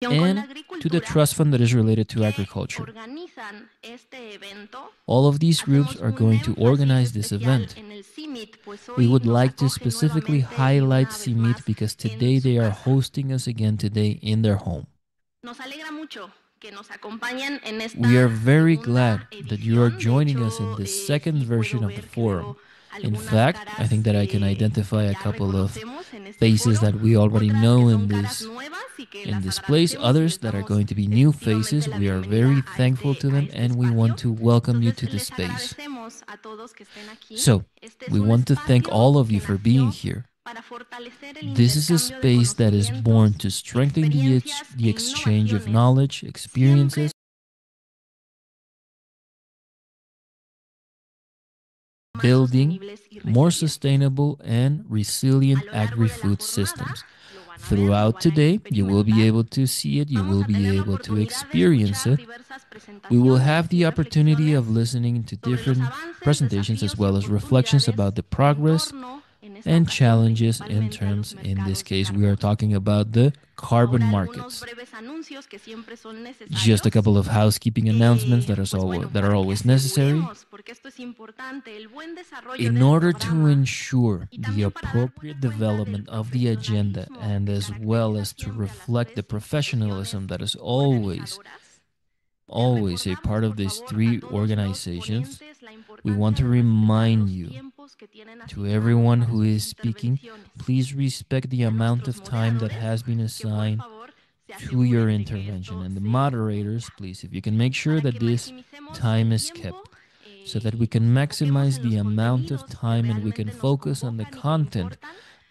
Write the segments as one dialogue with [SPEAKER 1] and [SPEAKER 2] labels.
[SPEAKER 1] and to the trust fund that is related to agriculture. All of these groups are going to organize this event. We would like to specifically highlight CIMMYT because today they are hosting us again today in their home. We are very glad that you are joining us in this second version of the forum. In fact, I think that I can identify a couple of faces that we already know in this place, others that are going to be new faces. We are very thankful to them and we want to welcome you to the space. So, we want to thank all of you for being here. This is a space that is born to strengthen the exchange of knowledge, experiences, building more sustainable and resilient agri-food systems. Throughout today, you will be able to see it, you will be able to experience it. We will have the opportunity of listening to different presentations as well as reflections about the progress and challenges in terms, in this case, we are talking about the carbon markets. Just a couple of housekeeping announcements that are always necessary. In order to ensure the appropriate development of the agenda and as well as to reflect the professionalism that is always a part of these three organizations, we want to remind you, to everyone who is speaking, please respect the amount of time that has been assigned to your intervention. And the moderators, please, if you can make sure that this time is kept so that we can maximize the amount of time and we can focus on the content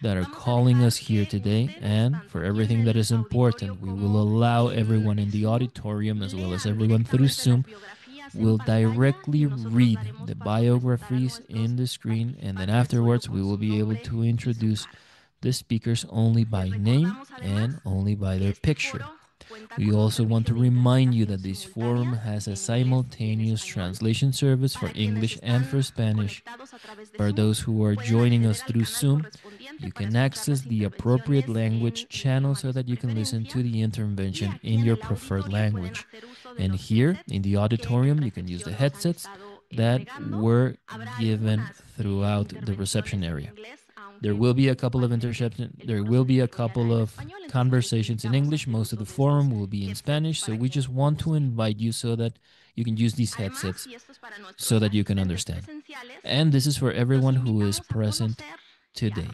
[SPEAKER 1] that are calling us here today. And for everything that is important, we will allow everyone in the auditorium as well as everyone through Zoom will directly read the biographies in the screen, and then afterwards we will be able to introduce the speakers only by name and only by their picture. We also want to remind you that this forum has a simultaneous translation service for English and for Spanish. For those who are joining us through Zoom, you can access the appropriate language channel so that you can listen to the intervention in your preferred language. And here in the auditorium, you can use the headsets that were given throughout the reception area. There will be a couple of conversations in English. Most of the forum will be in Spanish, so we just want to invite you so that you can use these headsets so that you can understand. And this is for everyone who is present today.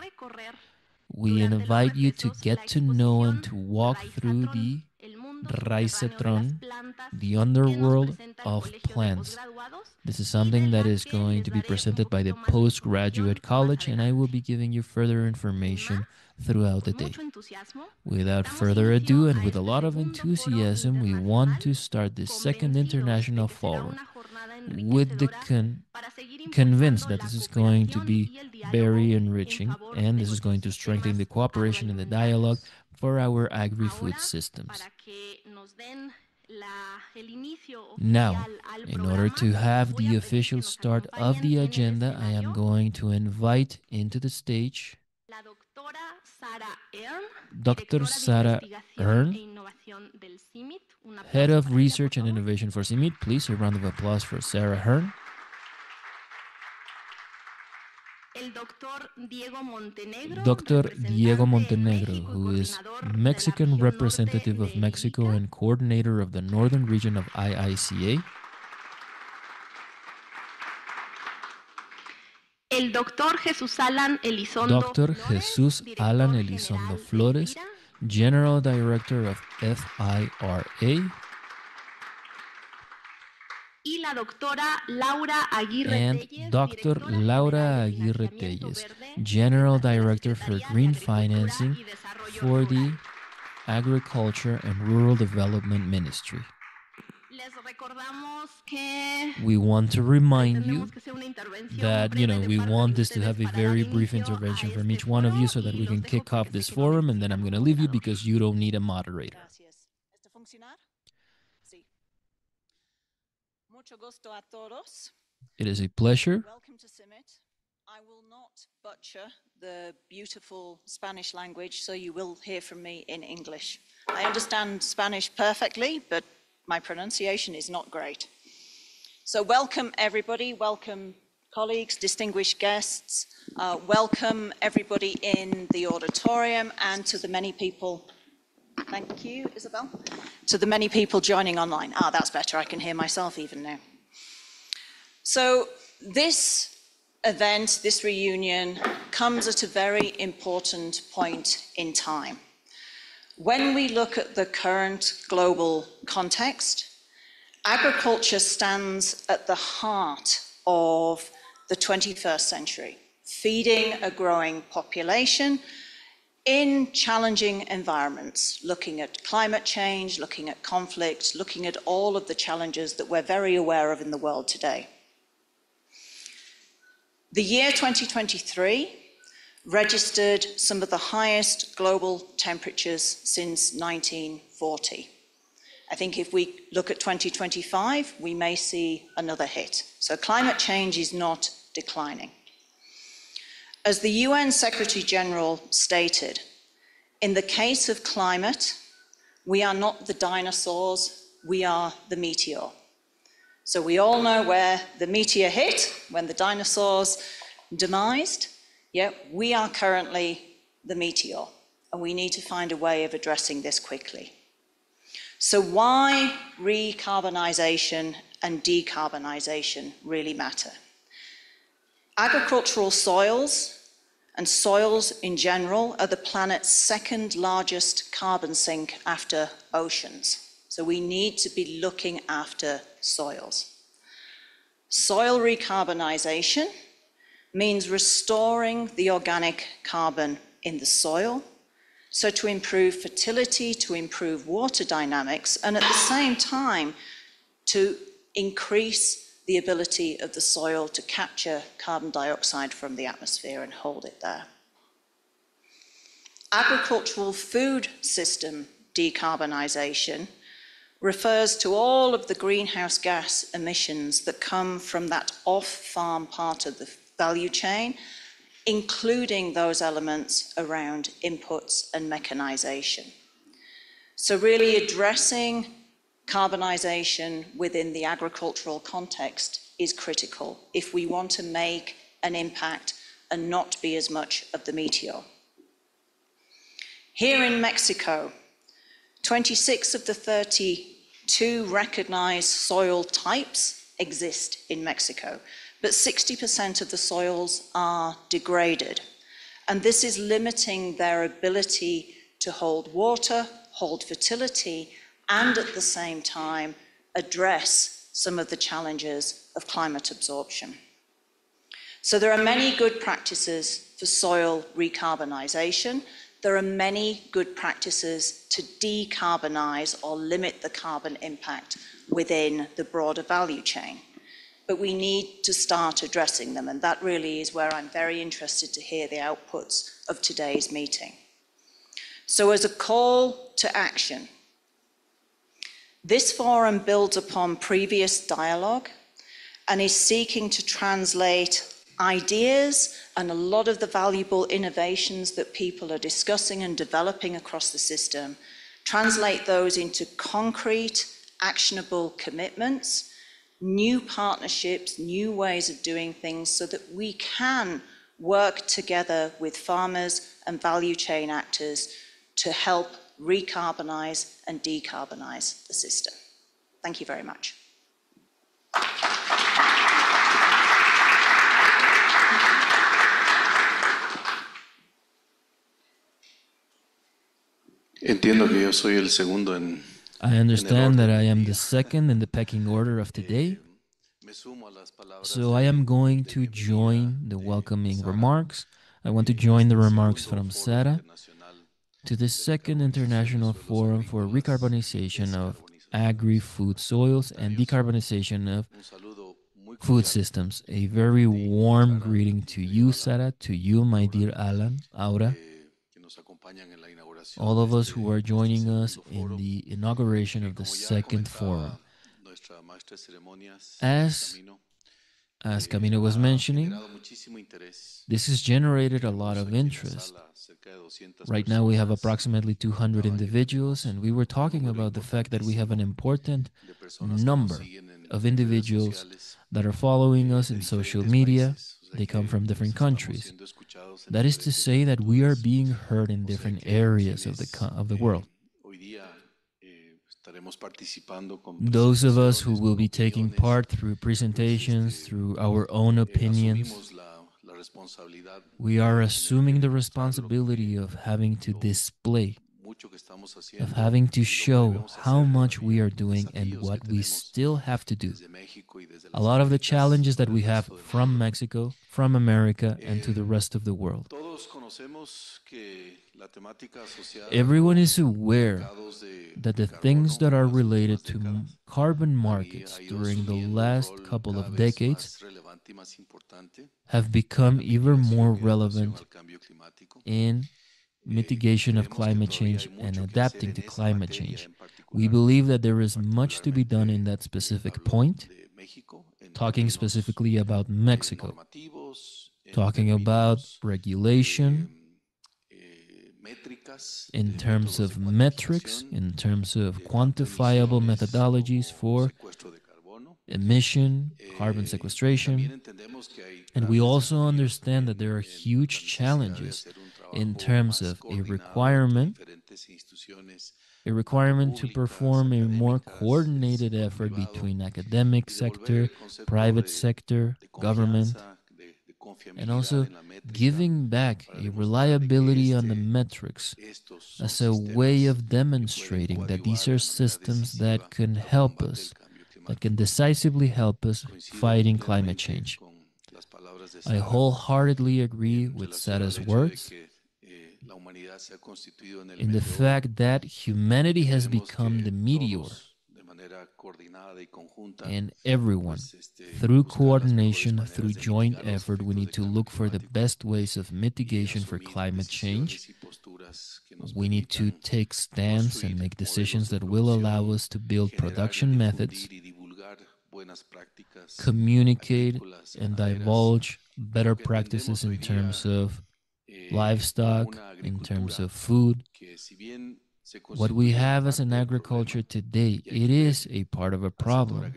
[SPEAKER 1] We invite you to get to know and to walk through the Raizetron, the underworld of plants. This is something that is going to be presented by the postgraduate college, and I will be giving you further information throughout the day. Without further ado and with a lot of enthusiasm, we want to start the second international forum with the convinced that this is going to be very enriching and this is going to strengthen the cooperation and the dialogue for our agri-food systems. Now, in order to have the official start of the agenda, I am going to invite into the stage Dr. Sarah Earn, Head of Research and Innovation for CIMMYT. Please, a round of applause for Sarah Hearn. Dr. Diego Montenegro, who is Mexican representative of Mexico and coordinator of the northern region of IICA. Dr. Jesus Alan Elizondo Flores, General Director of FIRA. And Dr. Laura Aguirre Telles, General Director for Green Financing for the Agriculture and Rural Development Ministry. We want to remind you that, we want this to have a very brief intervention from each one of you so that we can kick off this forum, and then I'm going to leave you because you don't need a moderator. It is a pleasure.
[SPEAKER 2] Welcome to CIMMYT. I will not butcher the beautiful Spanish language, so you will hear from me in English. I understand Spanish perfectly, but my pronunciation is not great. So welcome, everybody. Welcome, colleagues, distinguished guests. Welcome, everybody in the auditorium, and to the many people. Thank you, Isabel. To the many people joining online. That's better. I can hear myself even now. So this event, this reunion, comes at a very important point in time. When we look at the current global context, agriculture stands at the heart of the 21st century, feeding a growing population in challenging environments, looking at climate change, looking at conflict, looking at all of the challenges that we're very aware of in the world today. The year 2023 registered some of the highest global temperatures since 1940. I think if we look at 2025, we may see another hit. So climate change is not declining. As the UN Secretary General stated, in the case of climate, we are not the dinosaurs, we are the meteor. So we all know where the meteor hit, when the dinosaurs demised. Yet we are currently the meteor, and we need to find a way of addressing this quickly. So why recarbonization and decarbonisation really matter? Agricultural soils and soils in general are the planet's second largest carbon sink after oceans. So we need to be looking after soils. Soil recarbonisation means restoring the organic carbon in the soil, so to improve fertility, to improve water dynamics, and at the same time to increase the ability of the soil to capture carbon dioxide from the atmosphere and hold it there. Agricultural food system decarbonisation refers to all of the greenhouse gas emissions that come from that off-farm part of the value chain, including those elements around inputs and mechanisation. So really addressing carbonisation within the agricultural context is critical if we want to make an impact and not be as much of the meteor. Here in Mexico, 26 of the 32 recognised soil types exist in Mexico, but 60% of the soils are degraded. And this is limiting their ability to hold water, hold fertility, and at the same time address some of the challenges of climate absorption. So there are many good practices for soil recarbonisation. There are many good practices to decarbonise or limit the carbon impact within the broader value chain. But we need to start addressing them, and that really is where I'm very interested to hear the outputs of today's meeting. So as a call to action, this forum builds upon previous dialogue and is seeking to translate ideas and a lot of the valuable innovations that people are discussing and developing across the system, translate those into concrete, actionable commitments, new partnerships, new ways of doing things so that we can work together with farmers and value chain actors to help recarbonise and decarbonise the system. Thank you very much.
[SPEAKER 3] Entiendo que yo soy el segundo en
[SPEAKER 1] I understand that I am the second in the pecking order of today, so I am going to join the welcoming remarks. I want to join the remarks from Sara to the second International Forum for Recarbonization of Agri-Food Soils and Decarbonization of Food Systems. A very warm greeting to you, Sara, to you, my dear Alan, Aura, all of us who are joining us in the inauguration of the second forum. As As Camino was mentioning, this has generated a lot of interest. Right now we have approximately 200 individuals, and we were talking about the fact that we have an important number of individuals that are following us in social media. They come from different countries. That is to say that we are being heard in different areas of the world. Those of us who will be taking part through presentations, through our own opinions, we are assuming the responsibility of having to display, of having to show how much we are doing and what we still have to do. A lot of the challenges that we have from Mexico, from America, and to the rest of the world. Everyone is aware that the things that are related to carbon markets during the last couple of decades have become even more relevant in mitigation of climate change and adapting to climate change. We believe that there is much to be done in that specific point, talking specifically about Mexico, talking about regulation, in terms of metrics, in terms of quantifiable methodologies for emission, carbon sequestration. And we also understand that there are huge challenges in terms of a requirement to perform a more coordinated effort between academic sector, private sector, government, and also giving back a reliability on the metrics as a way of demonstrating that these are systems that can help us, that can decisively help us fighting climate change. I wholeheartedly agree with Sara's words in the fact that humanity has become the meteor, and everyone, through coordination, through joint effort, we need to look for the best ways of mitigation for climate change. We need to take stands and make decisions that will allow us to build production methods, communicate and divulge better practices in terms of livestock, in terms of food. What we have as an agriculture today, it is a part of a problem.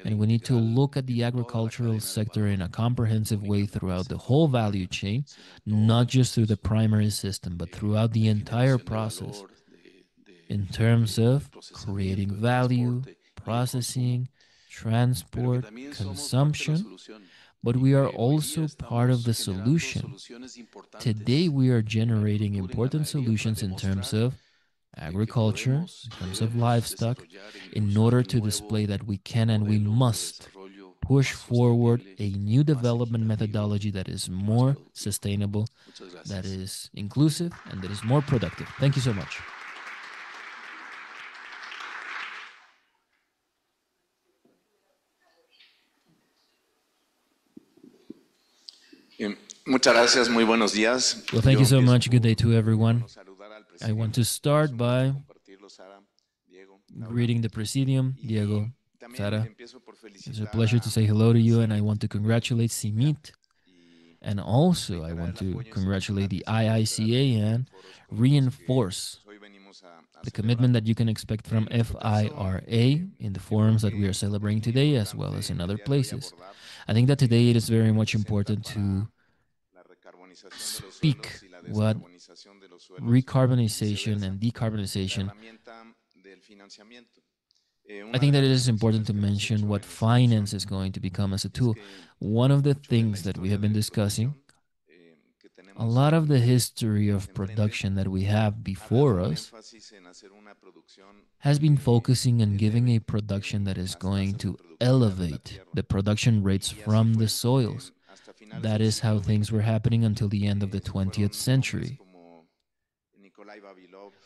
[SPEAKER 1] And we need to look at the agricultural sector in a comprehensive way throughout the whole value chain, not just through the primary system, but throughout the entire process, in terms of creating value, processing, transport, consumption. But we are also part of the solution. Today, we are generating important solutions in terms of agriculture, in terms of livestock, in order to display that we can and we must push forward a new development methodology that is more sustainable, that is inclusive, and that is more productive. Thank you so much.
[SPEAKER 4] Muchas gracias, muy buenos días.
[SPEAKER 1] Well, thank you so much. Good day to everyone. I want to start by greeting the Presidium, Diego, Sara. It's a pleasure to say hello to you, and I want to congratulate CIMMYT. And also, I want to congratulate the IICA and reinforce the commitment that you can expect from FIRA in the forums that we are celebrating today, as well as in other places. I think that today it is very much important to speak what recarbonization and decarbonization. I think that it is important to mention what finance is going to become as a tool. One of the things that we have been discussing, a lot of the history of production that we have before us has been focusing on giving a production that is going to elevate the production rates from the soils. That is how things were happening until the end of the 20th century.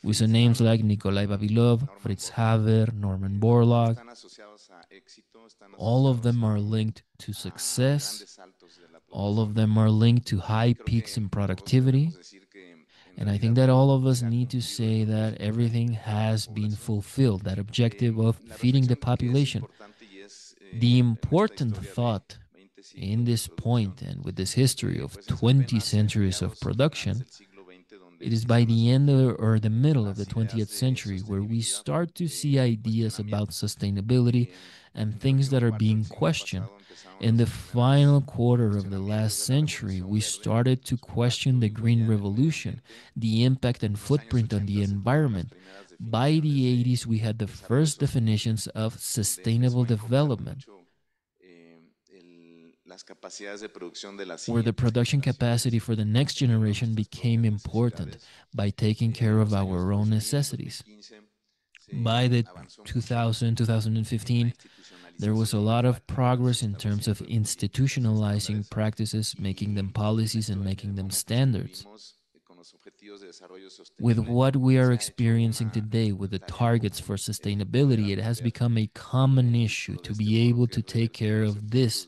[SPEAKER 1] We saw names like Nikolai Vavilov, Fritz Haber, Norman Borlaug. All of them are linked to success. All of them are linked to high peaks in productivity. And I think that all of us need to say that everything has been fulfilled, that objective of feeding the population. The important thought in this point and with this history of 20 centuries of production, it is by the end or the middle of the 20th century where we start to see ideas about sustainability and things that are being questioned. In the final quarter of the last century, we started to question the Green Revolution, the impact and footprint on the environment. By the 80s, we had the first definitions of sustainable development, where the production capacity for the next generation became important by taking care of our own necessities. By the 2015, there was a lot of progress in terms of institutionalizing practices, making them policies, and making them standards. With what we are experiencing today with the targets for sustainability, it has become a common issue to be able to take care of this,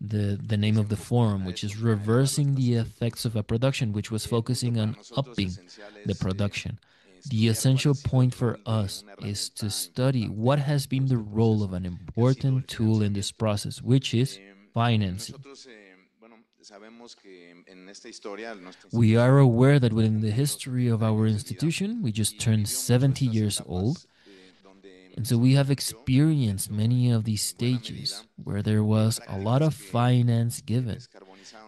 [SPEAKER 1] the name of the forum, which is reversing the effects of a production which was focusing on upping the production. The essential point for us is to study what has been the role of an important tool in this process, which is financing. We are aware that within the history of our institution, we just turned 70 years old. And so we have experienced many of these stages where there was a lot of finance given.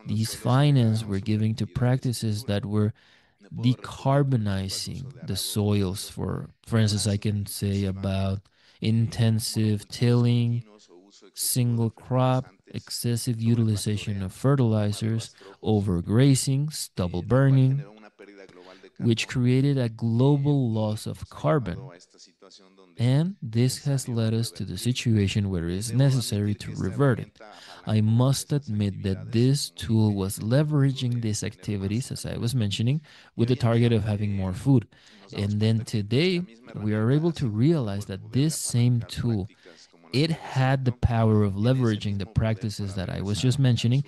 [SPEAKER 1] These finance were given to practices that were decarbonizing the soils. For instance, I can say about intensive tilling, single crop, excessive utilization of fertilizers, overgrazing, stubble burning, which created a global loss of carbon. And this has led us to the situation where it is necessary to revert it. I must admit that this tool was leveraging these activities, as I was mentioning, with the target of having more food. And then today, we are able to realize that this same tool, it had the power of leveraging the practices that I was just mentioning.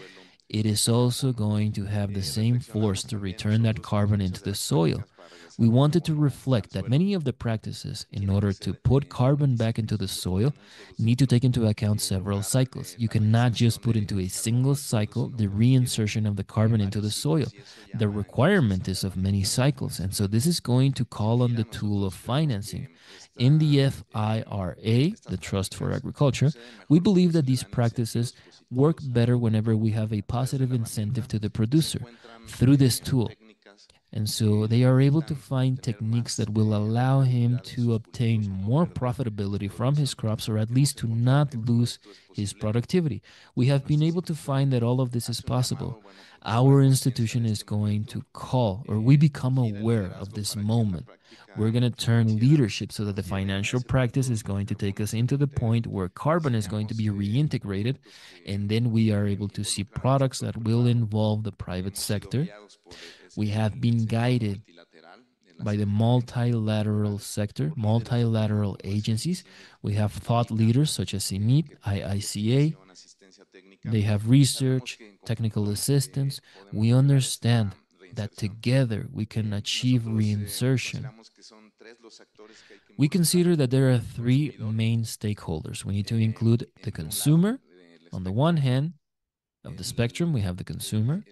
[SPEAKER 1] It is also going to have the same force to return that carbon into the soil. We wanted to reflect that many of the practices, in order to put carbon back into the soil, need to take into account several cycles. You cannot just put into a single cycle the reinsertion of the carbon into the soil. The requirement is of many cycles, and so this is going to call on the tool of financing. In the FIRA, the Trust for Agriculture, we believe that these practices work better whenever we have a positive incentive to the producer through this tool. And so they are able to find techniques that will allow him to obtain more profitability from his crops, or at least to not lose his productivity. We have been able to find that all of this is possible. Our institution is going to call, or we become aware of this moment. We're going to turn leadership so that the financial practice is going to take us into the point where carbon is going to be reintegrated, and then we are able to see products that will involve the private sector. We have been guided by the multilateral sector, multilateral agencies. We have thought leaders such as CIMMYT, IICA. They have research, technical assistance. We understand that together we can achieve reinsertion. We consider that there are three main stakeholders. We need to include the consumer. On the one hand of the spectrum, we have the consumer.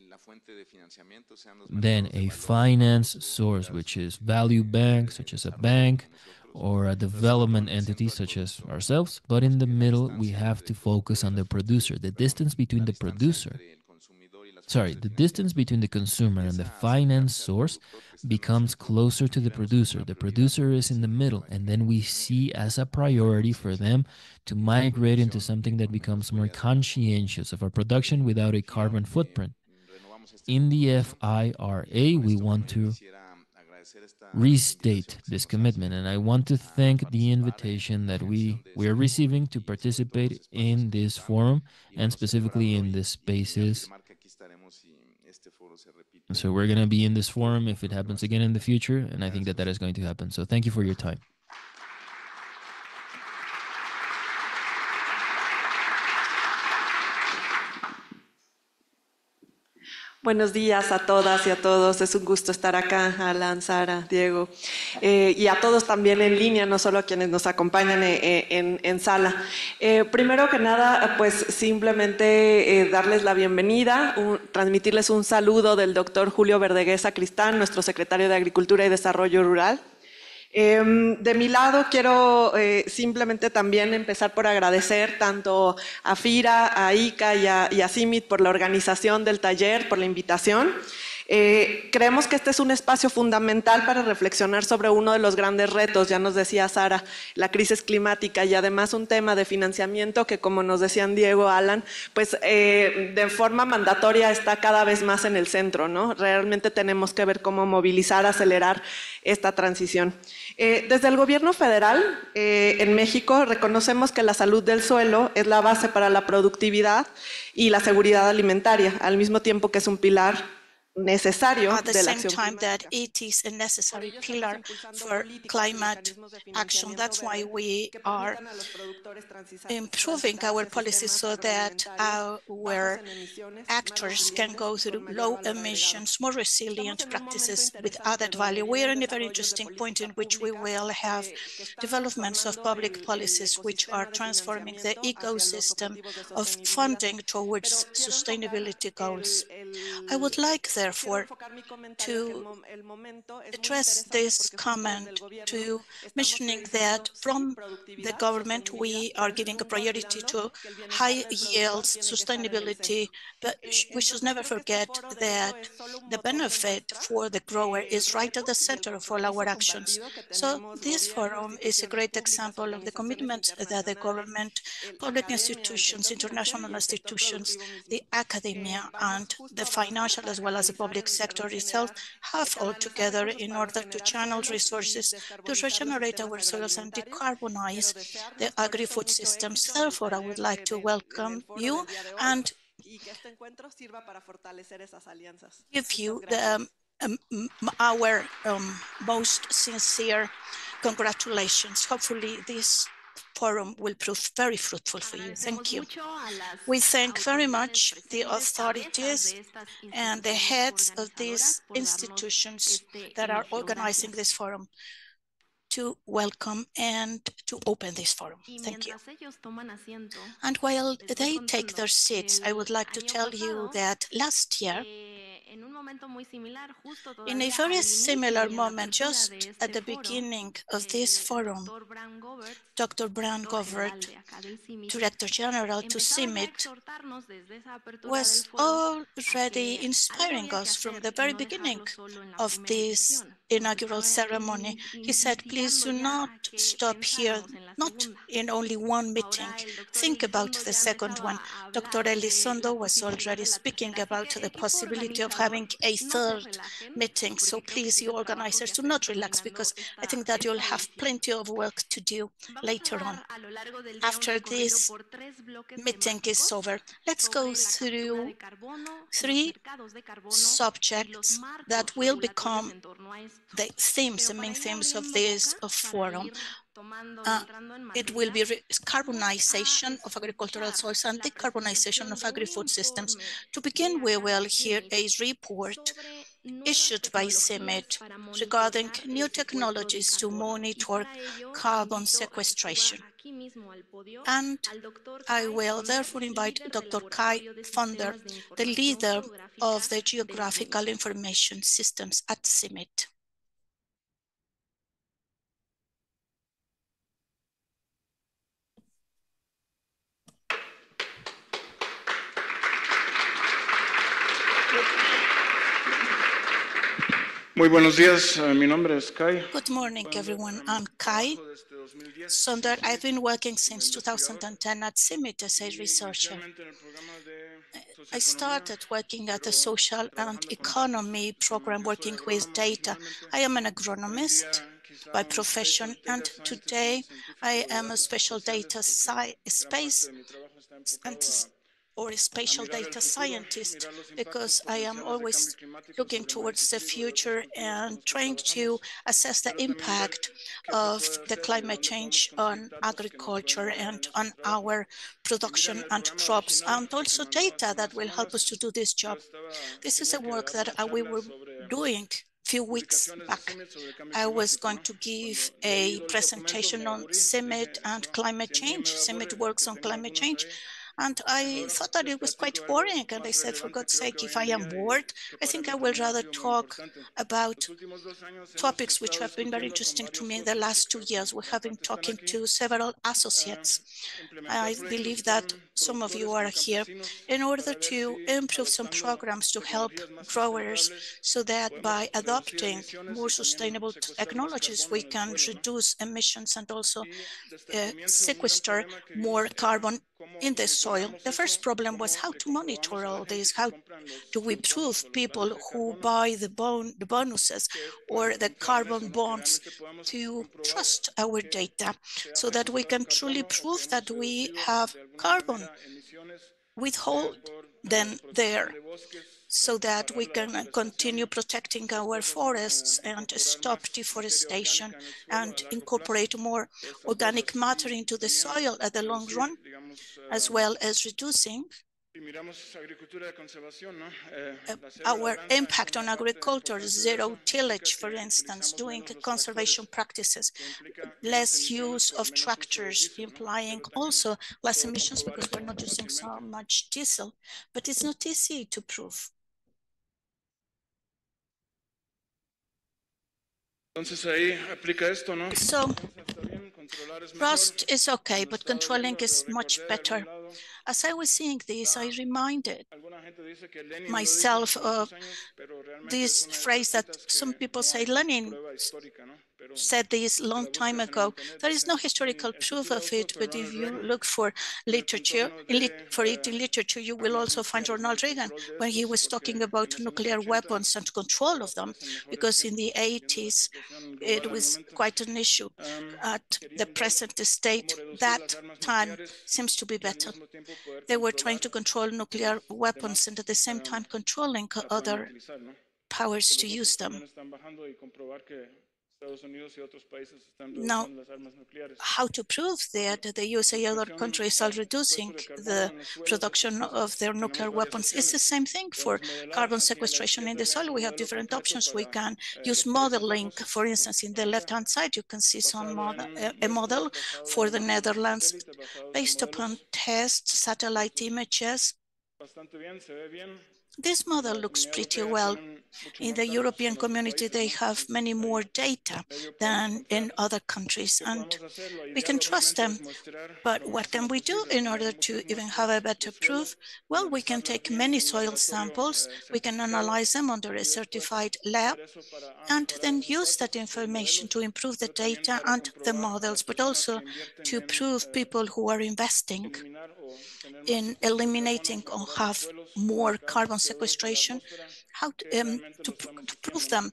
[SPEAKER 1] Then a finance source, which is value bank, such as a bank, or a development entity such as ourselves. But in the middle, we have to focus on the producer. The distance between the consumer and the finance source becomes closer to the producer. The producer is in the middle, and then we see as a priority for them to migrate into something that becomes more conscientious of our production without a carbon footprint. In the FIRA, we want to restate this commitment, and I want to thank the invitation that we are receiving to participate in this forum and specifically in this spaces. And so we're going to be in this forum if it happens again in the future, and I think that is going to happen. So thank you for your time.
[SPEAKER 5] Buenos días a todas y a todos. Es un gusto estar acá, Alan, Sara, Diego, y a todos también en línea, no solo a quienes nos acompañan en sala. Primero que nada, pues simplemente darles la bienvenida, transmitirles un saludo del doctor Julio Verdeguesa Cristán, nuestro secretario de Agricultura y Desarrollo Rural. De mi lado quiero simplemente también empezar por agradecer tanto a FIRA, a ICA y a CIMMYT por la organización del taller, por la invitación. Creemos que este es un espacio fundamental para reflexionar sobre uno de los grandes retos, ya nos decía Sara, la crisis climática, y además un tema de financiamiento que, como nos decían Diego, Alan, pues de forma mandatoria está cada vez más en el centro, ¿no? Realmente tenemos que ver cómo movilizar, acelerar esta transición. Desde el gobierno federal en México reconocemos que la salud del suelo es la base para la productividad y la seguridad alimentaria, al mismo tiempo que es un pilar necesario
[SPEAKER 6] at the
[SPEAKER 5] de la
[SPEAKER 6] same
[SPEAKER 5] acción
[SPEAKER 6] time
[SPEAKER 5] climática.
[SPEAKER 6] that it is a necessary pillar for climate action. That's why we are improving our policies so that our actors can go through low emissions, more resilient practices with added value. We are in a very interesting point in which we will have developments of public policies which are transforming the ecosystem of funding towards sustainability goals. I would like, therefore, to address this comment to mentioning that from the government we are giving a priority to high yields, sustainability, but we should never forget that the benefit for the grower is right at the center of all our actions. So this forum is a great example of the commitment that the government, public institutions, international institutions, the academia, and the financial as well as the public sector itself have all together in order to channel resources to regenerate our soils and decarbonize the agri-food systems. Therefore, I would like to welcome you and give you our most sincere congratulations. Hopefully this forum will prove very fruitful for you. Thank you. We thank very much the authorities and the heads of these institutions that are organizing this forum to welcome and to open this forum. Thank you. And while they take their seats, I would like to tell you that last year, in a very similar moment, just at the beginning of this forum, Dr. Bran Govert, Director General to CIMMYT, was already inspiring us from the very beginning of this inaugural ceremony. He said, please do not stop here, not in only one meeting. Think about the second one. Dr. Elizondo was already speaking about the possibility of having a third meeting. So please, you organizers, do not relax, because I think that you'll have plenty of work to do later on. After this meeting is over, let's go through 3 subjects that will become the themes, the main themes of this forum. It will be carbonization of agricultural soils and decarbonization of agri-food systems. To begin, we will hear a report issued by CIMMYT regarding new technologies to monitor carbon sequestration. And I will therefore invite Dr. Kai Fonder, the leader of the Geographical Information Systems at CIMMYT.
[SPEAKER 7] Muy buenos días, mi nombre es Kai.
[SPEAKER 6] Good morning, everyone. I'm Kai Sonder. I've been working since 2010 at CIMMYT as a researcher. I started working at the social and economy program, working with data. I am an agronomist by profession, and today I am a special data space scientist. or a spatial data scientist, because I am always looking towards the future and trying to assess the impact of the climate change on agriculture and on our production and crops, and also data that will help us to do this job. This is a work that we were doing few weeks back. I was going to give a presentation on CIMMYT and climate change. CIMMYT works on climate change. And I thought that it was quite boring. And I said, for God's sake, if I am bored, I think I will rather talk about topics which have been very interesting to me in the last 2 years. We have been talking to several associates. I believe that some of you are here in order to improve some programs to help growers so that by adopting more sustainable technologies, we can reduce emissions and also sequester more carbon in the soil. The first problem was how to monitor all this. How do we prove people who buy the bonuses or the carbon bonds to trust our data so that we can truly prove that we have carbon withhold then there, so that we can continue protecting our forests and stop deforestation and incorporate more organic matter into the soil at the long run, as well as reducing our impact on agriculture, zero tillage, for instance, doing conservation practices, less use of tractors, implying also less emissions because we're not using so much diesel, but it's not easy to prove. So rust is okay, but controlling is much better. As I was seeing this, I reminded myself of this phrase that some people say, Lenin said this long time ago. There is no historical proof of it, but if you look for literature, in literature, you will also find Ronald Reagan when he was talking about nuclear weapons and control of them, because in the 80s, it was quite an issue. At the present state, that time seems to be better. They were trying to control nuclear weapons and at the same time controlling other powers to use them. Now, how to prove that the USA and other countries are reducing the production of their nuclear weapons? It's the same thing for carbon sequestration in the soil. We have different options. We can use modeling. For instance, in the left-hand side, you can see some a model for the Netherlands based upon test satellite images. This model looks pretty well. In the European community, they have many more data than in other countries, and we can trust them. But what can we do in order to even have a better proof? Well, we can take many soil samples, we can analyze them under a certified lab, and then use that information to improve the data and the models, but also to prove people who are investing in eliminating or have more carbon sequestration, how to prove them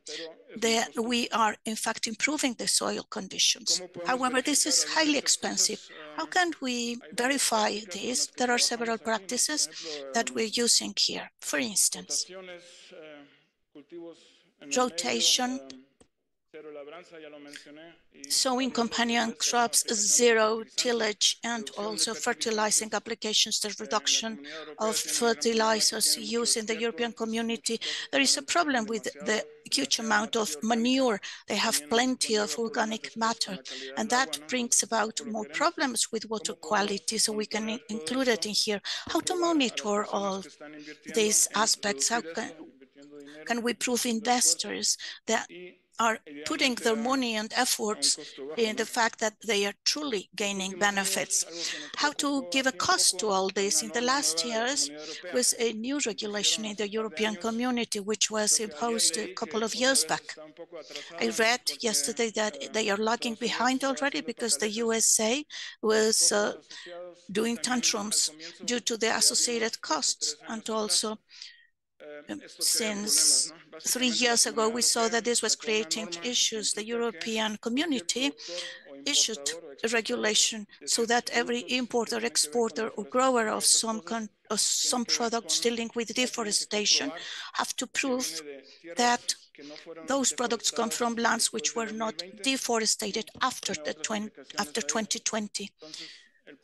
[SPEAKER 6] that we are in fact improving the soil conditions. However, this is highly expensive. How can we verify this? There are several practices that we're using here. For instance, rotation, sowing companion crops, zero tillage, and also fertilizing applications, the reduction of fertilizers used in the European community. There is a problem with the huge amount of manure. They have plenty of organic matter, and that brings about more problems with water quality, so we can include it in here. How to monitor all these aspects? How can we prove investors that are putting their money and efforts in the fact that they are truly gaining benefits? How to give a cost to all this? In the last years was a new regulation in the European community, which was imposed a couple of years back. I read yesterday that they are lagging behind already because the USA was doing tantrums due to the associated costs, and also since 3 years ago, we saw that this was creating issues. The European community issued regulation so that every importer, exporter, or grower of some products dealing with deforestation have to prove that those products come from lands which were not deforested after 2020.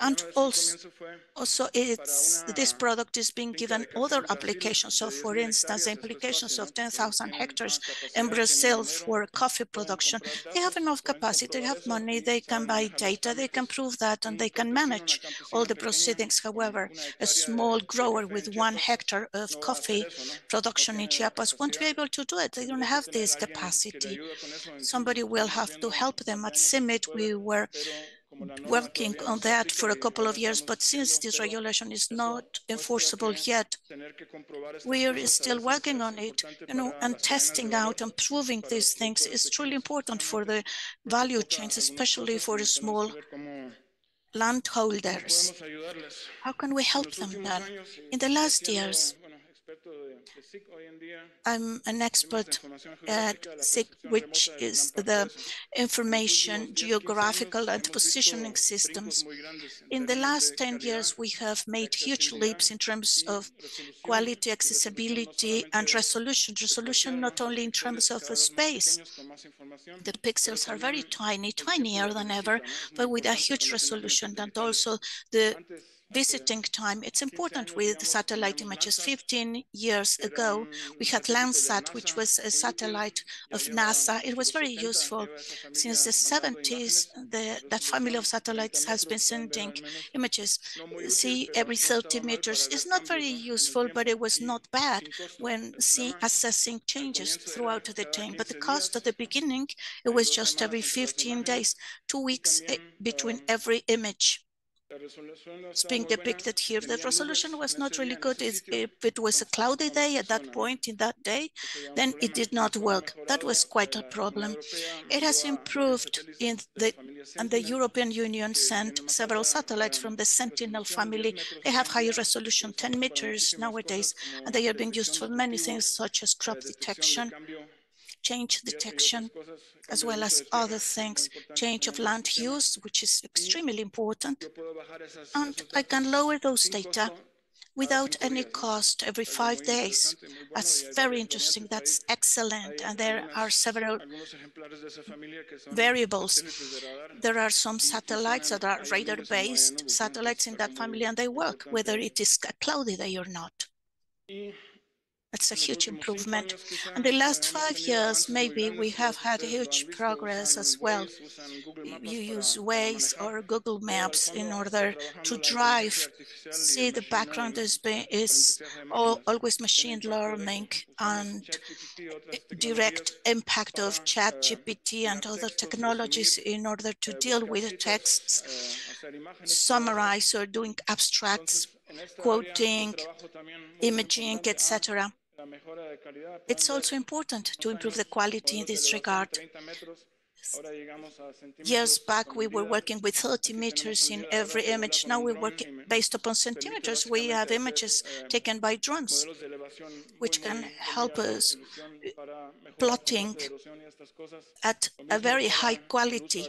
[SPEAKER 6] And also this product is being given other applications. So for instance, the implications of 10,000 hectares in Brazil for coffee production, they have enough capacity, they have money, they can buy data, they can prove that, and they can manage all the proceedings. However, a small grower with 1 hectare of coffee production in Chiapas won't be able to do it. They don't have this capacity. Somebody will have to help them. At CIMMYT, we were working on that for a couple of years, but since this regulation is not enforceable yet, we are still working on it, and testing out and proving these things is truly important for the value chains, especially for small landholders. How can we help them then? In the last years, I'm an expert at SIG, which is the information, geographical, and positioning systems. In the last 10 years, we have made huge leaps in terms of quality, accessibility, and resolution. Resolution not only in terms of the space. The pixels are very tiny, tinier than ever, but with a huge resolution, and also the visiting time. It's important with satellite images. 15 years ago, we had Landsat, which was a satellite of NASA. It was very useful. Since the 70s, that family of satellites has been sending images. See, every 30 meters is not very useful, but it was not bad when assessing changes throughout the time. But the cost at the beginning, it was just every 15 days, 2 weeks between every image. It's being depicted here. The resolution was not really good. If it was a cloudy day at that point in that day, then it did not work. That was quite a problem. It has improved and the European Union sent several satellites from the Sentinel family. They have higher resolution, 10 meters nowadays, and they are being used for many things such as crop detection, change detection, as well as other things, change of land use, which is extremely important. And I can lower those data without any cost every 5 days. That's very interesting. That's excellent. And there are several variables. There are some satellites that are radar-based satellites in that family, and they work whether it is a cloudy day or not. That's a huge improvement. And the last 5 years, maybe we have had huge progress as well. You use Waze or Google Maps in order to drive. See, the background is always machine learning and direct impact of ChatGPT and other technologies in order to deal with texts, summarize or doing abstracts, quoting, imaging, etc. It's also important to improve the quality in this regard. Years back, we were working with 30 meters in every image. Now we're working based upon centimeters. We have images taken by drones, which can help us plotting at a very high quality.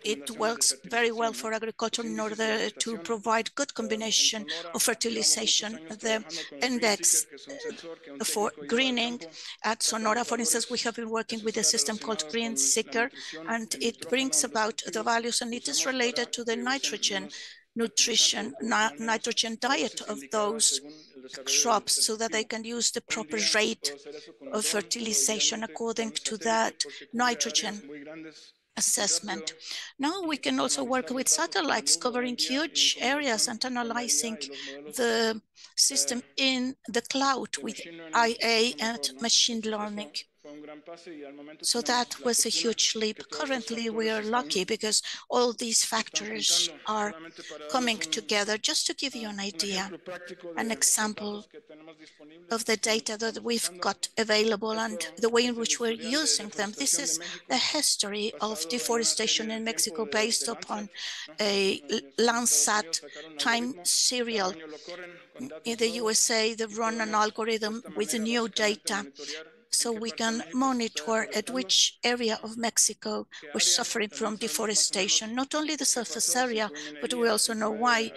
[SPEAKER 6] It works very well for agriculture in order to provide good combination of fertilization. The index for greening at Sonora, for instance, we have been working with a system called Green Seeker, and it brings about the values, and it is related to the nitrogen nutrition, nitrogen diet of those crops so that they can use the proper rate of fertilization according to that nitrogen assessment. Now we can also work with satellites covering huge areas and analyzing the system in the cloud with IA and machine learning. So that was a huge leap. Currently, we are lucky because all these factors are coming together. Just to give you an idea, an example of the data that we've got available and the way in which we're using them. This is the history of deforestation in Mexico based upon a Landsat time serial. In the USA, they run an algorithm with new data. so we can monitor at which area of Mexico we're suffering from deforestation, not only the surface area, but we also know why,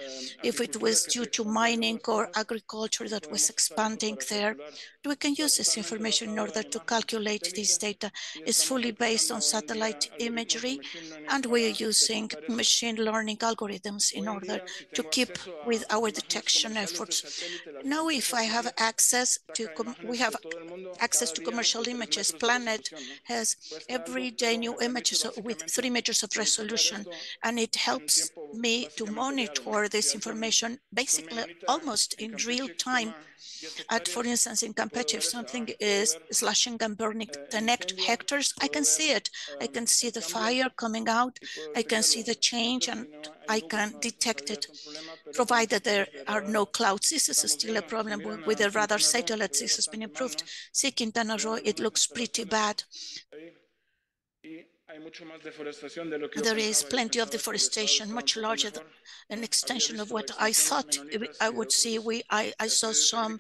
[SPEAKER 6] if it was due to mining or agriculture that was expanding there. We can use this information in order to calculate this data. It's fully based on satellite imagery, and we are using machine learning algorithms in order to keep with our detection efforts. Now, if I have access to, we have access to commercial images. Planet has every day new images with 3 meters of resolution, and it helps me to monitor this information basically almost in real time. For instance, in Campeche, if something is slashing and burning 10 hectares, I can see it. I can see the fire coming out. I can see the change, and I can detect it, provided there are no clouds. This is still a problem with the radar satellites. This has been improved. See, Quintana Roo, it looks pretty bad. There is plenty of deforestation, much larger than an extension of what I thought I would see. I saw some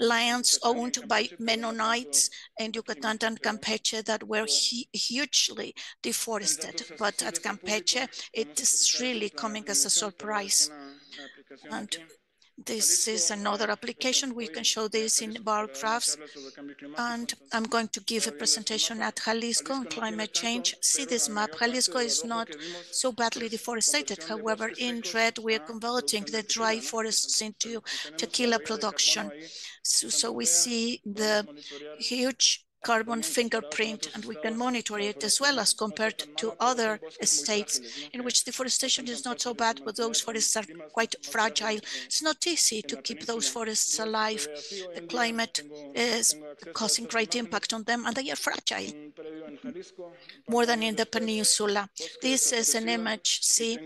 [SPEAKER 6] lands owned by Mennonites in Yucatan and Campeche that were hugely deforested. But at Campeche, it is really coming as a surprise. And this is another application. We can show this in bar graphs. And I'm going to give a presentation at Jalisco on climate change. See this map. Jalisco is not so badly deforested. However, in red, we are converting the dry forests into tequila production. So we see the huge carbon fingerprint, and we can monitor it as well as compared to other states in which deforestation is not so bad, but those forests are quite fragile. It's not easy to keep those forests alive. The climate is causing great impact on them, and they are fragile, more than in the peninsula. This is an image, see,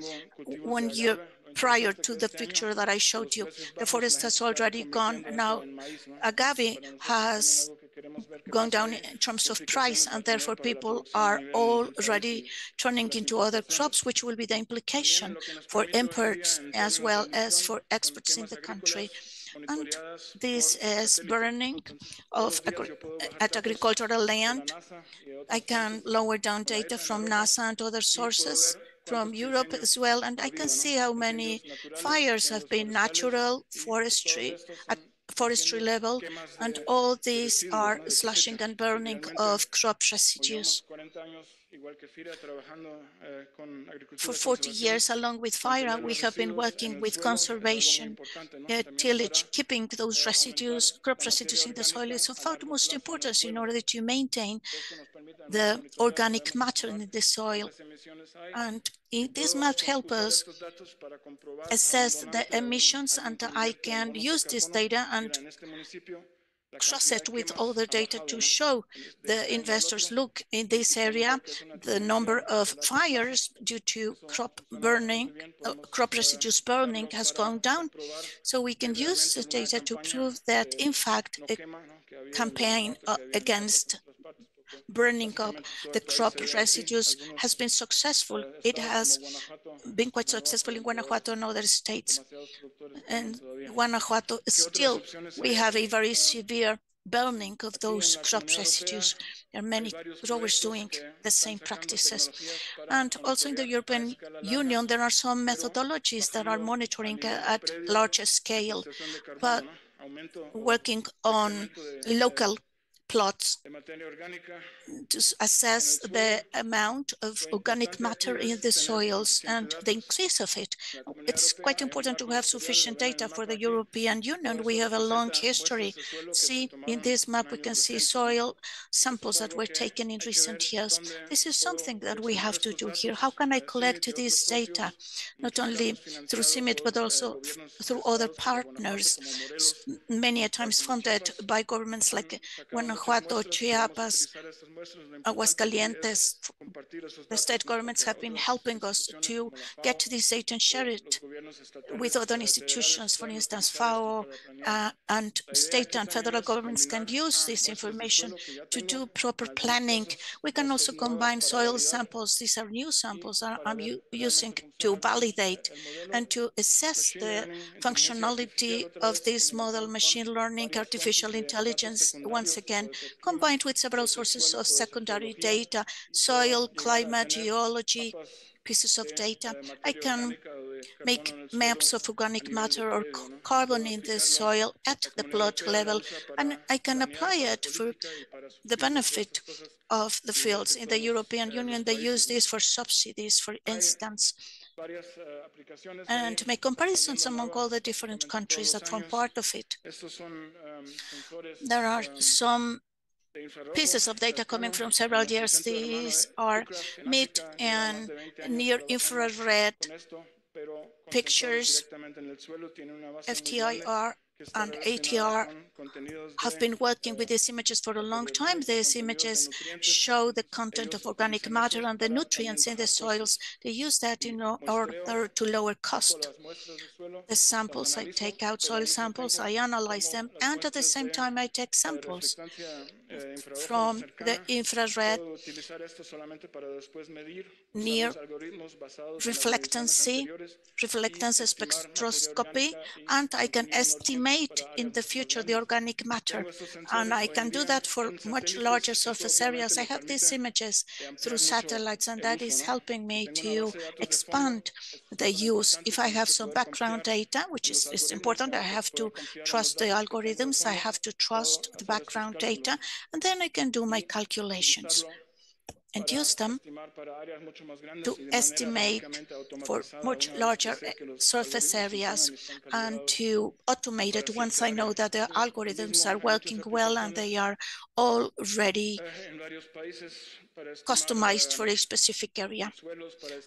[SPEAKER 6] 1 year prior to the picture that I showed you. The forest has already gone. Now, agave has gone down in terms of price, and therefore people are already turning into other crops, which will be the implication for imports as well as for exports in the country. And this is burning of agricultural land. I can lower down data from NASA and other sources from Europe as well, and I can see how many fires have been natural, forestry, at forestry level, and all these are slashing and burning of crop residues. For 40 years, along with FIRA, we have been working with conservation, tillage, keeping those residues, crop residues in the soil is of utmost importance in order to maintain the organic matter in the soil. And these maps help us assess the emissions, and I can use this data and cross it with other data to show the investors, look, in this area, the number of fires due to crop burning, crop residues burning has gone down. So we can use the data to prove that, in fact, a campaign against burning up the crop residues has been successful. It has been quite successful in Guanajuato and other states. And Guanajuato, still, we have a very severe burning of those crop residues. There are many growers doing the same practices. And also in the European Union, there are some methodologies that are monitoring at larger scale, but working on local plots to assess the amount of organic matter in the soils and the increase of it. It's quite important to have sufficient data for the European Union. We have a long history. See, in this map, we can see soil samples that were taken in recent years. This is something that we have to do here. How can I collect this data, not only through CIMMYT, but also through other partners, many times funded by governments like Guanajuato, Chiapas, Aguascalientes. The state governments have been helping us to get this data and share share it with other institutions. For instance, FAO and state and federal governments can use this information to do proper planning. We can also combine soil samples. These are new samples I'm using to validate and to assess the functionality of this model, machine learning, artificial intelligence, once again, combined with several sources of secondary data, soil, climate, geology, pieces of data. I can make maps of organic matter or carbon in the soil at the plot level, and I can apply it for the benefit of the fields. In the European Union, they use this for subsidies, for instance, and to make comparisons among all the different countries that form part of it. There are some pieces of data coming from several years. These are mid and near infrared pictures. FTIR and ATR have been working with these images for a long time. These images show the content of organic matter and the nutrients in the soils. They use that in order to lower cost. The samples, I take out soil samples, I analyze them, and at the same time I take samples from the infrared near reflectance spectroscopy, and I can estimate in the future the organic matter. And I can do that for much larger surface areas. I have these images through satellites, and that is helping me to expand the use. If I have some background data, which is important, I have to trust the algorithms, I have to trust the background data, and then I can do my calculations and use them to estimate for much larger surface areas and to automate it once I know that the algorithms are working well and they are already customized for a specific area.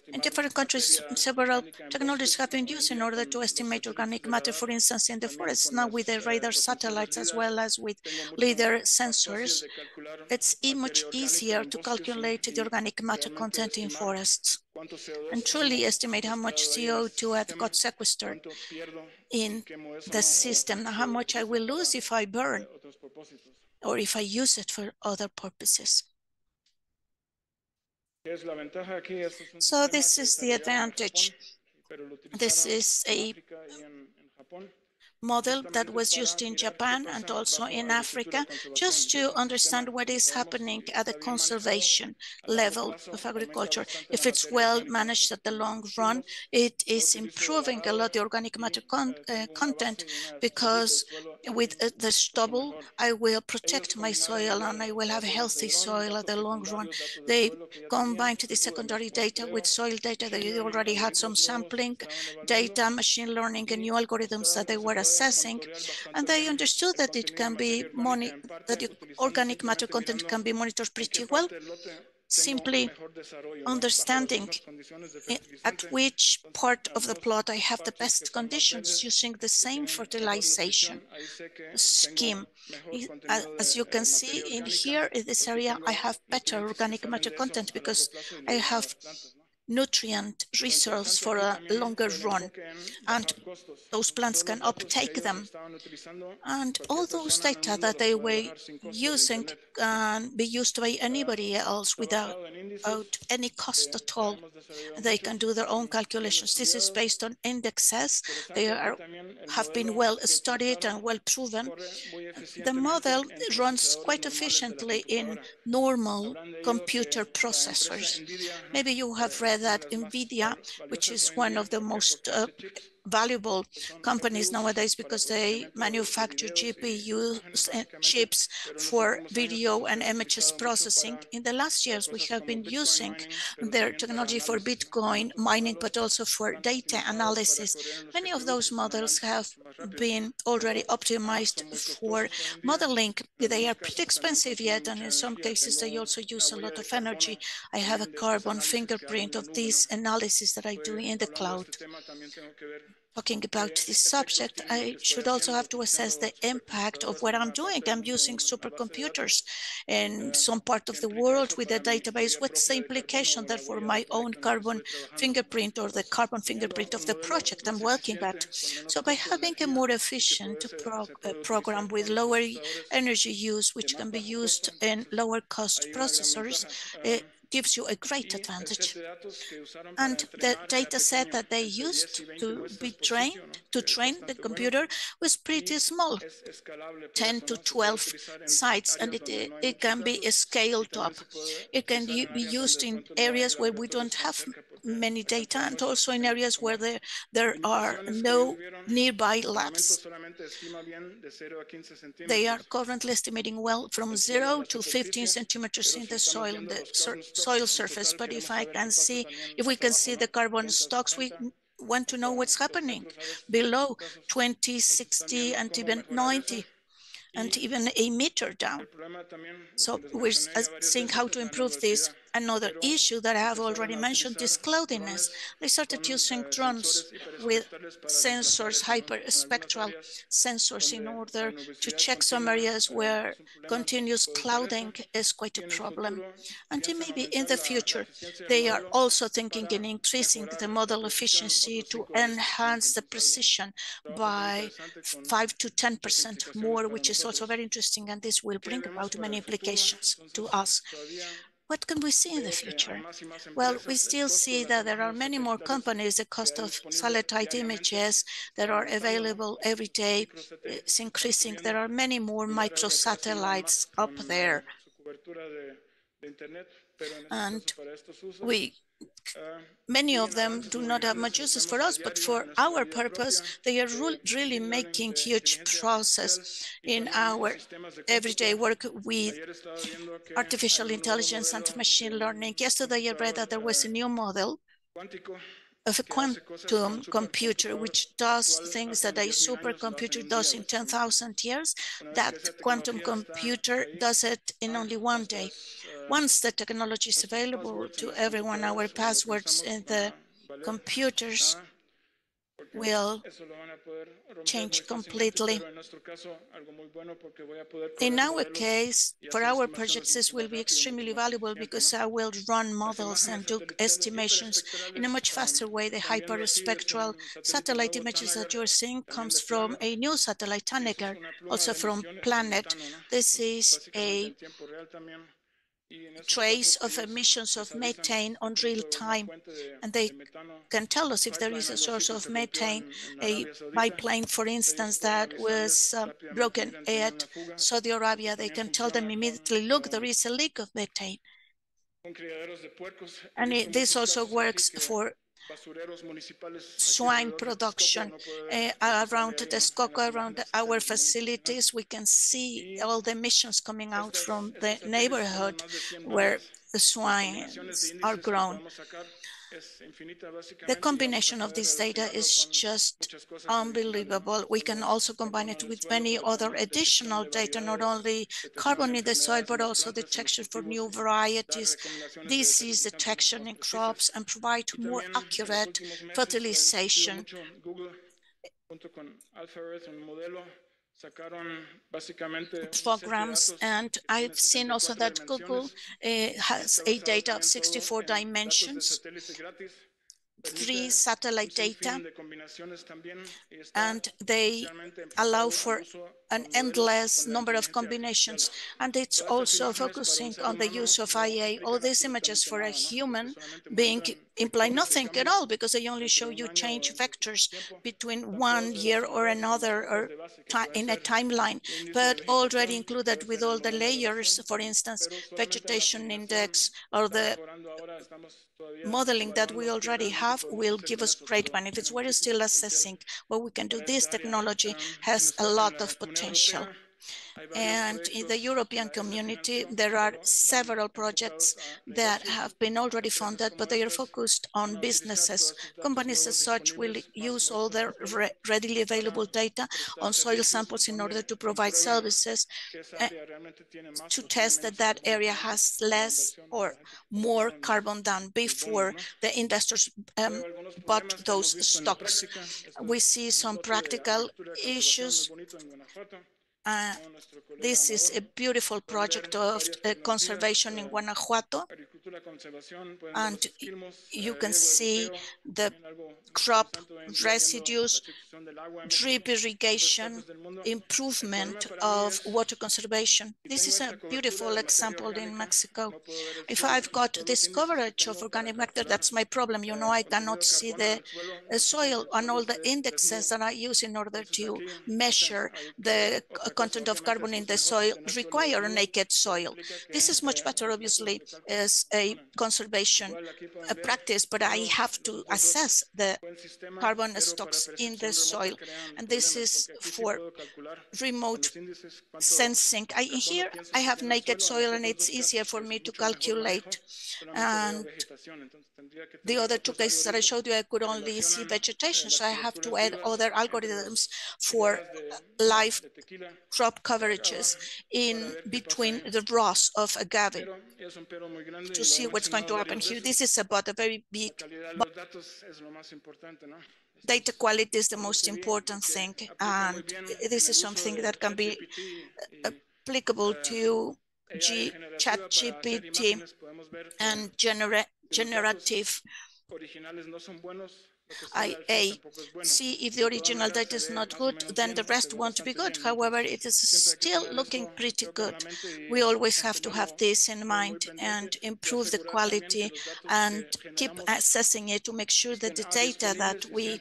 [SPEAKER 6] In different countries, several technologies have been used in order to estimate organic matter, for instance, in the forests, now with the radar satellites as well as with LIDAR sensors. It's much easier to calculate the organic matter content in forests and truly estimate how much CO2 I've got sequestered in the system, how much I will lose if I burn or if I use it for other purposes. So this is the advantage. This is a model that was used in Japan and also in Africa, just to understand what is happening at the conservation level of agriculture. If it's well managed at the long run, it is improving a lot the organic matter content, because with the stubble, I will protect my soil and I will have healthy soil at the long run. They combined the secondary data with soil data. They already had some sampling data, machine learning, and new algorithms that they were assessing, and they understood that it can be that the organic matter content can be monitored pretty well, simply understanding at which part of the plot I have the best conditions using the same fertilization scheme. As you can see in here, in this area, I have better organic matter content because I have nutrient reserves for a longer run, and those plants can uptake them. And all those data that they were using can be used by anybody else without any cost at all. They can do their own calculations. This is based on indexes. They have been well studied and well proven. The model runs quite efficiently in normal computer processors. Maybe you have read that NVIDIA, which is one of the most valuable companies nowadays because they manufacture GPU chips for video and images processing. In the last years, we have been using their technology for Bitcoin mining, but also for data analysis. Many of those models have been already optimized for modeling. They are pretty expensive yet, and in some cases, they also use a lot of energy. I have a carbon fingerprint of this analysis that I do in the cloud. talking about this subject, I should also have to assess the impact of what I'm doing. I'm using supercomputers in some part of the world with a database. What's the implication that for my own carbon fingerprint or the carbon fingerprint of the project I'm working at? So by having a more efficient program with lower energy use, which can be used in lower cost processors, it gives you a great advantage. And the data set that they used to train the computer was pretty small, 10 to 12 sites, and it can be scaled up. It can be used in areas where we don't have many data, and also in areas where there are no nearby labs. They are currently estimating well from 0 to 15 centimeters in the soil surface. But if we can see the carbon stocks, we want to know what's happening below 20, 60, and even 90, and even a meter down. So we're seeing how to improve this. Another issue that I have already mentioned is cloudiness. They started using drones with sensors, hyperspectral sensors, in order to check some areas where continuous clouding is quite a problem. And maybe in the future, they are also thinking in increasing the model efficiency to enhance the precision by 5 to 10% more, which is also very interesting, and this will bring about many implications to us. What can we see in the future? Well, we still see that there are many more companies. The cost of satellite images that are available every day is increasing. There are many more microsatellites up there. And many of them do not have much uses for us, but for our purpose, they are really making huge process in our everyday work with artificial intelligence and machine learning. Yesterday, I read that there was a new model of a quantum computer, which does things that a supercomputer does in 10,000 years. That quantum computer does it in only one day. Once the technology is available to everyone, our passwords in the computers will change completely. In our case, for our projects, this will be extremely valuable because I will run models and do estimations in a much faster way. The hyperspectral satellite images that you're seeing comes from a new satellite, Tanager, also from Planet. This is a trace of emissions of methane on real time, and they can tell us if there is a source of methane. A biplane, for instance, that was broken at Saudi Arabia, they can tell them immediately, look, there is a leak of methane. And this also works for swine production around Texcoco, around our facilities. We can see all the emissions coming out from the neighborhood where the swine are grown. The combination of this data is just unbelievable. We can also combine it with many other additional data, not only carbon in the soil, but also detection for new varieties, disease detection in crops, and provide more accurate fertilization. Programs, and I've seen also that Google has a data of 64 dimensions, 3 satellite data, and they allow for an endless number of combinations. And it's also focusing on the use of IA. All these images for a human being imply nothing at all, because they only show you change vectors between one year or another, or in a timeline, but already included with all the layers, for instance, vegetation index, or the modeling that we already have will give us great benefits. We're still assessing what we can do. This technology has a lot of potential. And in the European community, there are several projects that have been already funded, but they are focused on businesses. Companies as such will use all their readily available data on soil samples in order to provide services to test that that area has less or more carbon than before the investors bought those stocks. We see some practical issues. This is a beautiful project of conservation in Guanajuato, and you can see the crop residues, drip irrigation, improvement of water conservation. This is a beautiful example in Mexico. If I've got this coverage of organic matter, that's my problem. You know, I cannot see the soil and all the indexes that I use in order to measure the content of carbon in the soil require a naked soil. This is much better, obviously, as a conservation practice, but I have to assess the carbon stocks in the soil. And this is for remote sensing. Here I have naked soil and it's easier for me to calculate. And the other two cases that I showed you, I could only see vegetation. So I have to add other algorithms for live crop coverages in between the rows of agave to see what's going to happen here. This is about a very big data quality is the most important thing, and this is something that can be applicable to ChatGPT and generative IA. See if the original data is not good, then the rest won't be good. However, it is still looking pretty good. We always have to have this in mind and improve the quality and keep assessing it to make sure that the data that we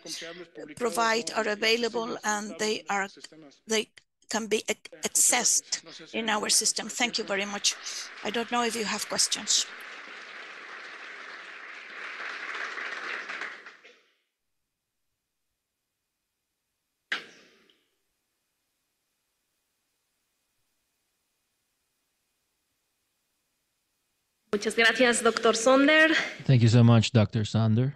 [SPEAKER 6] provide are available and they can be accessed in our system. Thank you very much. I don't know if you have questions.
[SPEAKER 8] Muchas gracias, Dr. Sonder.
[SPEAKER 1] Thank you so much, Dr. Sonder.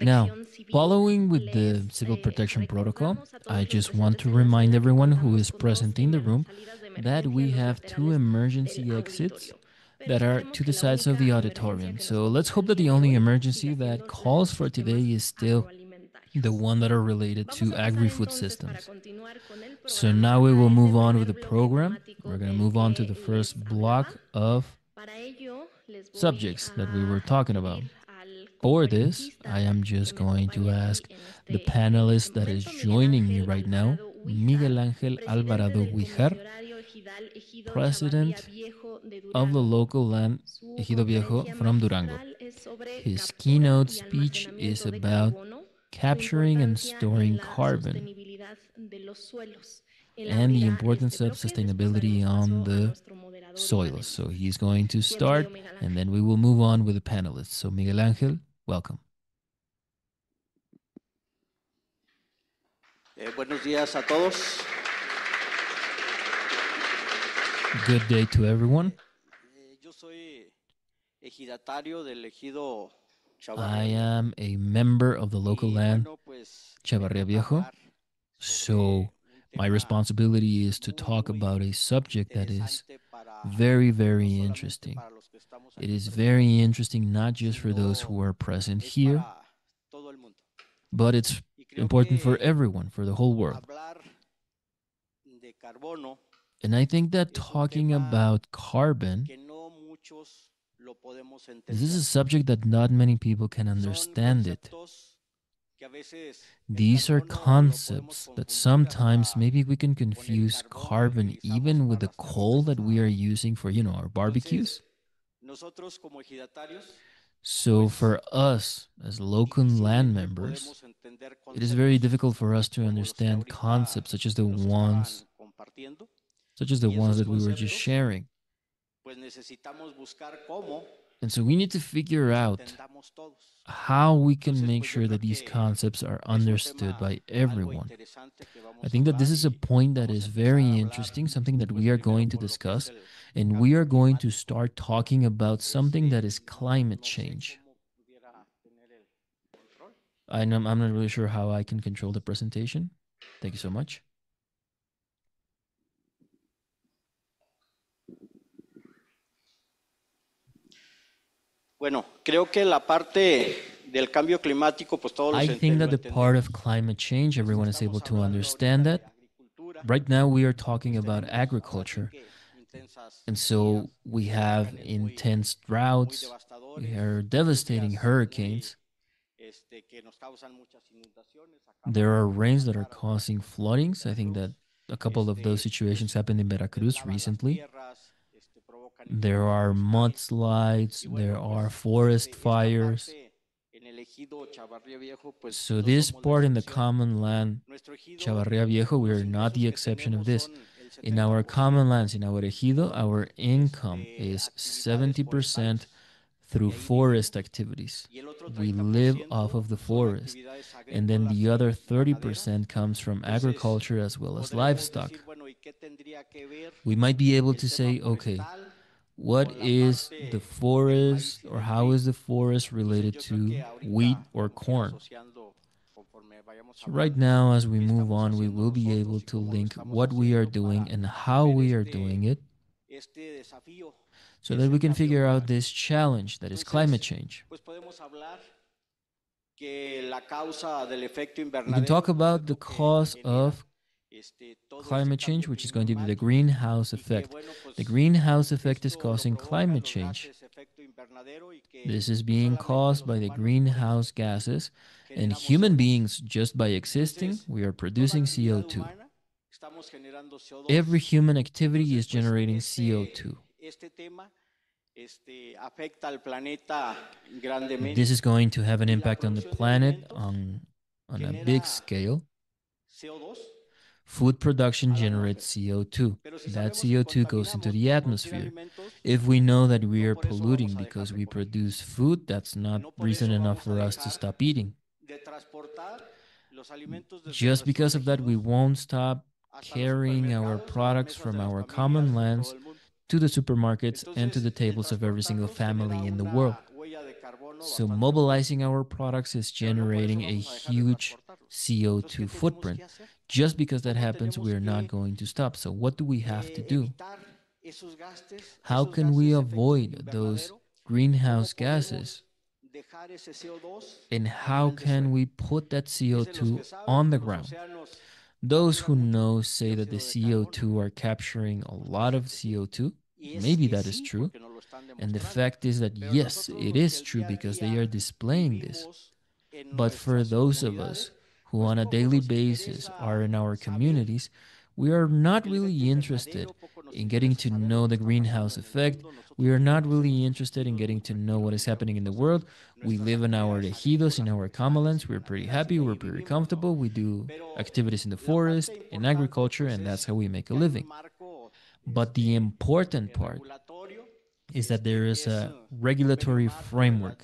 [SPEAKER 1] Now, following with the Civil Protection Protocol, I just want to remind everyone who is present in the room that we have two emergency exits that are to the sides of the auditorium. So let's hope that the only emergency that calls for today is still the one that are related to agri-food systems. So now we will move on with the program. We're going to move on to the first block of subjects that we were talking about. For this, I am just going to ask the panelist that is joining me right now, Miguel Ángel Alvarado Guijar, President of the local land Ejido Viejo from Durango. His keynote speech is about capturing and storing carbon and the importance of sustainability on the soils. So he's going to start, and then we will move on with the panelists. So Miguel Ángel, welcome.
[SPEAKER 9] Buenos días a todos.
[SPEAKER 1] Good day to everyone.
[SPEAKER 9] Yo soy ejidatario del ejido
[SPEAKER 1] I am a member of the local land Chavarria Viejo. So my responsibility is to talk about a subject that is very, very interesting. It is very interesting not just for those who are present here, but it's important for everyone, for the whole world. And I think that talking about carbon, this is a subject that not many people can understand it. These are concepts that sometimes maybe we can confuse carbon even with the coal that we are using for, our barbecues. So for us as local land members, it is very difficult for us to understand concepts such as the ones that we were just sharing. And so we need to figure out how we can make sure that these concepts are understood by everyone. I think that this is a point that is very interesting, something that we are going to discuss, and we are going to start talking about something that is climate change. I'm not really sure how I can control the presentation. Thank you so much.
[SPEAKER 9] Bueno, creo que la parte del cambio climático, pues todos
[SPEAKER 1] I
[SPEAKER 9] lo
[SPEAKER 1] think that the part
[SPEAKER 9] entendemos.
[SPEAKER 1] of climate change, everyone is able to understand that. Right now, we are talking about agriculture. And so we have intense droughts, we have devastating hurricanes. There are rains that are causing floodings. I think that a couple of those situations happened in Veracruz recently. There are mudslides, there are forest fires. So this part in the common land, Chavarria Viejo, we are not the exception of this. In our common lands, in our ejido, our income is 70% through forest activities. We live off of the forest. And then the other 30% comes from agriculture as well as livestock. We might be able to say, okay, what is the forest, or how is the forest related to wheat or corn? So right now, as we move on, we will be able to link what we are doing and how we are doing it so that we can figure out this challenge that is climate change. We can talk about the cause of climate change, which is going to be the greenhouse effect. The greenhouse effect is causing climate change. This is being caused by the greenhouse gases, and human beings, just by existing, we are producing CO2. Every human activity is generating CO2. This is going to have an impact on the planet on a big scale. Food production generates CO2. That CO2 goes into the atmosphere. If we know that we are polluting because we produce food, that's not reason enough for us to stop eating. Just because of that, we won't stop carrying our products from our common lands to the supermarkets and to the tables of every single family in the world. So mobilizing our products is generating a huge CO2 footprint. Just because that happens, we are not going to stop. So what do we have to do? How can we avoid those greenhouse gases? And how can we put that CO2 on the ground? Those who know say that the CO2 are capturing a lot of CO2. Maybe that is true. And the fact is that, yes, it is true because they are displaying this. But for those of us who on a daily basis are in our communities, we are not really interested in getting to know the greenhouse effect. We are not really interested in getting to know what is happening in the world. We live in our ejidos, in our commons. We're pretty happy. We're pretty comfortable. We do activities in the forest, in agriculture, and that's how we make a living. But the important part is that there is a regulatory framework,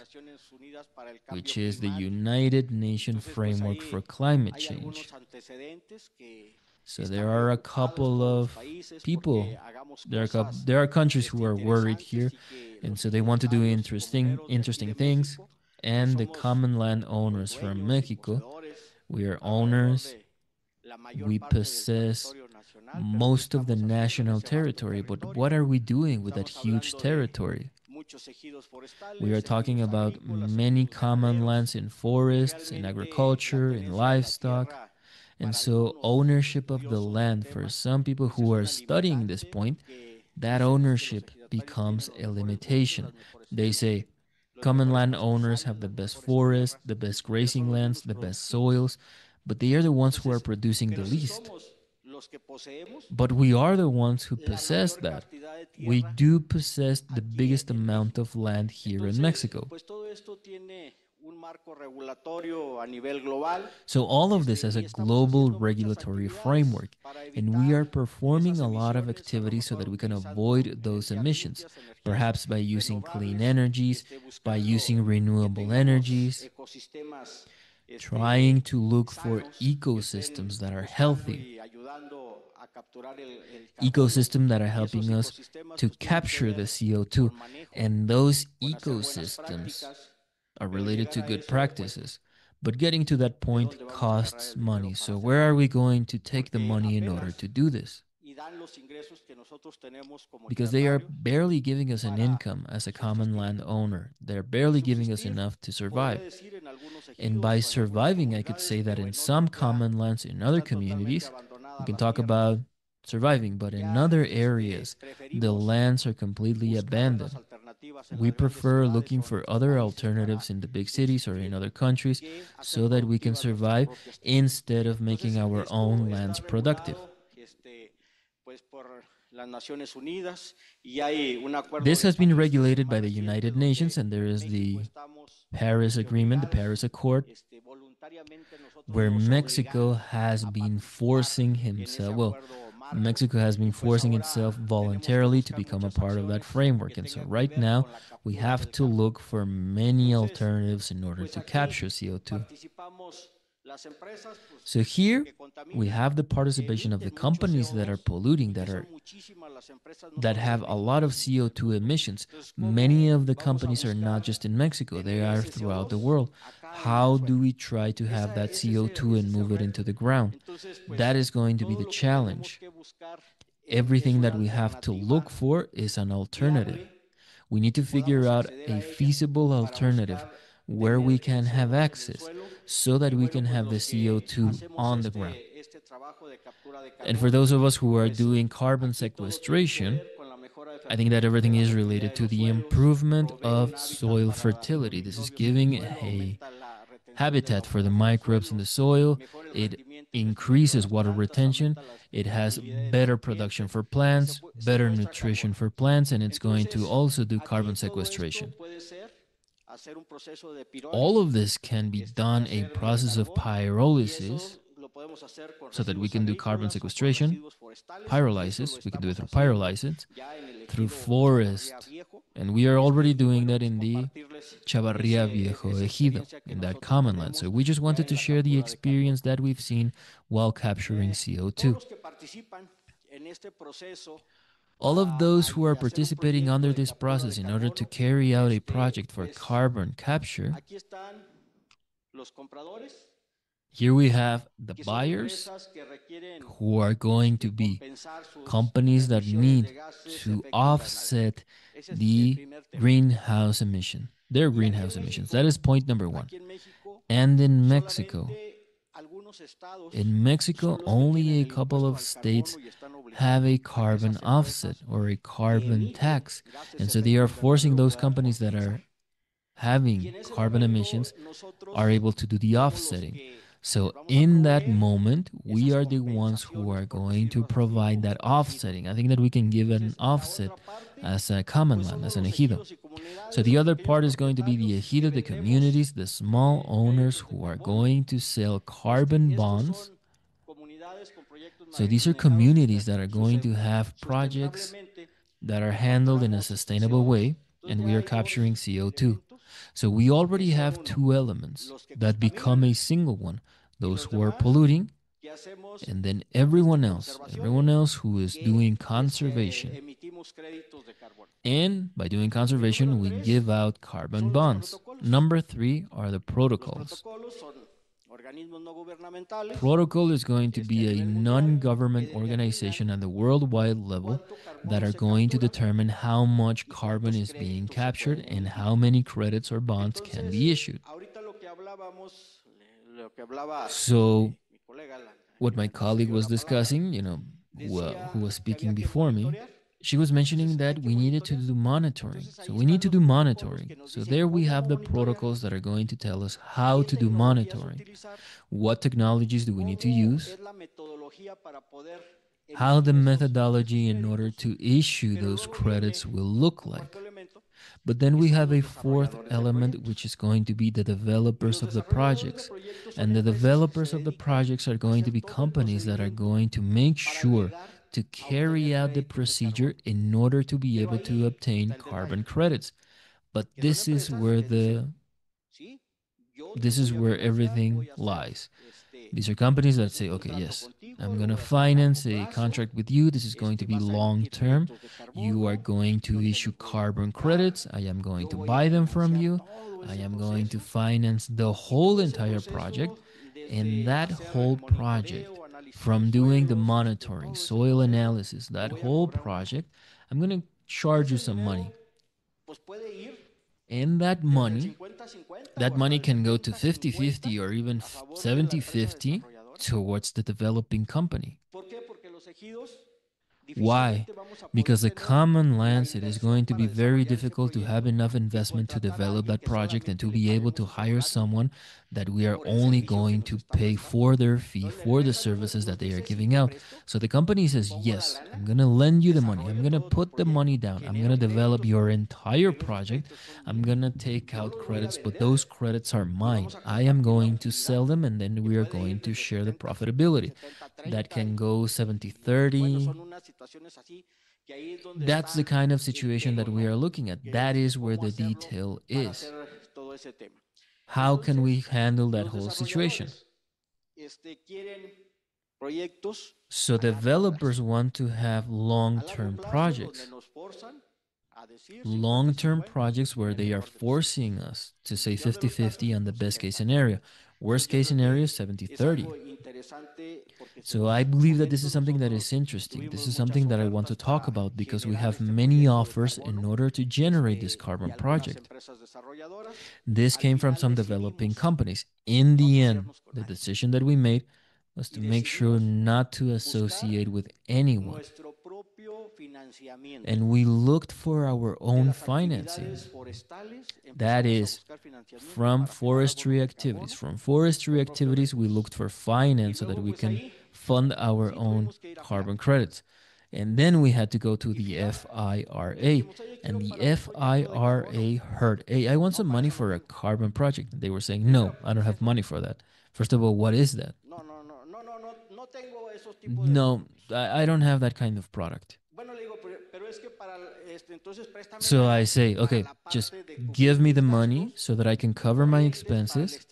[SPEAKER 1] which is the United Nations Framework for Climate Change. So there are a couple of people, there are countries who are worried here, and so they want to do interesting things. And the common land owners from Mexico, we are owners, we possess most of the national territory, but what are we doing with that huge territory? We are talking about many common lands in forests, in agriculture, in livestock. And so ownership of the land, for some people who are studying this point, that ownership becomes a limitation. They say common land owners have the best forests, the best grazing lands, the best soils, but they are the ones who are producing the least. But we are the ones who possess that. We do possess the biggest amount of land here in Mexico. So all of this as a global regulatory framework, and we are performing a lot of activities so that we can avoid those emissions, perhaps by using clean energies, by using renewable energies, trying to look for ecosystems that are healthy, ecosystems that are helping us to capture the CO2, and those ecosystems are related to good practices. But getting to that point costs money. So where are we going to take the money in order to do this? Because they are barely giving us an income as a common landowner. They're barely giving us enough to survive. And by surviving, I could say that in some common lands in other communities, we can talk about surviving, but in other areas, the lands are completely abandoned. We prefer looking for other alternatives in the big cities or in other countries so that we can survive instead of making our own lands productive. This has been regulated by the United Nations, and there is the Paris Agreement, the Paris Accord, where Mexico has been forcing itself voluntarily to become a part of that framework. And so right now, we have to look for many alternatives in order to capture CO2. So here we have the participation of the companies that are polluting, that have a lot of CO2 emissions. Many of the companies are not just in Mexico, they are throughout the world. How do we try to have that CO2 and move it into the ground? That is going to be the challenge. Everything that we have to look for is an alternative. We need to figure out a feasible alternative where we can have access so that we can have the CO2 on the ground. And for those of us who are doing carbon sequestration, I think that everything is related to the improvement of soil fertility. This is giving a habitat for the microbes in the soil. It increases water retention. It has better production for plants, better nutrition for plants, and it's going to also do carbon sequestration. All of this can be done a process of pyrolysis so that we can do carbon sequestration, pyrolysis, we can do it through pyrolysis, through forest, and we are already doing that in the Chavarría Viejo Ejido, in that common land. So we just wanted to share the experience that we've seen while capturing CO2. All of those who are participating under this process in order to carry out a project for carbon capture, here we have the buyers, who are going to be companies that need to offset the greenhouse emission, their greenhouse emissions. That is point number one. And in Mexico, only a couple of states have a carbon offset or a carbon tax. And so they are forcing those companies that are having carbon emissions are able to do the offsetting. So in that moment, we are the ones who are going to provide that offsetting. I think that we can give an offset as a common land, as an ejido. So the other part is going to be the ejido, the communities, the small owners who are going to sell carbon bonds. So these are communities that are going to have projects that are handled in a sustainable way, and we are capturing CO2. So we already have two elements that become a single one: those who are polluting, and then everyone else who is doing conservation. And by doing conservation, we give out carbon bonds. Number 3 are the protocols. Protocol is going to be a non-government organization at the worldwide level that are going to determine how much carbon is being captured and how many credits or bonds can be issued. So what my colleague was discussing, who was speaking before me, she was mentioning that we needed to do monitoring. So we need to do monitoring. So there we have the protocols that are going to tell us how to do monitoring. What technologies do we need to use? How the methodology in order to issue those credits will look like. But then we have a fourth element, which is going to be the developers of the projects. And the developers of the projects are going to be companies that are going to make sure to carry out the procedure in order to be able to obtain carbon credits. But this is where everything lies. These are companies that say, okay, yes, I'm going to finance a contract with you. This is going to be long term. You are going to issue carbon credits. I am going to buy them from you. I am going to finance the whole entire project. And that whole project, from doing the monitoring, soil analysis, that whole project, I'm going to charge you some money. And that money can go to 50-50 or even 70-50 towards the developing company. Why? Because the common lands, it is going to be very difficult to have enough investment to develop that project and to be able to hire someone that we are only going to pay for their fee for the services that they are giving out. So the company says, yes, I'm going to lend you the money. I'm going to put the money down. I'm going to develop your entire project. I'm going to take out credits, but those credits are mine. I am going to sell them, and then we are going to share the profitability. That can go 70-30. That's the kind of situation that we are looking at. That is where the detail is. How can we handle that whole situation? So developers want to have long-term projects. Long-term projects where they are forcing us to say 50-50 on the best case scenario. Worst case scenario, 70-30. So I believe that this is something that is interesting. This is something that I want to talk about because we have many offers in order to generate this carbon project. This came from some developing companies. In the end, the decision that we made was to make sure not to associate with anyone. And we looked for our own financing. That is, from forestry activities. From forestry activities, we looked for finance so that we can fund our own carbon credits. And then we had to go to the FIRA. And the FIRA heard, hey, I want some money for a carbon project. They were saying, no, I don't have money for that. First of all, what is that? No, I don't have that kind of product. So I say, okay, just give me the money so that I can cover my expenses,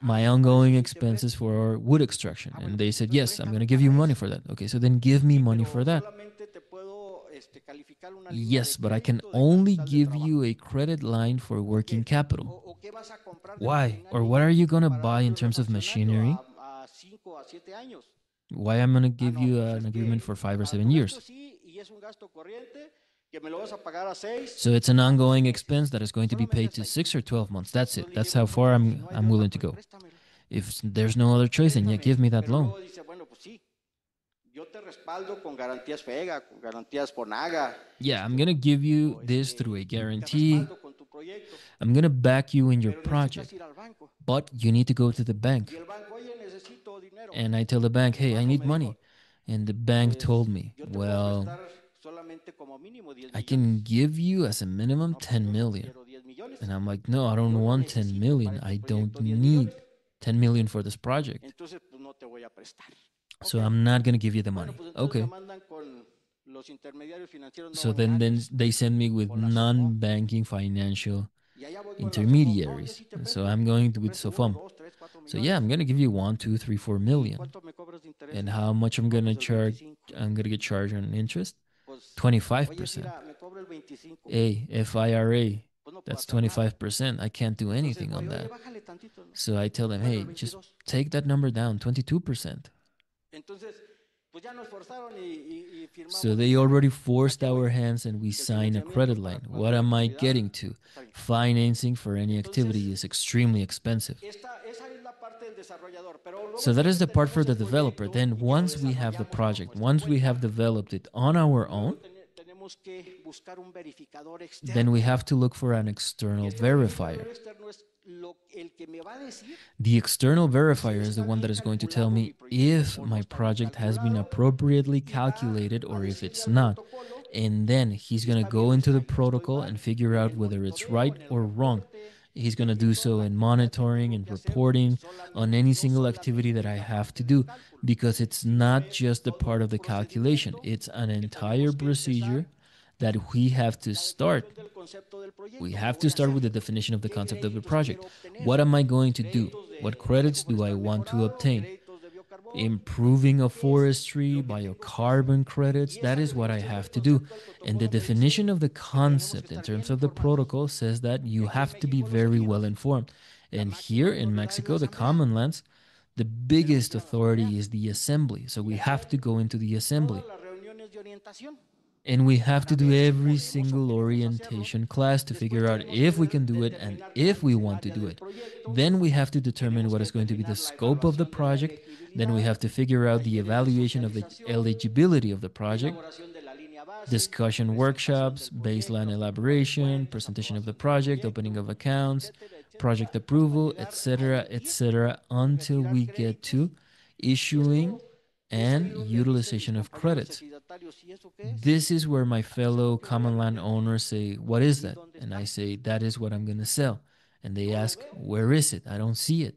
[SPEAKER 1] my ongoing expenses for wood extraction. And they said, yes, I'm going to give you money for that. Okay, so then give me money for that. Yes, but I can only give you a credit line for working capital. Why? Or what are you going to buy in terms of machinery? Why I'm going to give you an agreement for 5 or 7 years? So it's an ongoing expense that is going to be paid to 6 or 12 months. That's it. That's how far I'm willing to go. If there's no other choice, then yeah, give me that loan. Yeah, I'm going to give you this through a guarantee. I'm going to back you in your project. But you need to go to the bank. And I tell the bank, hey, I need money. And the bank told me, well, I can give you as a minimum 10 million. And I'm like, no, I don't want 10 million. I don't need 10 million for this project. So I'm not going to give you the money. Okay. So then they send me with non-banking financial intermediaries. So I'm going with SOFOM. So yeah, I'm going to give you 1, 2, 3, 4 million. And how much I'm going to charge? I'm going to get charged on interest? 25%. Hey, FIRA, that's 25%. I can't do anything on that. So I tell them, hey, just take that number down, 22%. So they already forced our hands and we sign a credit line. What am I getting to? Financing for any activity is extremely expensive. So that is the part for the developer. Then once we have the project, once we have developed it on our own, then we have to look for an external verifier. The external verifier is the one that is going to tell me if my project has been appropriately calculated or if it's not. And then he's going to go into the protocol and figure out whether it's right or wrong. He's going to do so in monitoring and reporting on any single activity that I have to do, because it's not just a part of the calculation. It's an entire procedure that we have to start. We have to start with the definition of the concept of the project. What am I going to do? What credits do I want to obtain? Improving of forestry, biocarbon credits, that is what I have to do. And the definition of the concept in terms of the protocol says that you have to be very well informed. And here in Mexico, the common lands, the biggest authority is the assembly. So we have to go into the assembly. And we have to do every single orientation class to figure out if we can do it and if we want to do it. Then we have to determine what is going to be the scope of the project. Then we have to figure out the evaluation of the eligibility of the project, discussion workshops, baseline elaboration, presentation of the project, opening of accounts, project approval, etc., until we get to issuing and utilization of credits. This is where my fellow common land owners say, what is that? And I say, that is what I'm going to sell. And they ask, where is it? I don't see it.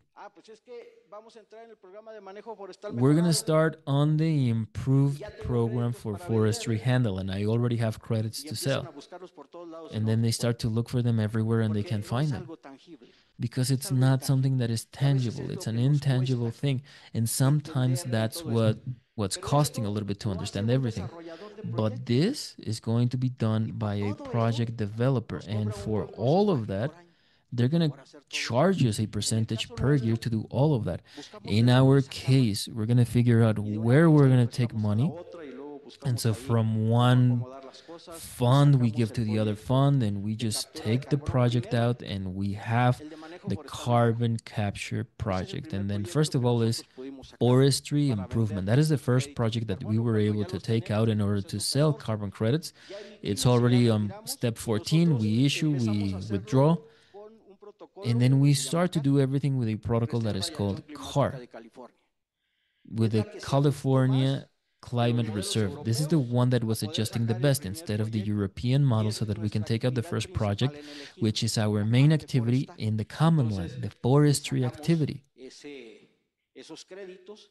[SPEAKER 1] We're going to start on the improved program for forestry handle, and I already have credits to sell. And then they start to look for them everywhere and they can't find them, because it's not something that is tangible. It's an intangible thing. And sometimes that's what's costing a little bit to understand everything. But this is going to be done by a project developer. And for all of that, they're going to charge us a percentage per year to do all of that. In our case, we're going to figure out where we're going to take money. And so from one fund, we give to the other fund, and we just take the project out, and we have the carbon capture project. And then first of all is forestry improvement. That is the first project that we were able to take out in order to sell carbon credits. It's already on step 14. We issue, we withdraw, and then we start to do everything with a protocol that is called CAR, with the California Climate Reserve. This is the one that was adjusting the best instead of the European model, so that we can take out the first project, which is our main activity in the common land, the forestry activity.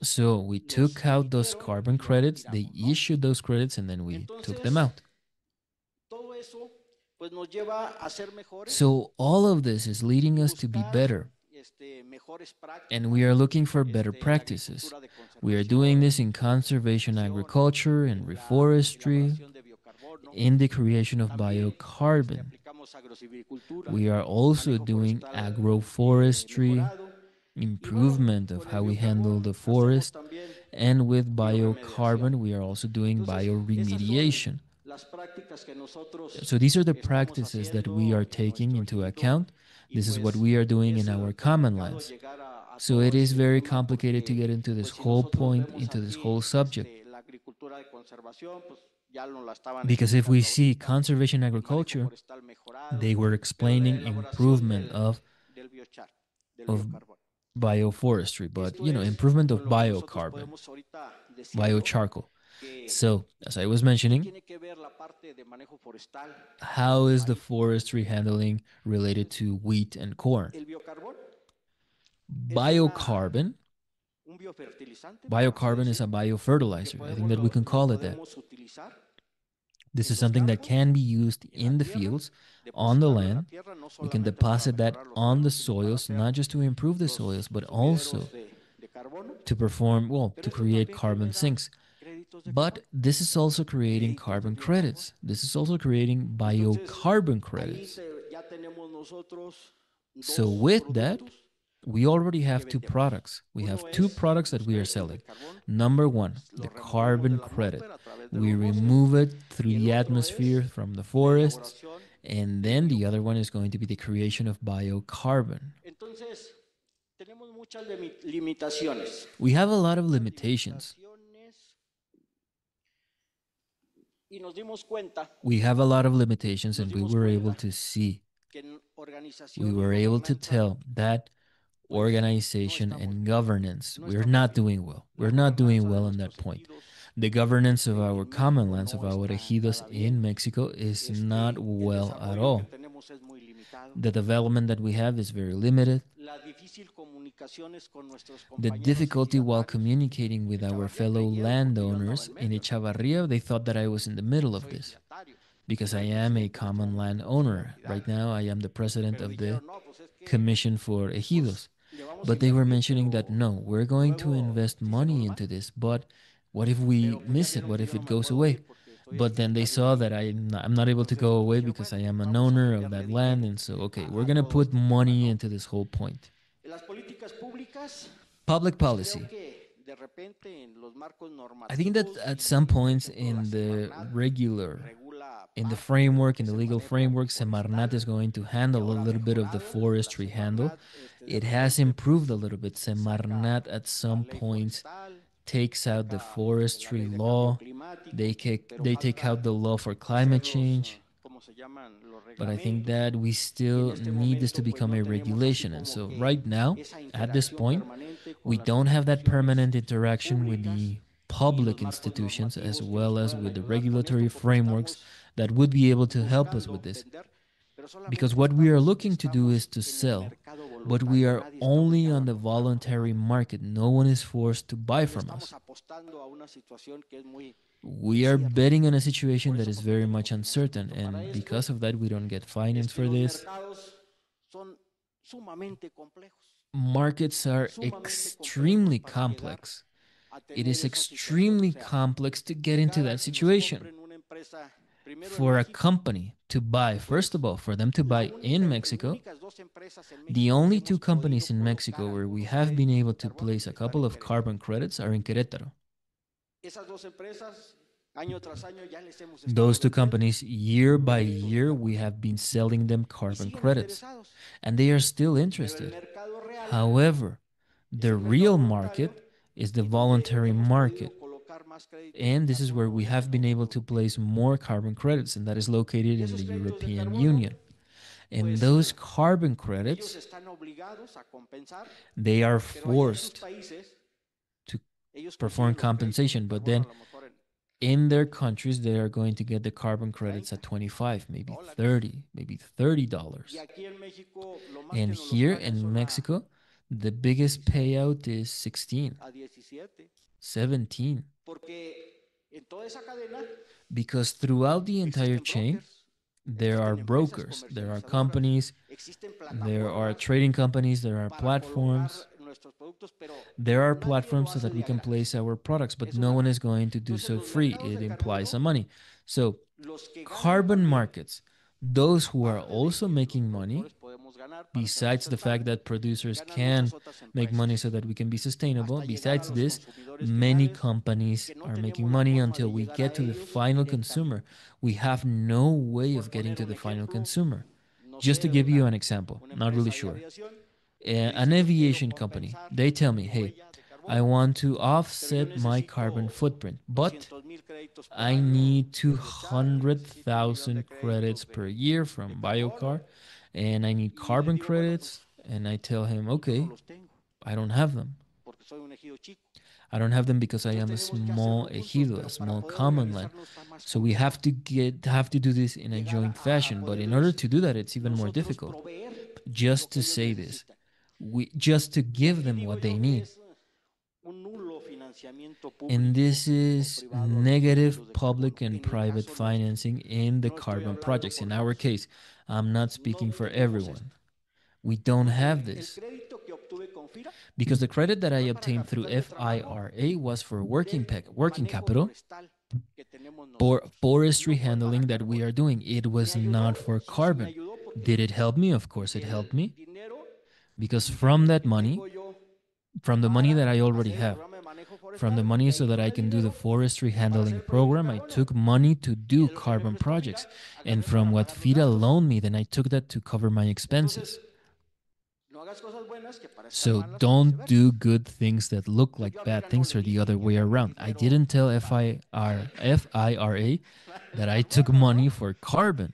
[SPEAKER 1] So we took out those carbon credits, they issued those credits, and then we took them out. So all of this is leading us to be better. And we are looking for better practices. We are doing this in conservation agriculture and reforestry, in the creation of biocarbon. We are also doing agroforestry, improvement of how we handle the forest, and with biocarbon, we are also doing bioremediation. So these are the practices that we are taking into account. This is what we are doing in our common lands. So it is very complicated to get into this whole point, into this whole subject. Because if we see conservation agriculture, they were explaining improvement of bioforestry, but improvement of biocarbon, biocharcoal. So, as I was mentioning, how is the forestry handling related to wheat and corn? Biocarbon is a biofertilizer. I think that we can call it that. This is something that can be used in the fields, on the land. We can deposit that on the soils, not just to improve the soils, but also to to create carbon sinks. But this is also creating carbon credits. This is also creating biocarbon credits. So with that, we already have two products. We have two products that we are selling. Number one, the carbon credit. We remove it through the atmosphere from the forests. And then the other one is going to be the creation of biocarbon. We have a lot of limitations. We have a lot of limitations, and we were able to see, we were able to tell that organization and governance, we're not doing well. We're not doing well on that point. The governance of our common lands, of our ejidos in Mexico, is not well at all. The development that we have is very limited. The difficulty while communicating with our fellow landowners in Echavarria, they thought that I was in the middle of this because I am a common land owner. Right now, I am the president of the Commission for Ejidos. But they were mentioning that, no, we're going to invest money into this, but what if we miss it? What if it goes away? But then they saw that I'm not able to go away because I am an owner of that land. And so, okay, we're going to put money into this whole point. Public policy. I think that at some points in the framework, in the legal framework, Semarnat is going to handle a little bit of the forestry handle. It has improved a little bit. Semarnat at some points takes out the forestry law. They take out the law for climate change. But I think that we still need this to become a regulation. And so right now, at this point, we don't have that permanent interaction with the public institutions as well as with the regulatory frameworks that would be able to help us with this. Because what we are looking to do is to sell, but we are only on the voluntary market. No one is forced to buy from us. We are betting on a situation that is very much uncertain, and because of that, we don't get finance for this. Markets are extremely complex. It is extremely complex to get into that situation. For a company to buy, first of all, for them to buy in Mexico, the only two companies in Mexico where we have been able to place a couple of carbon credits are in Querétaro. Those two companies, year by year, we have been selling them carbon credits, and they are still interested. However, the real market is the voluntary market. And this is where we have been able to place more carbon credits, and that is located in the European Union. And those carbon credits, they are forced to perform compensation, but then in their countries, they are going to get the carbon credits at 25, maybe 30, maybe $30. And here in Mexico, the biggest payout is 16, 17. Because throughout the entire chain, there are brokers, there are companies, there are trading companies, there are platforms. There are platforms so that we can place our products, but no one is going to do so free. It implies some money. So carbon markets, those who are also making money, besides the fact that producers can make money so that we can be sustainable, besides this, many companies are making money until we get to the final consumer. We have no way of getting to the final consumer. Just to give you an example, not really sure. An aviation company, they tell me, hey, I want to offset my carbon footprint, but I need 200,000 credits per year from Biocar, and I need carbon credits. And I tell him, okay, I don't have them. I don't have them because I am a small ejido, a small common land. So we have to do this in a joint fashion. But in order to do that, it's even more difficult. Just to say this, just to give them what they need. And this is negative public and private financing in the carbon projects. In our case, I'm not speaking for everyone. We don't have this. Because the credit that I obtained through FIRA was for working capital, for forestry handling that we are doing. It was not for carbon. Did it help me? Of course it helped me. Because from that money, from the money that I already have, from the money so that I can do the forestry handling program, I took money to do carbon projects. And from what FIRA loaned me, then I took that to cover my expenses. So don't do good things that look like bad things or the other way around. I didn't tell FIRA that I took money for carbon.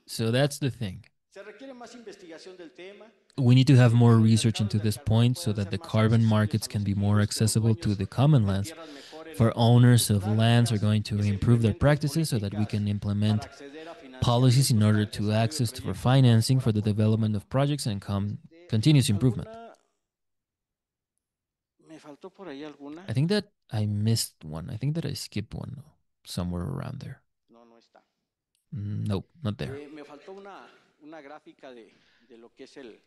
[SPEAKER 1] So that's the thing. We need to have more research into this point so that the carbon markets can be more accessible to the common lands. For owners of lands are going to improve their practices so that we can implement policies in order to access for financing for the development of projects and continuous improvement. I think that I missed one. I think that I skipped one somewhere around there. Nope, not there.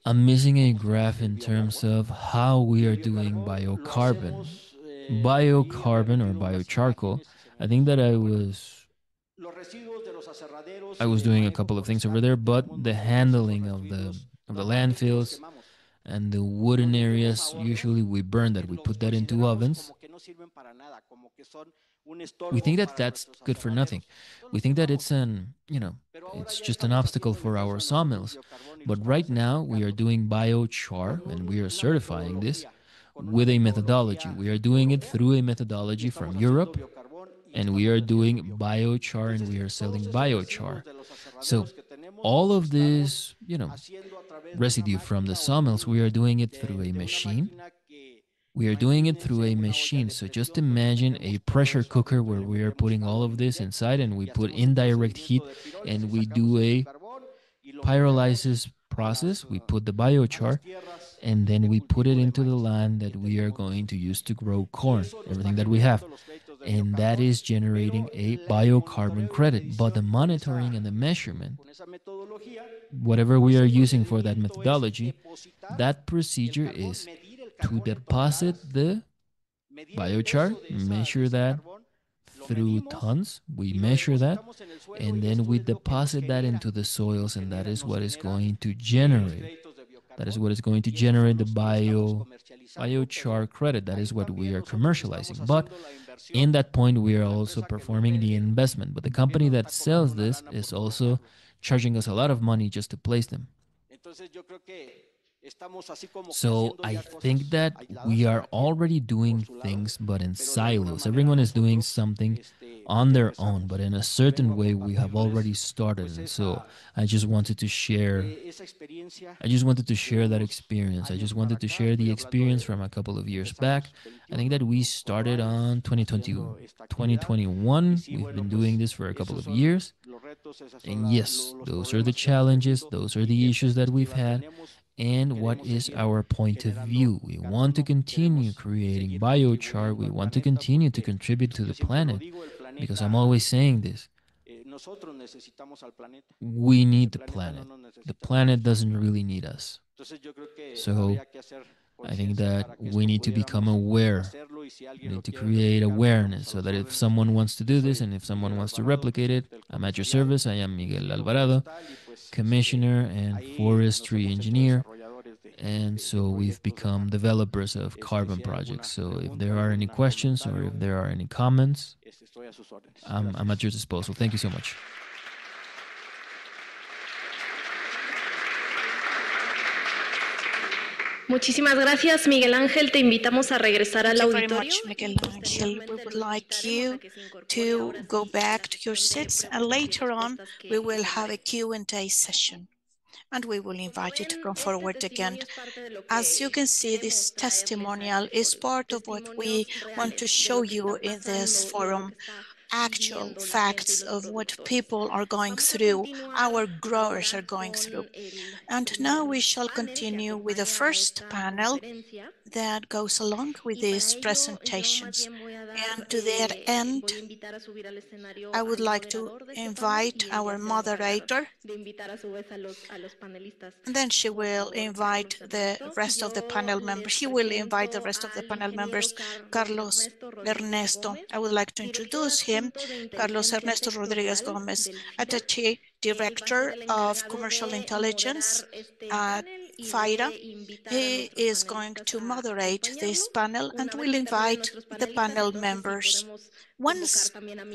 [SPEAKER 1] I'm missing a graph in terms of how we are doing biocarbon. Biocarbon or biocharcoal. I think that I was doing a couple of things over there, but the handling of the landfills and the wooden areas, usually we burn that. We put that into ovens. We think that that's good for nothing. We think that it's it's just an obstacle for our sawmills. But right now we are doing biochar, and we are certifying this with a methodology. We are doing it through a methodology from Europe, and we are doing biochar, and we are selling biochar. So all of this, residue from the sawmills, we are doing it through a machine. We are doing it through a machine. So just imagine a pressure cooker where we are putting all of this inside, and we put indirect heat, and we do a pyrolysis process. We put the biochar, and then we put it into the land that we are going to use to grow corn, everything that we have. And that is generating a biocarbon credit. But the monitoring and the measurement, whatever we are using for that methodology, that procedure is to deposit the biochar, measure that through tons, we measure that, and then we deposit that into the soils, and that is what is going to generate. That is what is going to generate the biochar credit. That is what we are commercializing. But in that point, we are also performing the investment. But the company that sells this is also charging us a lot of money just to place them. So I think that we are already doing things, but in silos. Everyone is doing something on their own, but in a certain way we have already started. And so I just wanted to share that experience. I just wanted to share the experience from a couple of years back. I think that we started on 2021. We've been doing this for a couple of years. And yes, those are the challenges, those are the issues that we've had. And what is our point of view? We want to continue creating biochar. We want to continue to contribute to the planet, because I'm always saying this. We need the planet. The planet doesn't really need us. So I think that we need to become aware. We need to create awareness so that if someone wants to do this and if someone wants to replicate it, I'm at your service. I am Miguel Alvarado, Commissioner and Forestry Engineer. And so we've become developers of carbon projects. So if there are any questions or if there are any comments, I'm at your disposal. Thank you so much.
[SPEAKER 8] Muchísimas gracias, Miguel Ángel. Te invitamos a regresar al auditorio.
[SPEAKER 6] Miguel Ángel. We would like you to go back to your seats, and later on we will have a Q&A session, and we will invite you to come forward again. As you can see, this testimonial is part of what we want to show you in this forum. Actual facts of what people are going through, our growers are going through. And now we shall continue with the first panel that goes along with these presentations. And to that end, I would like to invite our moderator, and then she will invite the rest of the panel members. He will invite the rest of the panel members. Carlos Ernesto, I would like to introduce him. Carlos Ernesto Rodriguez Gomez, Attaché Director of Commercial Intelligence at FIRA. He is going to moderate this panel and will invite the panel members. Once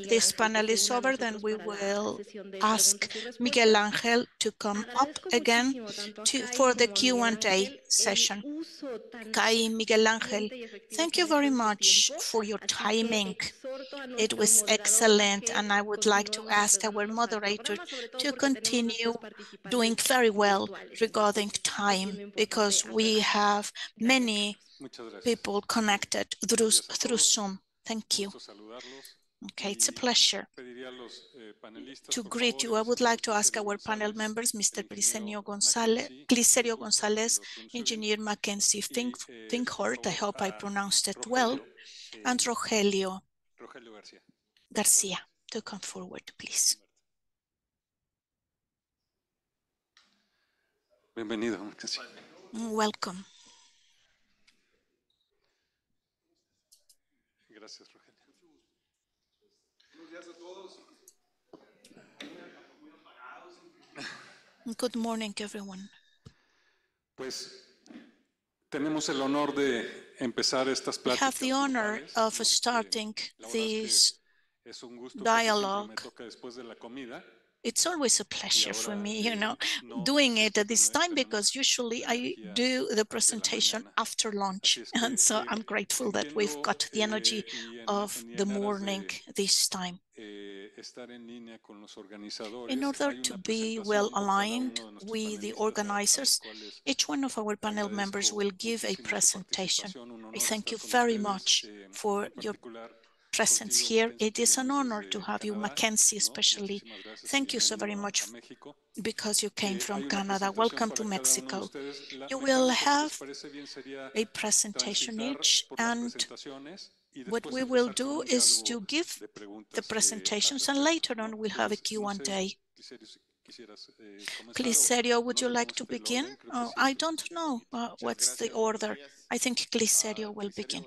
[SPEAKER 6] this panel is over, then we will ask Miguel Ángel to come up again for the Q&A session. Kai, Miguel Ángel, thank you very much for your timing. It was excellent, and I would like to ask our moderator to continue doing very well regarding time, because we have many people connected through Zoom. Thank you. Okay, it's a pleasure to greet you. I would like to ask our panel members, Mr. Glicerio Gonzalez, Engineer Mackenzie Finkhort, I hope I pronounced it well, and Rogelio Garcia, to come forward, please.
[SPEAKER 10] Bienvenido.
[SPEAKER 6] Welcome.
[SPEAKER 10] Gracias, Rogelio.
[SPEAKER 6] Good morning, everyone.
[SPEAKER 10] Pues tenemos el honor de empezar estas pláticas.
[SPEAKER 6] We have the honor of starting this dialogue. It's always a pleasure for me, doing it at this time, because usually I do the presentation after lunch. And so I'm grateful that we've got the energy of the morning this time. In order to be well aligned with the organizers, each one of our panel members will give a presentation. I thank you very much for your presence here. It is an honor to have you, Mackenzie, especially. Thank you so very much because you came from Canada. Welcome to Mexico. You will have a presentation each, and what we will do is to give the presentations, and later on we'll have a Q&A. Glicerio, would you like to begin? Oh, I don't know what's the order. I think Glicerio will begin.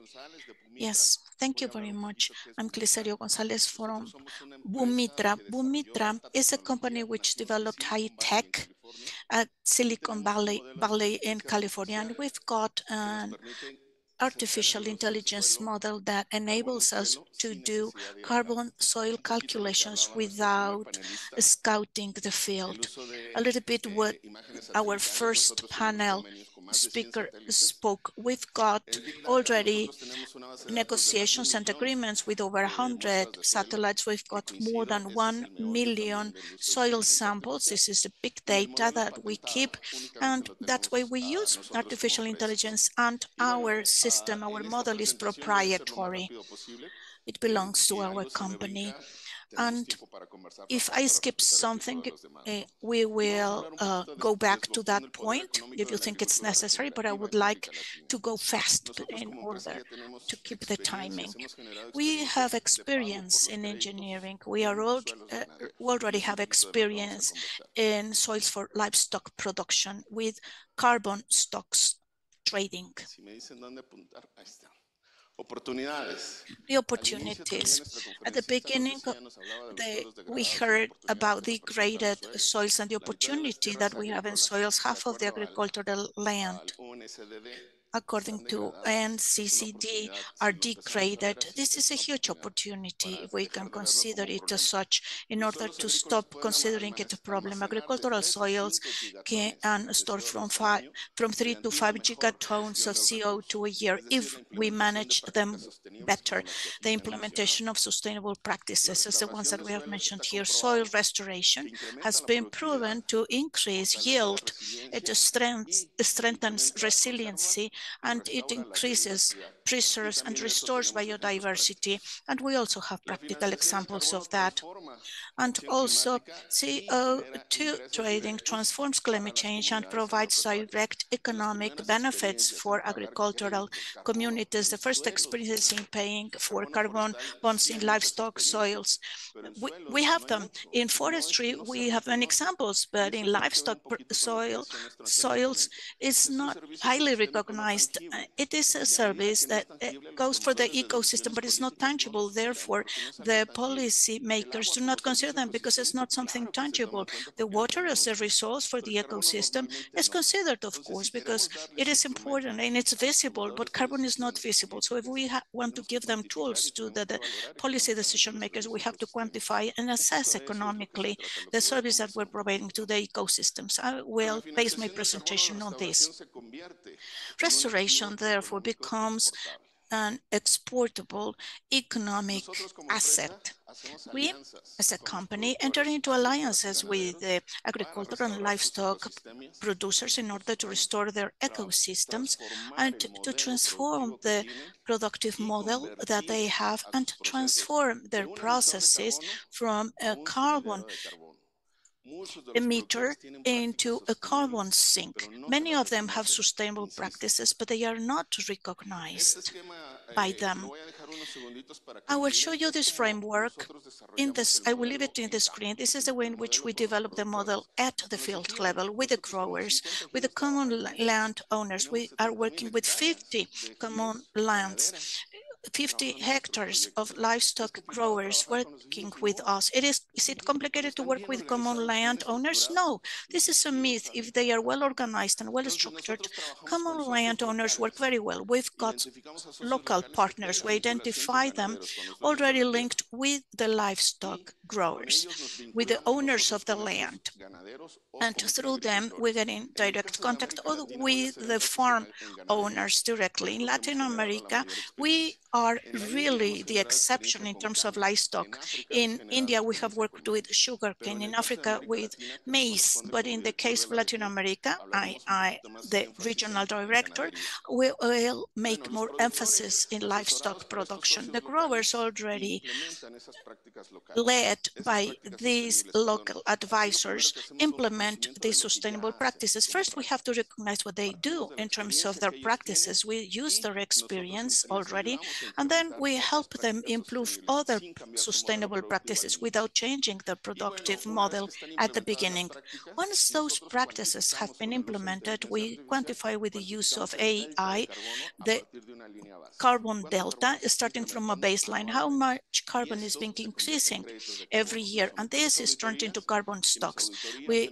[SPEAKER 6] Yes, thank you very much. I'm Glicerio Gonzalez from Bumitra. Bumitra is a company which developed high tech at Silicon Valley in California, and we've got an artificial intelligence model that enables us to do carbon soil calculations without scouting the field. A little bit what our first panel speaker spoke. We've got already negotiations and agreements with over 100 satellites. We've got more than 1 million soil samples. This is the big data that we keep, and that's why we use artificial intelligence, and our system, our model is proprietary. It belongs to our company. And if I skip something, we will go back to that point if you think it's necessary, but I would like to go fast in order to keep the timing. We have experience in engineering. We already have experience in soils for livestock production with carbon stocks trading. The opportunities. At the beginning, we heard about degraded soils and the opportunity that we have in soils. Half of the agricultural land, according to NCCD, are degraded. This is a huge opportunity if we can consider it as such in order to stop considering it a problem. Agricultural soils can store from 3 to 5 gigatons of CO2 a year if we manage them better. The implementation of sustainable practices is the ones that we have mentioned here. Soil restoration has been proven to increase yield. It strengthens resiliency, and it increases, preserves, and restores biodiversity. And we also have practical examples of that. And also, CO2 trading transforms climate change and provides direct economic benefits for agricultural communities. The first experience in paying for carbon bonds in livestock soils. We have them. In forestry, we have many examples, but in livestock soils, it's not highly recognized. It is a service that goes for the ecosystem, but it's not tangible. Therefore, the policy makers do not consider them because it's not something tangible. The water as a resource for the ecosystem is considered, of course, because it is important and it's visible, but carbon is not visible. So if we want to give them tools to the policy decision makers, we have to quantify and assess economically the service that we're providing to the ecosystems. I will base my presentation on this. Restoration, therefore, becomes an exportable economic asset. We, as a company, enter into alliances with the agricultural and livestock producers in order to restore their ecosystems and to transform the productive model that they have and transform their processes from a carbon emitter into a carbon sink. Many of them have sustainable practices, but they are not recognized by them. I will show you this framework. I will leave it in the screen. This is the way in which we develop the model at the field level with the growers, with the common land owners. We are working with 50 common lands. 50 hectares of livestock growers working with us. Is it complicated to work with common land owners? No, this is a myth. If they are well organized and well structured, common land owners work very well. We've got local partners. We identify them already linked with the livestock growers, with the owners of the land. And through them, we get in direct contact with the farm owners directly. In Latin America, we are really the exception in terms of livestock. In India, we have worked with sugarcane, in Africa with maize, but in the case of Latin America, the regional director, will make more emphasis in livestock production. The growers already led by these local advisors implement these sustainable practices. First, we have to recognize what they do in terms of their practices. We use their experience already, and then we help them improve other sustainable practices without changing the productive model at the beginning. Once those practices have been implemented, we quantify with the use of AI the carbon delta, starting from a baseline, how much carbon is being increasing every year, and this is turned into carbon stocks. We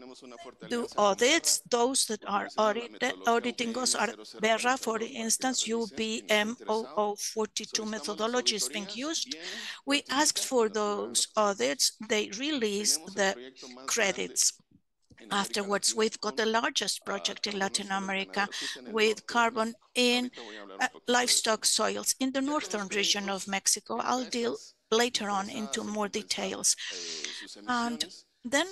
[SPEAKER 6] do audits. Those that are auditing us are BERRA, for instance, UBM 0042 methodology is being used. We asked for those audits. They release the credits. Afterwards, we've got the largest project in Latin America with carbon in livestock soils in the northern region of Mexico. I'll deal later on into more details. And then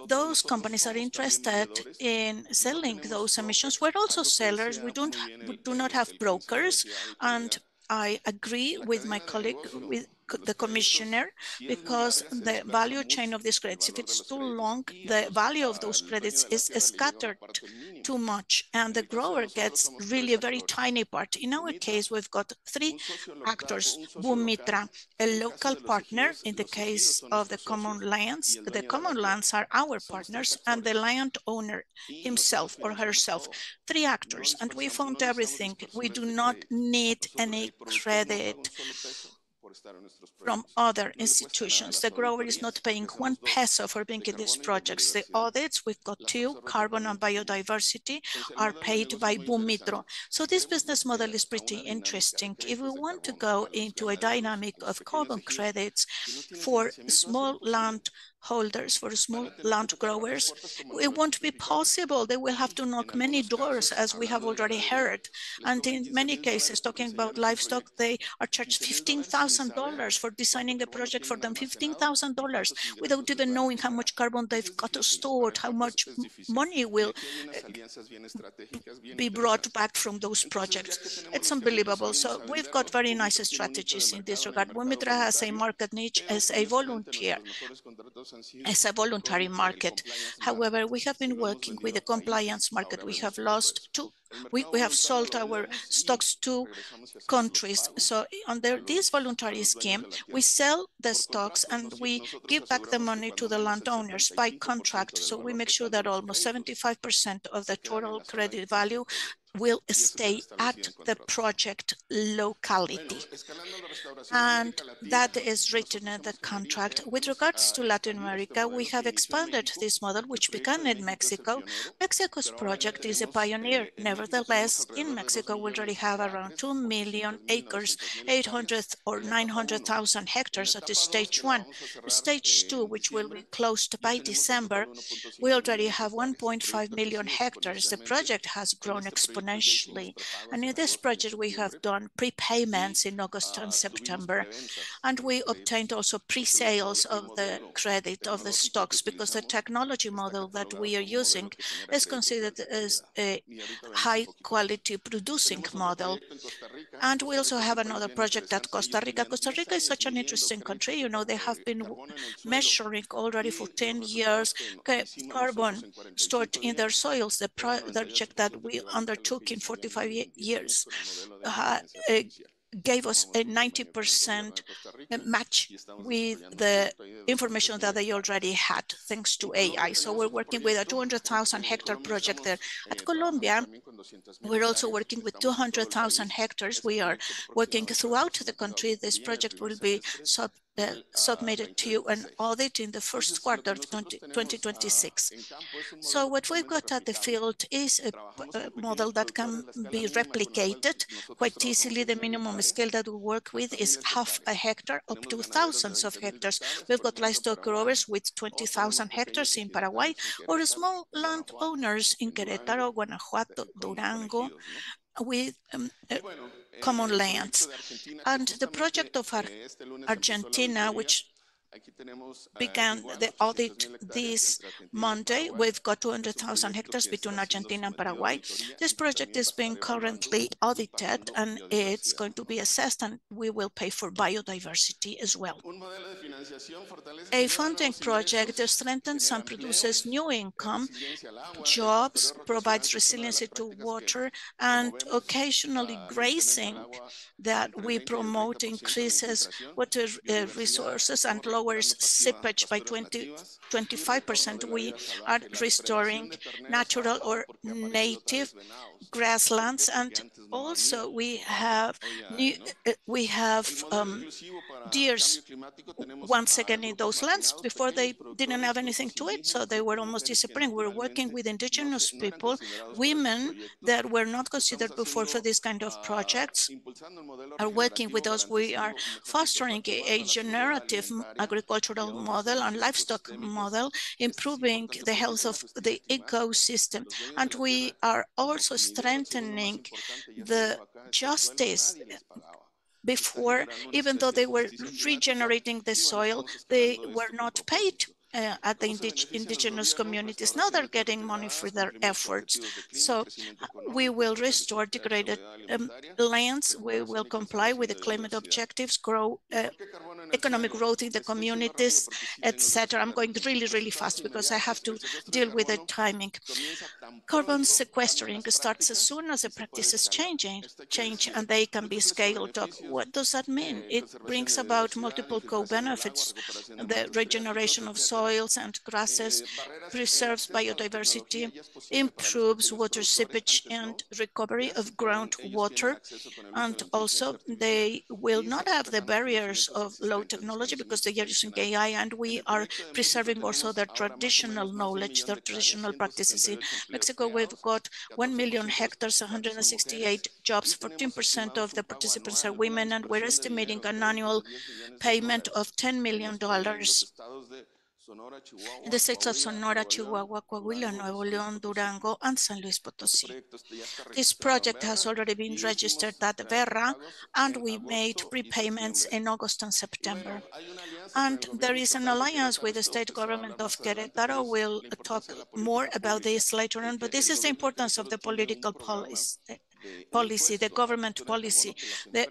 [SPEAKER 6] those companies are interested in selling those emissions. We're also sellers. We do not have brokers. And I agree with my colleague, with the commissioner, because the value chain of these credits, if it's too long, the value of those credits is scattered too much, and the grower gets really a very tiny part. In our case, we've got 3 actors: Bumitra, a local partner in the case of the common lands. The common lands are our partners, and the landowner himself or herself. 3 actors, and we found everything. We do not need any credit from other institutions. The grower is not paying 1 peso for being in these projects. The audits, we've got 2, carbon and biodiversity, are paid by Bumitra. So this business model is pretty interesting. If we want to go into a dynamic of carbon credits for small land holders, for small land growers, it won't be possible. They will have to knock many doors, as we have already heard. And in many cases, talking about livestock, they are charged $15,000 for designing a project for them, $15,000, without even knowing how much carbon they've got stored, how much money will be brought back from those projects. It's unbelievable. So we've got very nice strategies in this regard. Bumitra has a market niche as a volunteer, as a voluntary market. However, we have been working with the compliance market. We have we have sold our stocks to countries. So under this voluntary scheme, we sell the stocks and we give back the money to the landowners by contract. So we make sure that almost 75% of the total credit value will stay at the project locality. And that is written in the contract. With regards to Latin America, we have expanded this model, which began in Mexico. Mexico's project is a pioneer. Nevertheless, in Mexico, we already have around 2 million acres, 800 or 900,000 hectares at stage 1. Stage 2, which will be closed by December, we already have 1.5 million hectares. The project has grown exponentially exponentially. And in this project, we have done prepayments in August and September. And we obtained also pre-sales of the credit of the stocks, because the technology model that we are using is considered as a high quality producing model. And we also have another project at Costa Rica. Costa Rica is such an interesting country. You know, they have been measuring already for 10 years carbon stored in their soils. The project that we undertook in 45 years gave us a 90% match with the information that they already had, thanks to AI. So we're working with a 200,000 hectare project there. At Colombia, we're also working with 200,000 hectares. We are working throughout the country. This project will be submitted to an audit in the first quarter of 2026. So what we've got at the field is a model that can be replicated quite easily. The minimum scale that we work with is half a hectare up to thousands of hectares. We've got livestock growers with 20,000 hectares in Paraguay, or small landowners in Querétaro, Guanajuato, Durango, with common lands. And the project of Argentina, which began the audit this Monday. We've got 200,000 hectares between Argentina and Paraguay. This project is being currently audited, and it's going to be assessed, and we will pay for biodiversity as well. A funding project that strengthens and produces new income, jobs, provides resiliency to water, and occasionally grazing that we promote increases water resources and lowers seepage by 25%. We are restoring natural or native grasslands, and also we have deers once again in those lands. Before, they didn't have anything to eat, so they were almost disappearing. We're working with indigenous people, women that were not considered before for this kind of projects are working with us. We are fostering a generative agricultural model and livestock model, improving the health of the ecosystem. And we are also strengthening the justice. Before, even though they were regenerating the soil, they were not paid at the indigenous communities. Now they're getting money for their efforts. So we will restore degraded lands. We will comply with the climate objectives, grow economic growth in the communities, etc. I'm going really, really fast because I have to deal with the timing. Carbon sequestering starts as soon as the practices change, and they can be scaled up. What does that mean? It brings about multiple co-benefits. The regeneration of soils and grasses preserves biodiversity, improves water seepage and recovery of groundwater, and also they will not have the barriers of low technology because they are using AI, and we are preserving also their traditional knowledge, their traditional practices. In Mexico, we've got 1 million hectares, 168 jobs, 14% of the participants are women, and we're estimating an annual payment of $10 million. In the states of Sonora, Chihuahua, Coahuila, Nuevo León, Durango, and San Luis Potosí. This project has already been registered at Verra, and we made prepayments in August and September. And there is an alliance with the state government of Querétaro. We'll talk more about this later on, but this is the importance of the political policy, the government policy. The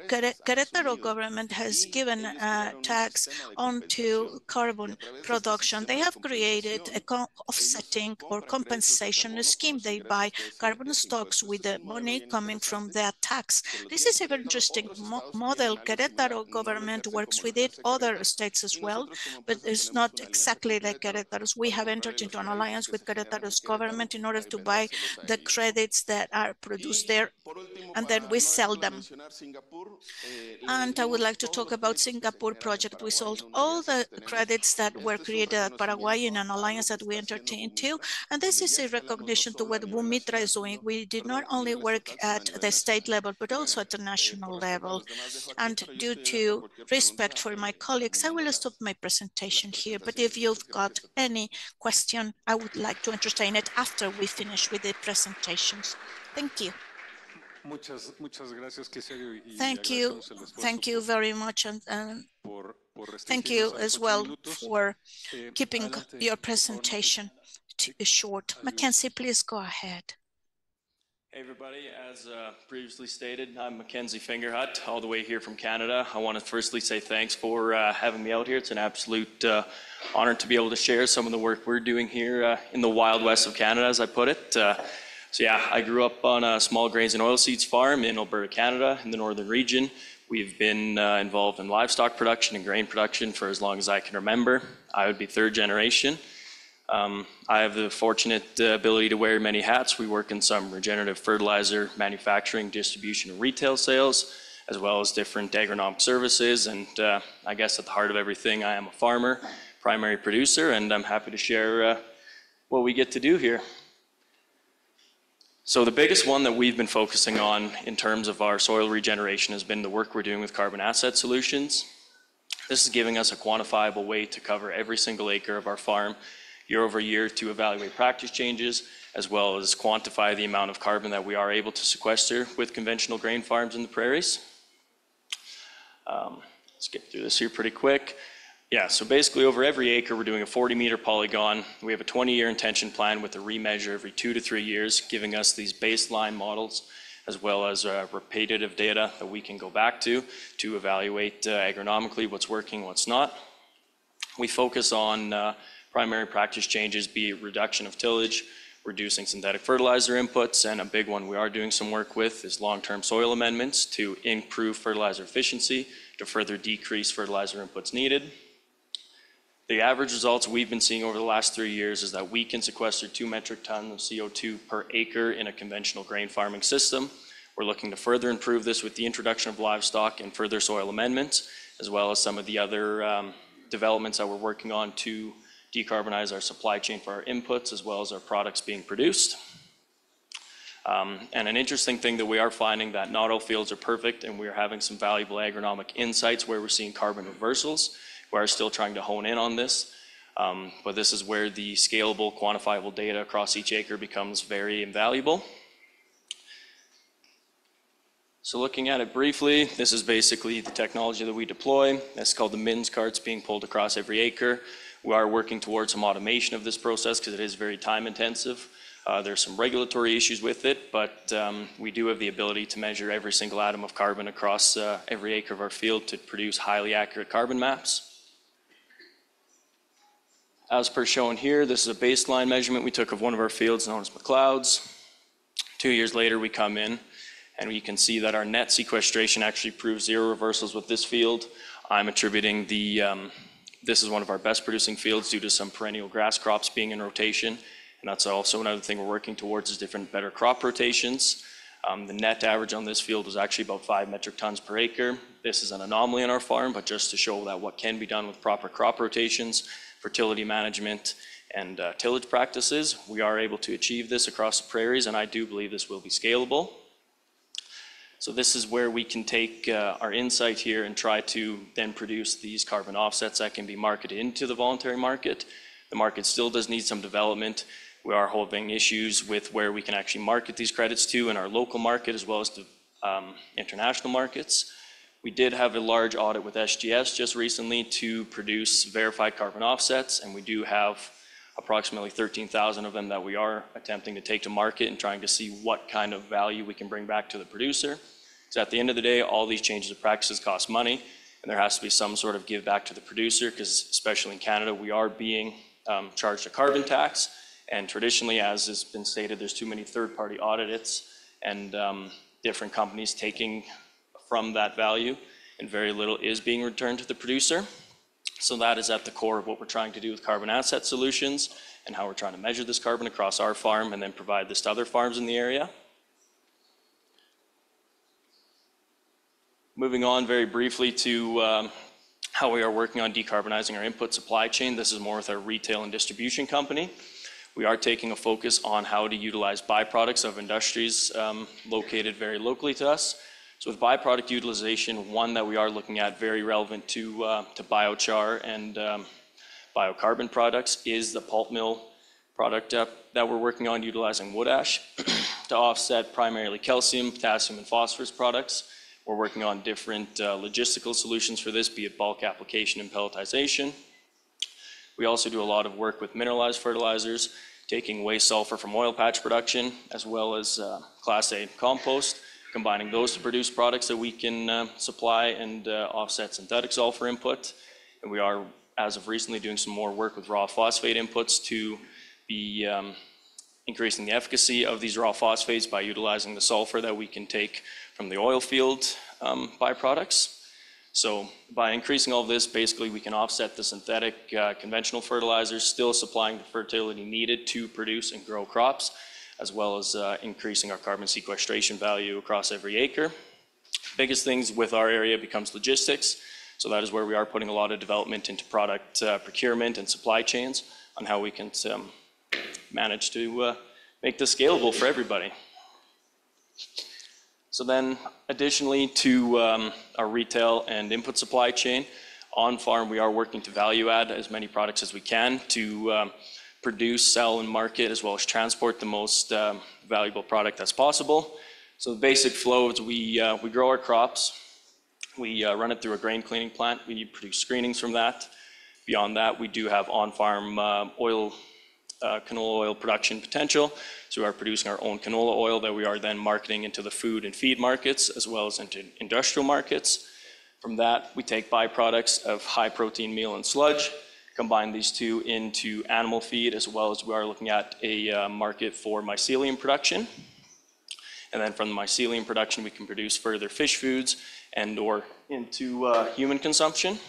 [SPEAKER 6] Querétaro government has given a tax onto carbon production. They have created a offsetting or compensation scheme. They buy carbon stocks with the money coming from that tax. This is a very interesting model. Querétaro government works with it, other states as well, but it's not exactly like Querétaro's. We have entered into an alliance with Querétaro's government in order to buy the credits that are produced there, and then we sell them. And I would like to talk about Singapore project. We sold all the credits that were created at Paraguay in an alliance that we entered into, and this is a recognition to what WUMITRA is doing. We did not only work at the state level, but also at the national level. And due to respect for my colleagues, I will stop my presentation here, but if you've got any question, I would like to entertain it after we finish with the presentations. Thank you.
[SPEAKER 10] Muchas gracias, Quiserio, y
[SPEAKER 6] Thank you.
[SPEAKER 10] agradecemos el esfuerzo
[SPEAKER 6] Thank you very much, and
[SPEAKER 10] por
[SPEAKER 6] thank you
[SPEAKER 10] restringirnos a los
[SPEAKER 6] as
[SPEAKER 10] 8
[SPEAKER 6] well
[SPEAKER 10] minutos.
[SPEAKER 6] for keeping
[SPEAKER 10] Adelante,
[SPEAKER 6] your
[SPEAKER 10] por favor,
[SPEAKER 6] presentation short. Mackenzie, please go ahead.
[SPEAKER 11] Hey everybody, as previously stated, I'm Mackenzie Fingerhut, all the way here from Canada. I want to firstly say thanks for having me out here. It's an absolute honor to be able to share some of the work we're doing here in the wild west of Canada, as I put it. So yeah, I grew up on a small grains and oilseeds farm in Alberta, Canada, in the northern region. We've been involved in livestock production and grain production for as long as I can remember. I would be third generation. I have the fortunate ability to wear many hats. We work in some regenerative fertilizer manufacturing, distribution, and retail sales, as well as different agronomic services. And I guess at the heart of everything, I am a farmer, primary producer, and I'm happy to share what we get to do here. So the biggest one that we've been focusing on in terms of our soil regeneration has been the work we're doing with carbon asset solutions. This is giving us a quantifiable way to cover every single acre of our farm year over year to evaluate practice changes, as well as quantify the amount of carbon that we are able to sequester with conventional grain farms in the prairies. Let's get through this here pretty quick. Yeah, so basically over every acre, we're doing a 40-meter polygon. We have a 20-year intention plan with a remeasure every 2 to 3 years, giving us these baseline models, as well as repetitive data that we can go back to evaluate agronomically what's working, what's not. We focus on primary practice changes, be it reduction of tillage, reducing synthetic fertilizer inputs, and a big one we are doing some work with is long-term soil amendments to improve fertilizer efficiency, to further decrease fertilizer inputs needed. The average results we've been seeing over the last 3 years is that we can sequester 2 metric tons of CO2 per acre in a conventional grain farming system. We're looking to further improve this with the introduction of livestock and further soil amendments, as well as some of the other developments that we're working on to decarbonize our supply chain for our inputs as well as our products being produced. And an interesting thing that we are finding that not all fields are perfect, and we are having some valuable agronomic insights where we're seeing carbon reversals. We are still trying to hone in on this, but this is where the scalable, quantifiable data across each acre becomes very invaluable. So looking at it briefly, this is basically the technology that we deploy. It's called the MINS carts being pulled across every acre. We are working towards some automation of this process because it is very time intensive. There's some regulatory issues with it, but we do have the ability to measure every single atom of carbon across every acre of our field to produce highly accurate carbon maps. As per shown here, this is a baseline measurement we took of one of our fields known as McLeod's. 2 years later, we come in and you can see that our net sequestration actually proves 0 reversals with this field. I'm attributing this is one of our best producing fields due to some perennial grass crops being in rotation. And that's also another thing we're working towards is different, better crop rotations. The net average on this field was actually about 5 metric tons per acre. This is an anomaly on our farm, but just to show that what can be done with proper crop rotations, fertility management, and tillage practices, we are able to achieve this across the prairies, and I do believe this will be scalable. So this is where we can take our insight here and try to then produce these carbon offsets that can be marketed into the voluntary market. The market still does need some development. We are having issues with where we can actually market these credits to in our local market as well as the international markets. We did have a large audit with SGS just recently to produce verified carbon offsets, and we do have approximately 13,000 of them that we are attempting to take to market and trying to see what kind of value we can bring back to the producer. So at the end of the day, all these changes of practices cost money, and there has to be some sort of give back to the producer because especially in Canada, we are being charged a carbon tax. And traditionally, as has been stated, there's too many third-party audits and different companies taking from that value, and very little is being returned to the producer. So that is at the core of what we're trying to do with carbon asset solutions and how we're trying to measure this carbon across our farm and then provide this to other farms in the area. Moving on very briefly to how we are working on decarbonizing our input supply chain. This is more with our retail and distribution company. We are taking a focus on how to utilize byproducts of industries located very locally to us. So with byproduct utilization, one that we are looking at very relevant to biochar and biocarbon products is the pulp mill product that we're working on utilizing wood ash to offset primarily calcium, potassium, and phosphorus products. We're working on different logistical solutions for this, be it bulk application and pelletization. We also do a lot of work with mineralized fertilizers, taking waste sulfur from oil patch production, as well as Class A compost, combining those to produce products that we can supply and offset synthetic sulfur input. And we are, as of recently, doing some more work with raw phosphate inputs to be increasing the efficacy of these raw phosphates by utilizing the sulfur that we can take from the oil field byproducts. So by increasing all of this, basically we can offset the synthetic conventional fertilizers, still supplying the fertility needed to produce and grow crops, as well as increasing our carbon sequestration value across every acre. Biggest things with our area becomes logistics. So that is where we are putting a lot of development into product procurement and supply chains on how we can manage to make this scalable for everybody. So then additionally to our retail and input supply chain, on farm we are working to value add as many products as we can to produce, sell, and market, as well as transport the most valuable product as possible. So the basic flow is we grow our crops, we run it through a grain cleaning plant, we produce screenings from that. Beyond that, we do have on-farm canola oil production potential. So we are producing our own canola oil that we are then marketing into the food and feed markets, as well as into industrial markets. From that, we take byproducts of high protein meal and sludge, combine these two into animal feed, as well as we are looking at a market for mycelium production. And then from the mycelium production, we can produce further fish foods and or into human consumption.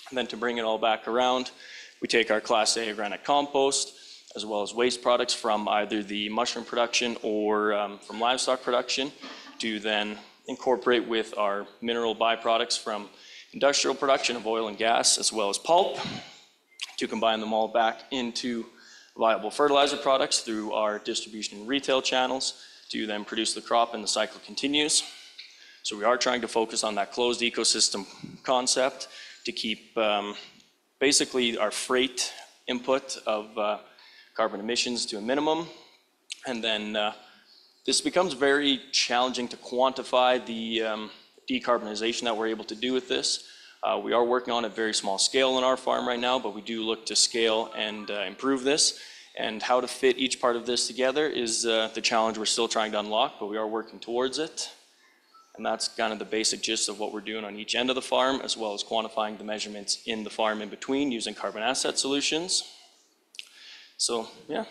[SPEAKER 11] And then to bring it all back around, we take our Class A organic compost, as well as waste products from either the mushroom production or from livestock production, to then incorporate with our mineral byproducts from industrial production of oil and gas, as well as pulp, to combine them all back into viable fertilizer products through our distribution and retail channels, to then produce the crop, and the cycle continues. So we are trying to focus on that closed ecosystem concept to keep basically our freight input of carbon emissions to a minimum. And then this becomes very challenging to quantify the decarbonization that we're able to do with this. We are working on a very small scale in our farm right now, but we do look to scale and improve this. And how to fit each part of this together is the challenge we're still trying to unlock, but we are working towards it. And that's kind of the basic gist of what we're doing on each end of the farm, as well as quantifying the measurements in the farm in between using carbon asset solutions. So yeah,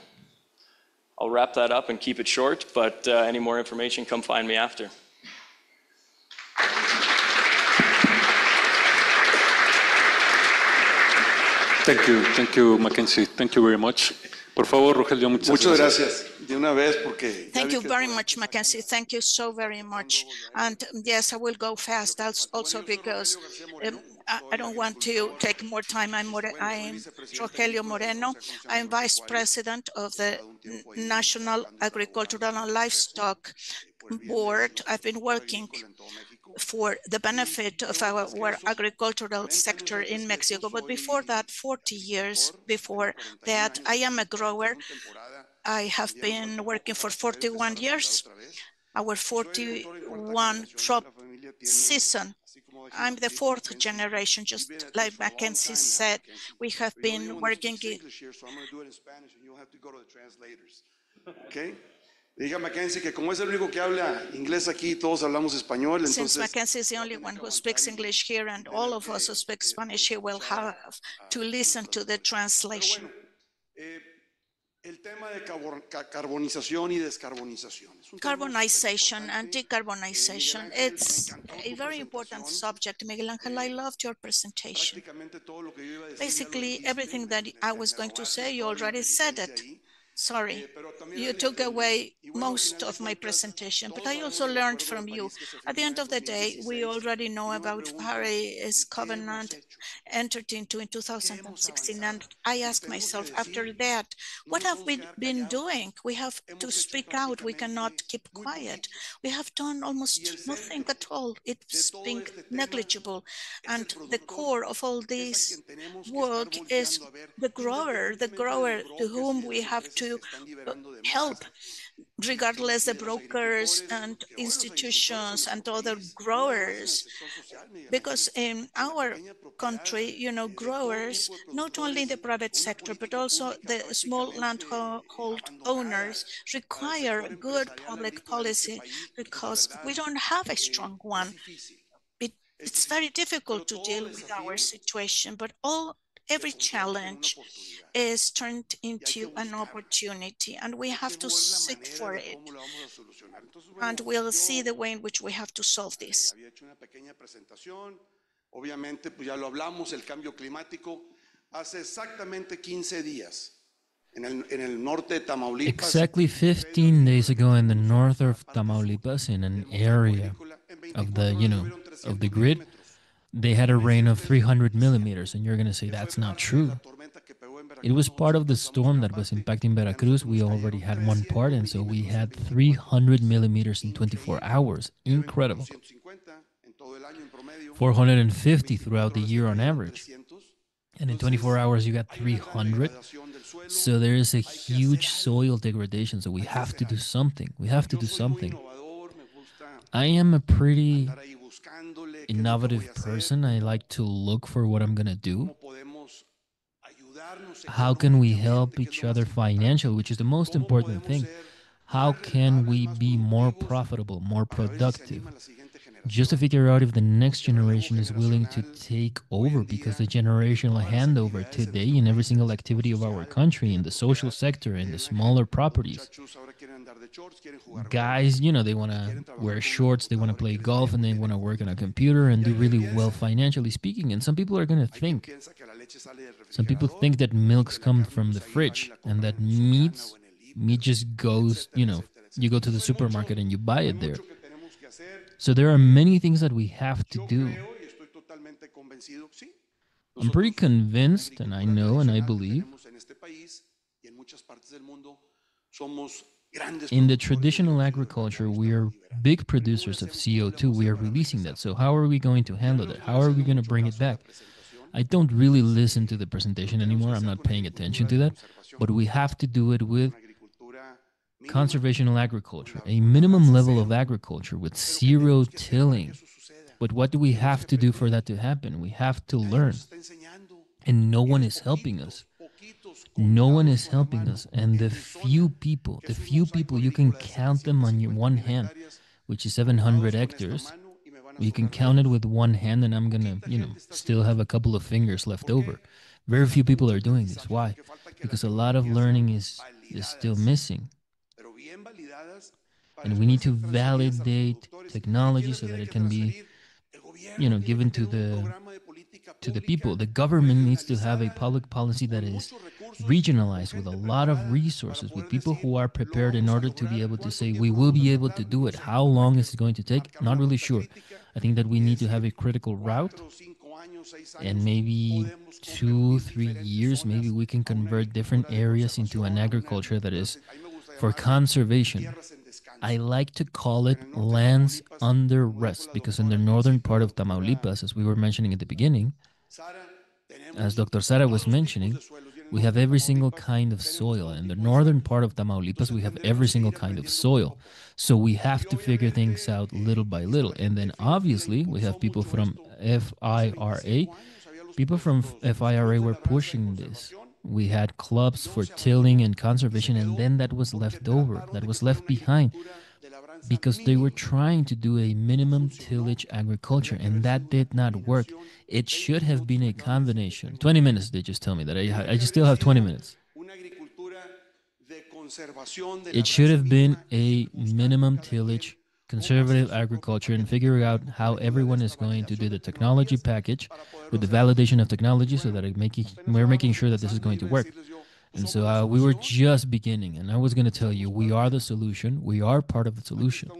[SPEAKER 11] I'll wrap that up and keep it short, but any more information, come find me after.
[SPEAKER 10] Thank you, Mackenzie. Thank you very much. Por favor, Rogelio,
[SPEAKER 3] muchas gracias. De una vez, porque
[SPEAKER 6] thank you very much, Mackenzie. Thank you so very much. And yes, I will go fast also because I don't want to take more time. I'm Rogelio Moreno. I'm Vice President of the National Agricultural and Livestock Board. I've been working for the benefit of our agricultural sector in Mexico. But before that, 40 years before that, I am a grower. I have been working for 41 years, our 41 crop season. I'm the fourth generation, just like Mackenzie said. We have been working in...
[SPEAKER 3] So I'm going to do it in Spanish and you'll have to go to the translators. Okay? Diga Mackenzie que como es el único que habla inglés aquí, todos hablamos español. Entonces,
[SPEAKER 6] since Mackenzie is the only one who speaks English here and all of us who speak Spanish here will have to listen to the translation.
[SPEAKER 3] El tema de carbonización y descarbonización.
[SPEAKER 6] Carbonization and decarbonization. It's a very important subject. Miguel Ángel, I loved your presentation. Basically, everything that I was going to say, you already said it. Sorry, you took away most of my presentation, but I also learned from you. At the end of the day, we already know about Paris Covenant entered into in 2016, and I ask myself after that, what have we been doing? We have to speak out. We cannot keep quiet. We have done almost nothing at all. It's been negligible. And the core of all this work is the grower to whom we have to help regardless the brokers and institutions and other growers, because in our country, growers, not only the private sector, but also the small landhold owners require good public policy because we don't have a strong one. It's very difficult to deal with our situation, but every challenge is turned into an opportunity, and we have to seek for it. And we'll see the way in which we have to solve this.
[SPEAKER 3] Obviamente, pues ya lo hablamos, el cambio climático hace exactamente 15 días en el norte de Tamaulipas.
[SPEAKER 1] Exactly 15 days ago in the north of Tamaulipas, in an area of the, of the grid, they had a rain of 300 millimeters, and you're going to say that's not true. It was part of the storm that was impacting Veracruz. We already had one part, and so we had 300 millimeters in 24 hours. Incredible. 450 throughout the year on average. And in 24 hours, you got 300. So there is a huge soil degradation. So we have to do something. We have to do something. I am a pretty innovative person. I like to look for what I'm going to do. How can we help each other financially, which is the most important thing? How can we be more profitable, more productive? Just to figure out if the next generation is willing to take over, because the generational handover today in every single activity of our country, in the social sector, in the smaller properties, guys, they want to wear shorts, they want to play golf, and they want to work on a computer and do really well financially speaking. And some people are going to think, some people think that milks come from the fridge and that meat just goes, you go to the supermarket and you buy it there. So there are many things that we have to do. I'm pretty convinced, and I know and I believe, in the traditional agriculture, we are big producers of CO2. We are releasing that. So how are we going to handle that? How are we going to bring it back? I don't really listen to the presentation anymore. I'm not paying attention to that. But we have to do it with conservational agriculture, a minimum level of agriculture with zero tilling. But what do we have to do for that to happen? We have to learn. And no one is helping us. No one is helping us. And the few people, you can count them on your one hand, which is 700 hectares. You can count it with one hand, and I'm going to, still have a couple of fingers left over. Very few people are doing this. Why? Because a lot of learning is still missing. And we need to validate technology so that it can be, given to the people. The government needs to have a public policy that is regionalized with a lot of resources, with people who are prepared in order to be able to say, we will be able to do it. How long is it going to take? Not really sure. I think that we need to have a critical route, and maybe 2-3 years, maybe we can convert different areas into an agriculture that is for conservation. I like to call it lands under rest, because in the northern part of Tamaulipas, as we were mentioning at the beginning, as Dr. Sara was mentioning, we have every single kind of soil. In the northern part of Tamaulipas, we have every single kind of soil. So we have to figure things out little by little. And then obviously we have people from FIRA. People from FIRA were pushing this. We had clubs for tilling and conservation, and then that was left over, that was left behind, because they were trying to do a minimum tillage agriculture, and that did not work. It should have been a combination. 20 minutes, they just tell me that. I just still have 20 minutes. It should have been a minimum tillage, conservative agriculture, and figuring out how everyone is going to do the technology package with the validation of technology, so that we're making sure that this is going to work. And so we were just beginning, and I was going to tell you, we are the solution. We are part of the solution.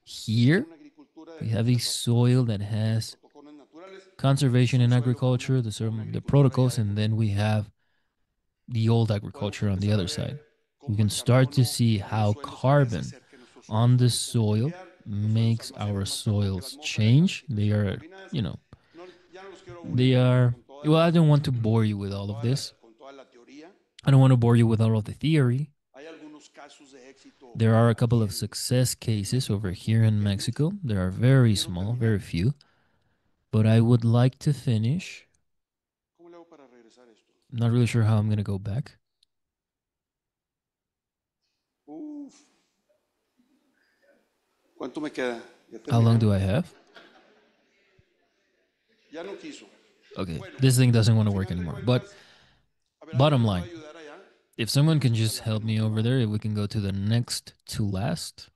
[SPEAKER 1] Here, we have a soil that has conservation in agriculture, the protocols, and then we have the old agriculture on the other side. We can start to see how carbon on the soil makes our soils change. They are, well, I don't want to bore you with all of this. I don't want to bore you with all of the theory. There are a couple of success cases over here in Mexico. They are very small, very few. But I would like to finish. I'm not really sure how I'm going to go back.
[SPEAKER 3] ¿Cuánto me queda?
[SPEAKER 1] How long do I have?
[SPEAKER 3] Ya no quiso.
[SPEAKER 1] Okay, this thing doesn't want to work anymore. But bottom line, if someone can just help me over there, if we can go to the next to last.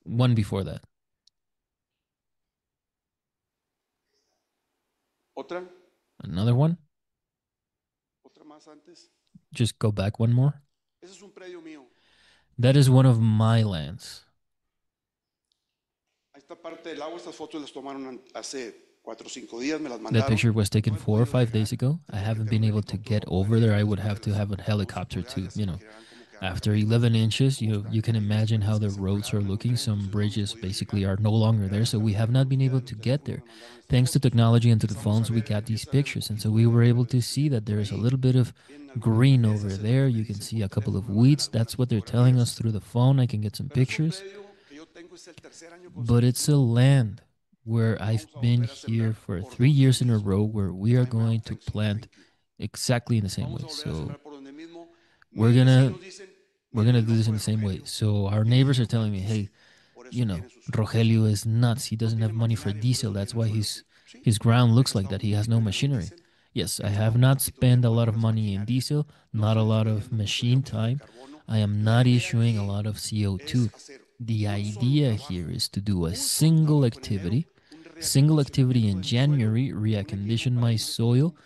[SPEAKER 1] One before that.
[SPEAKER 3] ¿Otra?
[SPEAKER 1] Another one?
[SPEAKER 3] ¿Otra más antes?
[SPEAKER 1] Just go back one more.
[SPEAKER 3] Ese es un predio mío.
[SPEAKER 1] That is one of my lands.
[SPEAKER 3] Esta parte del agua, estas fotos las tomaron hace 4 o 5 días, me las mandaron.
[SPEAKER 1] That picture was taken 4 or 5 days ago. I haven't been able to get over there. I would have to have a helicopter to, after 11 inches, you can imagine how the roads are looking. Some bridges basically are no longer there, so we have not been able to get there. Thanks to technology and to the phones, we got these pictures, and so we were able to see that there is a little bit of green over there. You can see a couple of weeds. That's what they're telling us through the phone. I can get some pictures. But it's a land where I've been here for 3 years in a row where we are going to plant exactly in the same way. So we're gonna do this in the same way. So our neighbors are telling me, hey, Rogelio is nuts. He doesn't have money for diesel. That's why his ground looks like that. He has no machinery. Yes, I have not spent a lot of money in diesel, not a lot of machine time. I am not issuing a lot of CO2. The idea here is to do a single activity in January, recondition my soil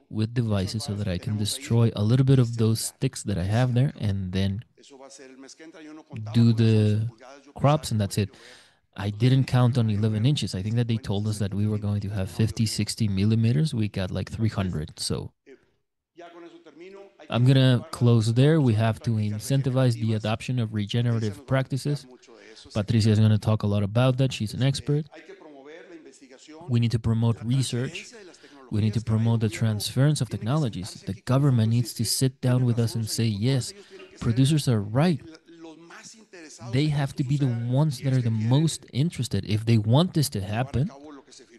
[SPEAKER 1] with devices so that I can destroy a little bit of those sticks that I have there and then do the crops, and that's it. I didn't count on 11 inches. I think that they told us that we were going to have 50, 60 millimeters. We got like 300. So I'm going to close there. We have to incentivize the adoption of regenerative practices. Patricia is going to talk a lot about that. She's an expert. We need to promote research. We need to promote the transference of technologies. The government needs to sit down with us and say, yes, producers are right. They have to be the ones that are the most interested. If they want this to happen,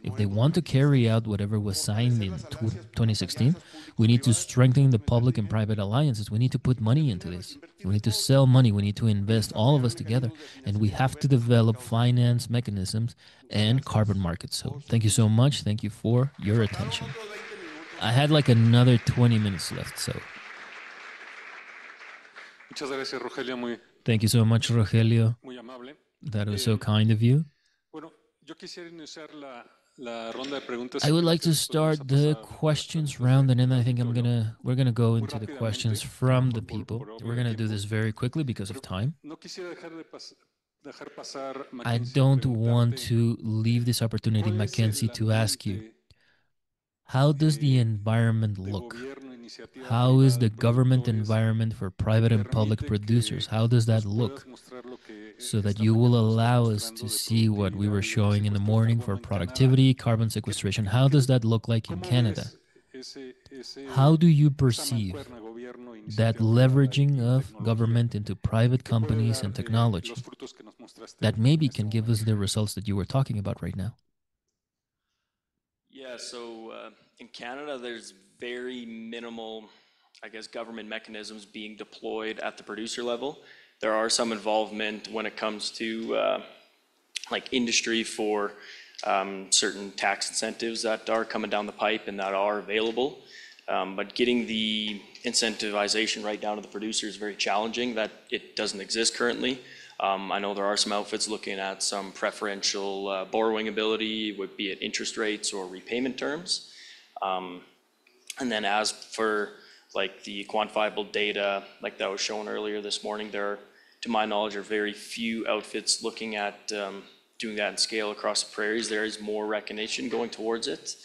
[SPEAKER 1] if they want to carry out whatever was signed in 2016, we need to strengthen the public and private alliances. We need to put money into this. We need to sell money. We need to invest, all of us together. And we have to develop finance mechanisms and carbon markets. So thank you so much. Thank you for your attention. I had like another 20 minutes left, so. Thank you so much, Rogelio. That was so kind of you. I would like to start the questions round, and then I think we're gonna go into the questions from the people. We're gonna do this very quickly because of time. I don't want to leave this opportunity, Mackenzie, to ask you, how does the environment look? How is the government environment for private and public producers? How does that look? So that you will allow us to see what we were showing in the morning for productivity, carbon sequestration. How does that look like in Canada? How do you perceive that leveraging of government into private companies and technology that maybe can give us the results that you were talking about right now?
[SPEAKER 11] Yeah, so in Canada, there's very minimal, government mechanisms being deployed at the producer level. There are some involvement when it comes to industry for certain tax incentives that are coming down the pipe and that are available. But getting the incentivization right down to the producer is very challenging. That it doesn't exist currently. I know there are some outfits looking at some preferential borrowing ability, would be at interest rates or repayment terms. And then as for the quantifiable data that was shown earlier this morning, there are, to my knowledge, are very few outfits looking at doing that in scale across the prairies. There is more recognition going towards it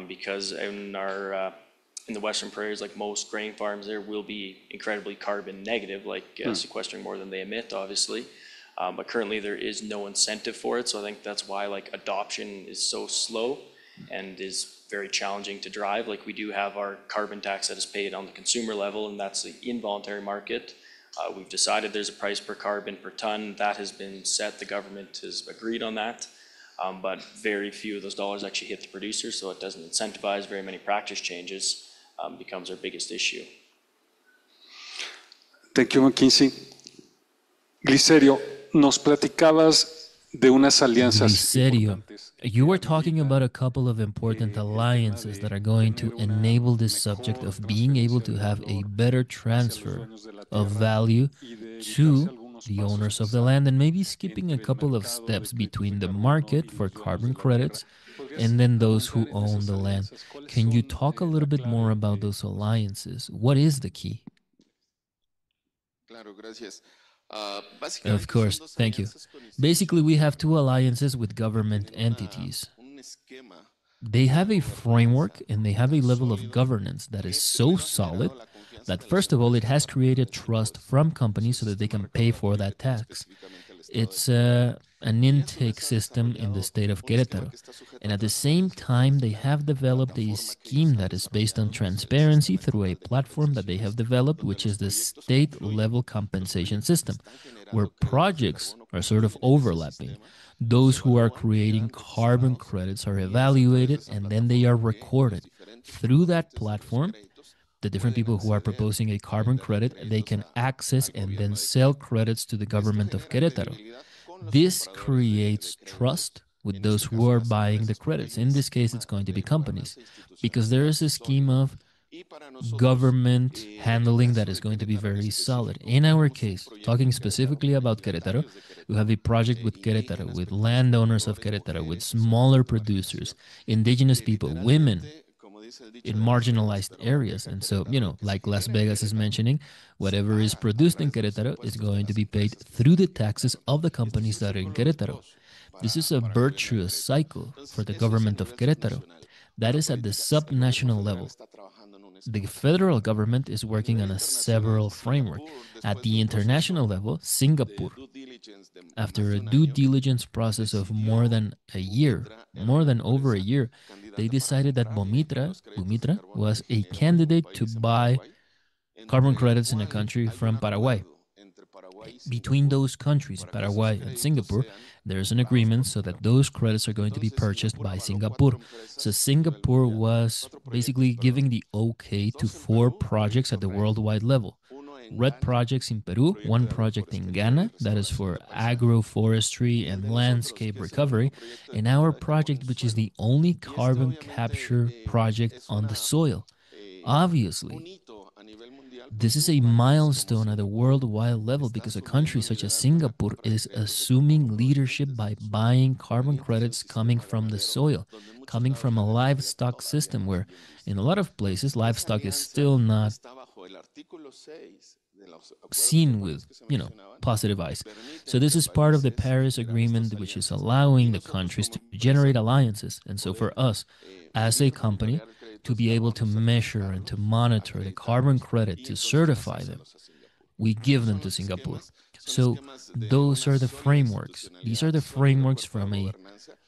[SPEAKER 11] because in the Western prairies, like most grain farms, there will be incredibly carbon negative, sequestering more than they emit, obviously. But currently there is no incentive for it. So I think that's why adoption is so slow and is very challenging to drive. We do have our carbon tax that is paid on the consumer level, and that's the involuntary market. We've decided there's a price per carbon per ton. That has been set. The government has agreed on that. But very few of those dollars actually hit the producers, so it doesn't incentivize very many practice changes, becomes our biggest issue.
[SPEAKER 10] Thank you, McKinsey. Glicerio, nos platicabas de unas alianzas
[SPEAKER 1] Glicerio,
[SPEAKER 10] importantes.
[SPEAKER 1] you were talking about a couple of important alliances that are going to enable this subject of being able to have a better transfer of value to the owners of the land, and maybe skipping a couple of steps between the market for carbon credits and then those who own the land. Can you talk a little bit more about those alliances? What is the key? Of course, thank you. Basically, we have two alliances with government entities. They have a framework and they have a level of governance that is so solid that, first of all, it has created trust from companies so that they can pay for that tax. It's an intake system in the state of Querétaro. And at the same time, they have developed a scheme that is based on transparency through a platform that they have developed, which is the state-level compensation system, where projects are sort of overlapping. Those who are creating carbon credits are evaluated and then they are recorded. Through that platform, the different people who are proposing a carbon credit, they can access and then sell credits to the government of Querétaro. This creates trust with those who are buying the credits. In this case, it's going to be companies, because there is a scheme of government handling that is going to be very solid. In our case, talking specifically about Querétaro, we have a project with Querétaro, with landowners of Querétaro, with smaller producers, indigenous people, women, in marginalized areas. And so, like Las Vegas is mentioning, whatever is produced in Querétaro is going to be paid through the taxes of the companies that are in Querétaro. This is a virtuous cycle for the government of Querétaro. That is at the subnational level. The federal government is working on a several framework. At the international level, Singapore, after a due diligence process of more than over a year, they decided that Bumitra was a candidate to buy carbon credits in a country from Paraguay. Between those countries, Paraguay and Singapore, there's an agreement so that those credits are going to be purchased by Singapore. So Singapore was basically giving the okay to 4 projects at the worldwide level. Red projects in Peru, 1 project in Ghana, that is for agroforestry and landscape recovery, and our project, which is the only carbon capture project on the soil. Obviously, this is a milestone at a worldwide level because a country such as Singapore is assuming leadership by buying carbon credits coming from the soil, coming from a livestock system where in a lot of places livestock is still not seen with, positive eyes. So this is part of the Paris Agreement, which is allowing the countries to generate alliances. And so for us, as a company, to be able to measure and to monitor the carbon credit, to certify them, we give them to Singapore. So those are the frameworks. These are the frameworks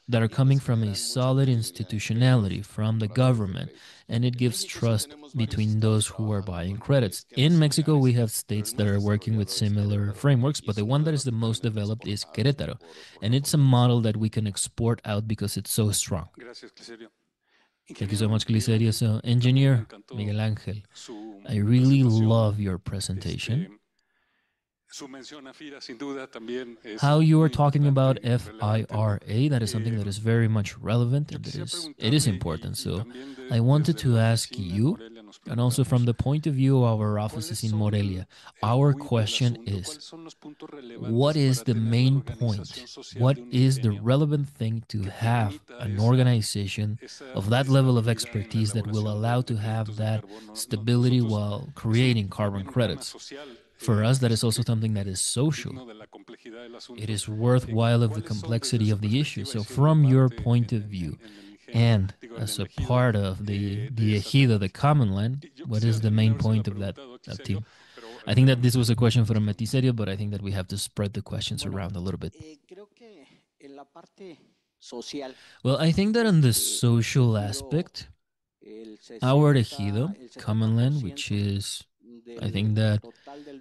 [SPEAKER 1] that are coming from a solid institutionality from the government, and it gives trust between those who are buying credits. In Mexico, we have states that are working with similar frameworks, but the one that is the most developed is Querétaro, and it's a model that we can export out because it's so strong. Thank you so much, Glicerio. So, Engineer Miguel Ángel, I really love your presentation. How you are talking about FIRA, that is something that is very much relevant, and it is important. So I wanted to ask you, and also from the point of view of our offices in Morelia, our question is, what is the main point? What is the relevant thing to have an organization of that level of expertise that will allow to have that stability while creating carbon credits? For us, that is also something that is social. It is worthwhile of the complexity of the issue. So from your point of view, and as a part of the ejido, the common land, what is the main point of that team? I think that this was a question from Metiserio, but I think that we have to spread the questions around a little bit. Well, I think that on the social aspect, our ejido, common land, which is I think that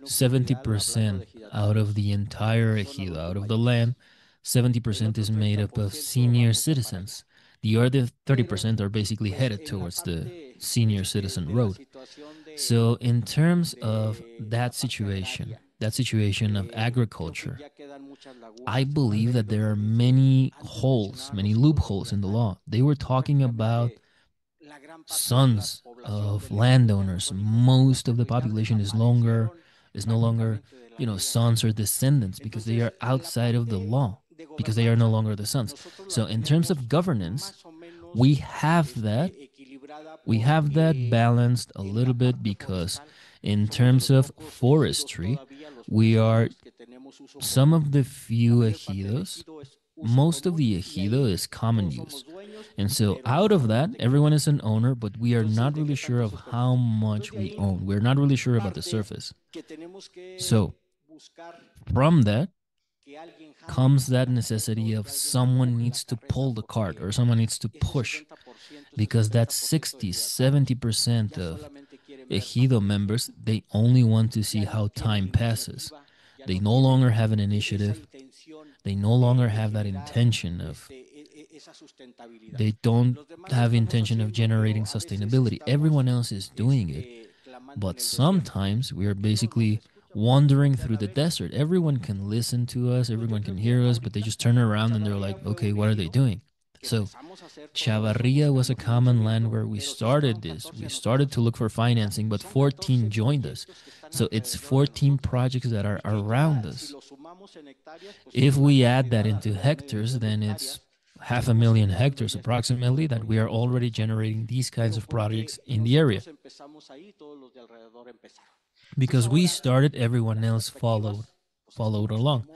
[SPEAKER 1] 70% out of the entire ejido, out of the land, 70% is made up of senior citizens. The other 30% are basically headed towards the senior citizen road. So in terms of that situation of agriculture, I believe that there are many holes, many loopholes in the law. They were talking about sons of landowners. Most of the population is no longer, sons or descendants because they are outside of the law, because they are no longer the sons. So in terms of governance, we have that. We have that balanced a little bit because in terms of forestry, we are some of the few ejidos. Most of the ejido is common use. And so out of that, everyone is an owner, but we are not really sure of how much we own. We're not really sure about the surface. So from that comes that necessity of someone needs to pull the cart or someone needs to push, because that 60-70% of ejido members, they only want to see how time passes. They no longer have an initiative. They no longer have that intention of, they don't have intention of generating sustainability. Everyone else is doing it. But sometimes we are basically wandering through the desert. Everyone can listen to us, everyone can hear us, but they just turn around and they're like, okay, what are they doing? So Chavarria was a common land where we started this. We started to look for financing, but 14 joined us. So it's 14 projects that are around us. If we add that into hectares, then it's 500,000 hectares approximately that we are already generating these kinds of projects in the area. Because we started, everyone else followed along.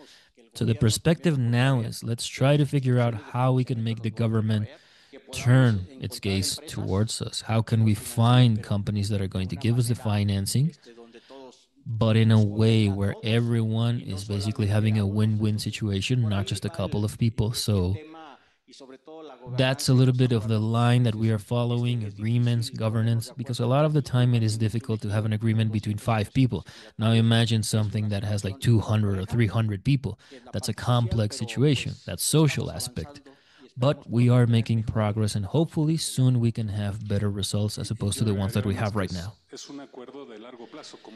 [SPEAKER 1] So the perspective now is, let's try to figure out how we can make the government turn its gaze towards us. How can we find companies that are going to give us the financing, but in a way where everyone is basically having a win-win situation, not just a couple of people. So that's a little bit of the line that we are following: agreements, governance, because a lot of the time it is difficult to have an agreement between 5 people. Now imagine something that has like 200 or 300 people. That's a complex situation. That's social aspect. But we are making progress, and hopefully soon we can have better results as opposed to the ones that we have right now.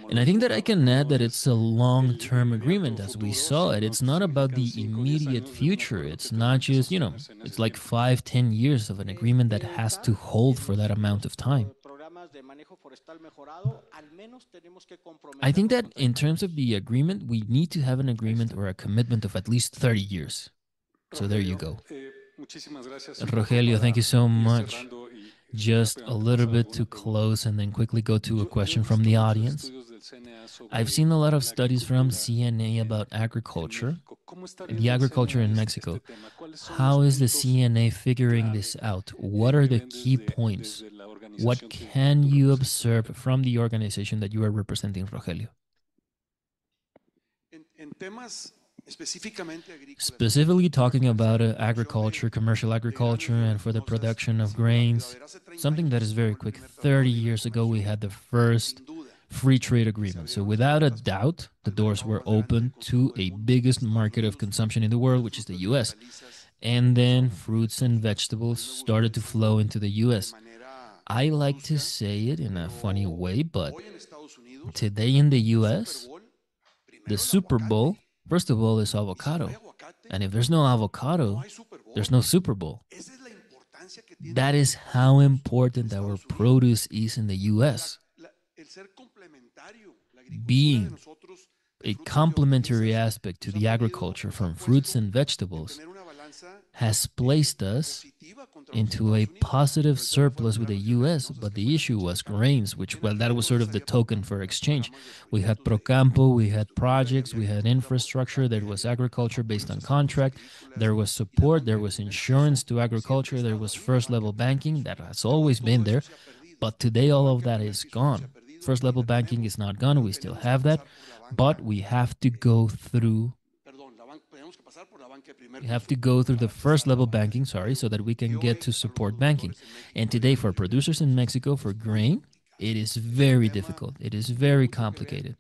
[SPEAKER 1] And I think that I can add that it's a long-term agreement as we saw it. It's not about the immediate future. It's not just, it's like 5-10 years of an agreement that has to hold for that amount of time. I think that in terms of the agreement, we need to have an agreement or a commitment of at least 30 years. So there you go. Rogelio, thank you so much. Just a little bit to close and then quickly go to a question from the audience. I've seen a lot of studies from CNA about agriculture, the agriculture in Mexico. How is the CNA figuring this out? What are the key points? What can you observe from the organization that you are representing, Rogelio? Specifically talking about agriculture, commercial agriculture, and for the production of grains, something that is very quick. 30 years ago, we had the first free trade agreement. So without a doubt, the doors were open to a biggest market of consumption in the world, which is the US. And then fruits and vegetables started to flow into the US. I like to say it in a funny way, but today in the US, the Super Bowl, first of all, is avocado. And if there's no avocado, there's no Super Bowl. That is how important our produce is in the US. Being a complementary aspect to the agriculture from fruits and vegetables has placed us into a positive surplus with the US, but the issue was grains, which, well, that was sort of the token for exchange. We had Procampo, we had projects, we had infrastructure, there was agriculture based on contract, there was support, there was insurance to agriculture, there was first level banking, that has always been there, but today all of that is gone. First level banking is not gone, we still have that, but we have to go through the first level banking, so that we can get to support banking. And today for producers in Mexico for grain, It is very difficult. It is very complicated.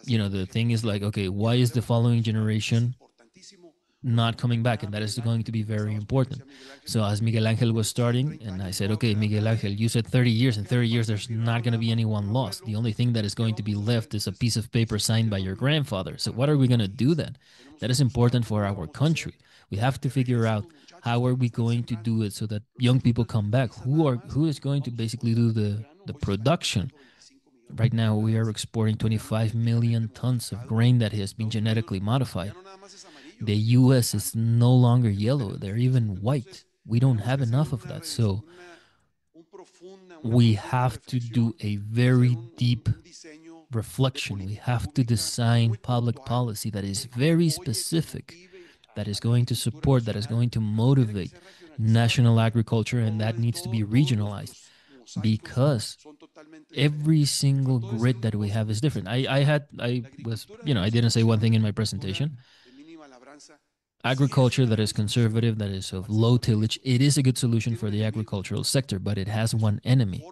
[SPEAKER 1] You know, the thing is like, okay, why is the following generation not coming back? And that is going to be very important. So as Miguel Angel was starting, and I said, okay, Miguel Angel, you said 30 years. In 30 years, there's not going to be anyone lost. The only thing that is going to be left is a piece of paper signed by your grandfather. So what are we going to do then? That is important for our country. We have to figure out how are we going to do it so that young people come back. Who is going to basically do the production? Right now, we are exporting 25 million tons of grain that has been genetically modified. The US is no longer yellow, they're even white. We don't have enough of that. So we have to do a very deep reflection. We have to design public policy that is very specific, that is going to support, that is going to motivate national agriculture, and that needs to be regionalized because every single grid that we have is different. I didn't say one thing in my presentation. Agriculture that is conservative, that is of low tillage, it is a good solution for the agricultural sector, but it has one enemy.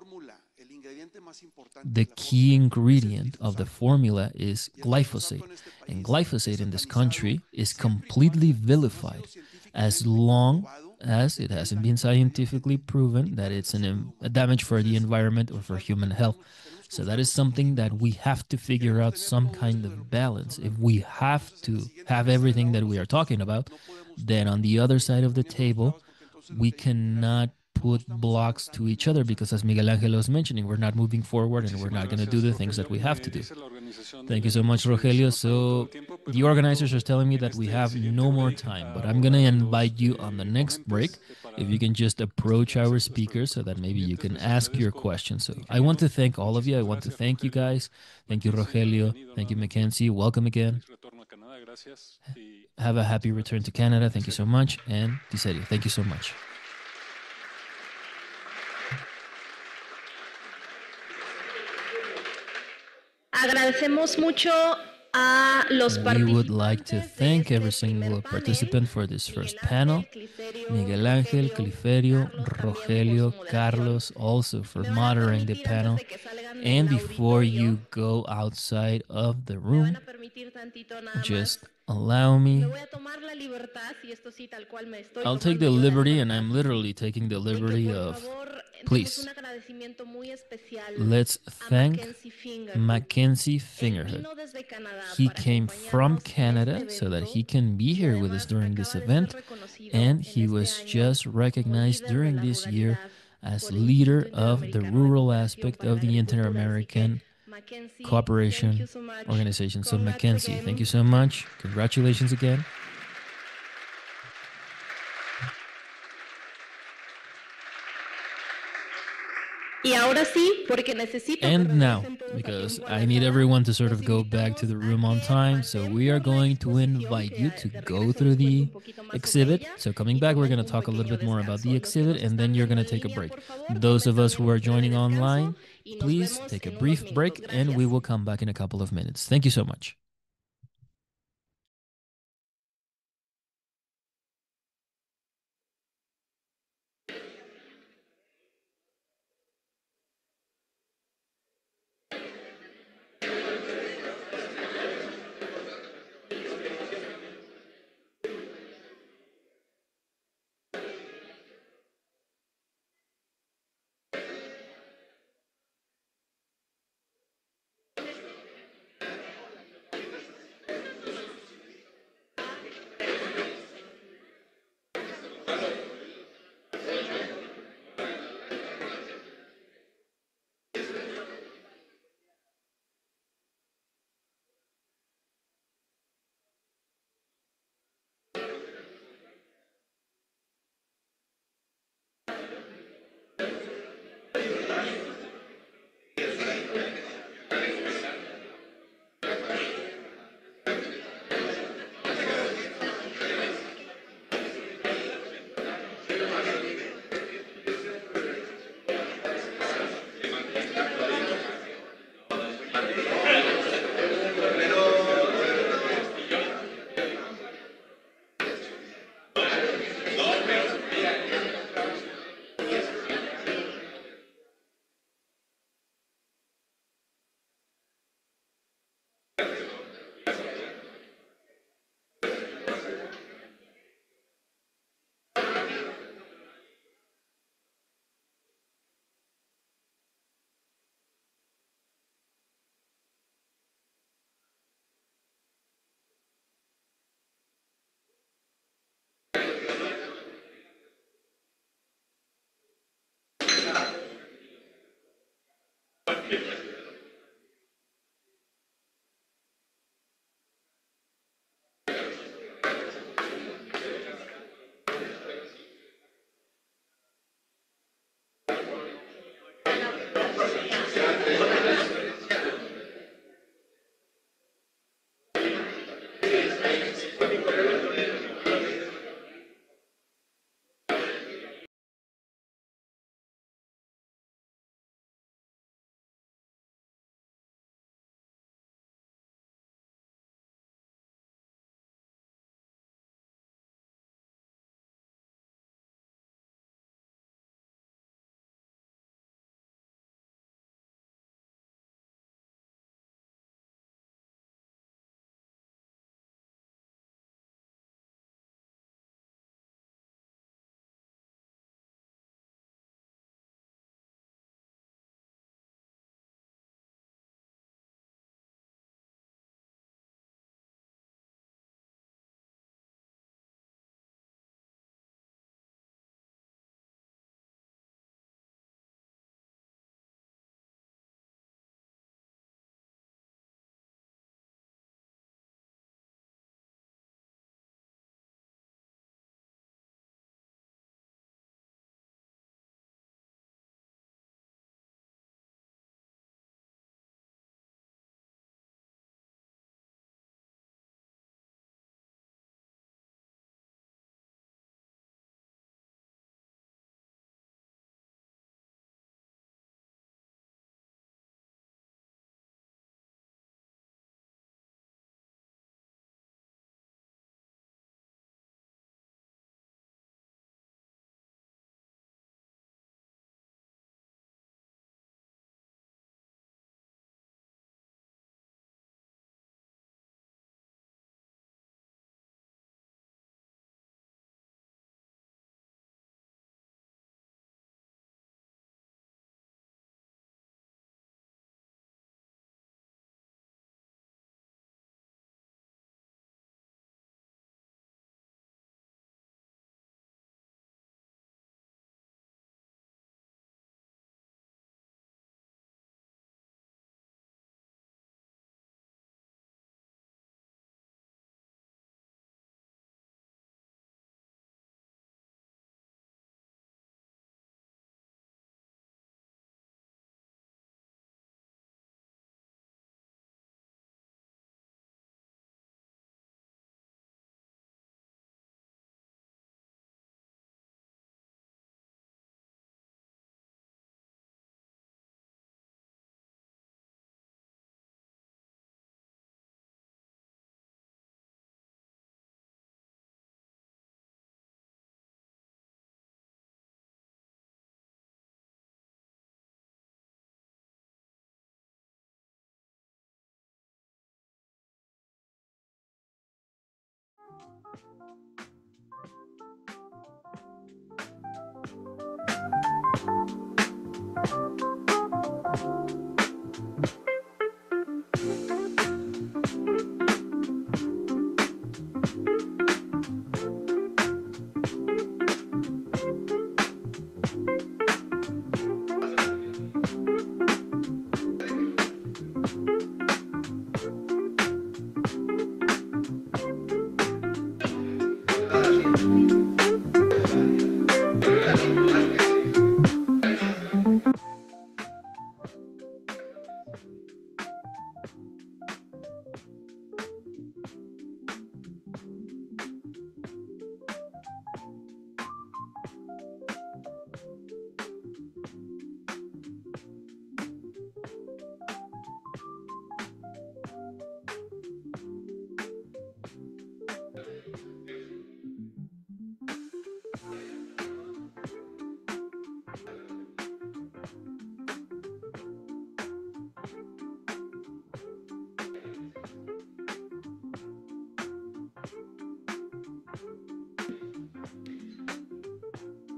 [SPEAKER 1] The key ingredient of the formula is glyphosate. And glyphosate in this country is completely vilified as long as it hasn't been scientifically proven that it's a damage for the environment or for human health. So that is something that we have to figure out some kind of balance. If we have to have everything that we are talking about, then on the other side of the table, we cannot put blocks to each other because, as Miguel Angel was mentioning, we're not moving forward and we're not going to do the things that we have to do. Thank you so much, Rogelio. So the organizers are telling me that we have no more time, but I'm going to invite you on the next break if you can just approach our speakers so that maybe you can ask your questions. So I want to thank all of you. I want to thank you guys. Thank you, Rogelio. Thank you, Mackenzie. Welcome again. Have a happy return to Canada. Thank you so much. And Tiserio, thank you so much.
[SPEAKER 8] Agradecemos mucho a los participantes.
[SPEAKER 1] We would like to thank every single participant for this first panel. Miguel Angel, Cliferio, Rogelio, Carlos, also for moderating the panel. And before you go outside of the room, just allow me. I'll take the liberty, and I'm literally taking the liberty of, please, let's thank Mackenzie Fingerhood. He came from Canada so that he can be here with us during this event, and he was just recognized during this year as leader of the rural aspect of the Inter-American Cooperation Organization. So Mackenzie, thank you so much. Congratulations again. And now, because I need everyone to sort of go back to the room on time, so we are going to invite you to go through the exhibit. So coming back, we're going to talk a little bit more about the exhibit, and then you're going to take a break. Those of us who are joining online, please take a brief break, and we will come back in a couple of minutes. Thank you so much.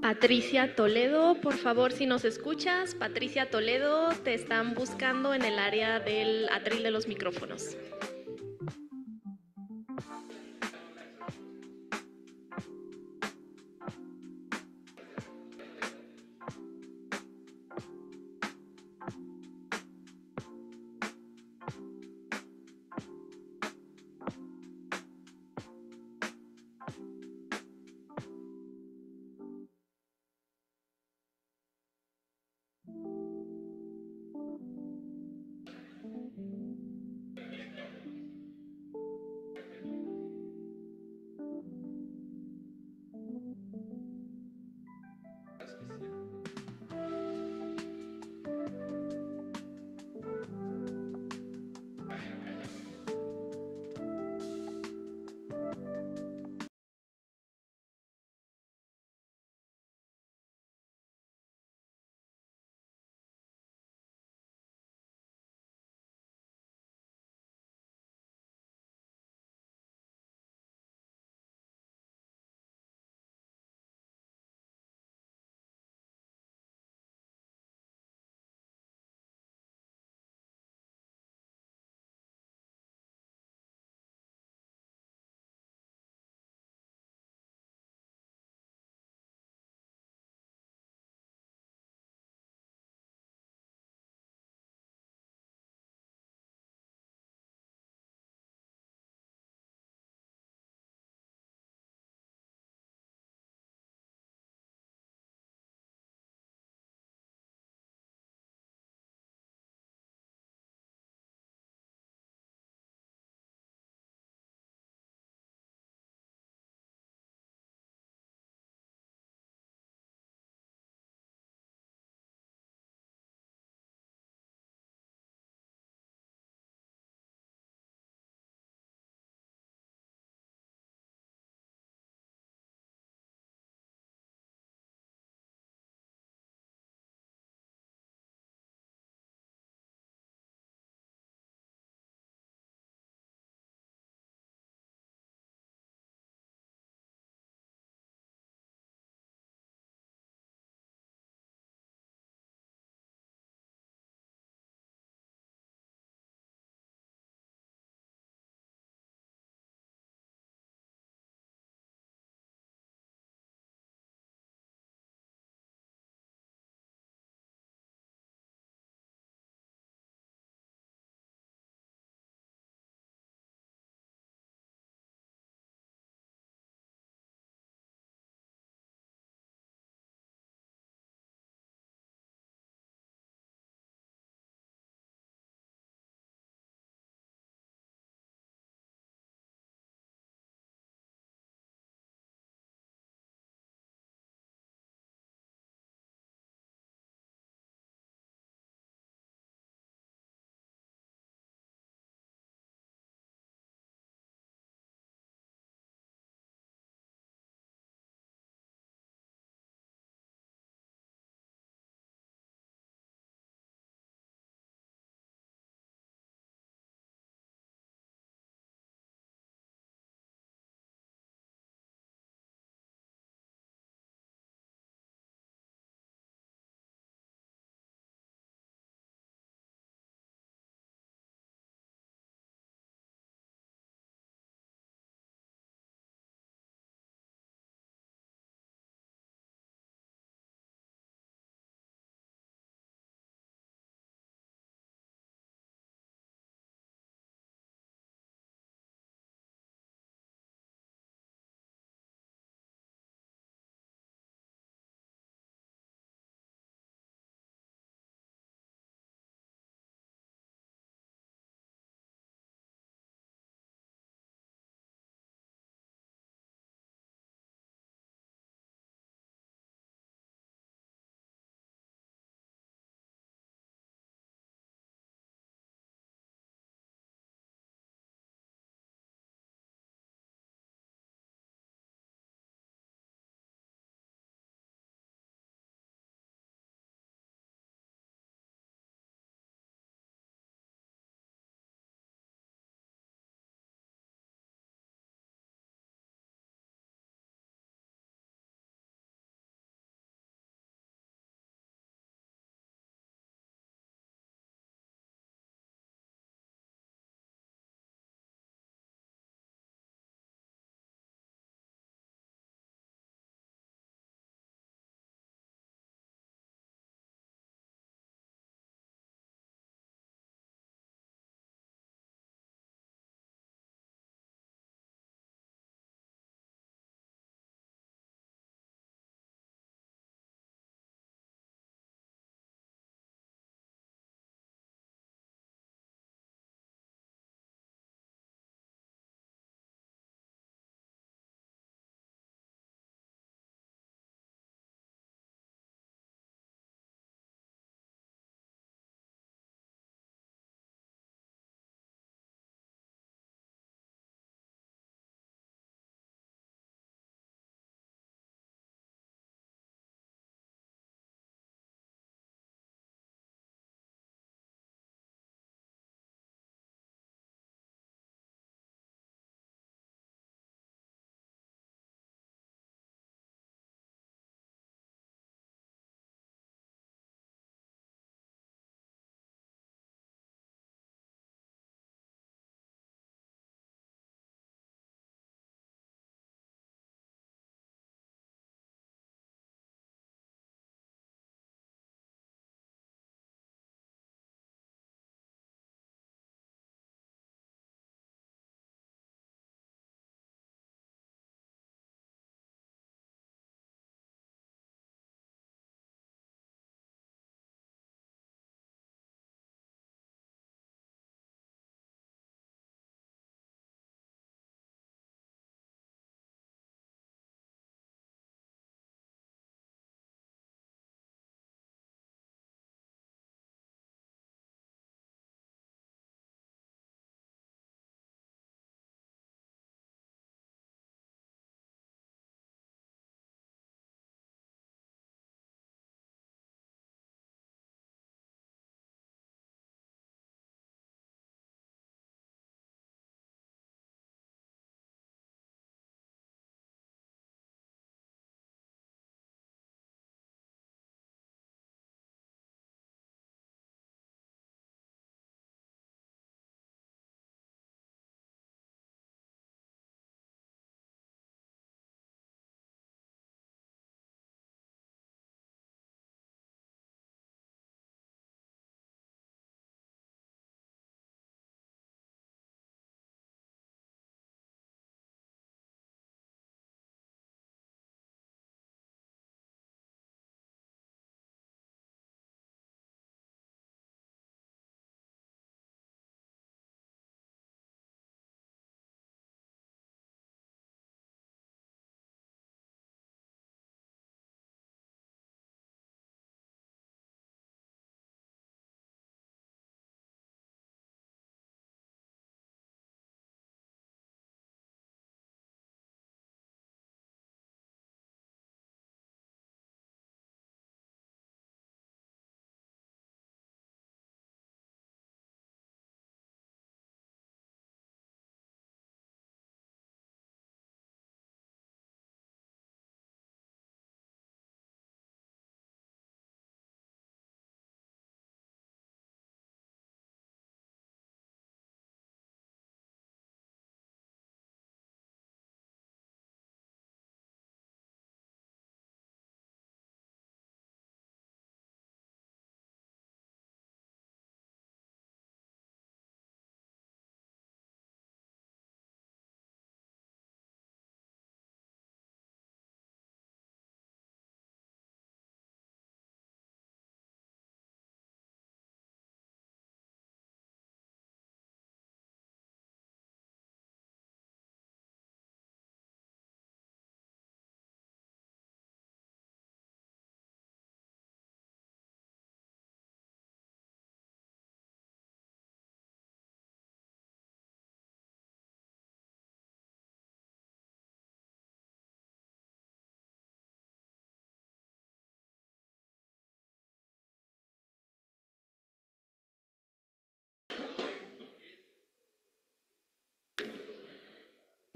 [SPEAKER 8] Patricia Toledo, por favor, si nos escuchas. Patricia Toledo, te están buscando en el área del atril de los micrófonos.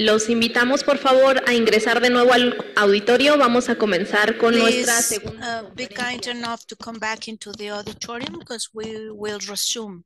[SPEAKER 8] Los invitamos, por favor, a ingresar de nuevo al auditorio. Vamos a comenzar con nuestra segunda
[SPEAKER 6] be kind enough to come back into the auditorium because we will resume.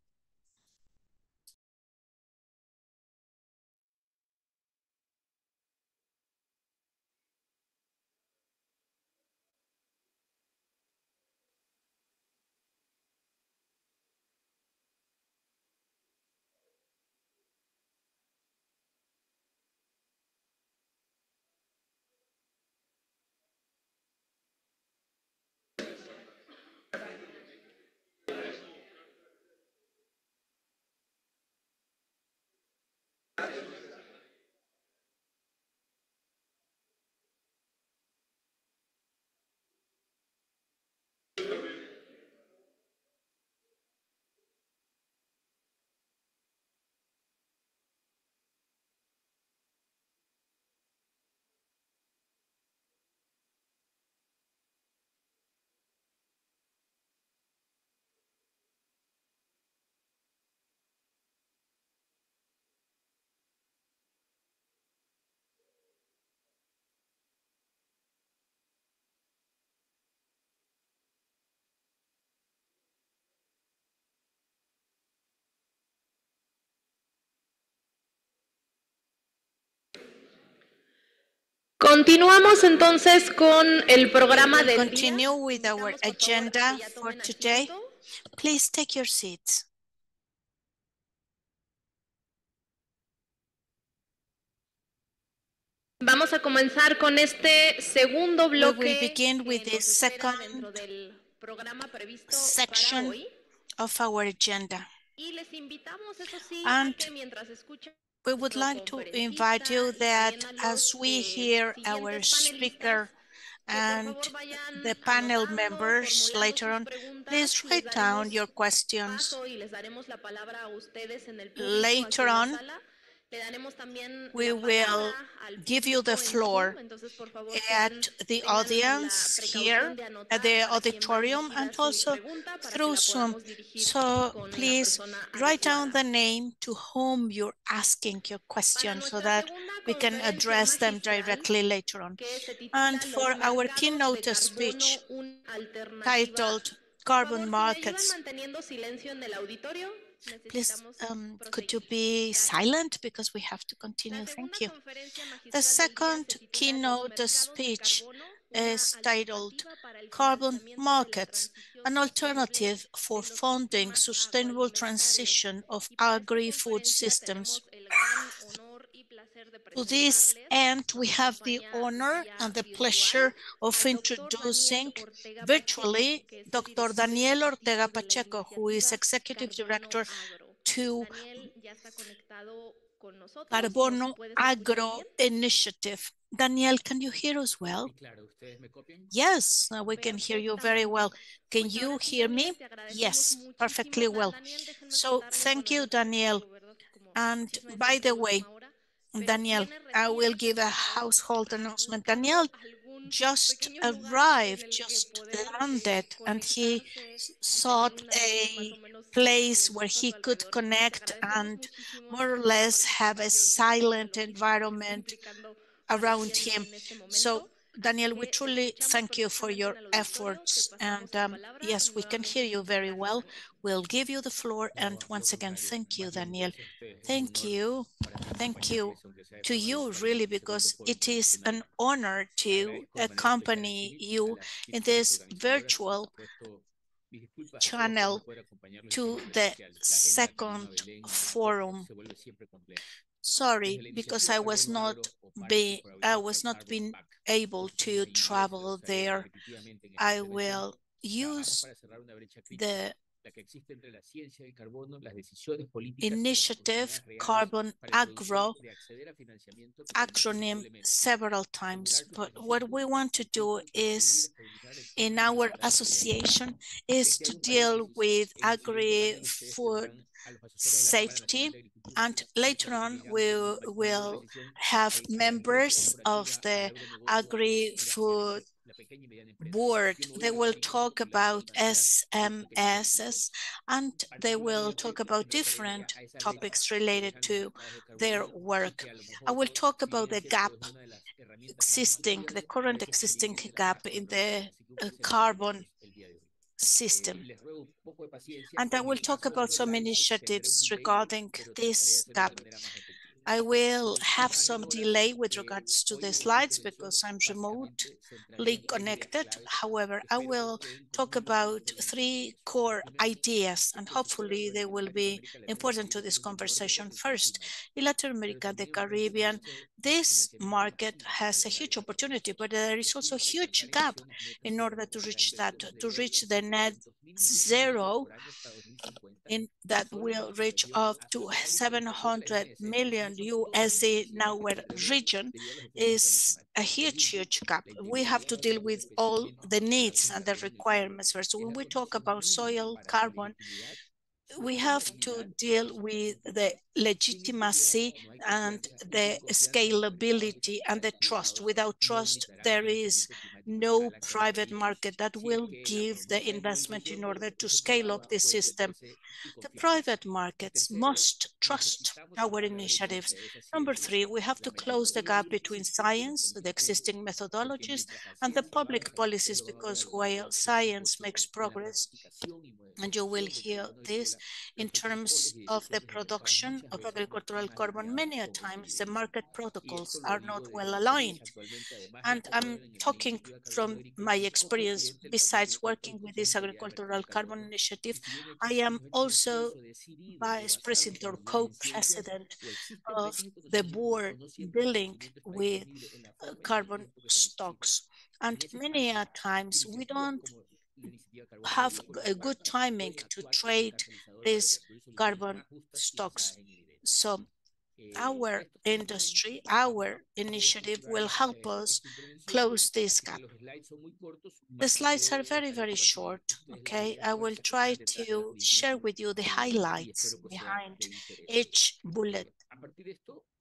[SPEAKER 8] Continuamos entonces con el programa del
[SPEAKER 6] Continue with our agenda for today. Please take your seats.
[SPEAKER 8] Vamos a comenzar con este segundo bloque.
[SPEAKER 6] We will begin with the second section of our agenda. And we would like to invite you that as we hear our speaker and the panel members later on, please write down your questions. Later on, we will give you the floor at the audience here at the auditorium and also through Zoom. So please write down the name to whom you're asking your question so that we can address them directly later on. And for our keynote speech titled Carbon Markets, please, could you be silent because we have to continue? Thank you. The second keynote speech is titled Carbon Markets, an alternative for funding sustainable transition of agri-food systems. To this end, we have the honor and the pleasure of introducing virtually Dr. Daniel Ortega Pacheco, who is Executive Director to Carbono Agro Initiative. Daniel, can you hear us well? Yes, we can hear you very well. Can you hear me? Yes, perfectly well. So thank you, Daniel. And by the way, Daniel, I will give a household announcement. Daniel just arrived, just landed, and he sought a place where he could connect and more or less have a silent environment around him. So Daniel, we truly thank you for your efforts. And yes, we can hear you very well. We'll give you the floor. And once again, thank you, Daniel. Thank you. Thank you to you, really, because it is an honor to accompany you in this virtual channel to the second forum. Sorry, because I was not being able to travel there. I will use the initiative Carbon Agro acronym several times, but what we want to do is, in our association, is to deal with agri-food safety, and later on we will have members of the agri-food board, they will talk about SMSs, and they will talk about different topics related to their work. I will talk about the gap existing, the current existing gap in the carbon system. And I will talk about some initiatives regarding this gap. I will have some delay with regards to the slides because I'm remotely connected. However, I will talk about 3 core ideas, and hopefully they will be important to this conversation. First, in Latin America, the Caribbean, this market has a huge opportunity, but there is also a huge gap in order to reach that, to reach the net zero that will reach up to 700 million USD in our region is a huge gap. We have to deal with all the needs and the requirements first. So when we talk about soil carbon, we have to deal with the legitimacy and the scalability and the trust. Without trust, there is no private market that will give the investment in order to scale up the system. The private markets must trust our initiatives. Number 3, we have to close the gap between science, the existing methodologies, and the public policies, because while science makes progress, and you will hear this in terms of the production of agricultural carbon, many a times the market protocols are not well aligned. And I'm talking from my experience. Besides working with this agricultural carbon initiative, I am also vice president or co-president of the board dealing with carbon stocks. And many a times we don't have a good timing to trade these carbon stocks. So our industry, our initiative will help us close this gap. The slides are very short, okay? I will try to share with you the highlights behind each bullet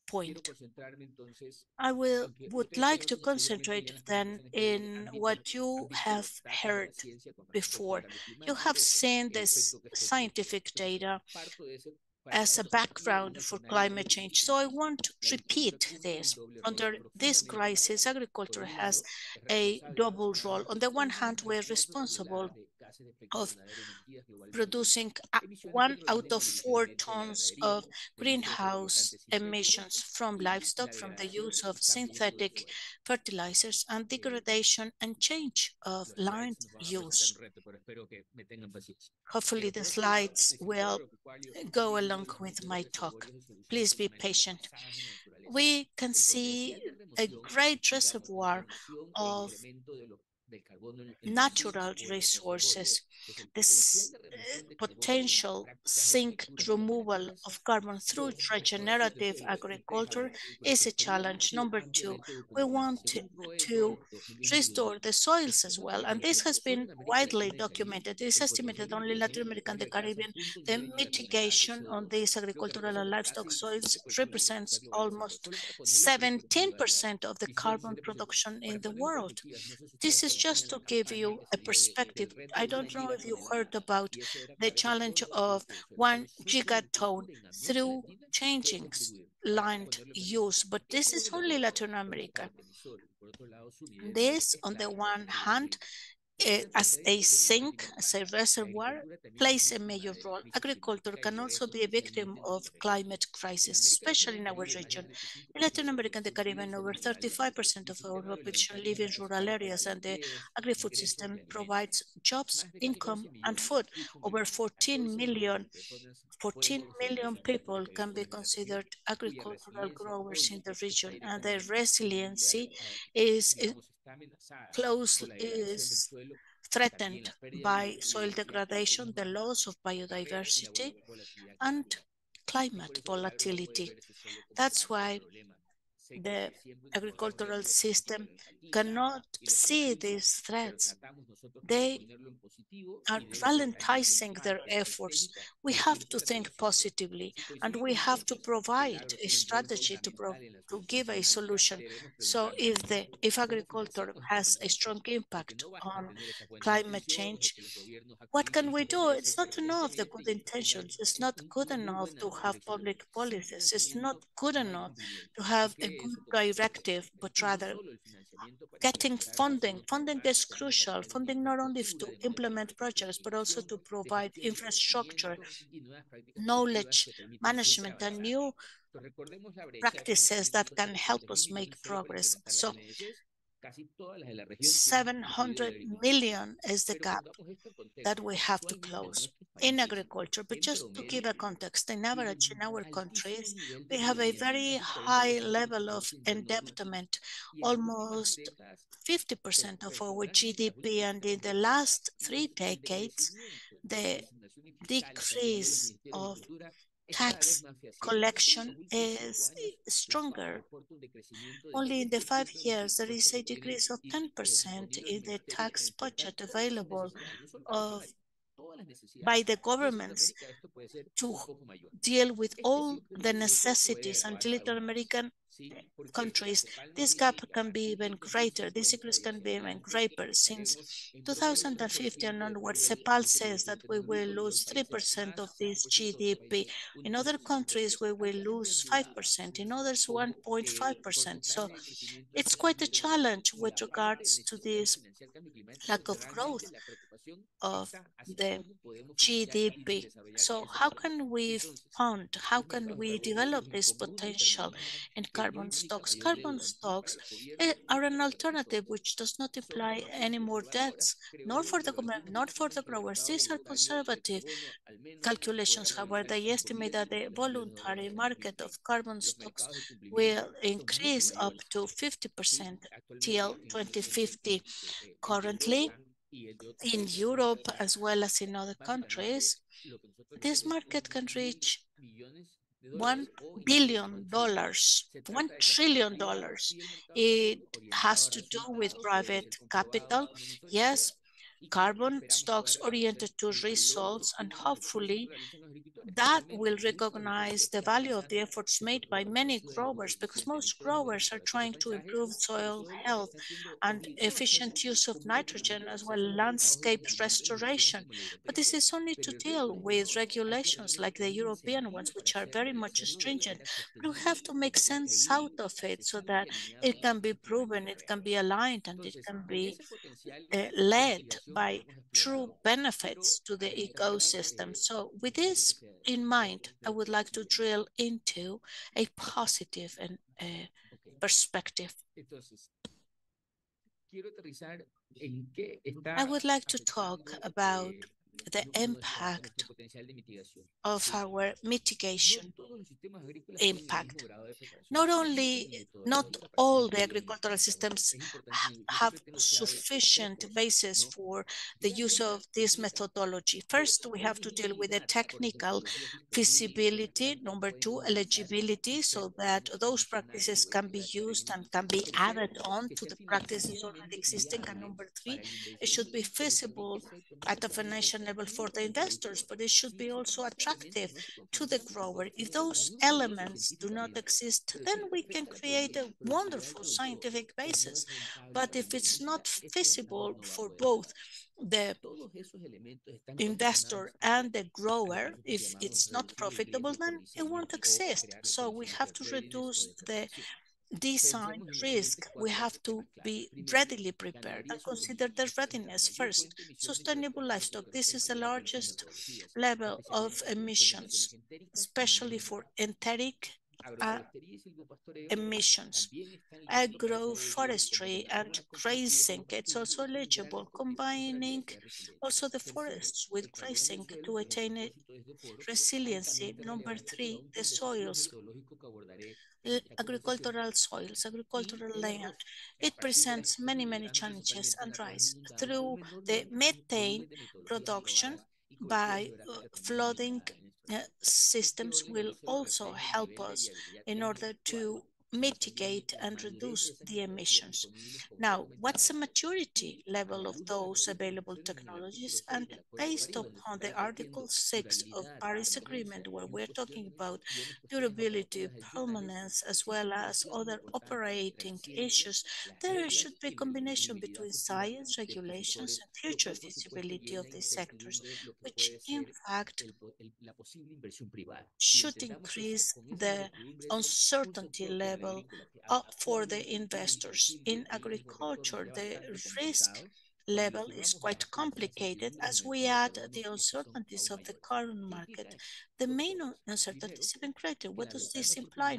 [SPEAKER 6] point. I would like to concentrate then in what you have heard before. You have seen this scientific data as a background for climate change. So I want to repeat this. Under this crisis, agriculture has a double role. On the one hand, we're responsible of producing 1 out of 4 tons of greenhouse emissions from livestock, from the use of synthetic fertilizers and degradation and change of land use. Hopefully the slides will go along with my talk. Please be patient. We can see a great reservoir of natural resources. This potential sink removal of carbon through regenerative agriculture is a challenge. Number 2, we want to restore the soils as well, and this has been widely documented. It is estimated only Latin America and the Caribbean, the mitigation on these agricultural and livestock soils represents almost 17% of the carbon production in the world. This is just to give you a perspective. I don't know if you heard about the challenge of 1 gigaton through changing land use, but this is only Latin America. This, on the one hand, as a sink, as a reservoir, plays a major role. Agriculture can also be a victim of climate crisis, especially in our region. In Latin America and the Caribbean, over 35% of our population live in rural areas, and the agri-food system provides jobs, income, and food. Over 14 million people can be considered agricultural growers in the region, and their resiliency is threatened by soil degradation, the loss of biodiversity, and climate volatility. That's why the agricultural system cannot see these threats. They are ralentizing their efforts. We have to think positively, and we have to provide a strategy to give a solution. So if agriculture has a strong impact on climate change, what can we do? It's not enough the good intentions. It's not good enough to have public policies. It's not good enough to have a good directive, but rather getting funding. Funding is crucial. Funding not only to implement projects, but also to provide infrastructure, knowledge management, and new practices that can help us make progress. So 700 million is the gap that we have to close in agriculture. But just to give a context, in average in our countries, we have a very high level of indebtedness, almost 50% of our GDP, and in the last 3 decades, the decrease of tax collection is stronger. Only in the 5 years, there is a decrease of 10% in the tax budget available by the governments to deal with all the necessities. Until Latin American countries, this gap can be even greater. This increase can be even greater. Since 2015 onwards, CEPAL says that we will lose 3% of this GDP. In other countries, we will lose 5%, in others 1.5%. So it's quite a challenge with regards to this lack of growth of the GDP. So how can we fund, how can we develop this potential in carbon stocks? Carbon stocks are an alternative which does not imply any more debts, nor for the government, nor for the growers. These are conservative calculations. However, they estimate that the voluntary market of carbon stocks will increase up to 50% till 2050. Currently, in Europe as well as in other countries, this market can reach $1 billion, $1 trillion. It has to do with private capital. Yes, carbon stocks oriented to results, and hopefully that will recognize the value of the efforts made by many growers, because most growers are trying to improve soil health and efficient use of nitrogen, as well as landscape restoration. But this is only to deal with regulations like the European ones, which are very much stringent. But we have to make sense out of it so that it can be proven, it can be aligned, and it can be led by true benefits to the ecosystem. So with this in mind, I would like to drill into a positive and perspective. I would like to talk about the impact of our mitigation impact. Not all the agricultural systems have sufficient basis for the use of this methodology. First, we have to deal with the technical feasibility. Number 2, eligibility, so that those practices can be used and can be added on to the practices already existing. And number 3, it should be feasible at a financial level for the investors, but it should be also attractive to the grower. If those elements do not exist, then we can create a wonderful scientific basis. But if it's not feasible for both the investor and the grower, if it's not profitable, then it won't exist. So we have to reduce the design risk. We have to be readily prepared and consider the readiness first. Sustainable livestock. This is the largest level of emissions, especially for enteric emissions. Agroforestry and grazing, it's also eligible, combining also the forests with grazing to attain resiliency. Number 3, the soils. Agricultural soils, agricultural land. It presents many challenges and rise through the methane production by flooding systems will also help us in order to mitigate and reduce the emissions. Now, what's the maturity level of those available technologies? And based upon the Article 6 of Paris Agreement, where we're talking about durability, permanence, as well as other operating issues, there should be a combination between science, regulations, and future feasibility of these sectors, which in fact should increase the uncertainty level for the investors. In agriculture, the risk level is quite complicated. As we add the uncertainties of the current market, the main uncertainty is even greater. What does this imply?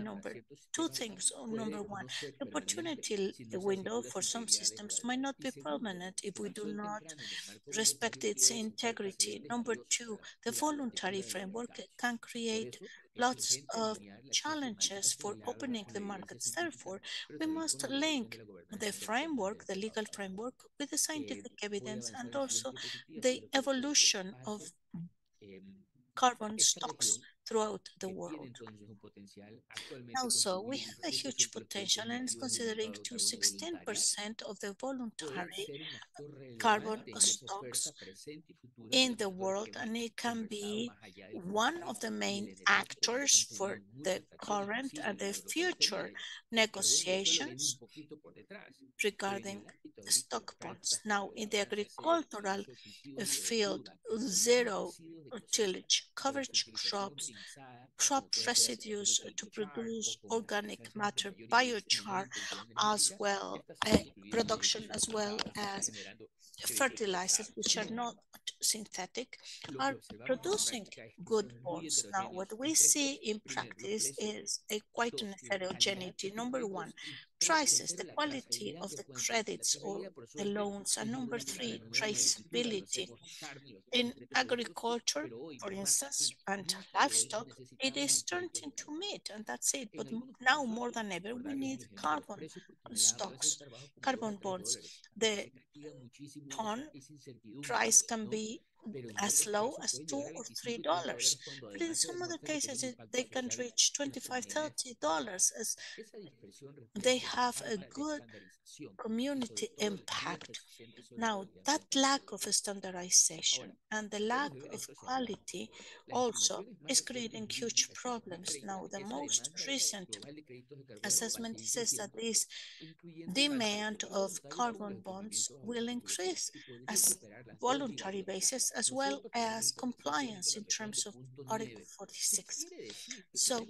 [SPEAKER 6] Two things. Number one, the opportunity window for some systems might not be permanent if we do not respect its integrity. Number two, the voluntary framework can create lots of challenges for opening the markets. Therefore, we must link the framework, the legal framework, with the scientific evidence and also the evolution of carbon stocks throughout the world. Also, we have a huge potential, and it's considering to 16% of the voluntary carbon stocks in the world, and it can be one of the main actors for the current and the future negotiations regarding stock bonds. Now, in the agricultural field, zero tillage, coverage crops, crop residues to produce organic matter, biochar, as well, production as well as fertilizers, which are not synthetic, are producing good bonds. Now, what we see in practice is a quite an heterogeneity. Number one, prices, the quality of the credits or the loans, and number three, traceability. In agriculture, for instance, and livestock, it is turned into meat, and that's it. But now more than ever, we need carbon stocks, carbon bonds. The ton price can be as low as $2 or $3, but in some other cases they can reach $25, $30 as they have a good community impact. Now, that lack of standardization and the lack of quality also is creating huge problems. Now, the most recent assessment says that this demand of carbon bonds will increase as voluntary basis as well as compliance in terms of Article 46. So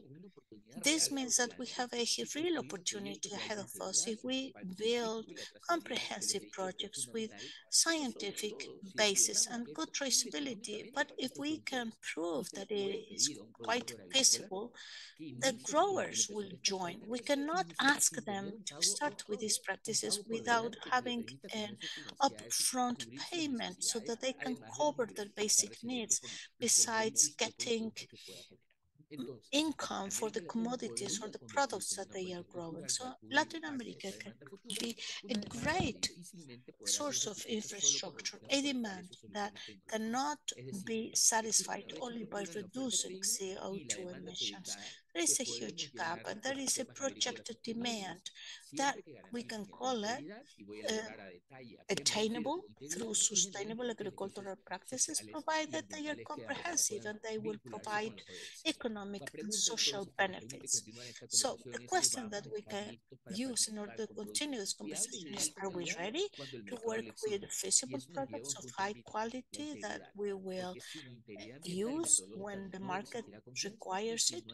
[SPEAKER 6] this means that we have a real opportunity ahead of us if we build comprehensive projects with scientific basis and good traceability. But if we can prove that it is quite feasible, the growers will join. We cannot ask them to start with these practices without having an upfront payment so that they can cover their basic needs besides getting income for the commodities or the products that they are growing. So Latin America can be a great source of infrastructure, a demand that cannot be satisfied only by reducing CO2 emissions. There is a huge gap, and there is a projected demand that we can call it attainable through sustainable agricultural practices, provided they are comprehensive and they will provide economic and social benefits. So the question that we can use in order to continue this conversation is, are we ready to work with feasible products of high quality that we will use when the market requires it?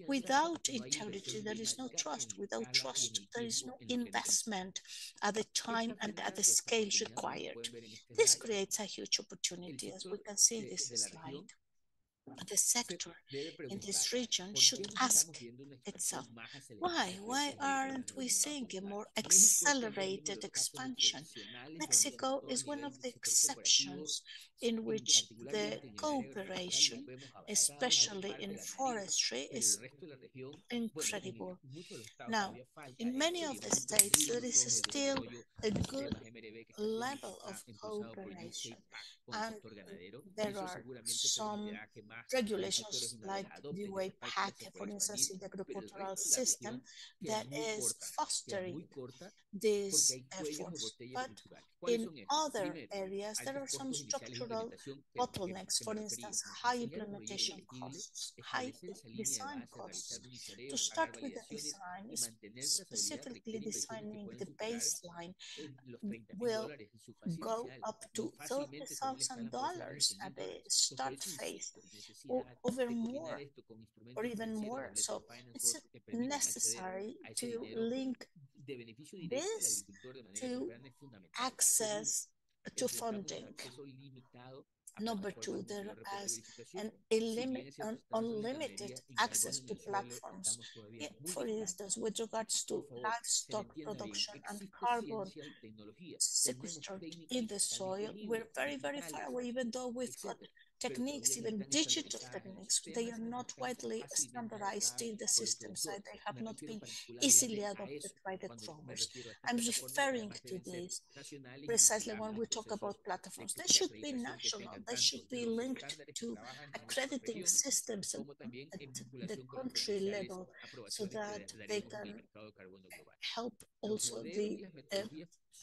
[SPEAKER 6] Without integrity, there is no trust. Without trust, there is no investment at the time and at the scale required. This creates a huge opportunity, as we can see in this slide. The sector in this region should ask itself, why aren't we seeing a more accelerated expansion? Mexico is one of the exceptions in which the cooperation, especially in forestry, is incredible. Now, in many of the states, there is still a good level of cooperation, and there are some regulations like the way PAC, for instance, in the agricultural system, that is fostering these efforts. But in other areas, there are some structural bottlenecks, for instance, high implementation costs, high design costs. To start with the design, specifically designing the baseline will go up to $30,000 at the start phase, or over more, or even more. So it's necessary to link this to access to funding. Number two, there is an unlimited access to platforms. For instance, with regards to livestock production and carbon sequestered in the soil, we're very, very far away, even though we've got techniques, even digital techniques. They are not widely standardized in the system side. They have not been easily adopted by the growers. I'm referring to this precisely when we talk about platforms. They should be national. They should be linked to accrediting systems at the country level so that they can help also the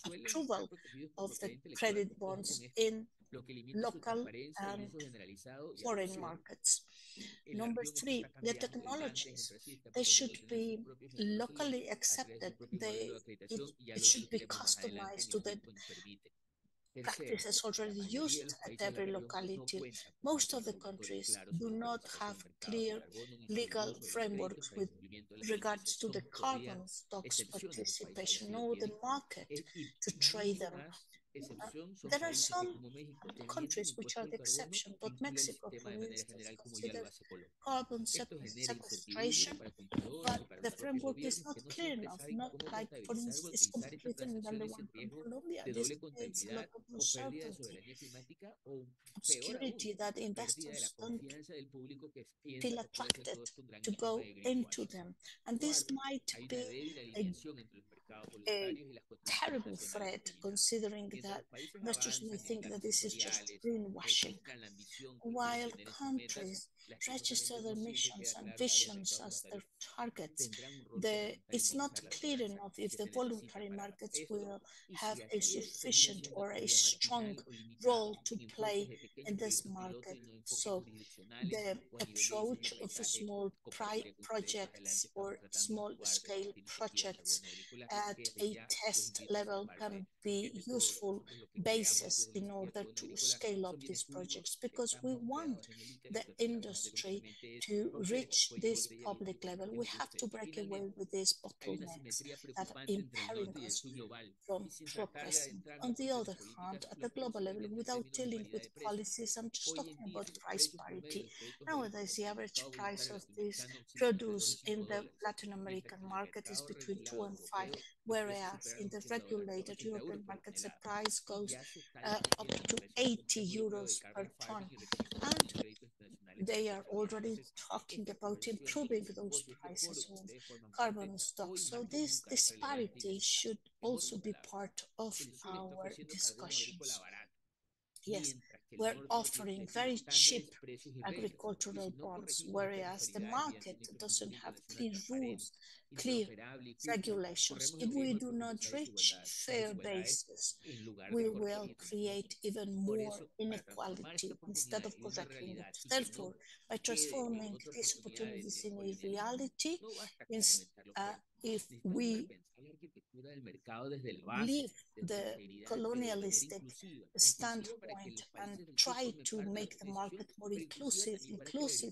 [SPEAKER 6] approval of the credit bonds in local and foreign markets. Number three, the technologies. They should be locally accepted. It should be customized to the practices already used at every locality. Most of the countries do not have clear legal frameworks with regards to the carbon stocks participation or the market to trade them. There are some countries which are the exception, but Mexico, for instance, considers carbon sequestration, but the framework is not clear enough, not like, for instance, it's completely different than the one from Colombia. This creates a lot of uncertainty, obscurity that investors don't feel attracted to go into them. And this might be a terrible threat, considering that investors may think that this is just greenwashing. While countries register their missions and visions as their targets, it's not clear enough if the voluntary markets will have a sufficient or a strong role to play in this market. So the approach of small projects or small scale projects at a test level can be useful basis in order to scale up these projects, because we want the industry to reach this public level. We have to break away with these bottlenecks that are impairing us from progressing. On the other hand, at the global level, without dealing with policies, I'm just talking about price parity. Nowadays, the average price of this produce in the Latin American market is between 2 and 5, whereas in the regulated European markets, the price goes up to 80 euros per ton. And they are already talking about improving those prices on carbon stocks. So this disparity should also be part of our discussions. Yes, we're offering very cheap agricultural bonds, whereas the market doesn't have clear rules, clear regulations. If we do not reach fair basis, we will create even more inequality instead of correcting it. Therefore, by transforming these opportunities in a reality, if we leave the colonialistic standpoint and try to make the market more inclusive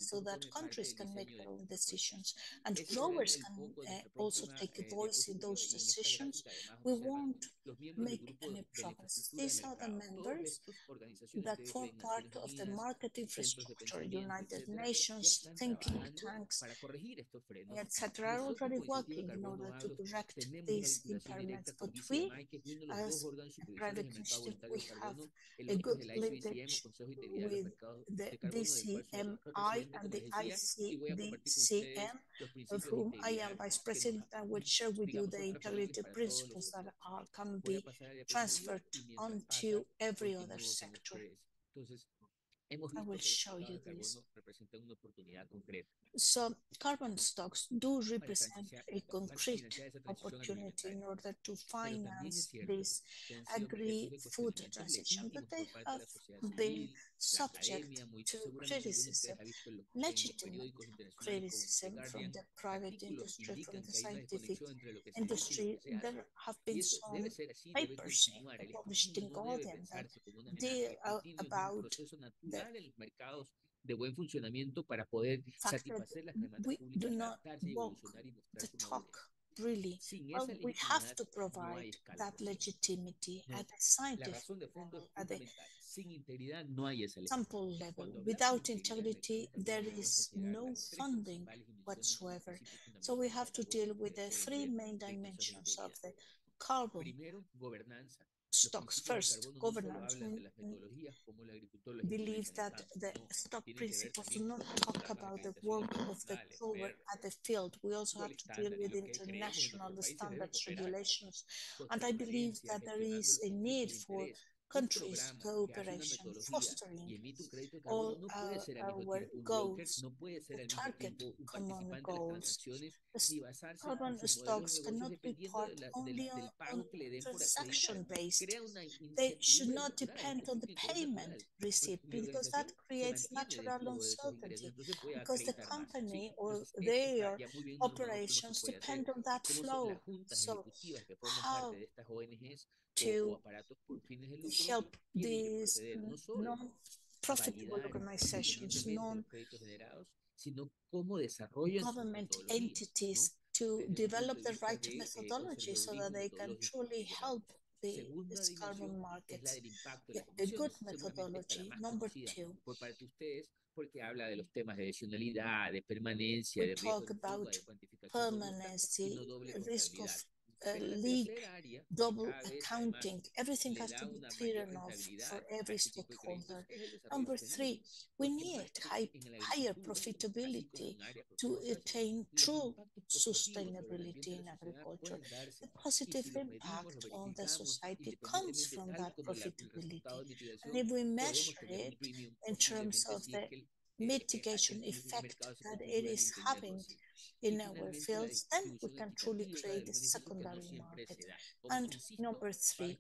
[SPEAKER 6] so that countries can make their own decisions and growers can also take a voice in those decisions, we won't make any progress. These are the members that form part of the market infrastructure, United Nations, thinking tanks, etc., are already working in order to correct these impairments. But we, as a private initiative, we have a good linkage with the DCMI and the ICDCM, of whom I am Vice President, and will share with you the integrated principles that can be transferred onto every other sector. I will show you this. So carbon stocks do represent a concrete opportunity in order to finance this agri-food transition, but they have been subject to criticism, legitimate criticism from the private industry, from the scientific industry. There have been some papers published in Guardian that deal about the fact that we do not walk the talk, really. Well, we have to provide that legitimacy at the scientific level, at the sample level. Without integrity, there is no funding whatsoever. So we have to deal with the three main dimensions of the carbon stocks. First, governance. We believe that the stock principles do not talk about the work of the grower at the field. We also have to deal with international standards, regulations, and I believe that there is a need for countries' cooperation, fostering all our goals, to target common goals. Carbon stocks cannot be part only on transaction-based. They should not depend on the payment received, because that creates natural uncertainty, because the company or their operations depend on that flow. So how to help these non-profitable organizations, non-government entities to develop the right methodology so that they can truly help these carbon markets. Yeah, a good methodology. Number two, we talk about permanency, risk of leak, double accounting. Everything has to be clear enough for every stakeholder. Number three, we need higher profitability to attain true sustainability in agriculture. The positive impact on the society comes from that profitability. And if we measure it in terms of the mitigation effect that it is having in our fields, then we can truly create a secondary market. And number three,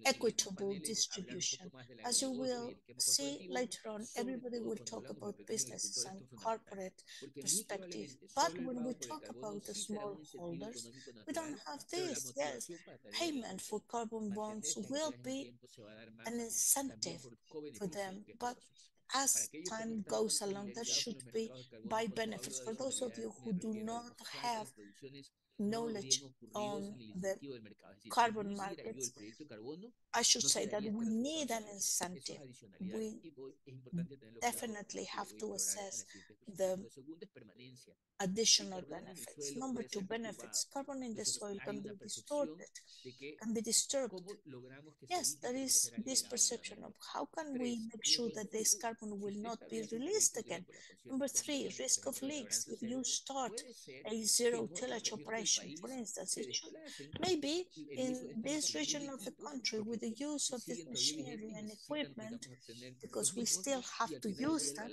[SPEAKER 6] equitable distribution. As you will see later on, everybody will talk about businesses and corporate perspective. But when we talk about the smallholders, we don't have this. Yes, payment for carbon bonds will be an incentive for them, but as time goes along, there should be by benefits. For those of you who do not have knowledge on the carbon markets, I should say that we need an incentive. We definitely have to assess the additional benefits. Number two, benefits. Carbon in the soil can be distorted, can be disturbed. Yes, there is this perception of how can we make sure that this carbon will not be released again. Number three, risk of leaks. If you start a zero tillage operation, for instance, it should maybe in this region of the country, with the use of this machinery and equipment, because we still have to use them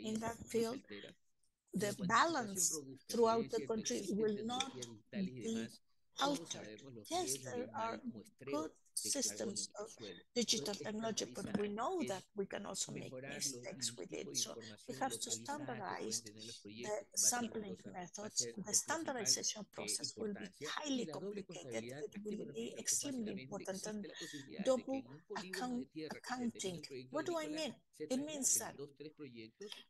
[SPEAKER 6] in that field, the balance throughout the country will not be altered. Yes, there are good systems of digital technology, but we know that we can also make mistakes with it. So we have to standardize the sampling methods. The standardization process will be highly complicated. It will be extremely important, and double accounting. What do I mean? It means that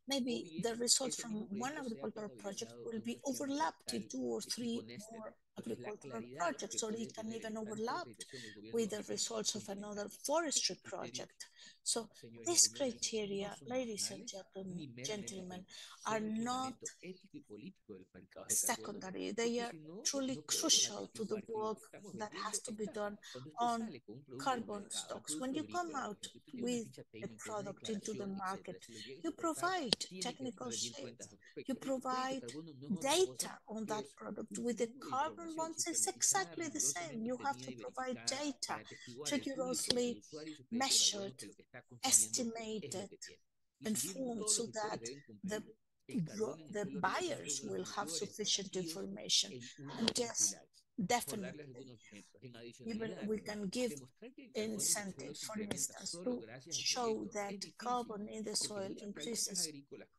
[SPEAKER 6] maybe the results from one agricultural project will be overlapped in two or three more agricultural projects, or it can even overlap with the results of another forestry project. So these criteria, ladies and gentlemen, are not secondary. They are truly crucial to the work that has to be done on carbon stocks. When you come out with a product into the market, you provide technical shades, you provide data on that product. With the carbon bonds, it's exactly the same. You have to provide data rigorously measured, estimated, informed so that the buyers will have sufficient information. And yes, definitely, even we can give incentives, for instance, to show that carbon in the soil increases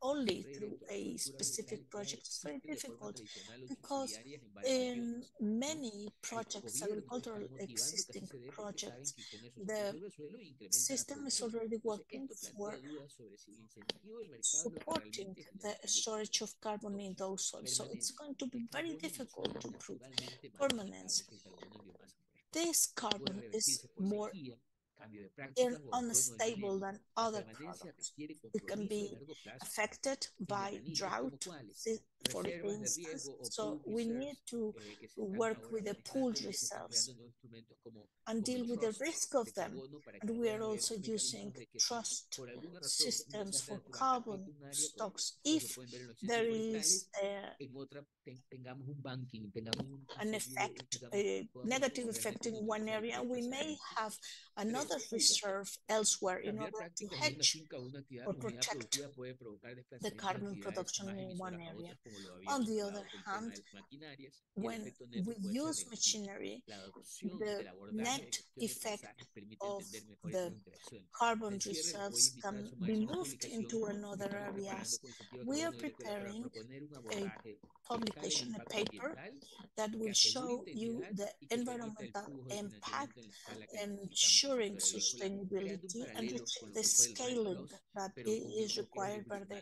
[SPEAKER 6] only through a specific project. It's very difficult because in many projects, agricultural existing projects, the system is already working for supporting the storage of carbon in those soils. So it's going to be very difficult to prove permanence. This carbon is more unstable than other products. It can be affected by drought, for instance. So we need to work with the pooled reserves and deal with the risk of them. And we are also using trust systems for carbon stocks. If there is an effect, a negative effect in one area, we may have another reserve elsewhere in order to hedge or protect the carbon production in one area. On the other hand, when we use machinery, the net effect of the carbon reserves can be moved into another areas. We are preparing a publication, a paper that will show you the environmental impact, ensuring sustainability and the scaling that is required by the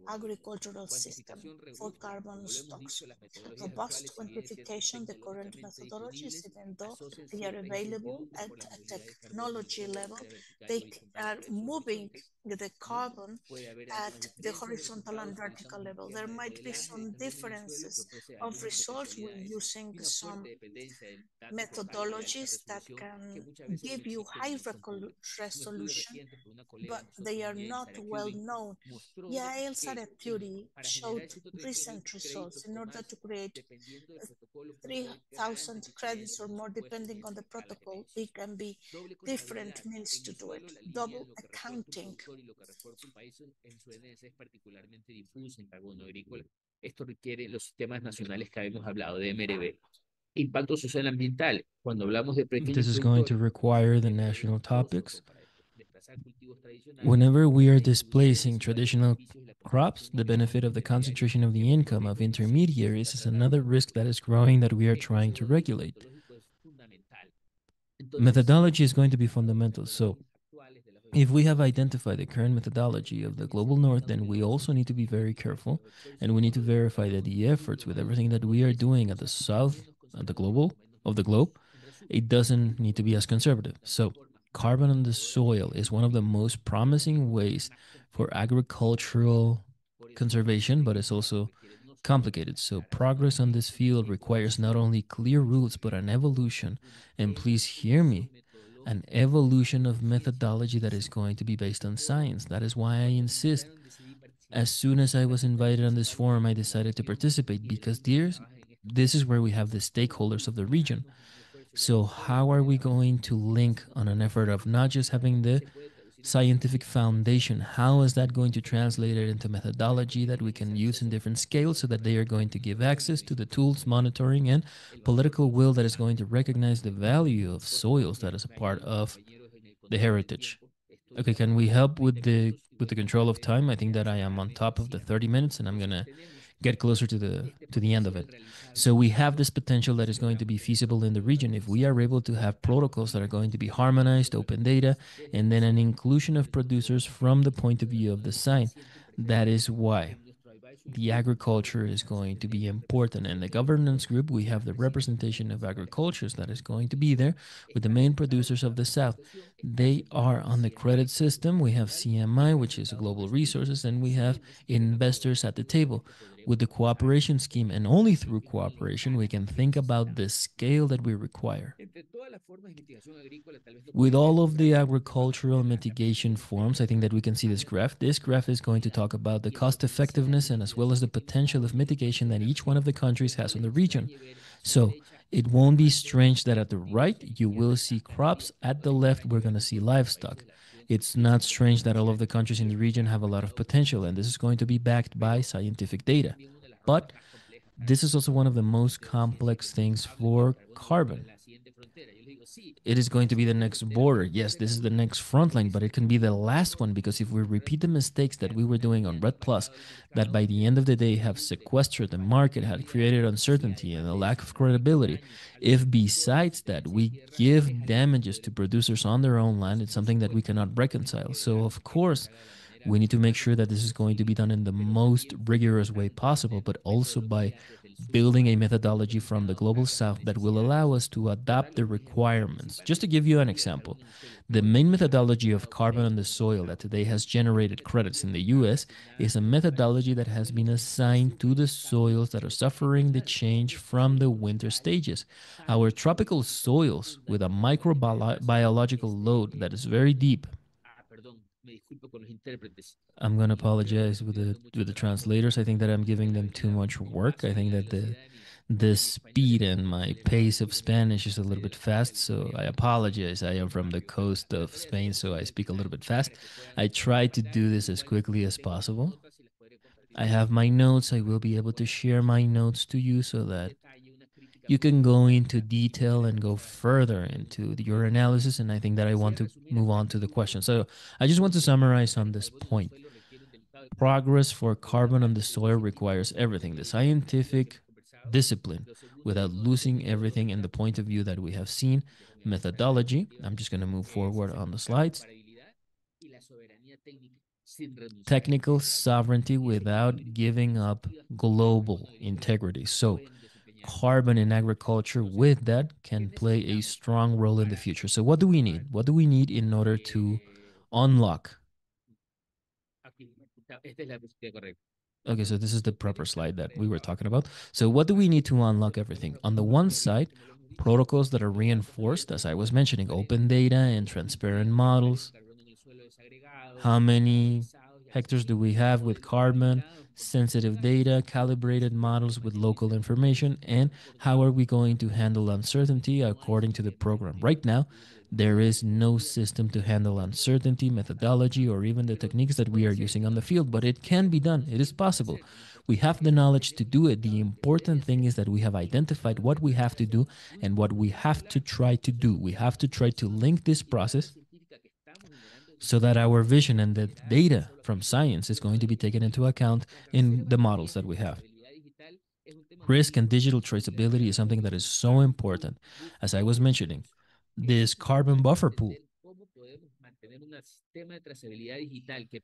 [SPEAKER 6] agricultural system for carbon stocks. Robust quantification, the current methodologies, even though they are available at a technology level, they are moving the carbon at the horizontal and vertical level. There might be some differences of results when using some methodologies that can give you high resolution, but they are not well known. Yael Sarepuri showed recent results in order to create 3,000 credits or more, depending on the protocol. It can be different means to do it. Double accounting.
[SPEAKER 1] Esto requiere los sistemas nacionales que habíamos hablado de MRV. Impacto social ambiental. Cuando hablamos de This is going to require the national topics. Whenever we are displacing traditional crops, the benefit of the concentration of the income of intermediaries is another risk that is growing that we are trying to regulate. Methodology is going to be fundamental. So if we have identified the current methodology of the global north, then we also need to be very careful, and we need to verify that the efforts with everything that we are doing at the south of the globe, it doesn't need to be as conservative. So carbon on the soil is one of the most promising ways for agricultural conservation, but it's also complicated. So progress on this field requires not only clear rules, but an evolution, and please hear me, an evolution of methodology that is going to be based on science. That is why I insist. As soon as I was invited on this forum, I decided to participate because this is where we have the stakeholders of the region. So how are we going to link on an effort of not just having the scientific foundation? How is that going to translate it into methodology that we can use in different scales so that they are going to give access to the tools, monitoring, and political will that is going to recognize the value of soils that is a part of the heritage? Okay, can we help with the control of time? I think that I am on top of the 30 minutes and I'm going to get closer to the end of it. So we have this potential that is going to be feasible in the region if we are able to have protocols that are going to be harmonized, open data, and then an inclusion of producers from the point of view of the site. That is why the agriculture is going to be important. In the governance group, we have the representation of agricultures that is going to be there with the main producers of the South. They are on the credit system. We have CIMMYT, which is global resources, and we have investors at the table. With the cooperation scheme, and only through cooperation, we can think about the scale that we require. With all of the agricultural mitigation forms, I think that we can see this graph. This graph is going to talk about the cost effectiveness and as well as the potential of mitigation that each one of the countries has in the region. So it won't be strange that at the right, you will see crops. At the left, we're going to see livestock. It's not strange that all of the countries in the region have a lot of potential, and this is going to be backed by scientific data. But this is also one of the most complex things for carbon. It is going to be the next border. Yes, this is the next front line, but it can be the last one, because if we repeat the mistakes that we were doing on Red Plus, that by the end of the day have sequestered the market, had created uncertainty and a lack of credibility, if besides that we give damages to producers on their own land, it's something that we cannot reconcile. So of course, we need to make sure that this is going to be done in the most rigorous way possible, but also by building a methodology from the global south that will allow us to adapt the requirements. Just to give you an example, the main methodology of carbon on the soil that today has generated credits in the US is a methodology that has been assigned to the soils that are suffering the change from the winter stages. Our tropical soils with a microbiological load that is very deep. I'm going to apologize with the translators. I think that I'm giving them too much work. I think that the speed and my pace of Spanish is a little bit fast, so I apologize. I am from the coast of Spain, so I speak a little bit fast. I try to do this as quickly as possible. I have my notes. I will be able to share my notes to you so that you can go into detail and go further into your analysis. And I think that I want to move on to the question. So I just want to summarize on this point. Progress for carbon on the soil requires everything, the scientific discipline, without losing everything in the point of view that we have seen, methodology. I'm just going to move forward on the slides. Technical sovereignty without giving up global integrity. So carbon in agriculture with that can play a strong role in the future. So what do we need? What do we need in order to unlock? Okay, so this is the proper slide that we were talking about. So what do we need to unlock everything? On the one side, protocols that are reinforced, as I was mentioning, open data and transparent models. How many hectares do we have with carbon, sensitive data, calibrated models with local information, and how are we going to handle uncertainty according to the program? Right now, there is no system to handle uncertainty, methodology, or even the techniques that we are using on the field, but it can be done. It is possible. We have the knowledge to do it. The important thing is that we have identified what we have to do and what we have to try to do. We have to try to link this process so that our vision and the data from science is going to be taken into account in the models that we have. Risk and digital traceability is something that is so important. As I was mentioning, this carbon buffer pool.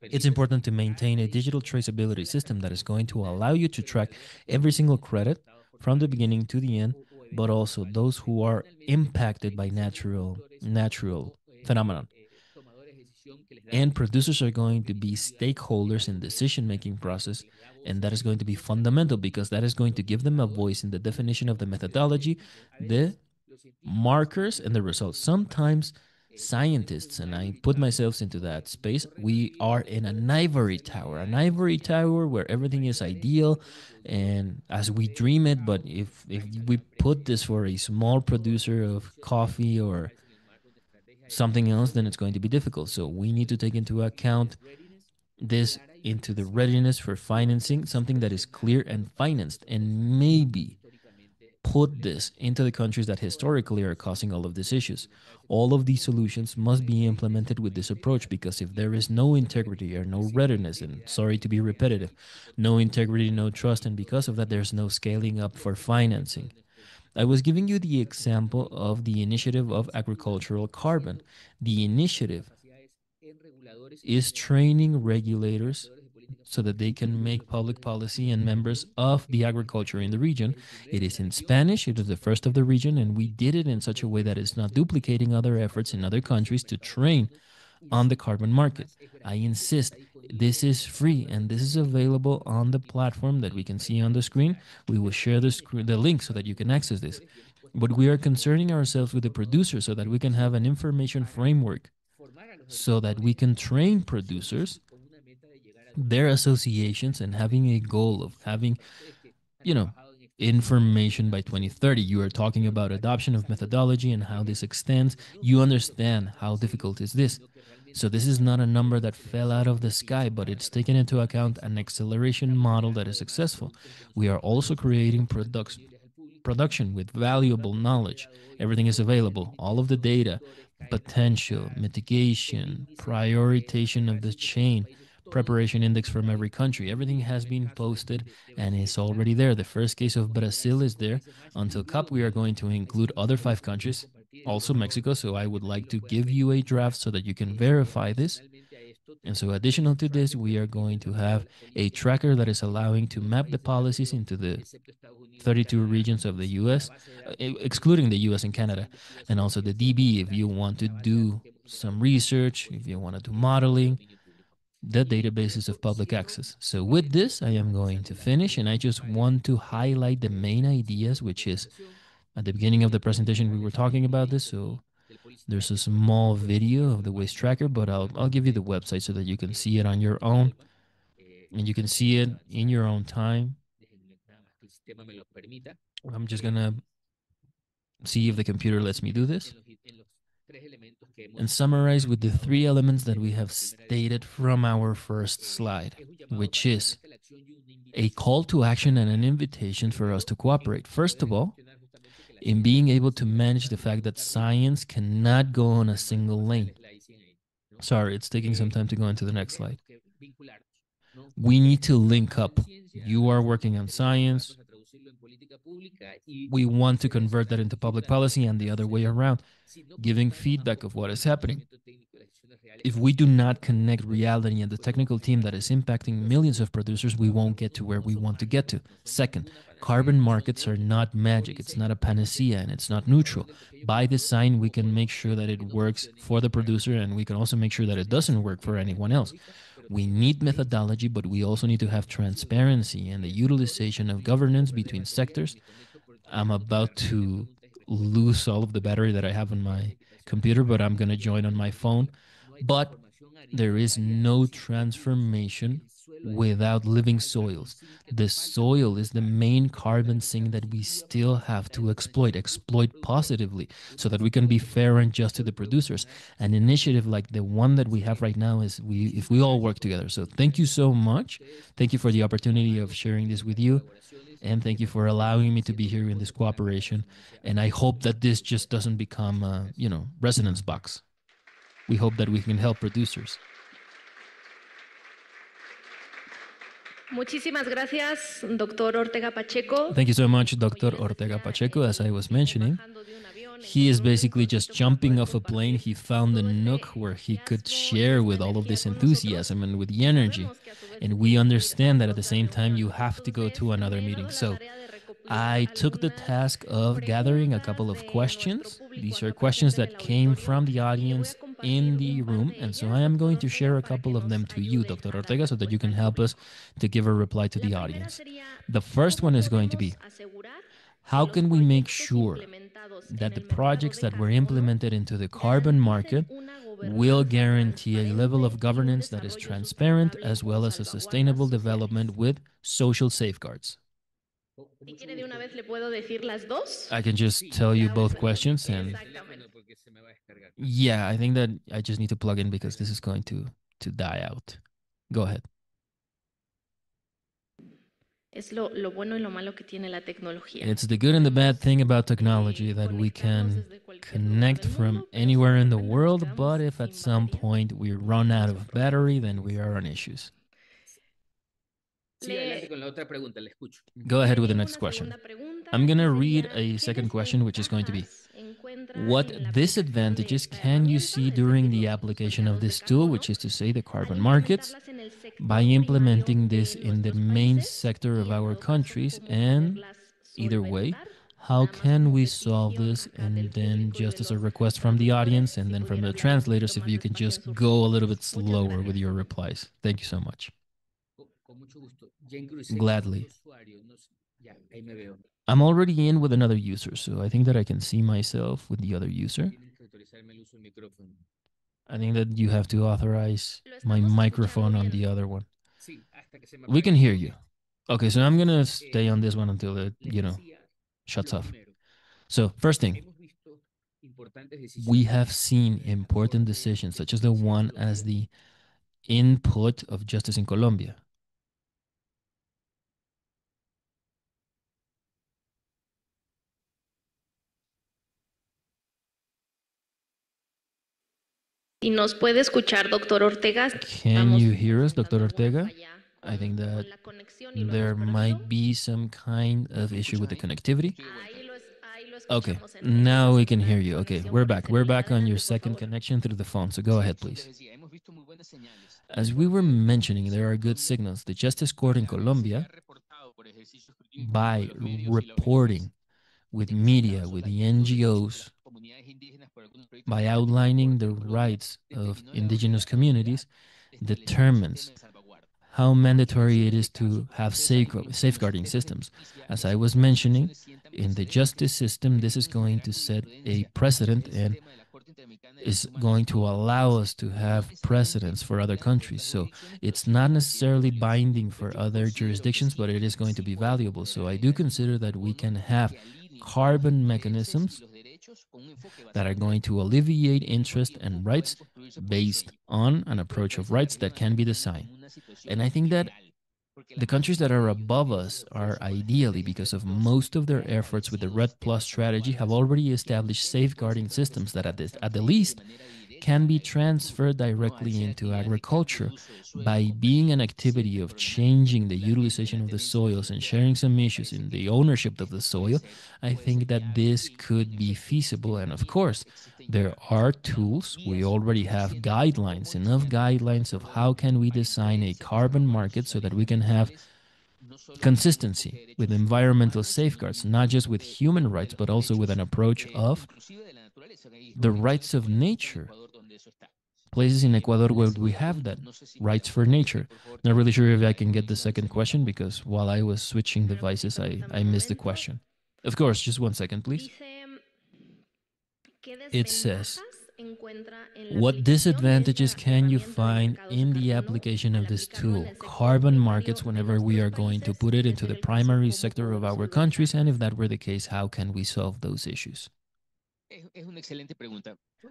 [SPEAKER 1] It's important to maintain a digital traceability system that is going to allow you to track every single credit from the beginning to the end, but also those who are impacted by natural phenomenon. And producers are going to be stakeholders in decision-making process, and that is going to be fundamental because that is going to give them a voice in the definition of the methodology, the markers, and the results. Sometimes scientists, and I put myself into that space, we are in an ivory tower where everything is ideal and as we dream it, but if we put this for a small producer of coffee or something else, then it's going to be difficult. So we need to take into account this into the readiness for financing, something that is clear and financed, and maybe put this into the countries that historically are causing all of these issues. All of these solutions must be implemented with this approach, because if there is no integrity or no readiness, and sorry to be repetitive, no integrity, no trust, and because of that, there's no scaling up for financing. I was giving you the example of the initiative of agricultural carbon. The initiative is training regulators so that they can make public policy and members of the agriculture in the region. It is in Spanish, it is the first of the region, and we did it in such a way that it's not duplicating other efforts in other countries to train on the carbon market. I insist, this is free and this is available on the platform that we can see on the screen. We will share the link so that you can access this. But we are concerning ourselves with the producers so that we can have an information framework so that we can train producers, their associations, and having a goal of having, information by 2030. You are talking about adoption of methodology and how this extends. You understand how difficult is this. So this is not a number that fell out of the sky, but it's taken into account an acceleration model that is successful. We are also creating production with valuable knowledge. Everything is available, all of the data, potential, mitigation, prioritization of the chain, preparation index from every country. Everything has been posted and is already there. The first case of Brazil is there. Until COP, we are going to include other 5 countries, also Mexico. So I would like to give you a draft so that you can verify this. And so additional to this, we are going to have a tracker that is allowing to map the policies into the 32 regions of the US, excluding the US and Canada, and also the DB if you want to do some research, if you want to do modeling. The databases of public access. So with this, I am going to finish, and I just want to highlight the main ideas, which is at the beginning of the presentation, we were talking about this. So there's a small video of the waste tracker, but I'll give you the website so that you can see it on your own, and you can see it in your own time. I'm just gonna see if the computer lets me do this and summarize with the 3 elements that we have stated from our first slide, which is a call to action and an invitation for us to cooperate. First of all, in being able to manage the fact that science cannot go on a single lane. Sorry, it's taking some time to go into the next slide. We need to link up. You are working on science. We want to convert that into public policy and the other way around, giving feedback of what is happening. If we do not connect reality and the technical team that is impacting millions of producers, we won't get to where we want to get to. Second, carbon markets are not magic. It's not a panacea and it's not neutral. By design, we can make sure that it works for the producer, and we can also make sure that it doesn't work for anyone else. We need methodology, but we also need to have transparency and the utilization of governance between sectors. I'm about to lose all of the battery that I have on my computer, but I'm going to join on my phone. But there is no transformation without living soils. The soil is the main carbon sink that we still have to exploit positively, so that we can be fair and just to the producers. An initiative like the one that we have right now is if we all work together. So thank you so much. Thank you for the opportunity of sharing this with you. And thank you for allowing me to be here in this cooperation. And I hope that this just doesn't become a, resonance box. We hope that we can help producers.
[SPEAKER 8] Muchísimas gracias, Dr. Ortega Pacheco.
[SPEAKER 1] Thank you so much, Dr. Ortega Pacheco. As I was mentioning, he is basically just jumping off a plane. He found a nook where he could share with all of this enthusiasm and with the energy. And we understand that at the same time, you have to go to another meeting. So I took the task of gathering a couple of questions. These are questions that came from the audience in the room, and so I am going to share a couple of them to you, Dr. Ortega, so that you can help us to give a reply to the audience. The first one is going to be, how can we make sure that the projects that were implemented into the carbon market will guarantee a level of governance that is transparent, as well as a sustainable development with social safeguards? I can just tell you both questions, and yeah, I think that I just need to plug in because this is going to die out. Go ahead.
[SPEAKER 8] Es lo bueno y lo malo que tiene la tecnología.
[SPEAKER 1] It's the good and the bad thing about technology, that we can connect from anywhere in the world, but if at some point we run out of battery, then we are on issues. Go ahead with the next question. I'm going to read a second question, which is going to be, what disadvantages can you see during the application of this tool, which is to say the carbon markets, by implementing this in the main sector of our countries? And either way, how can we solve this? And then just as a request from the audience and then from the translators, if you can just go a little bit slower with your replies. Thank you so much. Gladly. I'm already in with another user, so I think that I can see myself with the other user. I think that you have to authorize my microphone on the other one. We can hear you. Okay, so I'm going to stay on this one until it, shuts off. So first thing, we have seen important decisions, such as the one as the input of justice in Colombia.
[SPEAKER 8] ¿Y nos puede escuchar, doctor Ortega?
[SPEAKER 1] Can you hear us, Dr. Ortega? I think that there might be some kind of issue with the connectivity. Okay, now we can hear you. Okay, we're back. We're back on your second connection through the phone, so go ahead, please. As we were mentioning, there are good signals. The Justice Court in Colombia, by reporting with media, with the NGOs, by outlining the rights of indigenous communities, determines how mandatory it is to have safeguarding systems. As I was mentioning, in the justice system, this is going to set a precedent and is going to allow us to have precedents for other countries. So it's not necessarily binding for other jurisdictions, but it is going to be valuable. So I do consider that we can have carbon mechanisms that are going to alleviate interest and rights based on an approach of rights that can be designed. And I think that the countries that are above us are ideally, because of most of their efforts with the Red Plus strategy, have already established safeguarding systems that at the least can be transferred directly into agriculture by being an activity of changing the utilization of the soils and sharing some issues in the ownership of the soil. I think that this could be feasible. And of course, there are tools. We already have guidelines, enough guidelines of how can we design a carbon market so that we can have consistency with environmental safeguards, not just with human rights, but also with an approach of the rights of nature. Places in Ecuador where we have that, rights for nature. Not really sure if I can get the second question, because while I was switching devices, I missed the question. Of course, just one second, please. It says, what disadvantages can you find in the application of this tool, carbon markets, whenever we are going to put it into the primary sector of our countries? And if that were the case, how can we solve those issues?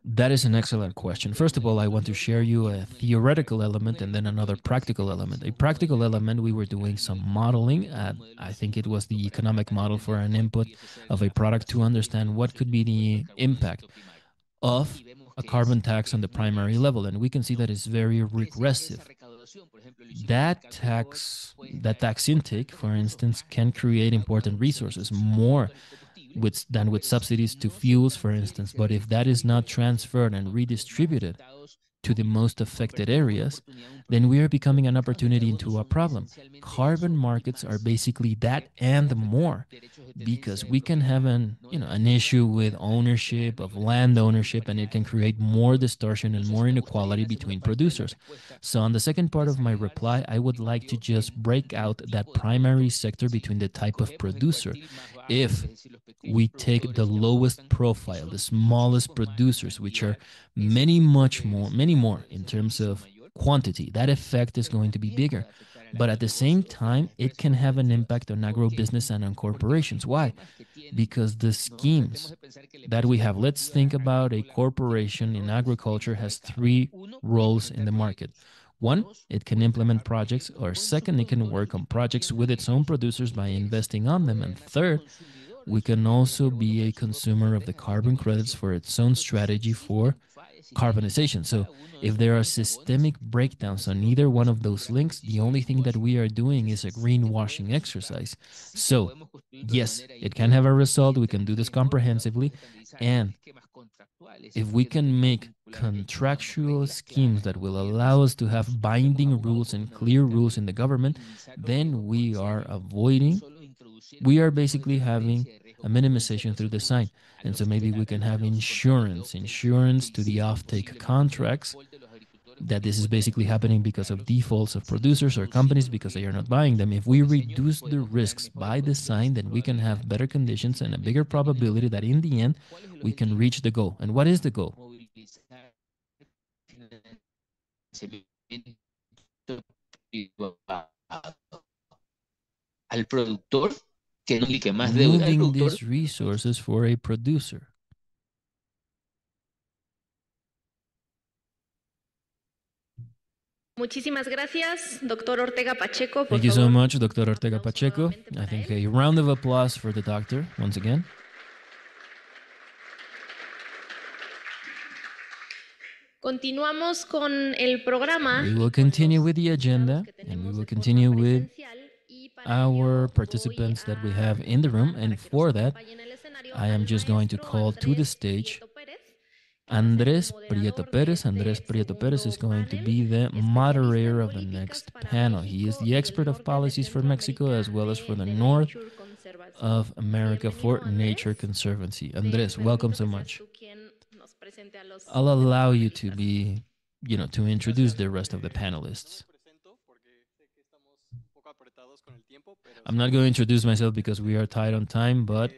[SPEAKER 1] That is an excellent question. First of all, I want to share you a theoretical element and then another practical element. A practical element, we were doing some modeling. I think it was the economic model for an input of a product to understand what could be the impact of a carbon tax on the primary level. And we can see that it's very regressive. That tax intake, for instance, can create important resources, more than with subsidies to fuels, for instance. But if that is not transferred and redistributed to the most affected areas, then we are becoming an opportunity into a problem. Carbon markets are basically that and more, because we can have an issue with ownership, of land ownership, and it can create more distortion and more inequality between producers. So on the second part of my reply, I would like to just break out that primary sector between the type of producer. If we take the lowest profile, the smallest producers, which are many more in terms of quantity, that effect is going to be bigger. But at the same time, it can have an impact on agribusiness and on corporations. Why? Because the schemes that we have, let's think about a corporation in agriculture has three roles in the market. One, it can implement projects, or second, it can work on projects with its own producers by investing on them. And third, we can also be a consumer of the carbon credits for its own strategy for carbonization. So if there are systemic breakdowns on either one of those links, the only thing that we are doing is a greenwashing exercise. So yes, it can have a result. We can do this comprehensively. And if we can make contractual schemes that will allow us to have binding rules and clear rules in the government, then we are basically having a minimization through design. And so maybe we can have insurance to the offtake contracts, that this is basically happening because of defaults of producers or companies because they are not buying them. If we reduce the risks by design, then we can have better conditions and a bigger probability that in the end we can reach the goal. And what is the goal? Moving these resources for a producer.
[SPEAKER 8] muchísimas gracias, doctor Ortega Pacheco.
[SPEAKER 1] Thank you so much, Dr. Ortega Pacheco. I think a round of applause for the doctor once again.
[SPEAKER 8] Continuamos con el programa.
[SPEAKER 1] We will continue with the agenda, and we will continue with our participants that we have in the room. And for that, I am just going to call to the stage Andrés Prieto Pérez. Andrés Prieto Pérez is going to be the moderator of the next panel. He is the expert of policies for Mexico as well as for the North of America for Nature Conservancy. Andrés, welcome so much. I'll allow you to be, to introduce the rest of the panelists. I'm not going to introduce myself because we are tight on time, but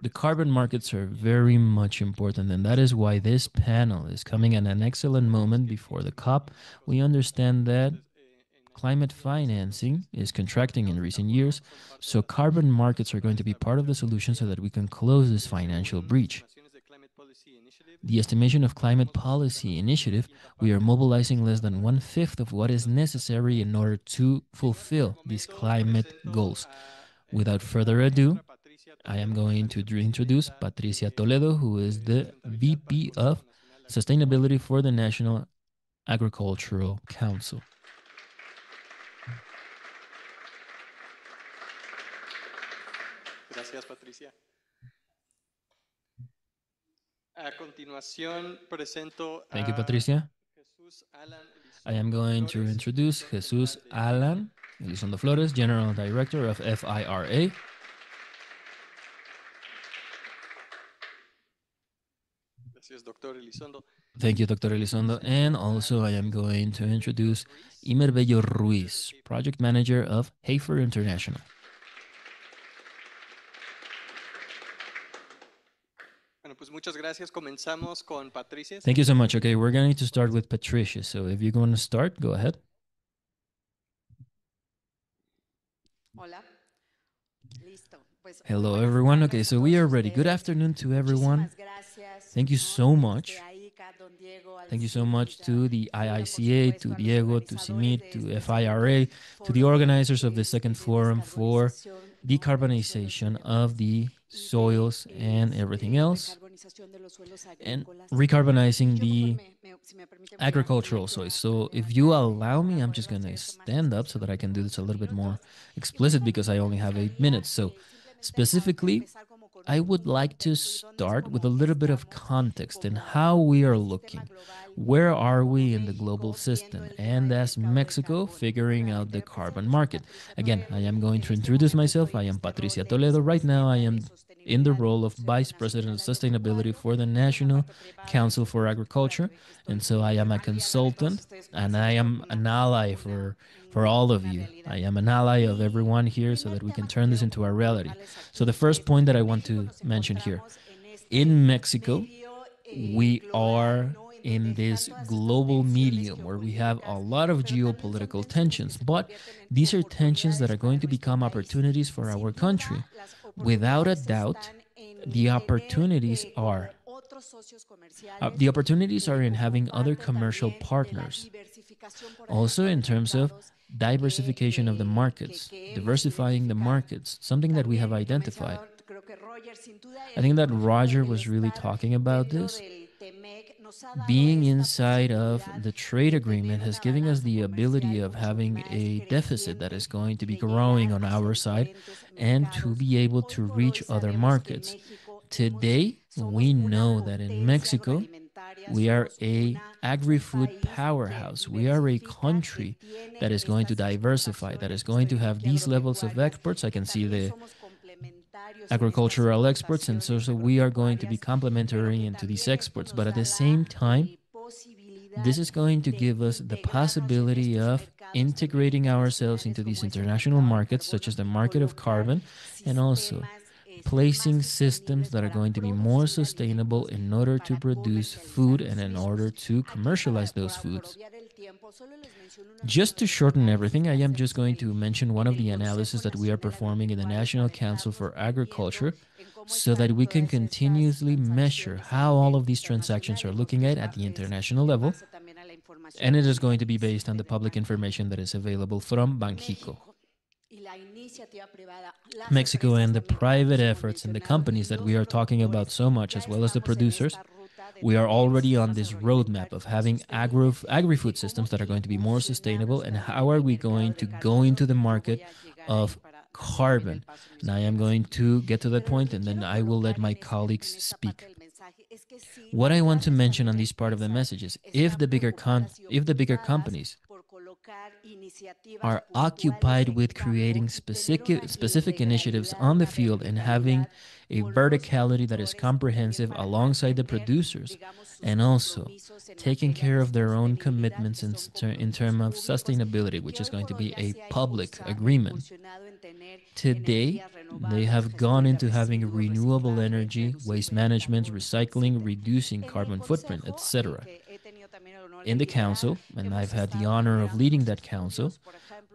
[SPEAKER 1] the carbon markets are very much important, and that is why this panel is coming at an excellent moment before the COP. We understand that climate financing is contracting in recent years, so carbon markets are going to be part of the solution so that we can close this financial breach. The estimation of climate policy initiative, we are mobilizing less than 1/5 of what is necessary in order to fulfill these climate goals. Without further ado, I am going to introduce Patricia Toledo, who is the VP of Sustainability for the National Agricultural Council.
[SPEAKER 9] Gracias, Patricia. A continuación, presento
[SPEAKER 1] Thank you, Patricia. I am going to introduce Jesus Alan Elizondo Flores, General Director of FIRA.
[SPEAKER 9] Gracias, Dr. Elizondo.
[SPEAKER 1] Thank you, Dr. Elizondo. And also I am going to introduce Imer Bello Ruiz, Project Manager of Hafer International.
[SPEAKER 9] Bueno, pues muchas gracias. Comenzamos con Patricia.
[SPEAKER 1] Thank you so much. Okay, we're going to start with Patricia. So if you're going to start, go ahead.
[SPEAKER 12] Hola. Listo.
[SPEAKER 1] Hello, everyone. Okay, so we are ready. Good afternoon to everyone. Thank you so much. Thank you so much to the IICA, to Diego, to CIMMYT, to FIRA, to the organizers of the second forum for decarbonization of the soils and everything else, and recarbonizing the agricultural soils. So if you allow me, I'm just going to stand up so that I can do this a little bit more explicit because I only have 8 minutes. So specifically, I would like to start with a little bit of context in how we are looking. Where are we in the global system? And as Mexico, figuring out the carbon market. Again, I am going to introduce myself. I am Patricia Toledo. Right now, I am in the role of Vice President of Sustainability for the National Council for Agriculture. And so I am a consultant, and I am an ally for all of you. I am an ally of everyone here so that we can turn this into a reality. So the first point that I want to mention here, in Mexico, we are in this global medium where we have a lot of geopolitical tensions, but these are tensions that are going to become opportunities for our country. Without a doubt, the opportunities are in having other commercial partners. Also in terms of diversification of the markets, diversifying the markets, something that we have identified. I think that Roger was really talking about this. Being inside of the trade agreement has given us the ability of having a deficit that is going to be growing on our side and to be able to reach other markets. Today, we know that in Mexico, we are a agri-food powerhouse. We are a country that is going to diversify, that is going to have these levels of exports. I can see the agricultural exports, and so we are going to be complementary into these exports. But at the same time, this is going to give us the possibility of integrating ourselves into these international markets, such as the market of carbon, and also placing systems that are going to be more sustainable in order to produce food and in order to commercialize those foods. Just to shorten everything, I am just going to mention one of the analyses that we are performing in the National Council for Agriculture so that we can continuously measure how all of these transactions are looking at the international level, and it is going to be based on the public information that is available from Banxico. Mexico and the private efforts and the companies that we are talking about so much, as well as the producers, we are already on this roadmap of having agri-food systems that are going to be more sustainable, and how are we going to go into the market of carbon. And I am going to get to that point, and then I will let my colleagues speak. What I want to mention on this part of the message is if the bigger companies are occupied with creating specific initiatives on the field and having a verticality that is comprehensive alongside the producers, and also taking care of their own commitments in terms of sustainability, which is going to be a public agreement. Today, they have gone into having renewable energy, waste management, recycling, reducing carbon footprint, etc. In the council, and I've had the honor of leading that council,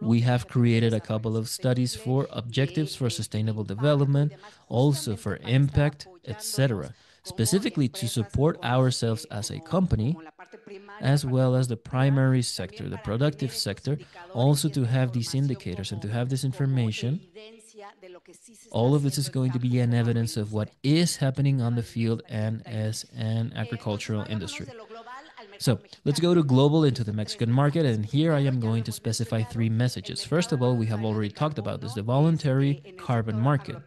[SPEAKER 1] we have created a couple of studies for objectives for sustainable development, also for impact, etc., specifically to support ourselves as a company, as well as the primary sector, the productive sector, also to have these indicators and to have this information. All of this is going to be an evidence of what is happening on the field and as an agricultural industry. So let's go to global into the Mexican market, and here I am going to specify three messages. First of all, we have already talked about this, the voluntary carbon market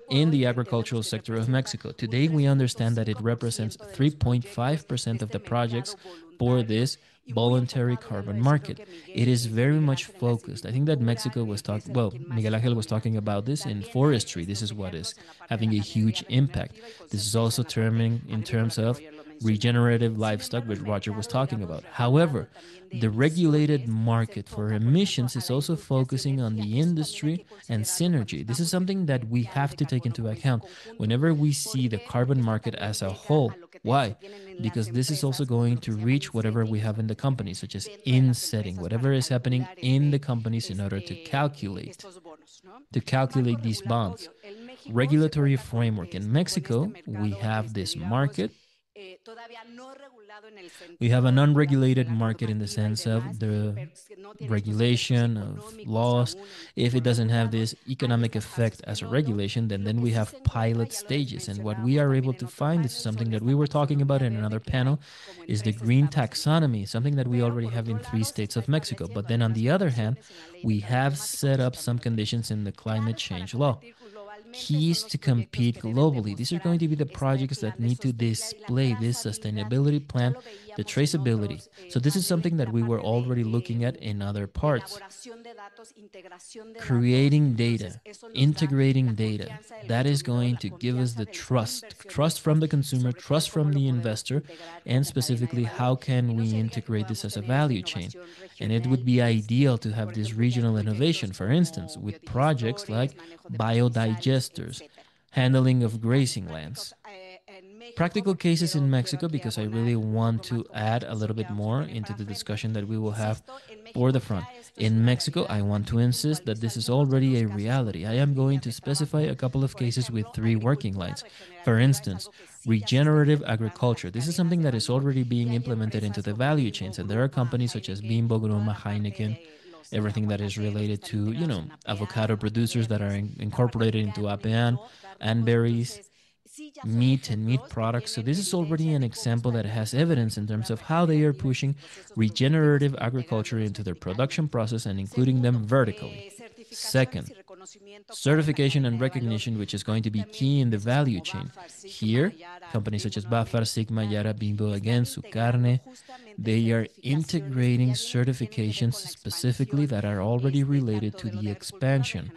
[SPEAKER 1] in the agricultural sector of Mexico. Today, we understand that it represents 3.5% of the projects for this voluntary carbon market. It is very much focused. I think that Mexico was talking, well, Miguel Ángel was talking about this in forestry. This is what is having a huge impact. This is also in terms of regenerative livestock, which Roger was talking about. However, the regulated market for emissions is also focusing on the industry and synergy. This is something that we have to take into account whenever we see the carbon market as a whole. Why? Because this is also going to reach whatever we have in the companies, such as insetting, whatever is happening in the companies in order to calculate these bonds. Regulatory framework. In Mexico, we have this market. We have an unregulated market in the sense of the regulation of laws. If it doesn't have this economic effect as a regulation, then we have pilot stages. And what we are able to find, this is something that we were talking about in another panel, is the green taxonomy, something that we already have in 3 states of Mexico. But then on the other hand, we have set up some conditions in the climate change law. Keys to compete globally. These are going to be the projects that need to display this sustainability plan, the traceability. So this is something that we were already looking at in other parts. Creating data, integrating data, that is going to give us the trust from the consumer, trust from the investor, and specifically how can we integrate this as a value chain. And it would be ideal to have this regional innovation, for instance, with projects like biodigesters, handling of grazing lands. Practical cases in Mexico, because I really want to add a little bit more into the discussion that we will have for the front. In Mexico, I want to insist that this is already a reality. I am going to specify a couple of cases with 3 working lines. For instance, regenerative agriculture. This is something that is already being implemented into the value chains, and there are companies such as Bimbo, Gruma, Heineken, everything that is related to, avocado producers that are incorporated into APAN, and berries, meat and meat products. So this is already an example that has evidence in terms of how they are pushing regenerative agriculture into their production process and including them vertically. Second, certification and recognition, which is going to be key in the value chain. Here, companies such as Bafar, Sigma, Yara, Bimbo, again, Su Carne, they are integrating certifications specifically that are already related to the expansion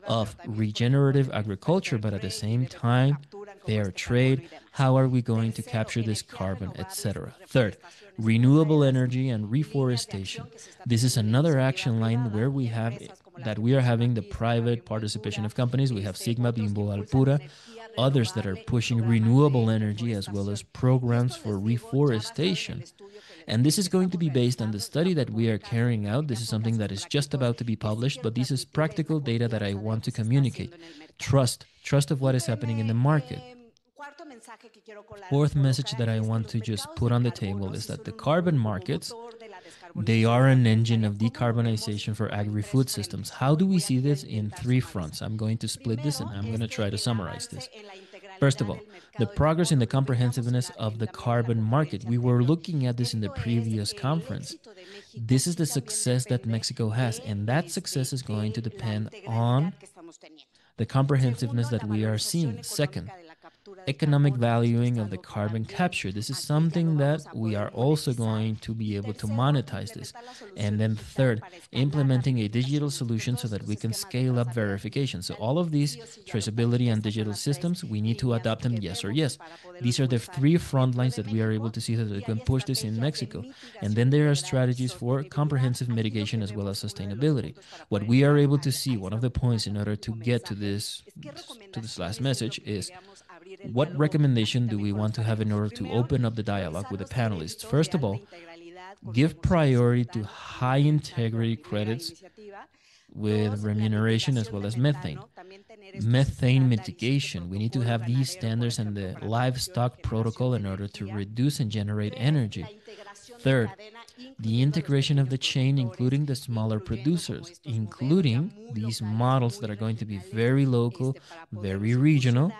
[SPEAKER 1] of regenerative agriculture, but at the same time, fair trade, how are we going to capture this carbon, etc. Third, renewable energy and reforestation. This is another action line where we are having the private participation of companies. We have Sigma, Bimbo, Alpura, others that are pushing renewable energy as well as programs for reforestation. And this is going to be based on the study that we are carrying out. This is something that is just about to be published, but this is practical data that I want to communicate. Trust of what is happening in the market. Fourth message that I want to just put on the table is that the carbon markets, they are an engine of decarbonization for agri-food systems. How do we see this in three fronts? I'm going to split this and I'm going to try to summarize this. First of all, the progress in the comprehensiveness of the carbon market. We were looking at this in the previous conference. This is the success that Mexico has, and that success is going to depend on the comprehensiveness that we are seeing. Second, economic valuing of the carbon capture. This is something that we are also going to be able to monetize this. And then third, implementing a digital solution so that we can scale up verification. So all of these traceability and digital systems, we need to adopt them, yes or yes. These are the three front lines that we are able to see that we can push this in Mexico. And then there are strategies for comprehensive mitigation as well as sustainability. What we are able to see, one of the points in order to get to this last message is, what recommendation do we want to have in order to open up the dialogue with the panelists? First of all, give priority to high integrity credits with remuneration as well as methane. Methane mitigation. We need to have these standards and the livestock protocol in order to reduce and generate energy. Third, the integration of the chain, including the smaller producers, including these models that are going to be very local, very regional,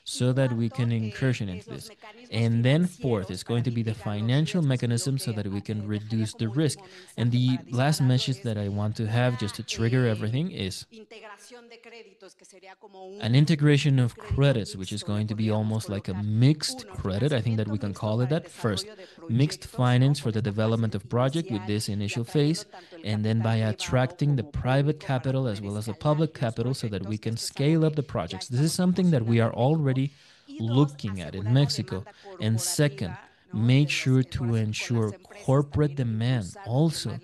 [SPEAKER 1] so that we can incursion into this. And then fourth is going to be the financial mechanism so that we can reduce the risk. And the last message that I want to have just to trigger everything is an integration of credits, which is going to be almost like a mixed credit. I think that we can call it that. First, mixed finance for the development of project with this initial phase, and then by attracting the private capital as well as the public capital so that we can scale up the projects. This is something that we are already looking at in Mexico. And second, make sure to ensure corporate demand also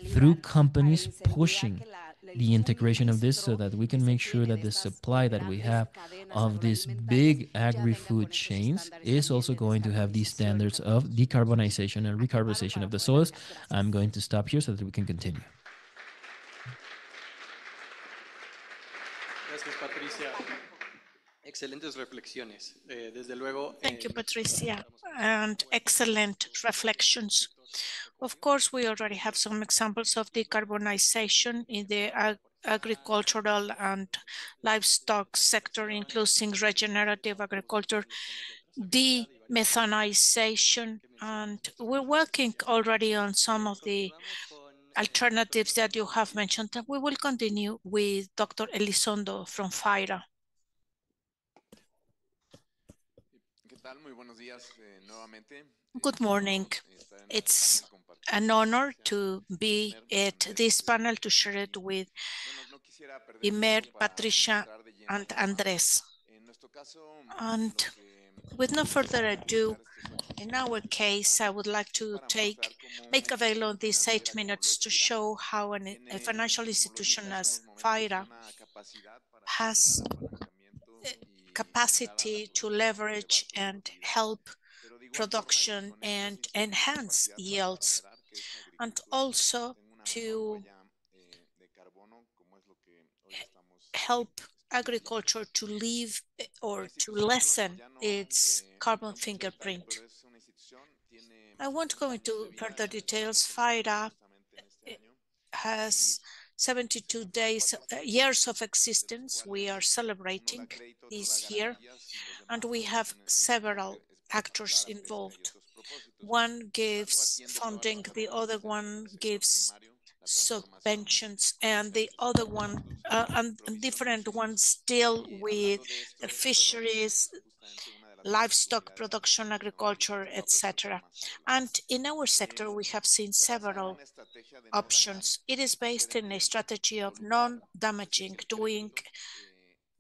[SPEAKER 1] through companies pushing the integration of this so that we can make sure that the supply that we have of these big agri-food chains is also going to have these standards of decarbonization and recarbonization of the soils. I'm going to stop here so that we can continue.
[SPEAKER 9] Gracias, Patricia. Excelentes reflexiones. Desde luego.
[SPEAKER 6] Thank you, Patricia, and excellent reflections. Of course, we already have some examples of decarbonization in the agricultural and livestock sector, including regenerative agriculture, demethanization, and we're working already on some of the alternatives that you have mentioned. And we will continue with Dr. Elizondo from FIRA. Good morning. It's an honor to be at this panel to share it with Imer, Patricia, and Andres. And with no further ado, in our case, I would like to make available these 8 minutes to show how a financial institution as FIRA has capacity to leverage and help production and enhance yields, and also to help agriculture to leave or to lessen its carbon fingerprint. I won't go into further details. FIRA has 72 years of existence. We are celebrating this year, and we have several actors involved. One gives funding, the other one gives subventions, and the other one and different ones deal with the fisheries, livestock production, agriculture, etc. And in our sector, we have seen several options. It is based in a strategy of non-damaging, doing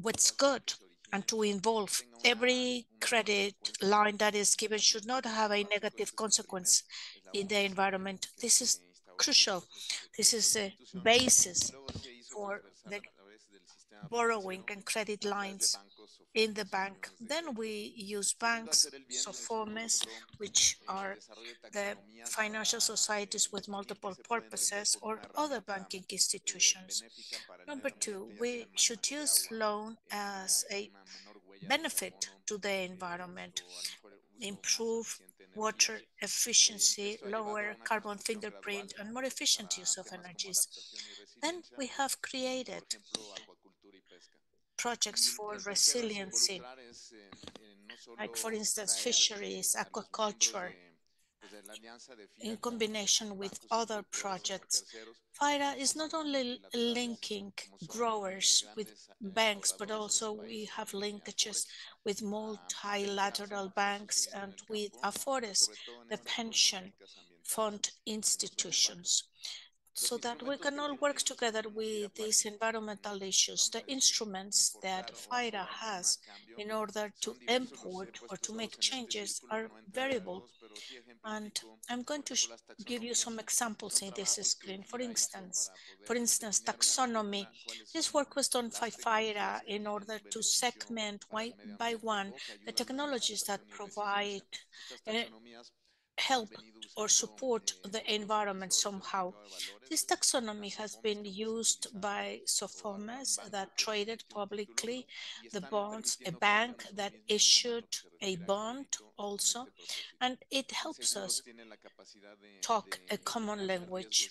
[SPEAKER 6] what's good, and to involve every credit line that is given should not have a negative consequence in the environment. This is crucial. This is the basis for the borrowing and credit lines. in the bank. Then we use banks, SOFOMES, which are the financial societies with multiple purposes, or other banking institutions. Number two, we should use loan as a benefit to the environment, improve water efficiency, lower carbon fingerprint, and more efficient use of energies. Then we have created projects for resiliency, like for instance, fisheries, aquaculture, in combination with other projects. FIRA is not only linking growers with banks, but also we have linkages with multilateral banks and with AFORES, the pension fund institutions, so that we can all work together with these environmental issues. The instruments that FIRA has in order to import or to make changes are variable. And I'm going to give you some examples in this screen. For instance, taxonomy. This work was done by FIRA in order to segment one by one the technologies that provide help or support the environment somehow. This taxonomy has been used by SOFOMES that traded publicly the bonds, a bank that issued a bond also, and it helps us talk a common language.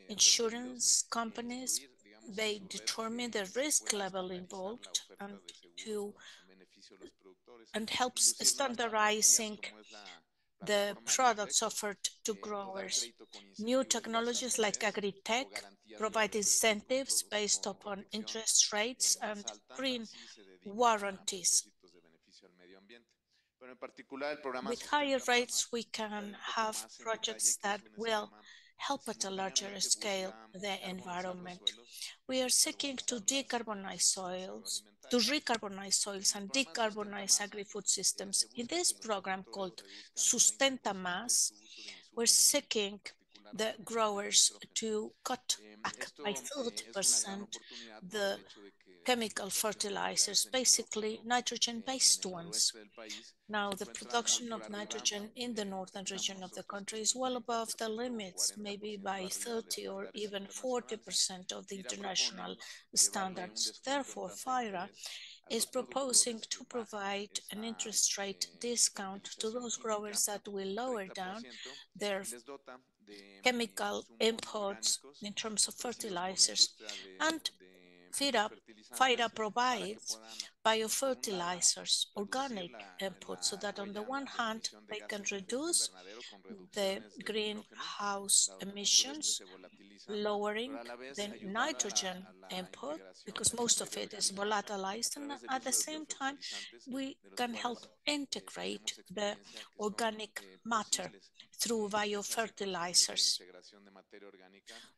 [SPEAKER 6] Insurance companies, they determine the risk level involved and helps standardizing the products offered to growers. New technologies like agri-tech provide incentives based upon interest rates and green warranties. With higher rates, we can have projects that will help at a larger scale the environment. We are seeking to recarbonize soils and decarbonize agri-food systems. In this program called Sustenta+, we're seeking the growers to cut back by 30% the chemical fertilizers, basically nitrogen-based ones. Now, the production of nitrogen in the northern region of the country is well above the limits, maybe by 30 or even 40% of the international standards. Therefore, FIRA is proposing to provide an interest rate discount to those growers that will lower down their chemical inputs in terms of fertilizers. And FIRA provides biofertilizers, organic inputs, so that on the one hand, they can reduce the greenhouse emissions, lowering the nitrogen input, because most of it is volatilized, and at the same time, we can help integrate the organic matter through biofertilizers.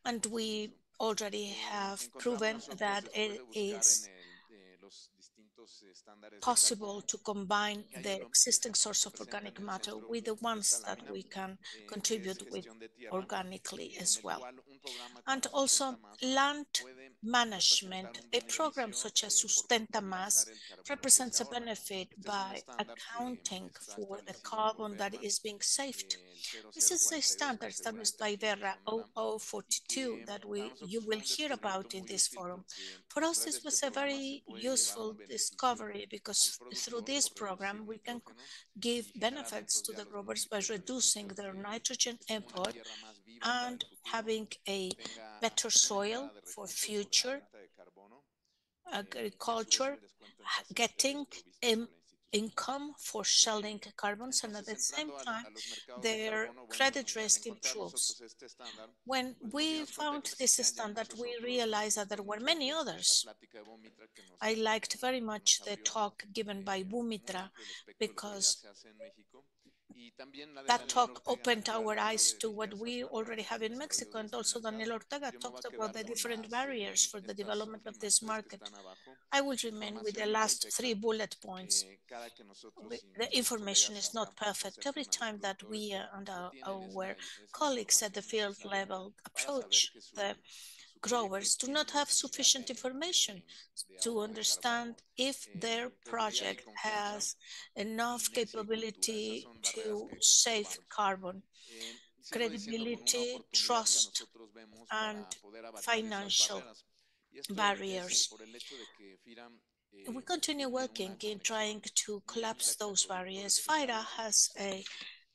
[SPEAKER 6] And we already have proven that it is possible to combine the existing source of organic matter with the ones that we can contribute with organically as well. And also land management. A program such as Sustenta+, represents a benefit by accounting for the carbon that is being saved. This is a standard established by Verra 0042 that you will hear about in this forum. For us, this was a very useful discovery, because through this program, we can give benefits to the growers by reducing their nitrogen input and having a better soil for future agriculture, getting income for selling carbons, and at the same time, their credit risk improves. When we found this standard, we realized that there were many others. I liked very much the talk given by Bumitra, because that talk opened our eyes to what we already have in Mexico, and also Daniel Ortega talked about the different barriers for the development of this market. I will remain with the last 3 bullet points. The information is not perfect. Every time that we and our colleagues at the field level approach the growers do not have sufficient information to understand if their project has enough capability to save carbon. Credibility, trust, and financial barriers. We continue working in trying to collapse those barriers. FIRA has a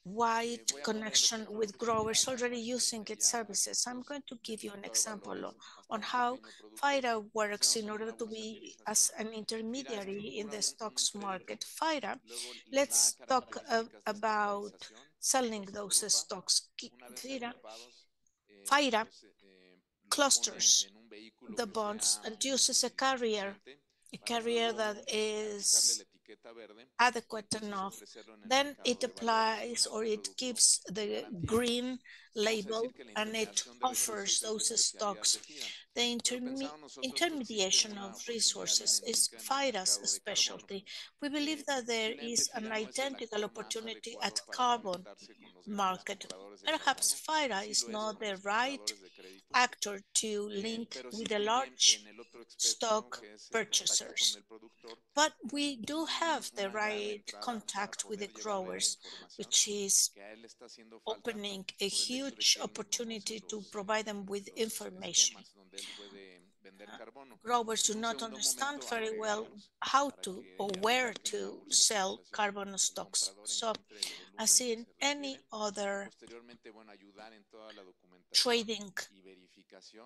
[SPEAKER 6] wide connection with growers already using its services. I'm going to give you an example on how FIRA works in order to be as an intermediary in the stocks market. FIRA, let's talk about selling those stocks. FIRA clusters the bonds and uses a carrier that is adequate enough. Then it applies or it gives the green label and it offers those stocks. The intermediation of resources is FIRA's specialty. We believe that there is an identical opportunity at carbon market. Perhaps FIRA is not the right actor to link with the large stock purchasers. But we do have the right contact with the growers, which is opening a huge opportunity to provide them with information. Growers do not understand very well how to or where to sell carbon stocks. So, as in any other trading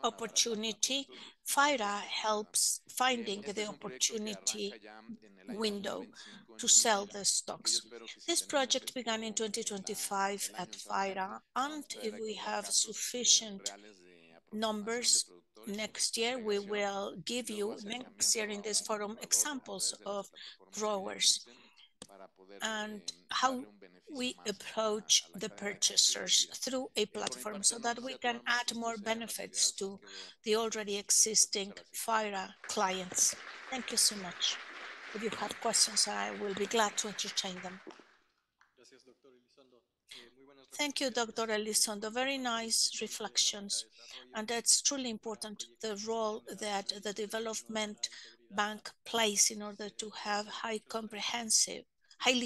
[SPEAKER 6] opportunity, FIRA helps finding the opportunity window to sell the stocks. This project began in 2025 at FIRA, and if we have sufficient numbers next year, we will give you next year in this forum examples of growers and how we approach the purchasers through a platform so that we can add more benefits to the already existing FIRA clients. Thank you so much. If you have questions, I will be glad to entertain them. Thank you, Dr. Elizondo. Very nice reflections. And that's truly important, the role that the development bank plays in order to have highly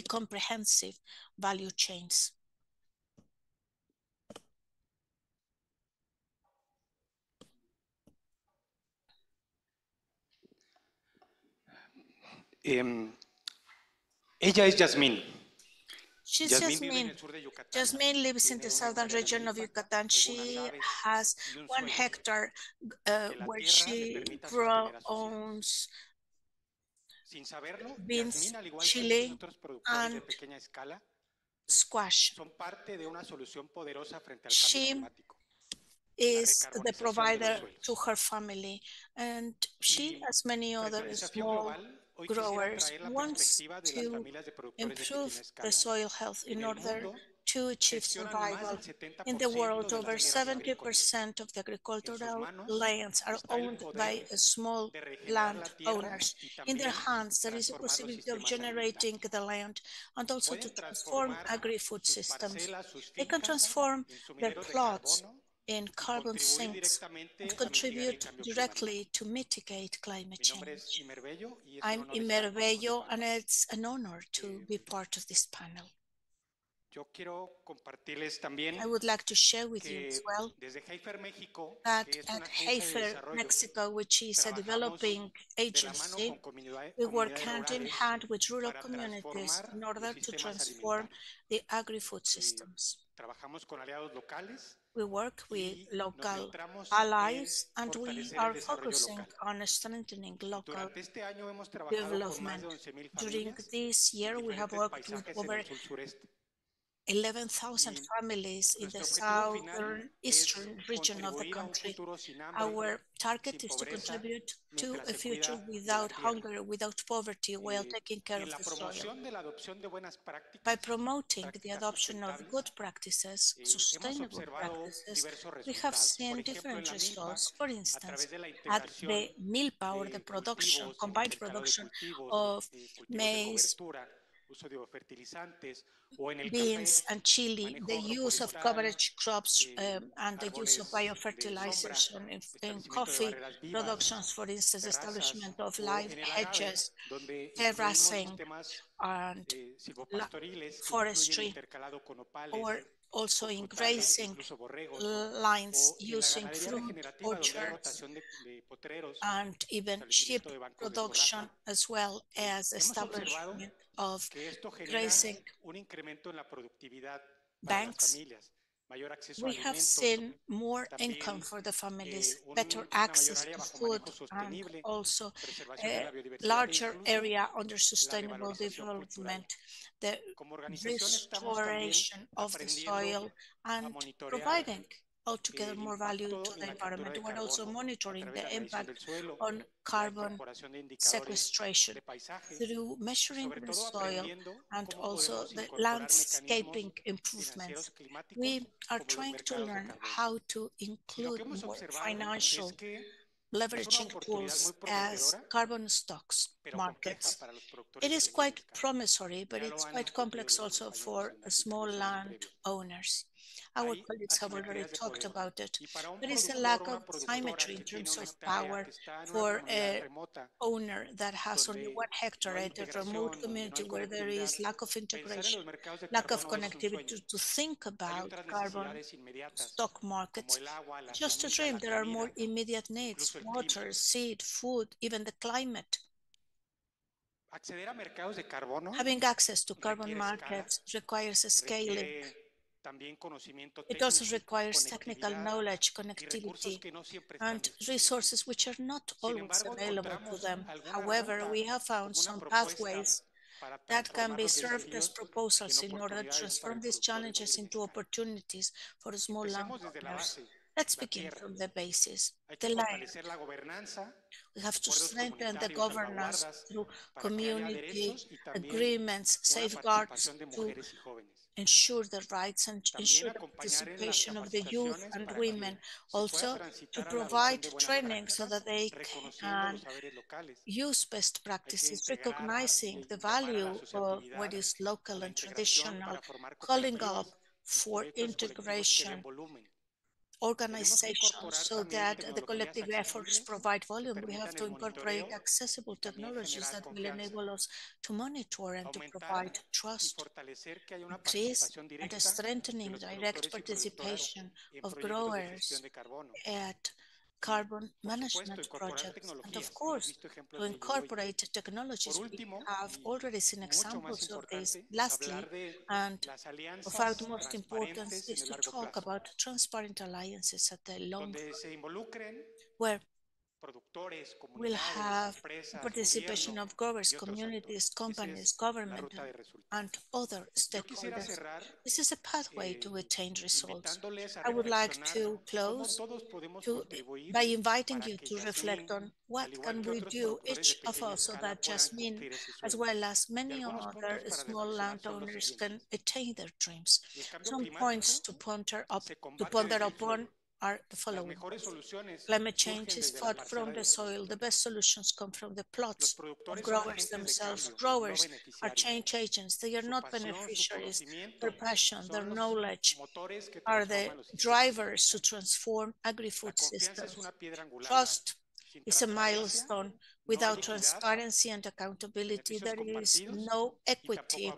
[SPEAKER 6] comprehensive value chains.
[SPEAKER 13] Ella es Yasmín.
[SPEAKER 6] She's Yasmín. Yasmín lives in the southern region of Yucatan. She has 1 hectare where she owns beans, chili, and squash. She is the provider to her family, and she, as many other small growers, wants to improve the soil health in order to achieve survival. In the world, over 70% of the agricultural lands are owned by small landowners. In their hands, there is a possibility of generating the land and also to transform agri-food systems. They can transform their plots in carbon sinks and contribute directly to mitigate climate change. I'm Imer Bello, and it's an honor to be part of this panel. I would like to share with you as well that at Heifer, Mexico, which is a developing agency, we work hand in hand with rural communities in order to transform the agri-food systems. We work with local allies, and we are focusing on strengthening local development. During this year, we have worked with over 11,000 families in the southern eastern region of the country. Our target is to contribute to a future without hunger, without poverty, while taking care of the soil. By promoting the adoption of good practices, sustainable practices, we have seen different results. For instance, at the milpa, or the production, combined production of maize, beans and chili, the use of coverage crops and the use of biofertilizers in coffee productions, for instance, establishment of live hedges, terracing, and forestry, or also in grazing lines using fruit orchards and even sheep production, as well as establishment of grazing banks. We have seen more income for the families, better access to food, and also a larger area under sustainable development, the restoration of the soil, and providing altogether more value to the environment. We're also monitoring the impact on carbon sequestration through measuring the soil and also the landscaping improvements. We are trying to learn how to include more financial leveraging tools as carbon stocks markets. It is quite promissory, but it's quite complex also for small land owners. Our colleagues have already talked about it. There is a lack of symmetry in terms of power for an owner that has only 1 hectare at a remote community where there is lack of integration, lack of connectivity to think about carbon stock markets. Just a dream, there are more immediate needs: water, seed, food, even the climate. Having access to carbon markets requires a scaling. It also requires technical knowledge, connectivity, and resources which are not always available to them. However, we have found some pathways that can be served as proposals in order to transform these challenges into opportunities for small landowners. Let's begin from the basis, the land. We have to strengthen the governance through community agreements, safeguards to ensure the rights and ensure the participation of the youth and women. Also, to provide training so that they can use best practices, recognizing the value of what is local and traditional, calling up for integration, organization, so that the collective efforts provide volume. We have to incorporate accessible technologies that will enable us to monitor and to provide trust, increase and strengthening direct participation of growers at carbon management projects, and of course, to incorporate technologies. We have already seen examples of this. Lastly, and of utmost importance, is to talk about transparent alliances at the long run, where we'll have participation of growers, communities, companies, government, and other stakeholders. This is a pathway to attain results. I would like to close by inviting you to reflect on what can we do, each of us, so that Jasmine, as well as many other small landowners, can attain their dreams. Some points to ponder upon are the following. Climate change is fought from the soil. The best solutions come from the plots of growers themselves. Growers are change agents. They are not beneficiaries. Their passion, their knowledge are the drivers to transform agri-food systems. Trust is a milestone. Without transparency and accountability, there is no equity,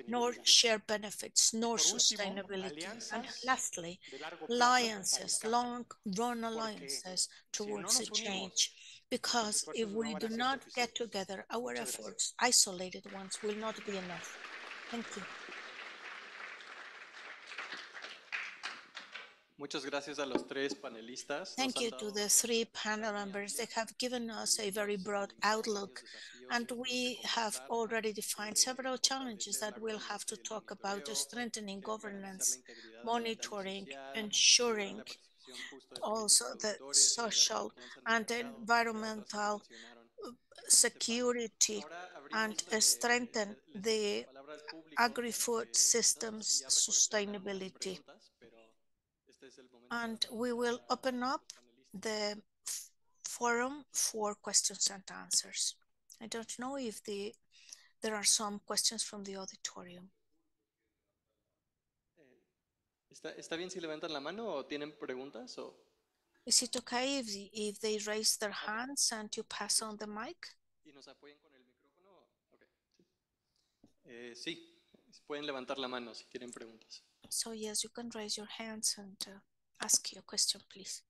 [SPEAKER 6] nor shared benefits, nor sustainability. And lastly, alliances, long-run alliances towards a change. Because if we do not get together, our efforts, isolated ones, will not be enough. Thank you. Thank you to the 3 panel members. They have given us a very broad outlook, and we have already defined several challenges that we'll have to talk about: strengthening governance, monitoring, ensuring also the social and environmental security, and strengthen the agri-food systems sustainability. And we will open up the forum for questions and answers. I don't know if the There are some questions from the auditorium.
[SPEAKER 14] ¿Está bien si levantan la mano o tienen preguntas? O...
[SPEAKER 6] Is it okay if they raise their hands and you pass on the mic?
[SPEAKER 14] ¿Y nos apoyan con el micrófono? Okay. Sí, pueden levantar la mano si tienen preguntas.
[SPEAKER 6] So yes, you can raise your hands and ask your question, please.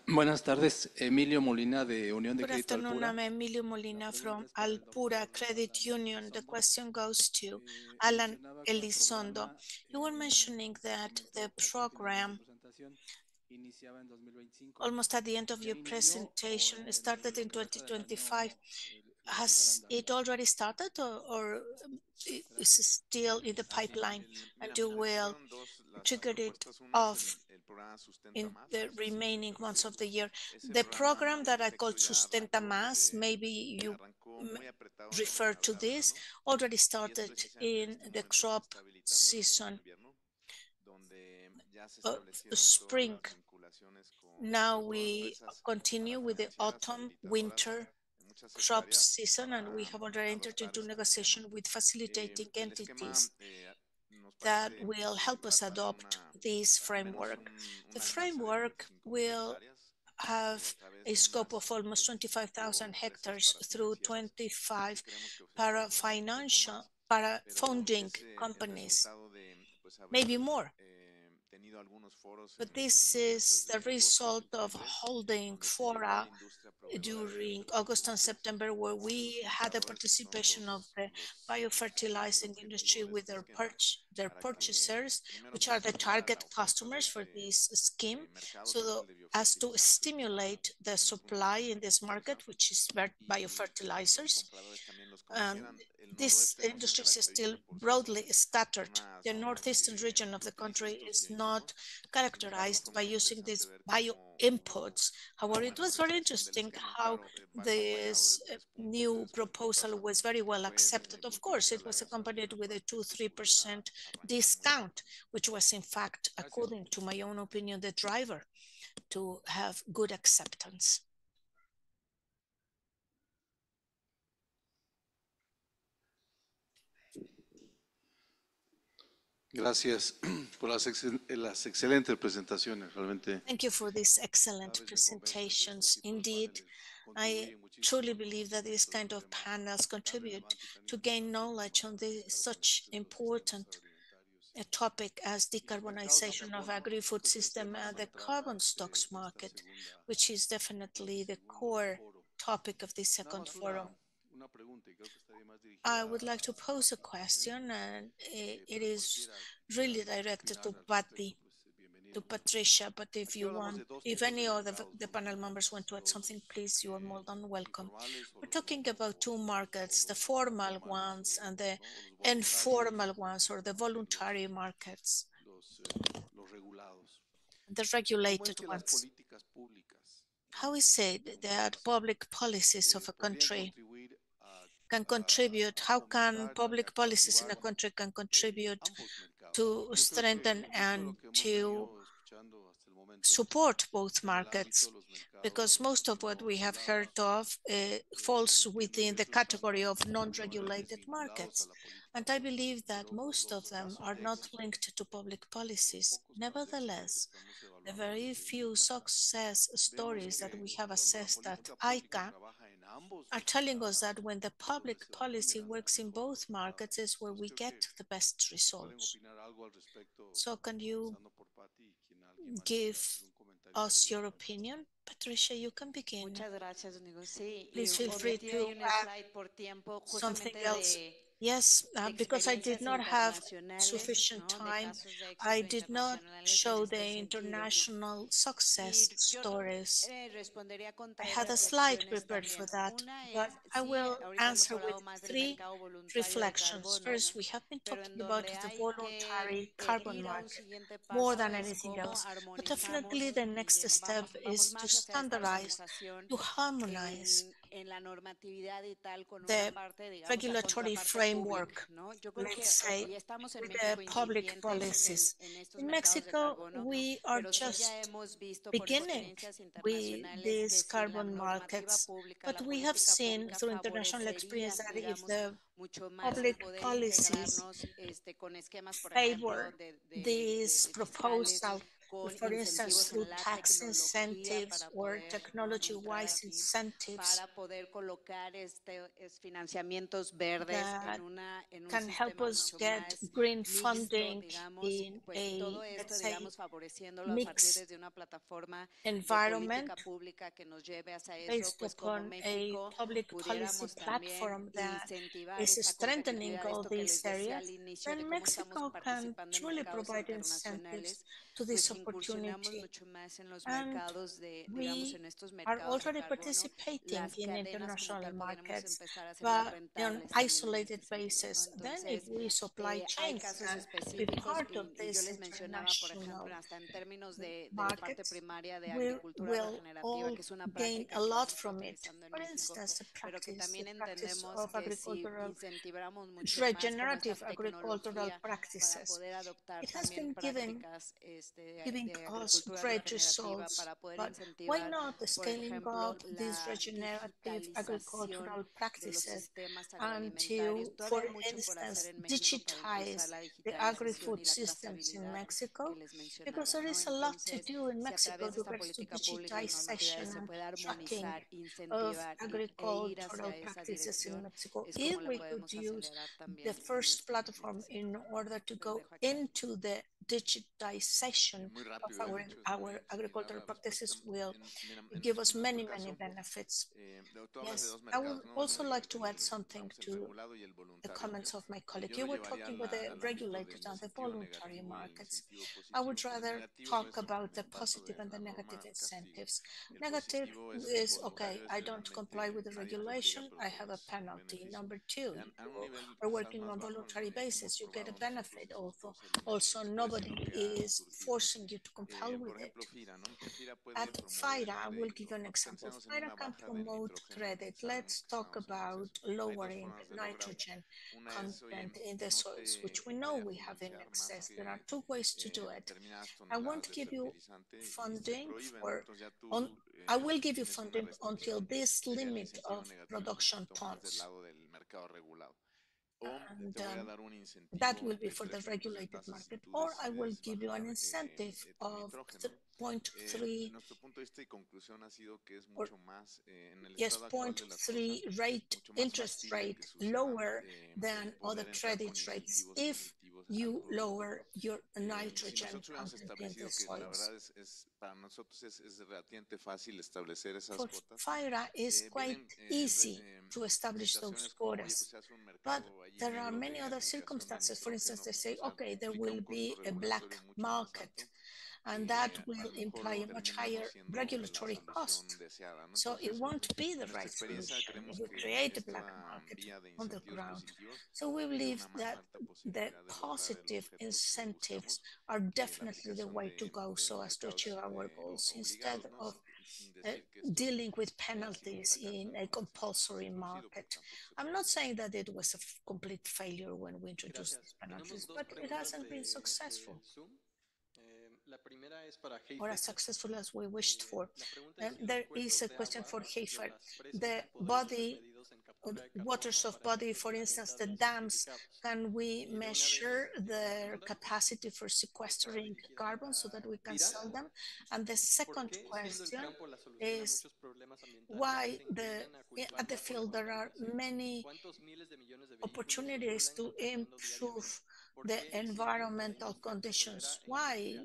[SPEAKER 15] Buenas tardes, Emilio Molina de Unión de
[SPEAKER 6] Good
[SPEAKER 15] Crédito
[SPEAKER 6] afternoon,
[SPEAKER 15] Alpura.
[SPEAKER 6] I'm Emilio Molina from Alpura Credit Union. The question goes to Alan Elizondo. You were mentioning that the program, almost at the end of your presentation, started in 2025. Has it already started or is it still in the pipeline and you will trigger it off in the remaining months of the year? The program that I call Sustenta Más, maybe you refer to this, already started in the crop season of spring. Now we continue with the autumn, winter crop season, and we have already entered into negotiation with facilitating entities that will help us adopt this framework. The framework will have a scope of almost 25,000 hectares through 25 para-funding companies, maybe more. But this is the result of holding fora during August and September, where we had the participation of the biofertilizing industry with their purchasers, which are the target customers for this scheme, so as to stimulate the supply in this market, which is biofertilizers. This industry is still broadly scattered. The northeastern region of the country is not characterized by using these bio inputs. However, it was very interesting how this new proposal was very well accepted. Of course, it was accompanied with a 2-3% discount, which was in fact, according to my own opinion, the driver to have good acceptance.
[SPEAKER 15] Gracias por las excelentes presentaciones, realmente.
[SPEAKER 6] Thank you for these excellent presentations. Indeed, I truly believe that these kind of panels contribute to gain knowledge on such important a topic as decarbonization of agri-food system and the carbon stocks market, which is definitely the core topic of this second forum. I would like to pose a question, and it is really directed to Patricia, but if you want, if any of the panel members want to add something, please, you are more than welcome. We're talking about two markets, the formal ones and the informal ones, or the voluntary markets, the regulated ones. How is it that public policies of a country can contribute? How can public policies in a country can contribute to strengthen and to support both markets? Because most of what we have heard of falls within the category of non-regulated markets. And I believe that most of them are not linked to public policies. Nevertheless, the very few success stories that we have assessed at ICA are telling us that when the public policy works in both markets is where we get the best results. So can you give us your opinion? Patricia, you can begin. Please feel free to add something else. Yes, because I did not have sufficient time. I did not show the international success stories. I had a slide prepared for that, but I will answer with 3 reflections. First, we have been talking about the voluntary carbon market more than anything else, but definitely the next step is to standardize, to harmonize the regulatory framework, let's say, with the public policies. In Mexico, we are just beginning with these carbon markets, but we have seen through international experience that if the public policies favor this proposal, for instance, through tax incentives or technology-wise incentives that can help us get green funding in a, let's say, mixed environment based upon a public policy platform that is strengthening all these areas, then Mexico can truly provide incentives to this opportunity. And we are already participating in international markets, but on isolated basis. Then if we supply chains can be part of this international markets, we will all gain a lot from it. For instance, the practice of agricultural, regenerative agricultural practices. It has been giving us great results, but why not scaling up these regenerative agricultural practices and to, for instance, digitize the agri-food systems in Mexico? Because there is a lot to do in Mexico with regards to digitization and tracking of agricultural practices in Mexico. If we could use the first platform in order to go into the digitization of our agricultural practices will give us many, many benefits. Yes, I would also like to add something to the comments of my colleague. You were talking with the regulators and the voluntary markets. I would rather talk about the positive and the negative incentives. Negative is, okay, I don't comply with the regulation, I have a penalty. Number two, you are working on a voluntary basis, you get a benefit. Also, nobody is forcing you to comply with it. At FIRA, I will give you an example. FIRA can promote credit. Let's talk about lowering nitrogen content in the soils, which we know we have in excess. There are two ways to do it. I won't give you funding I will give you funding until this limit of production tons. And that will be for the regulated market, or I will give you an incentive of 0.3 yes, 0.3 rate, interest rate lower than other credit rates if you lower your nitrogen content in the soils. For FIRA, it's quite easy to establish those quotas, but there are many other circumstances. For instance, they say, okay, there will be a black market, and that will imply a much higher regulatory cost. So it won't be the right solution if we create a black market on the ground. So we believe that the positive incentives are definitely the way to go so as to achieve our goals instead of dealing with penalties in a compulsory market. I'm not saying that it was a complete failure when we introduced these penalties, but it hasn't been successful or as successful as we wished for. There is a question for Heifer. The body, waters of body, for instance, the dams, can we measure their capacity for sequestering carbon so that we can sell them? And the second question is why at the field there are many opportunities to improve the environmental conditions. Why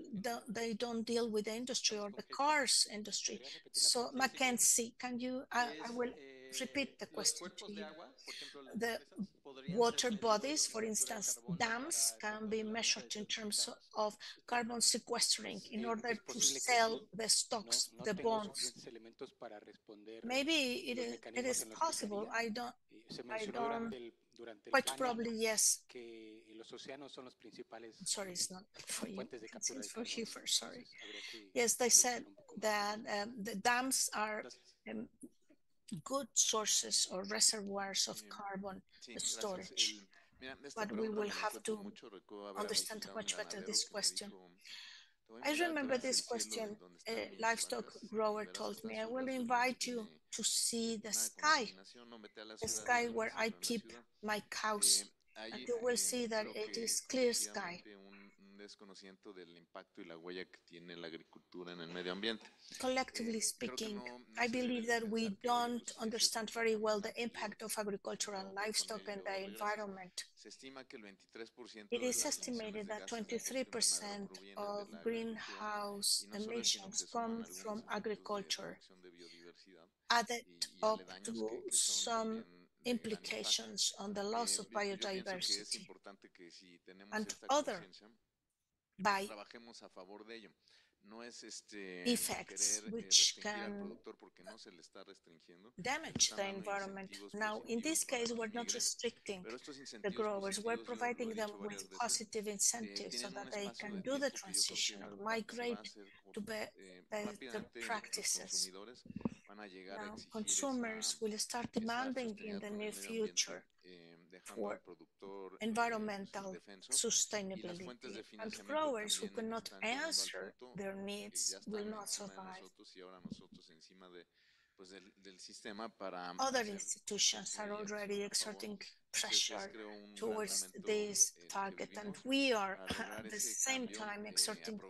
[SPEAKER 6] they don't deal with the industry or the cars industry? So Mackenzie, can you, I will repeat the question to you. The water bodies, for instance, dams, can be measured in terms of carbon sequestering in order to sell the stocks, the bonds. Maybe it is possible. I don't quite probably, yes. Sorry, it's not for you. It's for Heifer, sorry. Yes, they said that the dams are good sources or reservoirs of carbon storage. But we will have to understand much better this question. I remember this question. A livestock grower told me, I will invite you to see the sky where I keep my cows, and you will see that it is clear sky. Collectively speaking, I believe that we don't understand very well the impact of agriculture and livestock and the environment. It is estimated that 23% of greenhouse emissions come from agriculture, added up to some implications on the loss of biodiversity and other by effects which can damage the environment. Now, in this case, we're not restricting the growers, we're providing them with positive incentives so that they can do the transition or migrate to better practices. Now, consumers will start demanding in the near future for environmental sustainability, and growers who cannot answer their needs will not survive. Other institutions are already exerting pressure towards this target, and we are at the same time exerting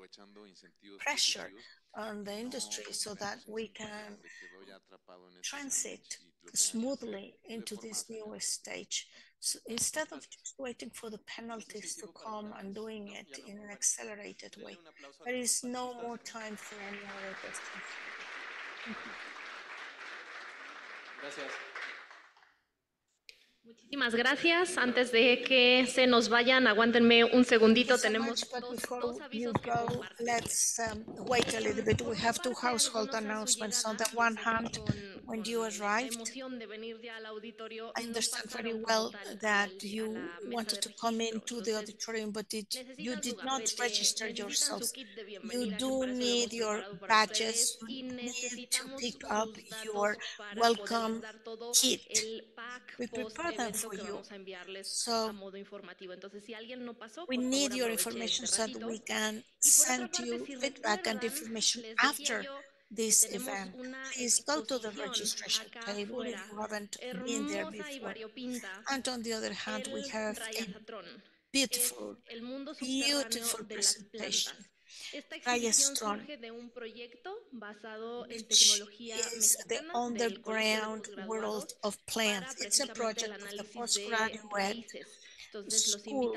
[SPEAKER 6] pressure on the industry so that we can transit smoothly into this new stage. So instead of just waiting for the penalties to come and doing it in an accelerated way, there is no more time for any other questions. Thank you.
[SPEAKER 14] Gracias.
[SPEAKER 8] Muchísimas gracias. Antes de que se nos vayan, aguántenme un segundito. Tenemos dos avisos que compartir.
[SPEAKER 6] Let's wait a little bit. We have two household announcements. On the one hand, when you arrived, I understand very well that you wanted to come into the auditorium, but you did not register yourselves. You do need your badges. You need to pick up your welcome kit. We prepare them for you. So we need your information so that we can send you feedback and information after this event. Please go to the registration table if you haven't been there before. And on the other hand, we have a beautiful, beautiful presentation. Gaiastron, which is the underground world of plants. It's a project of the postgraduate school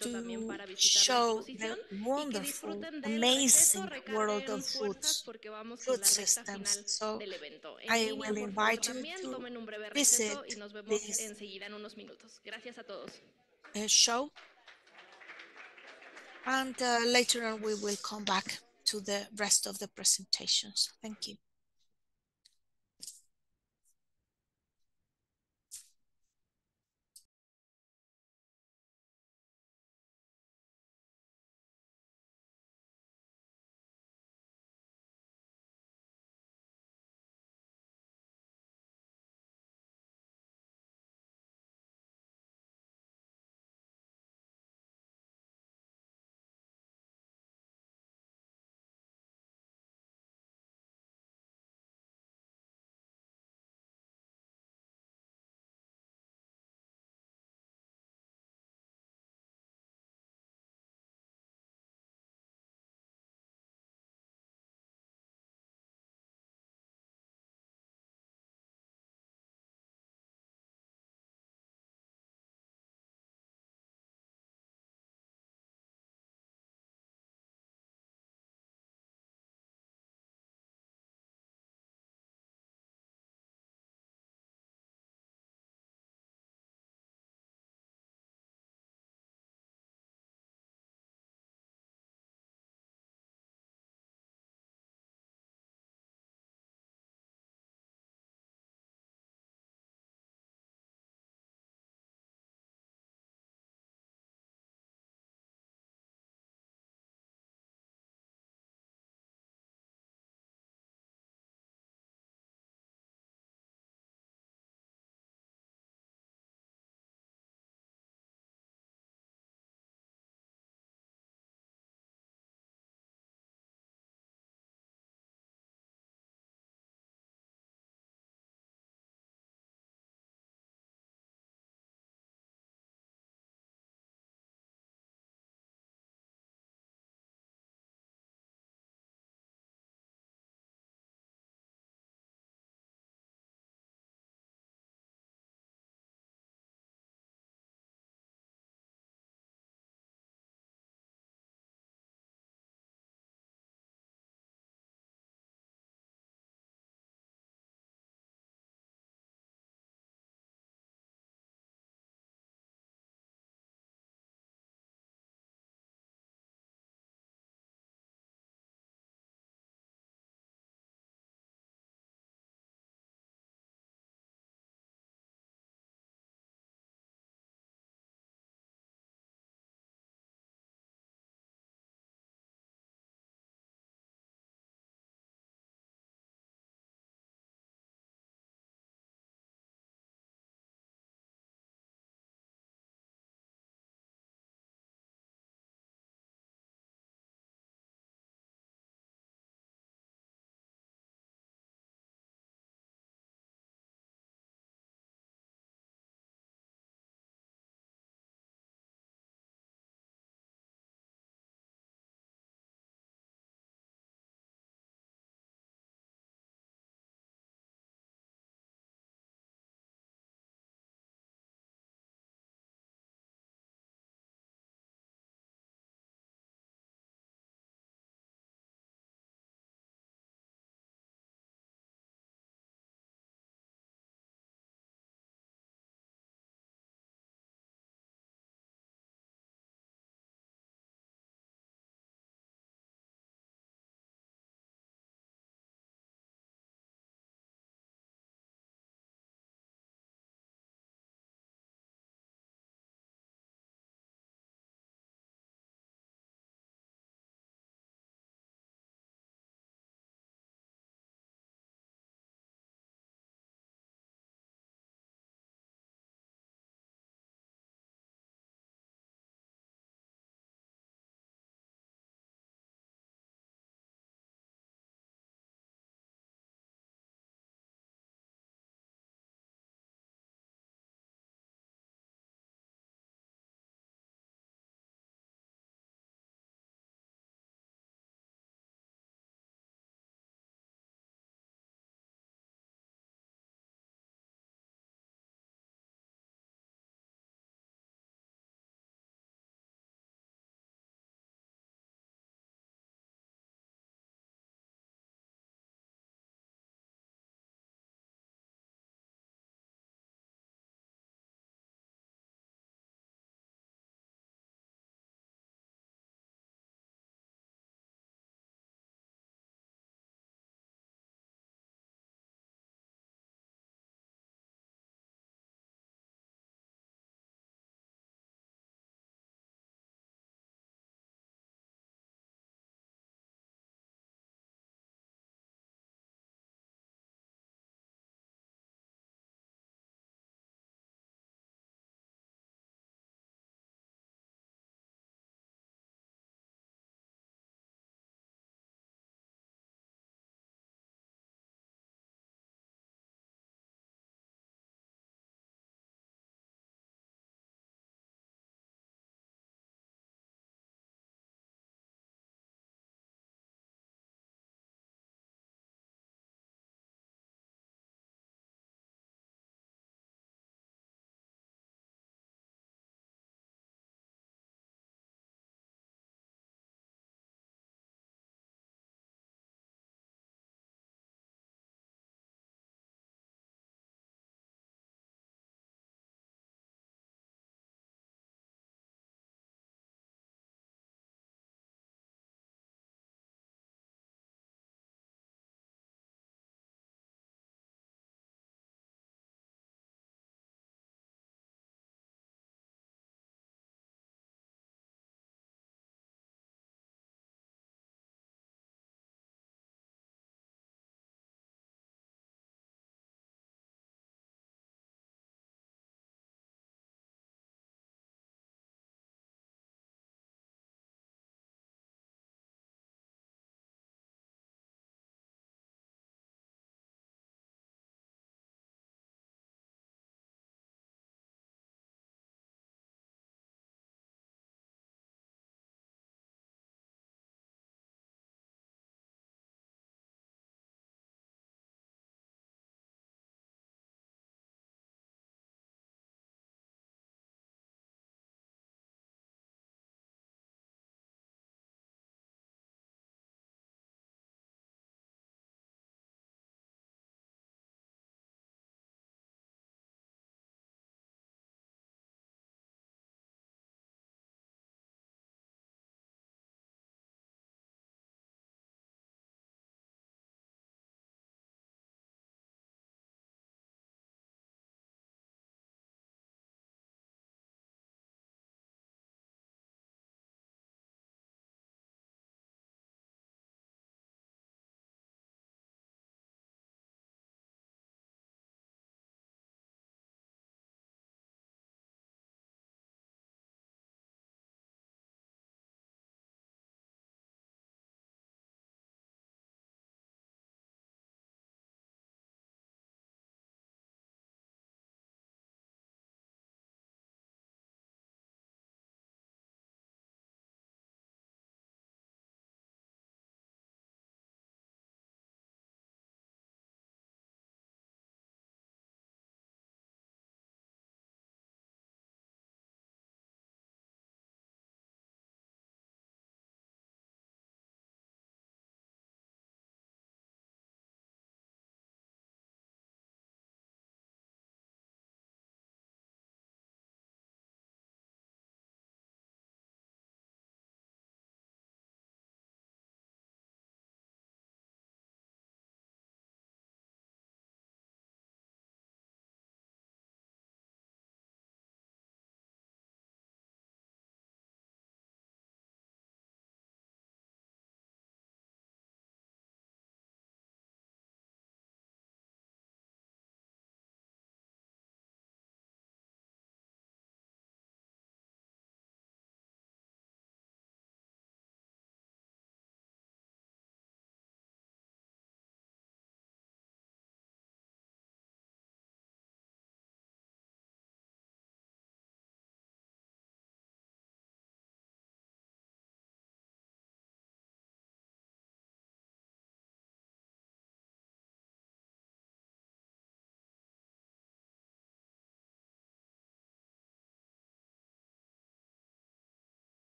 [SPEAKER 6] to show the wonderful, amazing world of food systems. So I will invite you to visit this show. And later on, we will come back to the rest of the presentations. Thank you.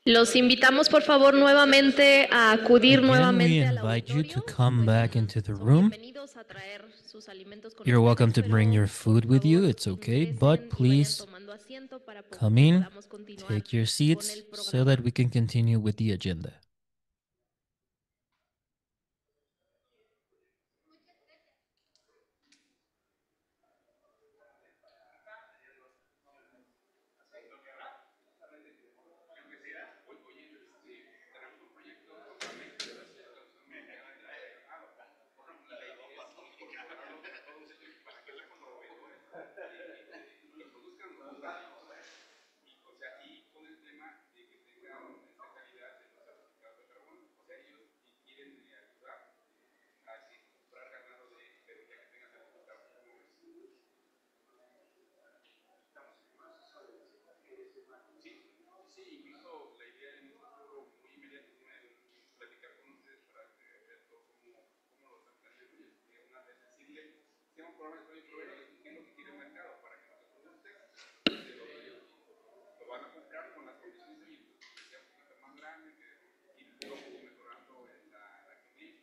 [SPEAKER 8] Los invitamos, por favor, nuevamente a acudir
[SPEAKER 1] Again, we
[SPEAKER 8] nuevamente al
[SPEAKER 1] invite you to
[SPEAKER 8] auditorio.
[SPEAKER 1] come back into the room.
[SPEAKER 8] Bienvenidos a traer sus alimentos con
[SPEAKER 1] You're welcome
[SPEAKER 8] ustedes,
[SPEAKER 1] to bring
[SPEAKER 8] pero
[SPEAKER 1] your food with you. It's okay, but please come in, take your seats so that we can continue with the agenda.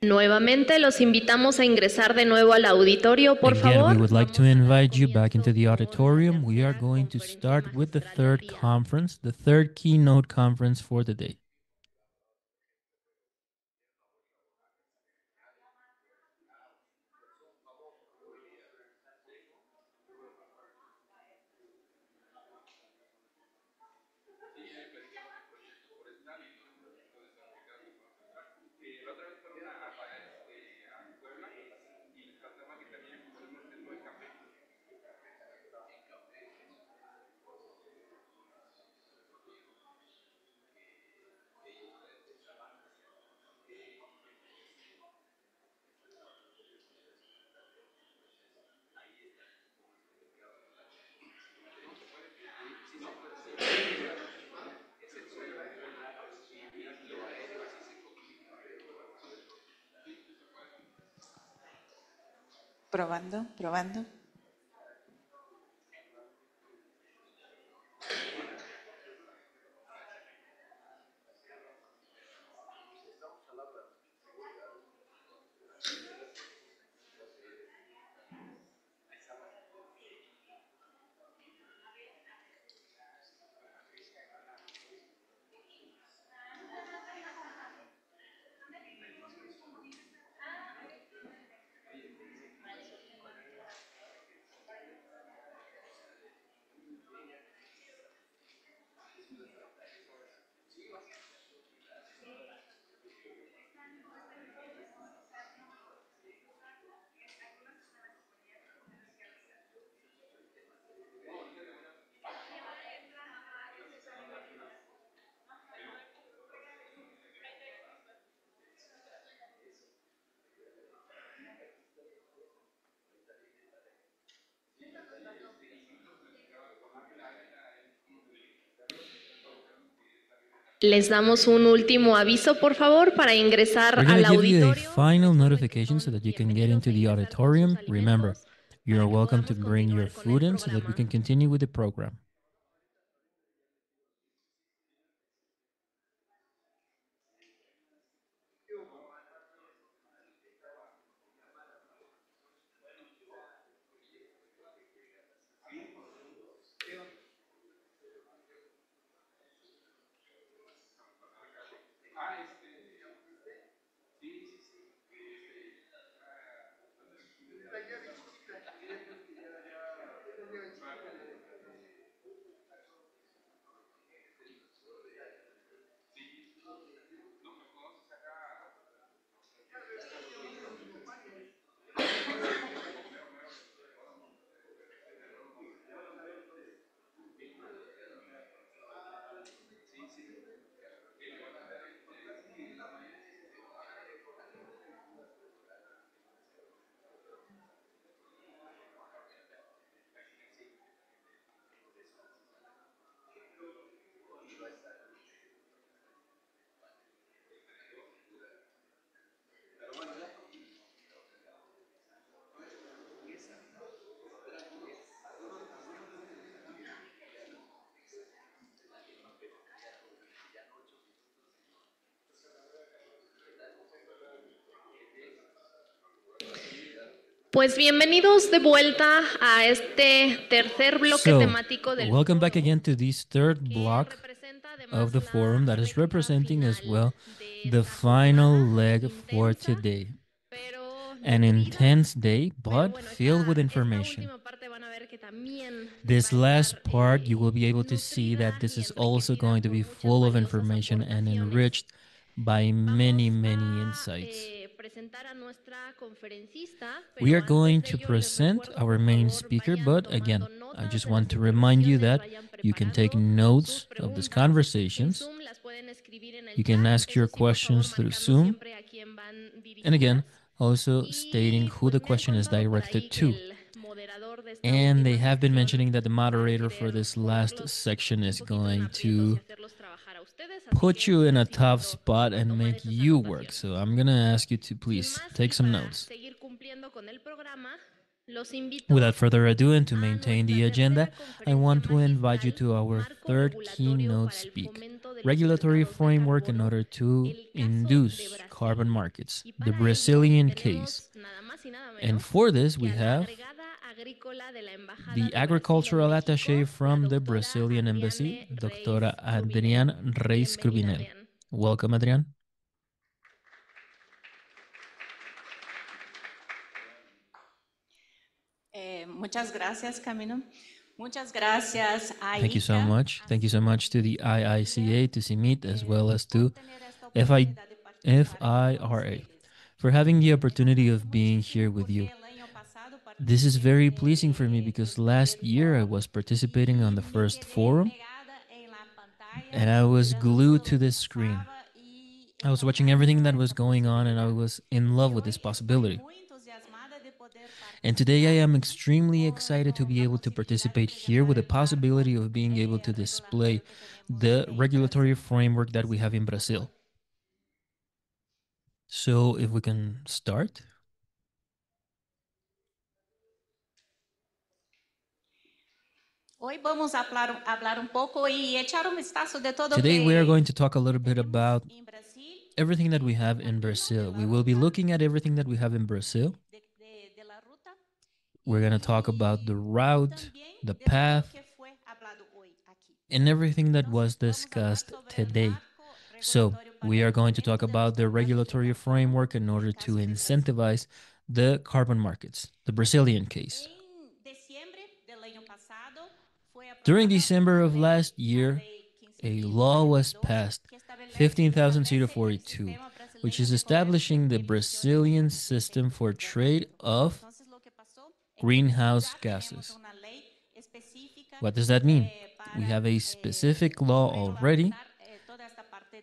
[SPEAKER 8] Nuevamente los invitamos a ingresar de nuevo al auditorio, por
[SPEAKER 1] Again, we
[SPEAKER 8] favor.
[SPEAKER 1] would like to invite you back into the auditorium. We are going to start with the third conference, the third keynote conference for the day.
[SPEAKER 12] Probando, probando.
[SPEAKER 8] Les damos un último aviso, por favor, para ingresar
[SPEAKER 1] We're going
[SPEAKER 8] al
[SPEAKER 1] to give you a
[SPEAKER 8] auditorio.
[SPEAKER 1] final notification so that you can get into the auditorium. Remember, you're welcome to bring your food in so that we can continue with the program.
[SPEAKER 8] Pues bienvenidos de vuelta a este tercer bloque temático del
[SPEAKER 1] welcome back again to this third block of the forum that is representing as well the final leg for today. An intense day, but filled with information. This last part, you will be able to see that this is also going to be full of information and enriched by many, many insights. We are going to present our main speaker, but again, I just want to remind you that you can take notes of these conversations. You can ask your questions through Zoom. And again, also stating who the question is directed to. And they have been mentioning that the moderator for this last section is going to put you in a tough spot and make you work. So I'm going to ask you to please take some notes. Without further ado, and to maintain the agenda, I want to invite you to our third keynote speak, regulatory framework in order to induce carbon markets, the Brazilian case. And for this, we have the agricultural attaché from the Brazilian embassy, Dra. Adrián Reis Crubinel. Welcome, Adrián.
[SPEAKER 12] Muchas gracias, Camino. Muchas gracias,
[SPEAKER 1] Thank you so much. Thank you so much to the IICA, to CIMMYT, as well as to FIRA for having the opportunity of being here with you. This is very pleasing for me because last year I was participating on the first forum and I was glued to this screen. I was watching everything that was going on and I was in love with this possibility. And today I am extremely excited to be able to participate here with the possibility of being able to display the regulatory framework that we have in Brazil. So if we can start. Today we are going to talk a little bit about everything that we have in Brazil. We will be looking at everything that we have in Brazil. We're going to talk about the route, the path, and everything that was discussed today. So we are going to talk about the regulatory framework in order to incentivize the carbon markets, the Brazilian case. During December of last year, a law was passed, 15,042, which is establishing the Brazilian system for trade of greenhouse gases. What does that mean? We have a specific law already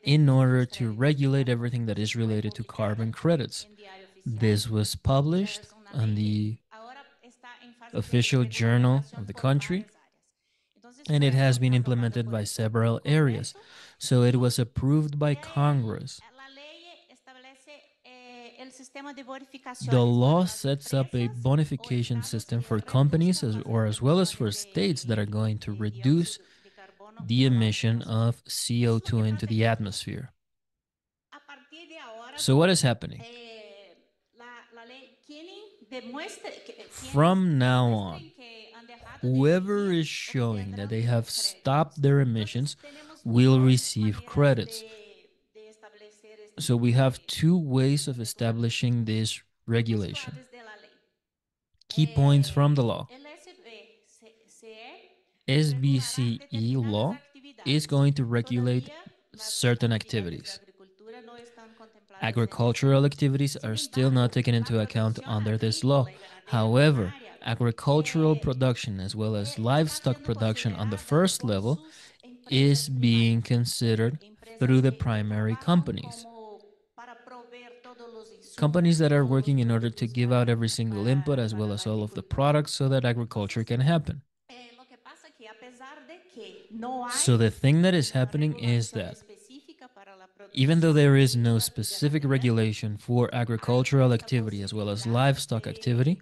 [SPEAKER 1] in order to regulate everything that is related to carbon credits. This was published on the official journal of the country, and it has been implemented by several areas. So it was approved by Congress. The law sets up a bonification system for companies as well as for states that are going to reduce the emission of CO2 into the atmosphere. So what is happening? From now on, whoever is showing that they have stopped their emissions will receive credits. So we have two ways of establishing this regulation. Key points from the law. SBCE law is going to regulate certain activities. Agricultural activities are still not taken into account under this law. However, agricultural production as well as livestock production on the first level is being considered through the primary companies. Companies that are working in order to give out every single input as well as all of the products so that agriculture can happen. So the thing that is happening is that even though there is no specific regulation for agricultural activity as well as livestock activity,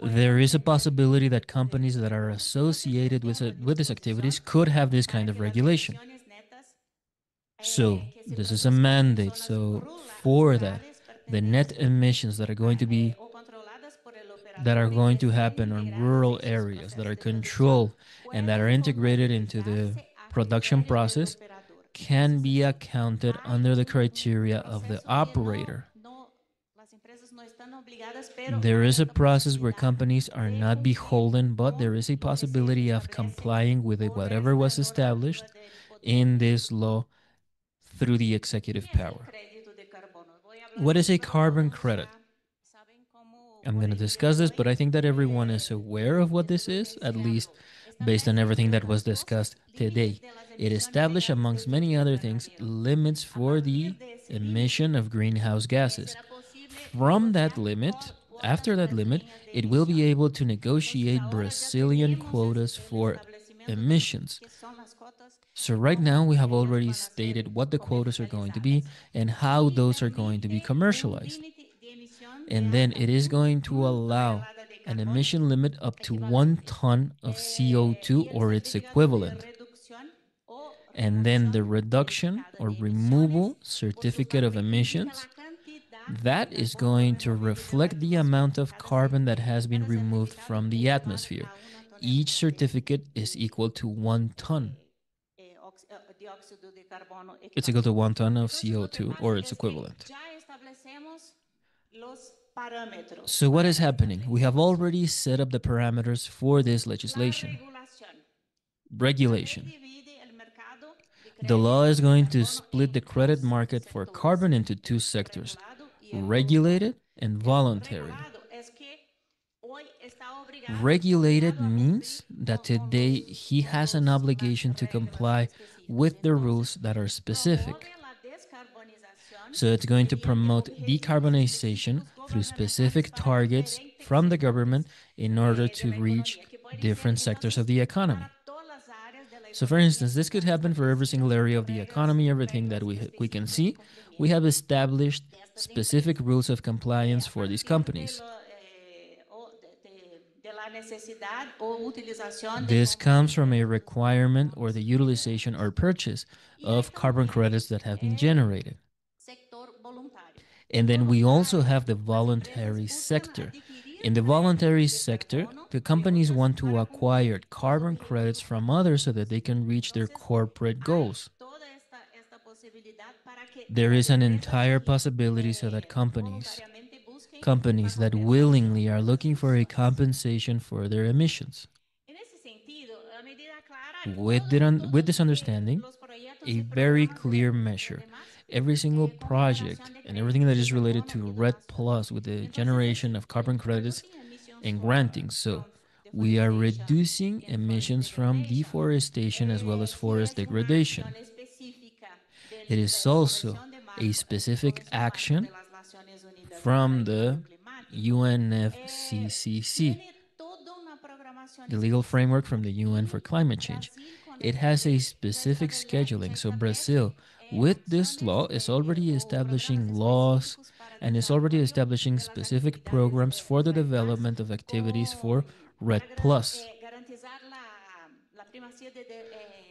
[SPEAKER 1] there is a possibility that companies that are associated with these activities could have this kind of regulation. So this is a mandate. So for that, the net emissions that are going to happen on rural areas that are controlled and that are integrated into the production process can be accounted under the criteria of the operator. There is a process where companies are not beholden, but there is a possibility of complying with whatever was established in this law through the executive power. What is a carbon credit? I'm going to discuss this, but I think that everyone is aware of what this is, at least based on everything that was discussed today. It established, amongst many other things, limits for the emission of greenhouse gases. From that limit, after that limit, it will be able to negotiate Brazilian quotas for emissions. So right now we have already stated what the quotas are going to be and how those are going to be commercialized. And then it is going to allow an emission limit up to 1 ton of CO2 or its equivalent. And then the reduction or removal certificate of emissions, that is going to reflect the amount of carbon that has been removed from the atmosphere. Each certificate is equal to 1 ton. It's equal to 1 ton of CO2 or its equivalent. So what is happening? We have already set up the parameters for this legislation. Regulation. The law is going to split the credit market for carbon into 2 sectors, regulated and voluntary. Regulated means that today he has an obligation to comply with the rules that are specific. So it's going to promote decarbonization through specific targets from the government in order to reach different sectors of the economy. So for instance, this could happen for every single area of the economy, everything that we can see. We have established specific rules of compliance for these companies. This comes from a requirement or the utilization or purchase of carbon credits that have been generated. And then we also have the voluntary sector. In the voluntary sector, the companies want to acquire carbon credits from others so that they can reach their corporate goals. There is an entire possibility so that companies that willingly are looking for a compensation for their emissions. With this understanding, a very clear measure. Every single project and everything that is related to RED Plus with the generation of carbon credits and granting. So we are reducing emissions from deforestation as well as forest degradation. It is also a specific action from the UNFCCC, the legal framework from the UN for climate change. It has a specific scheduling. So Brazil, with this law, is already establishing laws and is already establishing specific programs for the development of activities for RED Plus.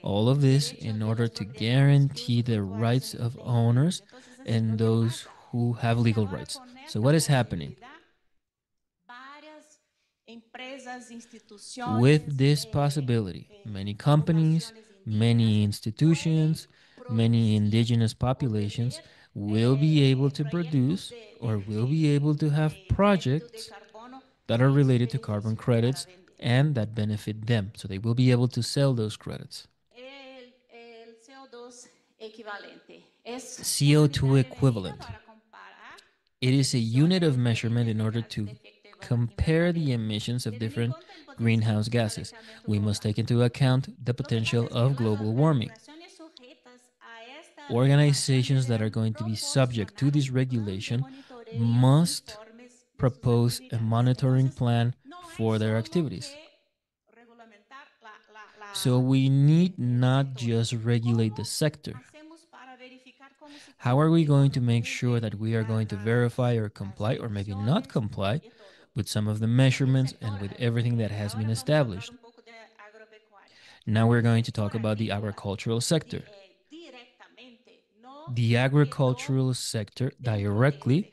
[SPEAKER 1] All of this in order to guarantee the rights of owners and those who have legal rights. So what is happening? With this possibility, many companies, many institutions, many indigenous populations will be able to produce or will be able to have projects that are related to carbon credits and that benefit them. So they will be able to sell those credits. CO2 equivalent. It is a unit of measurement in order to compare the emissions of different greenhouse gases. We must take into account the potential of global warming. Organizations that are going to be subject to this regulation must propose a monitoring plan for their activities. So we need not just regulate the sector. How are we going to make sure that we are going to verify or comply or maybe not comply with some of the measurements and with everything that has been established? Now we're going to talk about the agricultural sector. The agricultural sector directly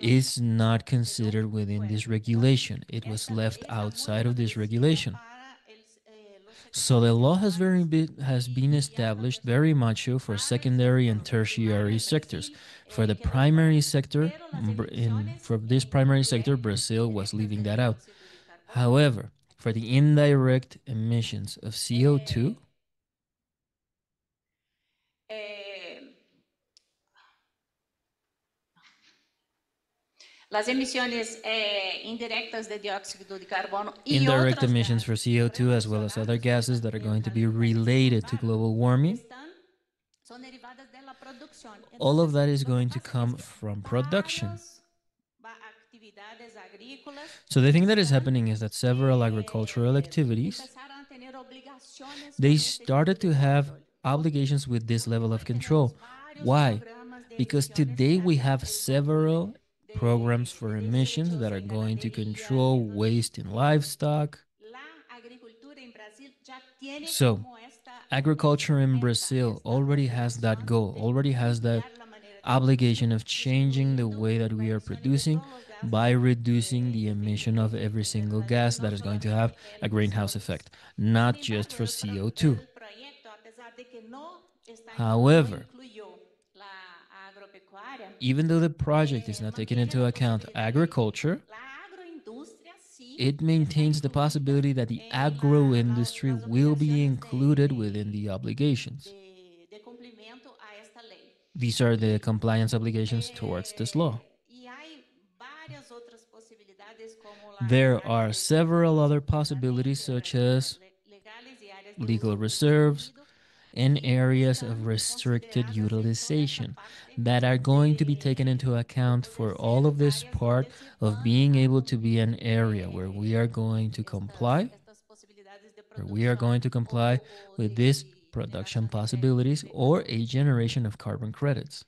[SPEAKER 1] is not considered within this regulation. It was left outside of this regulation. So the law has been established very much so for secondary and tertiary sectors. For the primary sector, for this primary sector, Brazil was leaving that out. However, for the indirect emissions of CO2,
[SPEAKER 12] las emisiones indirectas de dióxido de carbono y
[SPEAKER 1] indirect
[SPEAKER 12] otros
[SPEAKER 1] emissions for CO2 as well as other gases that are going to be related to global warming,
[SPEAKER 12] son derivadas de la producción.
[SPEAKER 1] all of that is going to come from production.
[SPEAKER 12] Actividades agrícolas
[SPEAKER 1] So the thing that is happening is that several agricultural activities,
[SPEAKER 12] empezaron a tener obligaciones
[SPEAKER 1] they
[SPEAKER 12] con este
[SPEAKER 1] started
[SPEAKER 12] tipo
[SPEAKER 1] to
[SPEAKER 12] de
[SPEAKER 1] have
[SPEAKER 12] control.
[SPEAKER 1] obligations with this level of control. Why?
[SPEAKER 12] Programas de
[SPEAKER 1] Because
[SPEAKER 12] emisiones
[SPEAKER 1] today we
[SPEAKER 12] hacen
[SPEAKER 1] have
[SPEAKER 12] el
[SPEAKER 1] several programs for
[SPEAKER 12] de
[SPEAKER 1] emissions
[SPEAKER 12] desechos
[SPEAKER 1] that are
[SPEAKER 12] en
[SPEAKER 1] going to
[SPEAKER 12] ganadería.
[SPEAKER 1] control waste in livestock.
[SPEAKER 12] La agricultura en Brasil ya tiene
[SPEAKER 1] So,
[SPEAKER 12] como esta
[SPEAKER 1] agriculture in Brazil already has that goal, already has that obligation of changing the way that we are producing by reducing the emission of every single gas that is going to have a greenhouse effect, not just for CO2.
[SPEAKER 12] el proyecto, a pesar de que no
[SPEAKER 1] However,
[SPEAKER 12] incluyó la agropecuaria,
[SPEAKER 1] even though the project is not taking into account agriculture,
[SPEAKER 12] la agroindustria sí
[SPEAKER 1] it maintains the possibility that the agro industry will be included within the obligations.
[SPEAKER 12] de cumplimiento a esta ley.
[SPEAKER 1] These are the compliance obligations towards this law.
[SPEAKER 12] Y hay varias otras posibilidades como las
[SPEAKER 1] There are several other possibilities, such as
[SPEAKER 12] legales y áreas de
[SPEAKER 1] legal
[SPEAKER 12] uso
[SPEAKER 1] reserves
[SPEAKER 12] restringido
[SPEAKER 1] and areas of restricted utilization that are going to be taken into account for all of this part of being able to be an area where we are going to comply, with these production possibilities or a generation of carbon credits.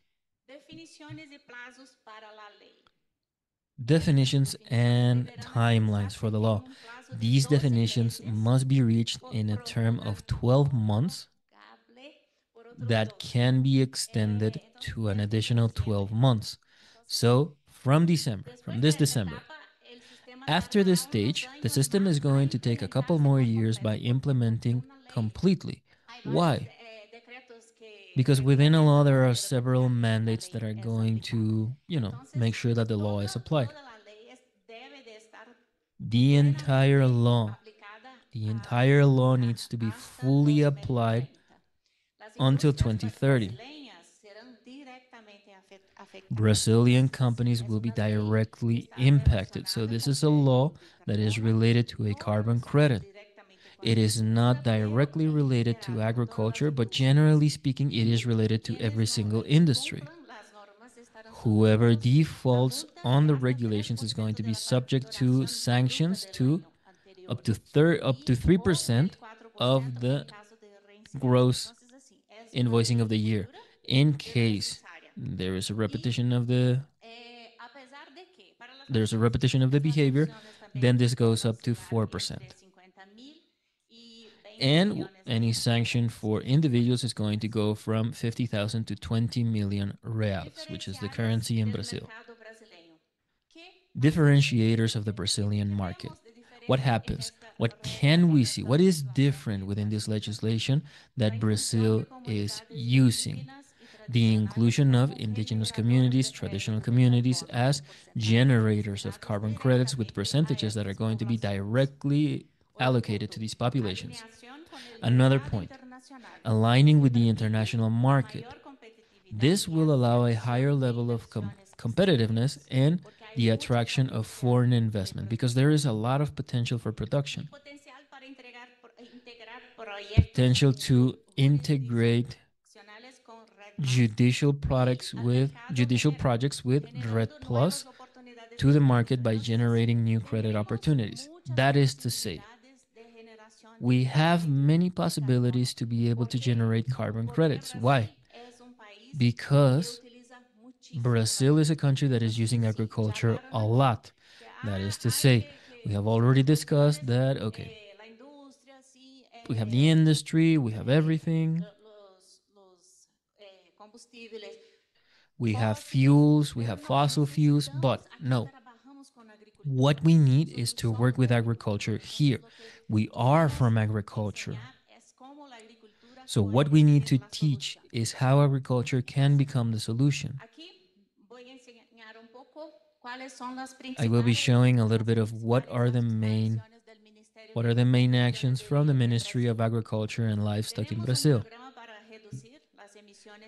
[SPEAKER 12] definiciones y plazos para la ley.
[SPEAKER 1] Definitions and timelines for the law. These definitions must be reached in a term of 12 months that can be extended to an additional 12 months. So from this December, after this stage, the system is going to take a couple more years by implementing completely. Why? Because within a law, there are several mandates that are going to, make sure that the law is applied. The entire law needs to be fully applied until 2030. Brazilian companies will be directly impacted. So this is a law that is related to a carbon credit. It is not directly related to agriculture, but generally speaking, it is related to every single industry. Whoever defaults on the regulations is going to be subject to sanctions to up to 3% of the gross invoicing of the year. In case there is a repetition of the behavior, then this goes up to 4%. And any sanction for individuals is going to go from 50,000 to 20 million reais, which is the currency in Brazil. Differentiators of the Brazilian market. What happens? What can we see? What is different within this legislation that Brazil is using? The inclusion of indigenous communities, traditional communities as generators of carbon credits with percentages that are going to be directly allocated to these populations. Another point, aligning with the international market. This will allow a higher level of competitiveness and the attraction of foreign investment because there is a lot of potential for production. Potential to integrate judicial projects with RED Plus to the market by generating new credit opportunities. That is to say, we have many possibilities to be able to generate carbon credits. Why? Because Brazil is a country that is using agriculture a lot. That is to say, we have already discussed that, okay, we have the industry, we have everything. We have fuels, we have fossil fuels, but no. What we need is to work with agriculture here. We are from agriculture. So what we need to teach is how agriculture can become the solution. I will be showing a little bit of what are the main actions from the Ministry of Agriculture and Livestock in Brazil.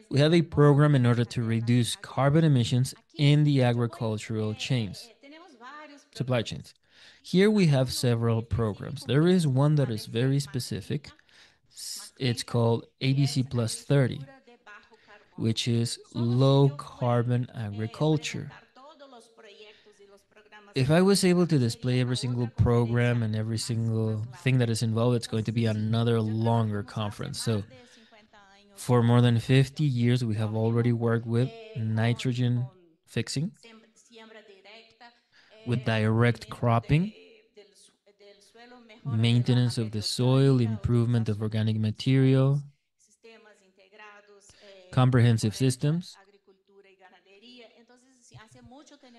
[SPEAKER 1] We have a program in order to reduce carbon emissions in the agricultural chains, supply chains. Here we have several programs. There is one that is very specific. It's called ABC Plus 30, which is low carbon agriculture. If I was able to display every single program and every single thing that is involved, it's going to be another longer conference. So for more than 50 years, we have already worked with nitrogen fixing, with direct cropping, maintenance of the soil, improvement of organic material, comprehensive systems.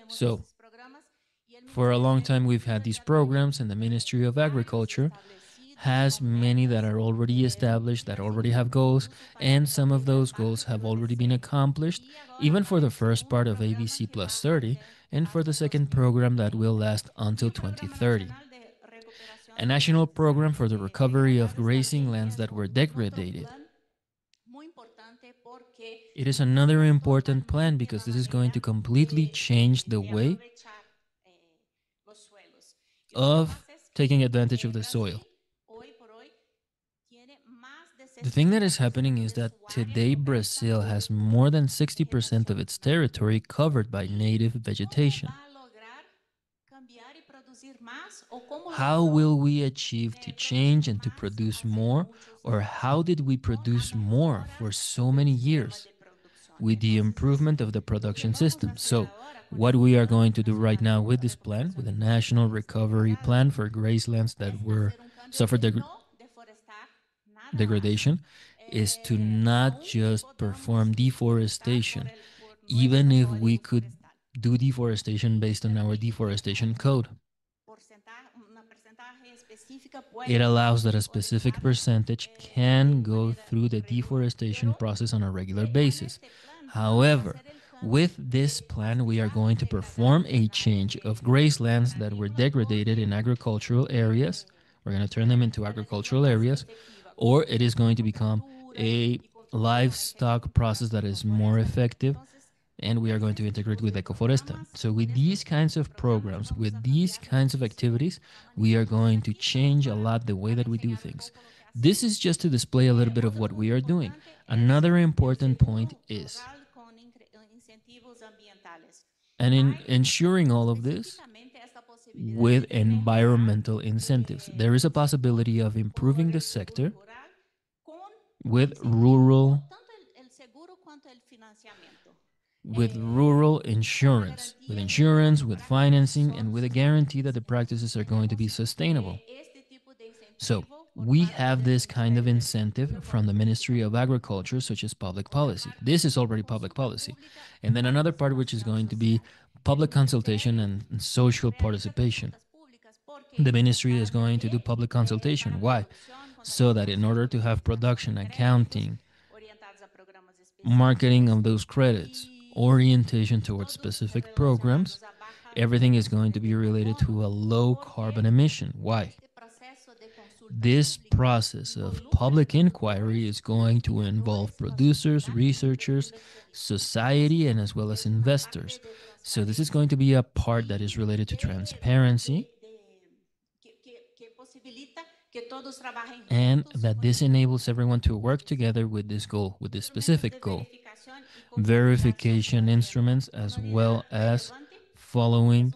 [SPEAKER 1] So for a long time, we've had these programs, and the Ministry of Agriculture has many that are already established, that already have goals, and some of those goals have already been accomplished, even for the first part of ABC Plus 30, and for the second program that will last until 2030. A national program for the recovery of grazing lands that were degraded. It is another important plan because this is going to completely change the way of taking advantage of the soil. The thing that is happening is that today Brazil has more than 60% of its territory covered by native vegetation. How will we achieve to change and to produce more, or how did we produce more for so many years? With the improvement of the production system. So what we are going to do right now with this plan, with a national recovery plan for grazelands that were suffered degradation, is to not just perform deforestation, even if we could do deforestation based on our deforestation code. It allows that a specific percentage can go through the deforestation process on a regular basis. However, with this plan, we are going to perform a change of grazelands that were degraded in agricultural areas. We're going to turn them into agricultural areas, or it is going to become a livestock process that is more effective, and we are going to integrate with Ecoforesta. So with these kinds of programs, with these kinds of activities, we are going to change a lot the way that we do things. This is just to display a little bit of what we are doing. Another important point is, and in ensuring all of this with environmental incentives, there is a possibility of improving the sector with rural insurance, with financing, and with a guarantee that the practices are going to be sustainable. So we have this kind of incentive from the Ministry of Agriculture, such as public policy. This is already public policy. And then another part which is going to be public consultation and social participation. The ministry is going to do public consultation. Why? So that in order to have production, accounting, marketing of those credits, orientation towards specific programs, everything is going to be related to a low carbon emission. Why? This process of public inquiry is going to involve producers, researchers, society, and as well as investors. So this is going to be a part that is related to transparency, and that this enables everyone to work together with this goal, with this specific goal. Verification instruments, as well as following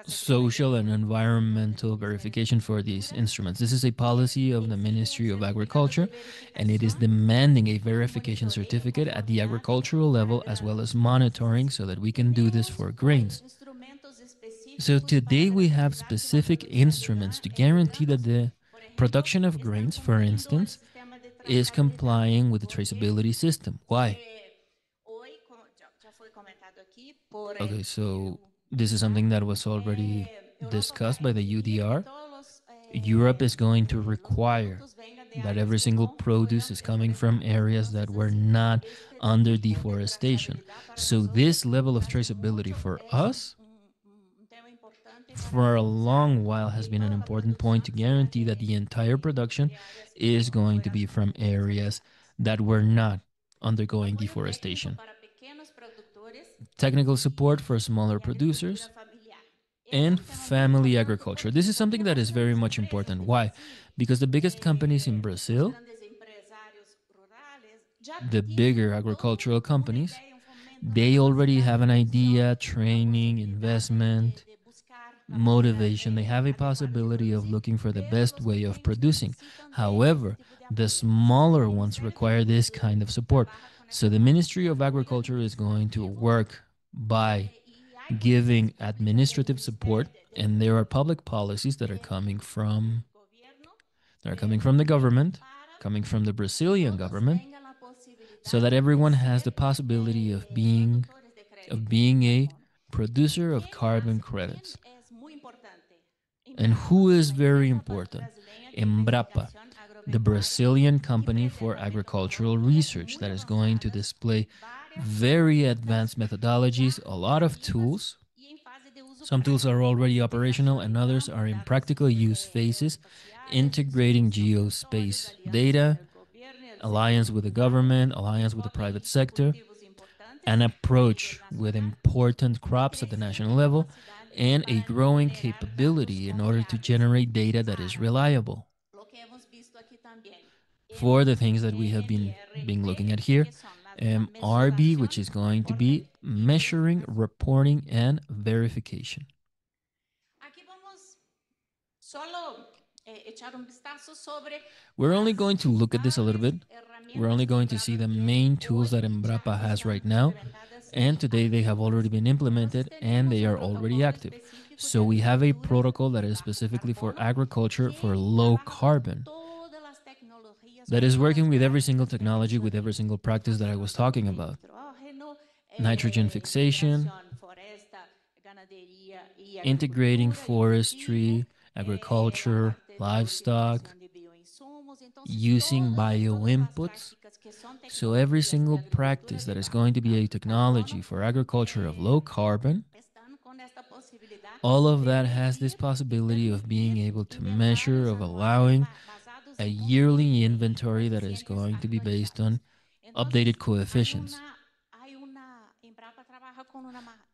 [SPEAKER 1] social and environmental verification for these instruments. This is a policy of the Ministry of Agriculture, and it is demanding a verification certificate at the agricultural level, as well as monitoring, so that we can do this for grains. So today we have specific instruments to guarantee that the production of grains, for instance, is complying with the traceability system. Why? Okay, so this is something that was already discussed by the UDR. Europe is going to require that every single produce is coming from areas that were not under deforestation. So this level of traceability for us, for a long while, has been an important point to guarantee that the entire production is going to be from areas that were not undergoing deforestation. Technical support for smaller producers and family agriculture. This is something that is very much important. Why? Because the biggest companies in Brazil, the bigger agricultural companies, they already have an idea, training, investment, motivation. They have a possibility of looking for the best way of producing. However, the smaller ones require this kind of support. So the Ministry of Agriculture is going to work by giving administrative support, and there are public policies that are coming from the government, coming from the Brazilian government, so that everyone has the possibility of being a producer of carbon credits. And who is very important? Embrapa, the Brazilian company for agricultural research, that is going to display very advanced methodologies, a lot of tools. Some tools are already operational and others are in practical use phases, integrating geospace data, alliance with the government, alliance with the private sector, an approach with important crops at the national level, and a growing capability in order to generate data that is reliable. For the things that we have been looking at here, RB, which is going to be measuring, reporting, and verification. We're only going to look at this a little bit. We're only going to see the main tools that Embrapa has right now, and today they have already been implemented and they are already active. So we have a protocol that is specifically for agriculture for low carbon, that is working with every single technology, with every single practice that I was talking about. Nitrogen fixation, integrating forestry, agriculture, livestock, using bioinputs. So every single practice that is going to be a technology for agriculture of low carbon, all of that has this possibility of being able to measure, of allowing a yearly inventory that is going to be based on updated coefficients.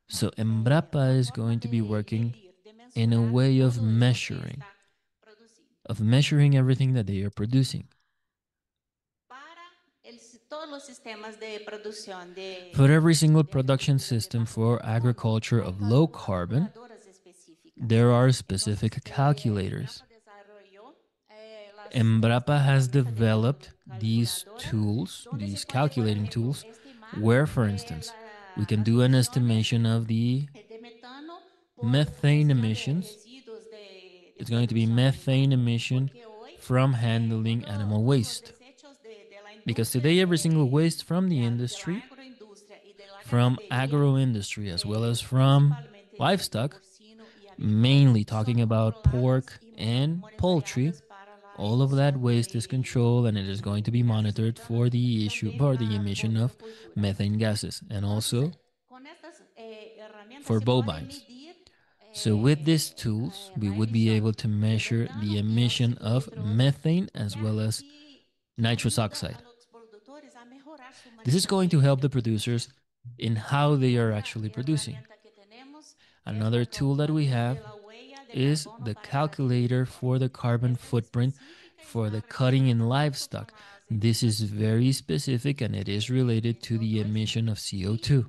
[SPEAKER 1] So Embrapa is going to be working in a way of measuring everything that they are producing. For every single production system for agriculture of low carbon, there are specific calculators. Embrapa has developed these tools, these calculating tools, where, for instance, we can do an estimation of the methane emissions. It's going to be methane emission from handling animal waste. Because today every single waste from the industry, from agro-industry, as well as from livestock, mainly talking about pork and poultry, all of that waste is controlled and it is going to be monitored for the emission of methane gases, and also for bovines. So with these tools, we would be able to measure the emission of methane as well as nitrous oxide. This is going to help the producers in how they are actually producing. Another tool that we have is the calculator for the carbon footprint for the cutting in livestock. This is very specific and it is related to the emission of CO2.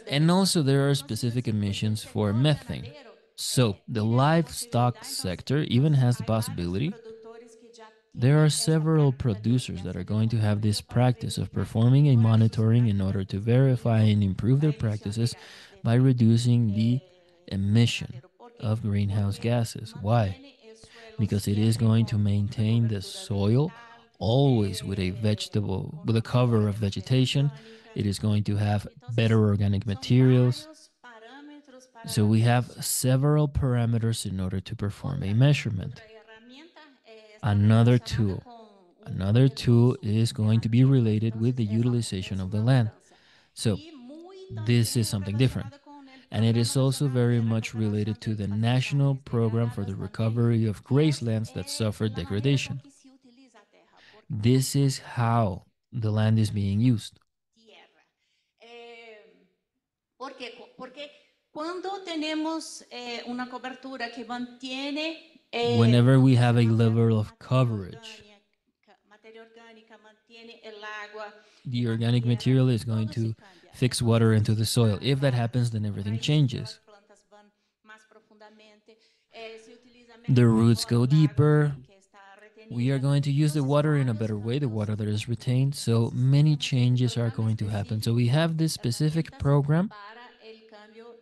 [SPEAKER 1] And also there are specific emissions for methane. So the livestock sector even has the possibility. There are several producers that are going to have this practice of performing a monitoring in order to verify and improve their practices by reducing the emission of greenhouse gases. Why? because it is going to maintain the soil always with a cover of vegetation. It is going to have better organic materials. So we have several parameters in order to perform a measurement. Another tool is going to be related with the utilization of the land. So this is something different. And it is also very much related to the National Program for the Recovery of Gracelands that suffered degradation. This is how the land is being used. Whenever we have a level of coverage, the organic material is going to fix water into the soil. If that happens, then everything changes. The roots go deeper. We are going to use the water in a better way, the water that is retained. So many changes are going to happen. So we have this specific program.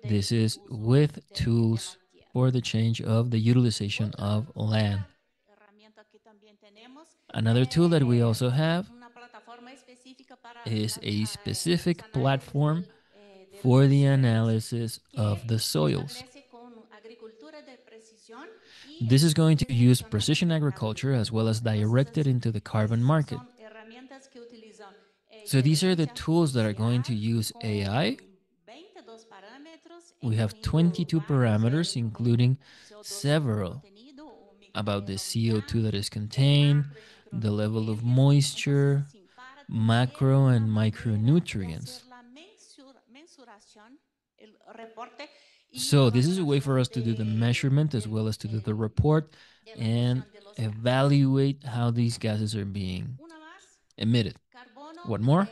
[SPEAKER 1] This is with tools for the change of the utilization of land. Another tool that we also have is a specific platform for the analysis of the soils. This is going to use precision agriculture as well as direct it into the carbon market. So these are the tools that are going to use AI. We have 22 parameters, including several about the CO2 that is contained, the level of moisture, macro and micronutrients. So this is a way for us to do the measurement as well as to do the report and evaluate how these gases are being emitted. One more?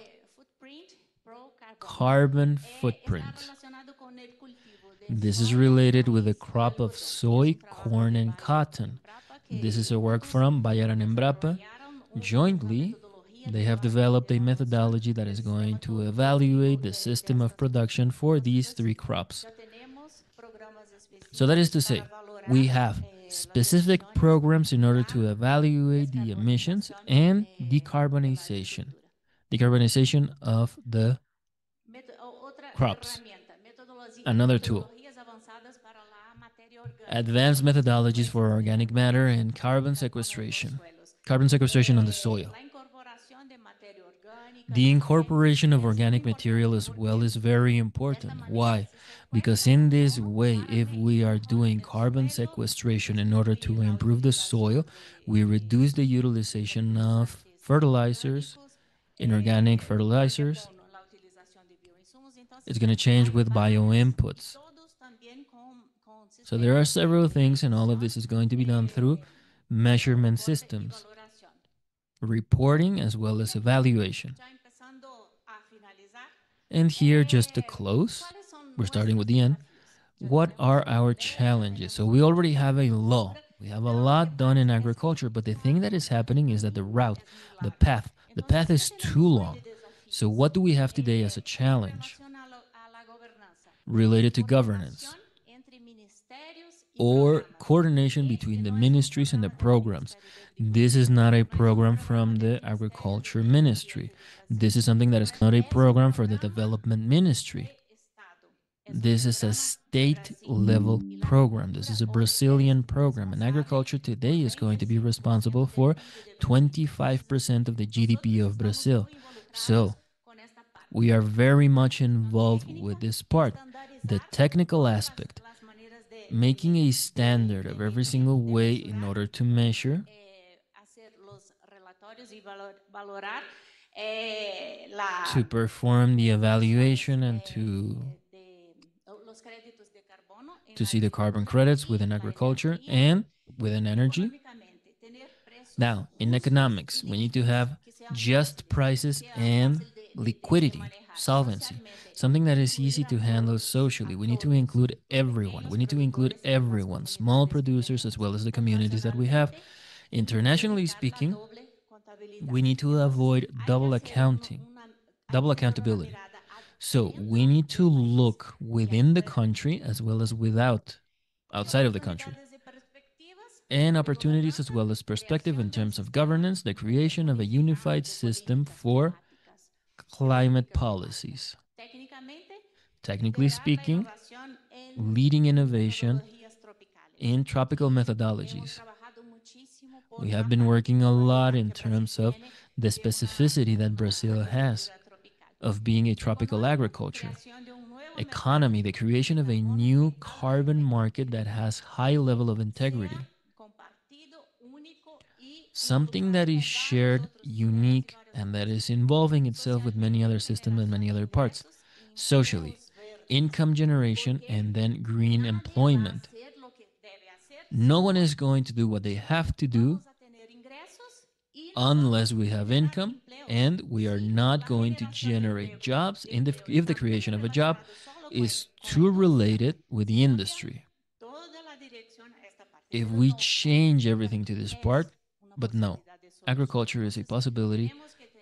[SPEAKER 1] Carbon footprint. This is related with the crop of soy, corn, and cotton. This is a work from Bayer and Embrapa. Jointly, they have developed a methodology that is going to evaluate the system of production for these three crops. So that is to say, we have specific programs in order to evaluate the emissions and decarbonization of the crops. Another tool, advanced methodologies for organic matter and carbon sequestration on the soil. The incorporation of organic material as well is very important. Why? Because in this way, if we are doing carbon sequestration in order to improve the soil, we reduce the utilization of fertilizers, inorganic fertilizers. It's going to change with bioinputs. So there are several things, and all of this is going to be done through measurement systems, reporting, as well as evaluation. And here, just to close, we're starting with the end. What are our challenges? So we already have a law. We have a lot done in agriculture, but the thing that is happening is that the path is too long. So what do we have today as a challenge related to governance or coordination between the ministries and the programs? This is not a program from the Agriculture Ministry. This is something that is not a program for the Development Ministry. This is a state-level program. This is a Brazilian program. And agriculture today is going to be responsible for 25% of the GDP of Brazil. So we are very much involved with this part, the technical aspect, making a standard of every single way in order to measure to perform the evaluation and to see the carbon credits within agriculture and within energy. Now, in economics, we need to have just prices and liquidity, solvency, something that is easy to handle socially. We need to include everyone. We need to include everyone, small producers as well as the communities that we have. Internationally speaking, we need to avoid double accountability. So we need to look within the country as well as outside of the country. and opportunities as well as perspective in terms of governance, the creation of a unified system for climate policies. Technically speaking, leading innovation in tropical methodologies. We have been working a lot in terms of the specificity that Brazil has of being a tropical agriculture economy, the creation of a new carbon market that has high level of integrity. Something that is shared, unique, and that is involving itself with many other systems and many other parts. Socially, income generation, and then green employment. No one is going to do what they have to do unless we have income, and we are not going to generate jobs if the creation of a job is too related with the industry. If we change everything to this part, but no, agriculture is a possibility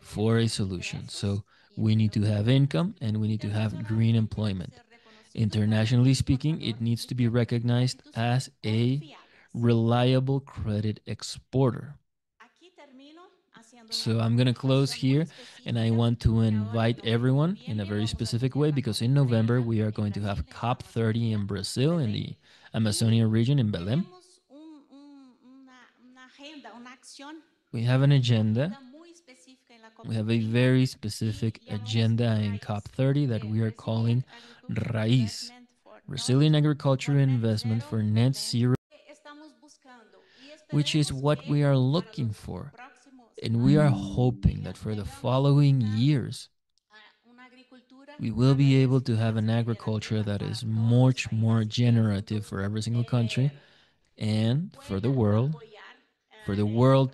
[SPEAKER 1] for a solution. So we need to have income and we need to have green employment. Internationally speaking, it needs to be recognized as a reliable credit exporter. So I'm going to close here, and I want to invite everyone in a very specific way, because in November we are going to have COP30 in Brazil, in the Amazonia region in Belém. We have an agenda. We have a very specific agenda in COP30 that we are calling RAIZ, Brazilian Agriculture Investment for Net Zero, which is what we are looking for. And we are hoping that for the following years, we will be able to have an agriculture that is much more generative for every single country and for the world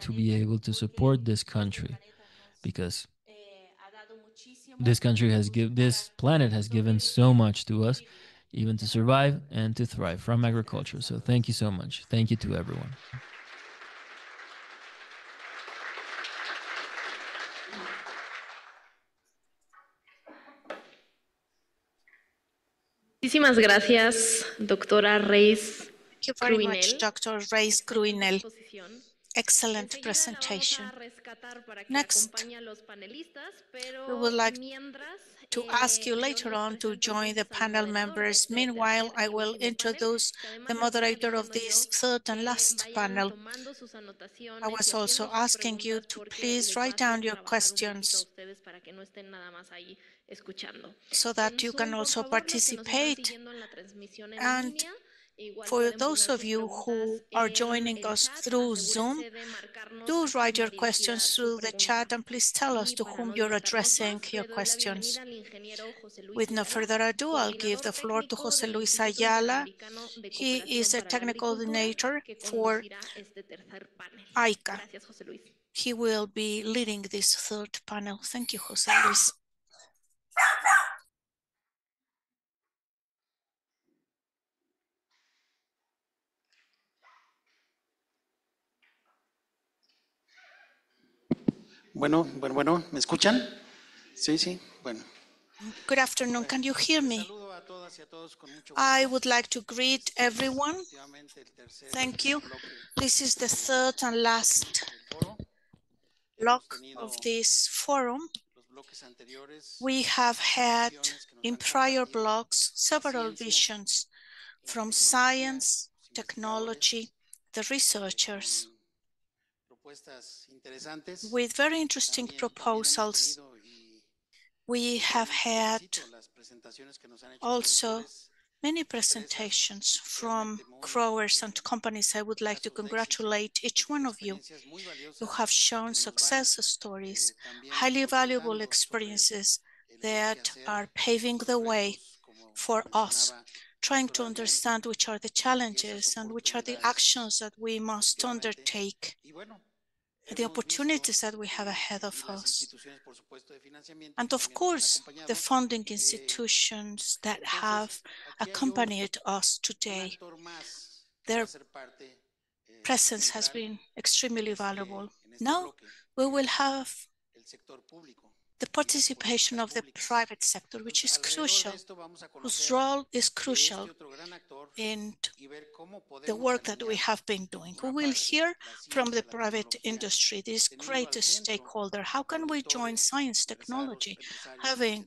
[SPEAKER 1] to be able to support this country, because this planet has given so much to us, even to survive and to thrive from agriculture. So thank you so much. Thank you to everyone.
[SPEAKER 8] Muchísimas gracias, doctora Reis.
[SPEAKER 6] Thank you very much, Dr. Reis Cruinel. Excellent presentation. Next, we would like to ask you later on to join the panel members. Meanwhile, I will introduce the moderator of this third and last panel. I was also asking you to please write down your questions so that you can also participate. And for those of you who are joining us through Zoom, do write your questions through the chat and please tell us to whom you're addressing your questions. With no further ado, I'll give the floor to José Luis Ayala. He is a technical coordinator for ICA. He will be leading this third panel. Thank you, José Luis.
[SPEAKER 16] Bueno, ¿me escuchan? Sí, bueno.
[SPEAKER 6] Good afternoon, can you hear me? I would like to greet everyone. Thank you. This is the third and last block of this forum. We have had in prior blocks several visions from science, technology, the researchers, with very interesting proposals. We have had also many presentations from growers and companies. I would like to congratulate each one of you. You have shown success stories, highly valuable experiences that are paving the way for us, trying to understand which are the challenges and which are the actions that we must undertake, the opportunities that we have ahead of us. And of course, the funding institutions that have accompanied us today. Their presence has been extremely valuable. Now we will have the participation of the private sector, which is crucial, whose role is crucial. in the work that we have been doing. We will hear from the private industry, this great stakeholder. How can we join science, technology, having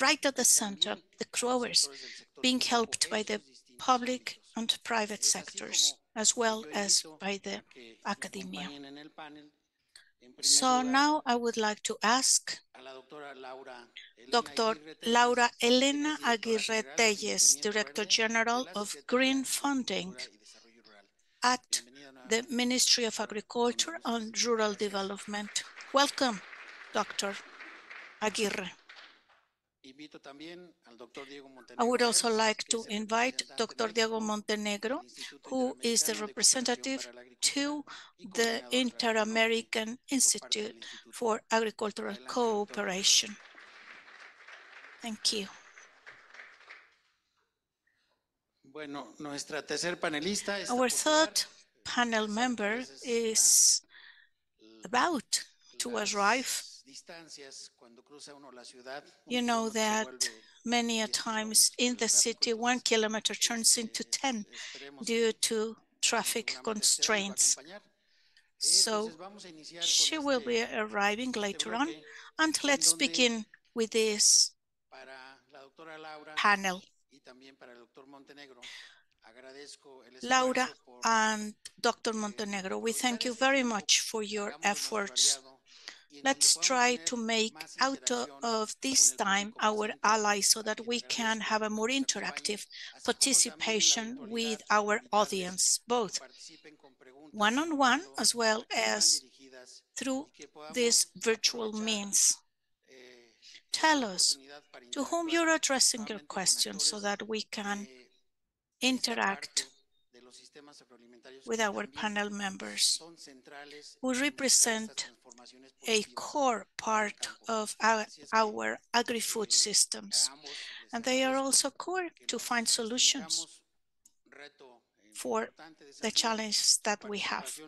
[SPEAKER 6] right at the center the growers being helped by the public and private sectors, as well as by the academia. So now I would like to ask Dr. Laura Elena Aguirre Telles, Director General of Green Funding at the Ministry of Agriculture and Rural Development. Welcome, Dr. Aguirre. I would also like to invite Dr. Diego Montenegro, who is the representative to the Inter-American Institute for Agricultural Cooperation. Thank you. Our third panel member is about to arrive. You know that many a times in the city, 1 kilometer turns into 10 due to traffic constraints. So she will be arriving later on, and let's begin with this panel. Laura and Dr. Montenegro, we thank you very much for your efforts. Let's try to make out of this time our allies so that we can have a more interactive participation with our audience, both one-on-one as well as through this virtual means. Tell us to whom you're addressing your questions so that we can interact with our panel members. We represent a core part of our agri-food systems, and they are also core to find solutions for the challenges that we have.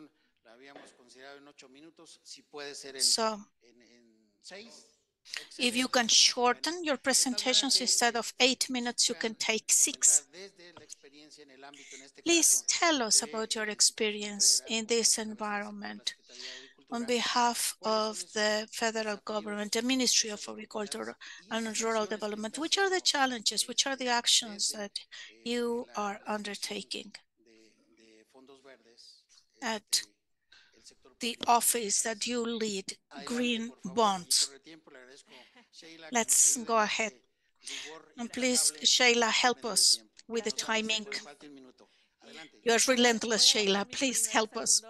[SPEAKER 6] So, if you can shorten your presentations, instead of 8 minutes, you can take 6. Please tell us about your experience in this environment. On behalf of the federal government, the Ministry of Agriculture and Rural Development, which are the challenges, which are the actions that you are undertaking at the office that you lead, Green Bonds? Let's go ahead. And please, Sheila, help us with the timing. You're relentless, Sheila. Please help us.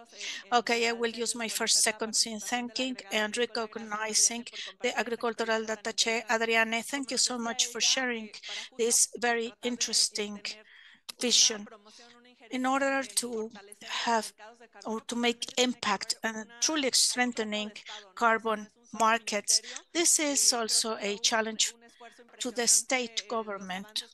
[SPEAKER 6] Okay, I will use my first seconds in thanking and recognizing the agricultural attaché, Adriane. Thank you so much for sharing this very interesting vision in order to have or to make impact and truly strengthening carbon markets. This is also a challenge to the state government.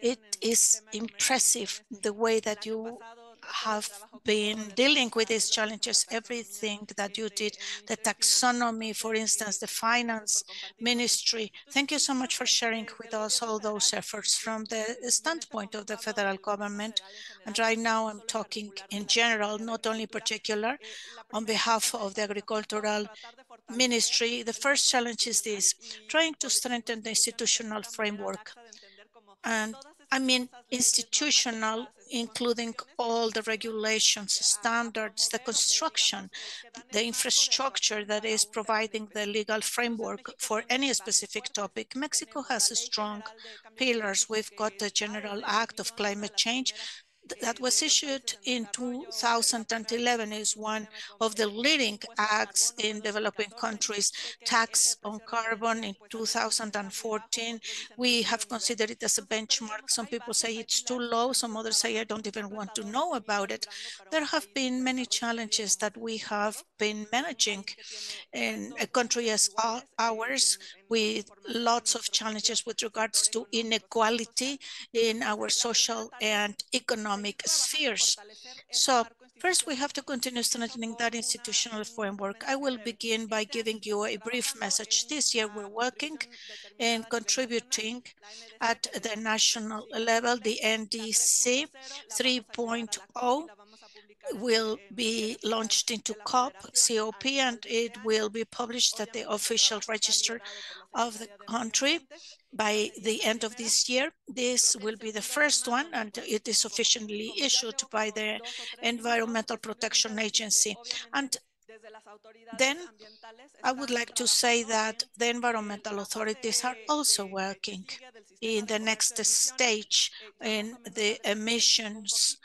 [SPEAKER 6] It is impressive the way that you have been dealing with these challenges, everything that you did, the taxonomy, for instance, the finance ministry. Thank you so much for sharing with us all those efforts from the standpoint of the federal government. And right now I'm talking in general, not only particular, on behalf of the agricultural ministry. The first challenge is this, trying to strengthen the institutional framework. And I mean institutional, including all the regulations, standards, the construction, the infrastructure that is providing the legal framework for any specific topic. Mexico has strong pillars. We've got the General Act of Climate Change that was issued in 2011, is one of the leading acts in developing countries. Tax on carbon in 2014. We have considered it as a benchmark. Some people say it's too low. Some others say I don't even want to know about it. There have been many challenges that we have been managing in a country as ours, with lots of challenges with regards to inequality in our social and economic spheres. So First, we have to continue strengthening that institutional framework. I will begin by giving you a brief message. This year, we're working and contributing at the national level. The NDC 3.0 will be launched into COP, and it will be published at the official register of the country by the end of this year. This will be the first one, and it is officially issued by the Environmental Protection Agency. And then I would like to say that the environmental authorities are also working in the next stage in the emissions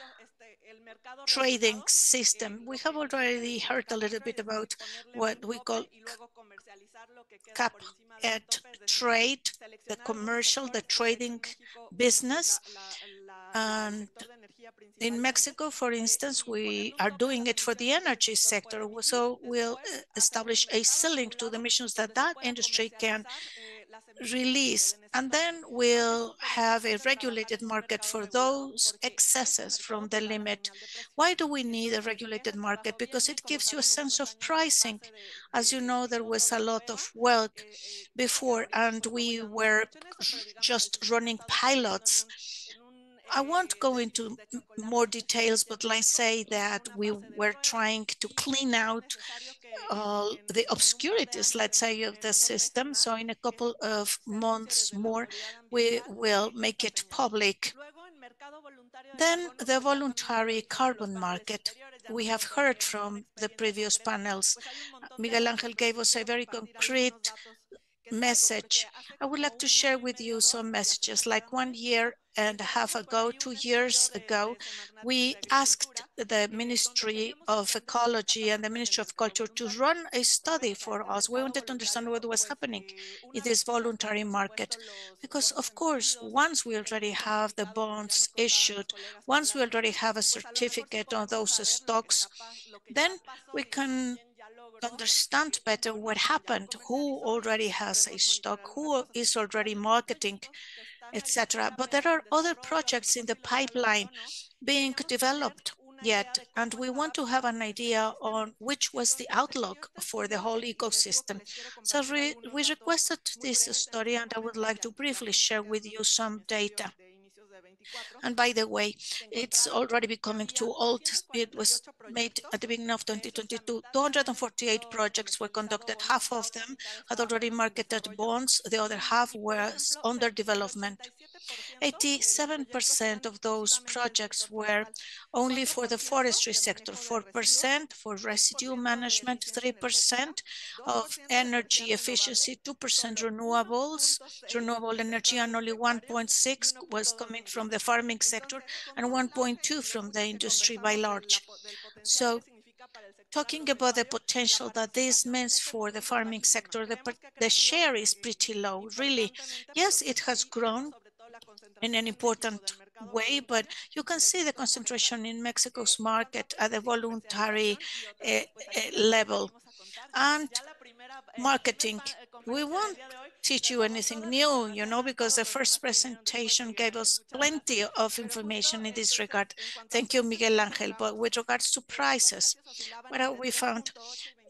[SPEAKER 6] trading system. We have already heard a little bit about what we call cap at trade, the commercial, the trading business. And in Mexico, for instance, we are doing it for the energy sector. So we'll establish a ceiling to the emissions that that industry can release, and then we'll have a regulated market for those excesses from the limit. Why do we need a regulated market? Because it gives you a sense of pricing. As you know, there was a lot of work before, and we were just running pilots. I won't go into more details, but let's say that we were trying to clean out the obscurities, let's say, of the system. So in a couple of months more, we will make it public. Then the voluntary carbon market. We have heard from the previous panels. Miguel Angel gave us a very concrete message. I would like to share with you some messages. Like 1.5 years ago, 2 years ago, we asked the Ministry of Ecology and the Ministry of Culture to run a study for us. We wanted to understand what was happening in this voluntary market. Because of course, once we already have the bonds issued, once we already have a certificate on those stocks, then we can understand better what happened, who already has a stock, who is already marketing, etc. But there are other projects in the pipeline being developed yet, and we want to have an idea on which was the outlook for the whole ecosystem. So we requested this study, and I would like to briefly share with you some data. And by the way, it's already becoming too old. It was made at the beginning of 2022. 248 projects were conducted. Half of them had already marketed bonds. The other half was under development. 87% of those projects were only for the forestry sector, 4% for residue management, 3% of energy efficiency, 2% renewables, renewable energy, and only 1.6 was coming from the farming sector and 1.2 from the industry by large. So talking about the potential that this means for the farming sector, the share is pretty low, really. Yes, it has grown in an important way, but you can see the concentration in Mexico's market at the voluntary level. And marketing, we won't teach you anything new, you know, because the first presentation gave us plenty of information in this regard. Thank you, Miguel Angel. But with regards to prices, what have we found?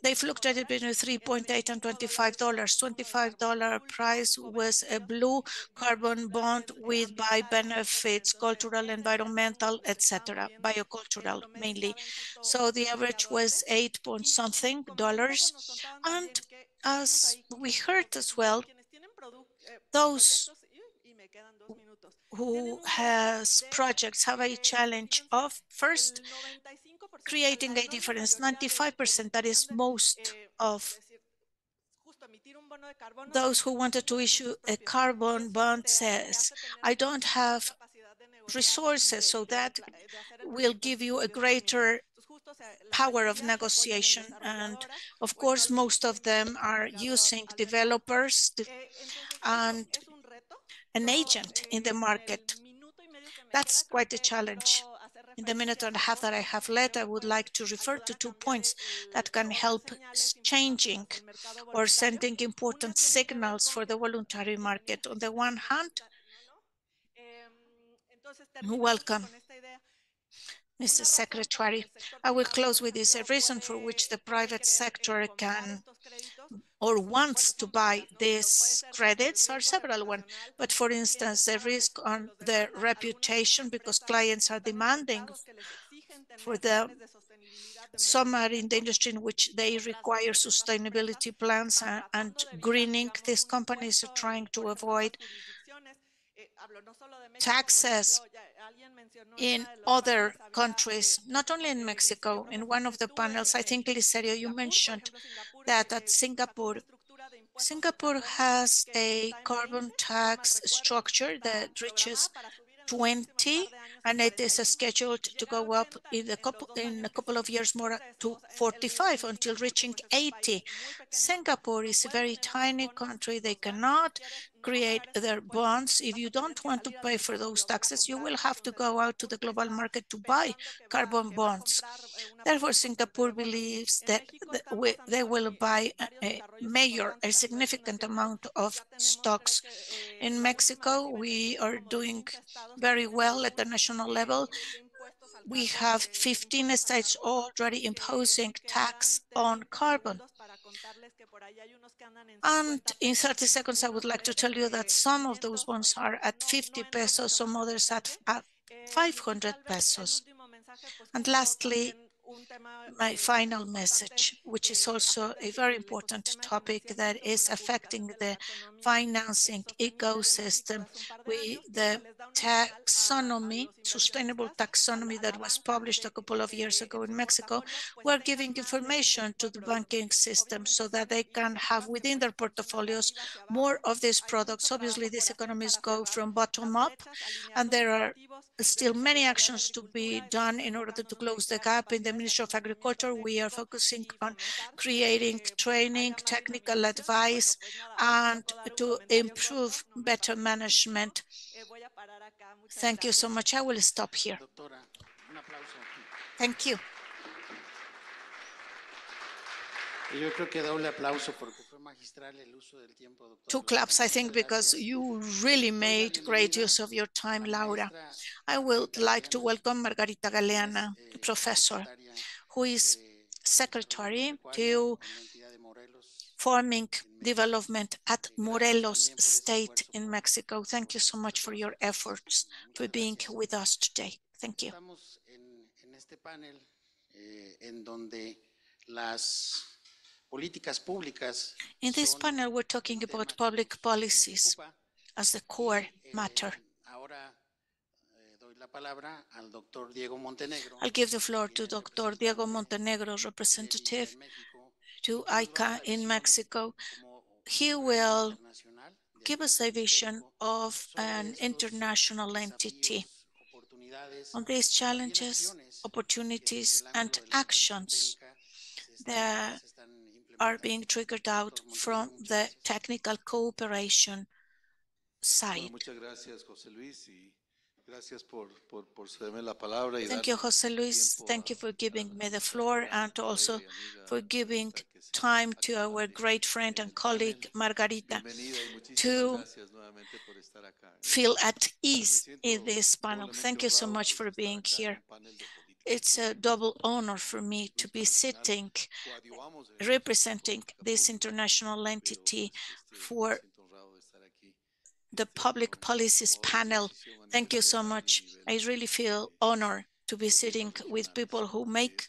[SPEAKER 6] They fluctuated between $3.8 and $25. $25 price was a blue carbon bond with buy benefits, cultural, environmental, etc., biocultural mainly. So the average was $8-something. And as we heard as well, those who has projects have a challenge of first creating a difference. 95%, that is most of those who wanted to issue a carbon bond says, I don't have resources, so that will give you a greater power of negotiation. And of course, most of them are using developers and an agent in the market. That's quite a challenge. In the minute and a half that I have left, I would like to refer to 2 points that can help changing or sending important signals for the voluntary market. On the one hand, welcome. Mrs. Secretary, I will close with this. A reason for which the private sector can or wants to buy these credits are several ones. But for instance, the risk on their reputation, because clients are demanding for them. Some are in the industry in which they require sustainability plans and greening. These companies are trying to avoid taxes in other countries, not only in Mexico. In one of the panels, I think, Licerio, you mentioned that at Singapore has a carbon tax structure that reaches 20, and it is scheduled to go up in a couple of years more to 45 until reaching 80. Singapore is a very tiny country. They cannot create their bonds. If you don't want to pay for those taxes, you will have to go out to the global market to buy carbon bonds. Therefore, Singapore believes that they will buy a significant amount of stocks. In Mexico, we are doing very well at the national level. We have 15 states already imposing tax on carbon. And in 30 seconds, I would like to tell you that some of those bonds are at 50 pesos, some others at 500 pesos. And lastly, my final message, which is also a very important topic that is affecting the financing ecosystem with the taxonomy, sustainable taxonomy that was published a couple of years ago in Mexico. We're giving information to the banking system so that they can have within their portfolios more of these products. Obviously, these economies go from bottom up, and there are still many actions to be done in order to close the gap. In the Ministry of Agriculture, we are focusing on creating training, technical advice, and to improve better management. Thank you so much. I will stop here. Thank you. Two claps, I think, because you really made great use of your time, Laura. I would like to welcome Margarita Galeana, professor, who is secretary to farming development at Morelos State in Mexico. Thank you so much for your efforts, for being with us today. Thank you. In this panel, we're talking about public policies as the core matter. I'll give the floor to Dr. Diego Montenegro, representative to ICA in Mexico. He will give us a vision of an international entity on these challenges, opportunities, and actions that are being triggered out from the technical cooperation side. Thank you, José Luis. Thank you for giving me the floor and also for giving time to our great friend and colleague, Margarita, to feel at ease in this panel. Thank you so much for being here. It's a double honor for me to be sitting, representing this international entity for the public policies panel. Thank you so much. I really feel honored to be sitting with people who make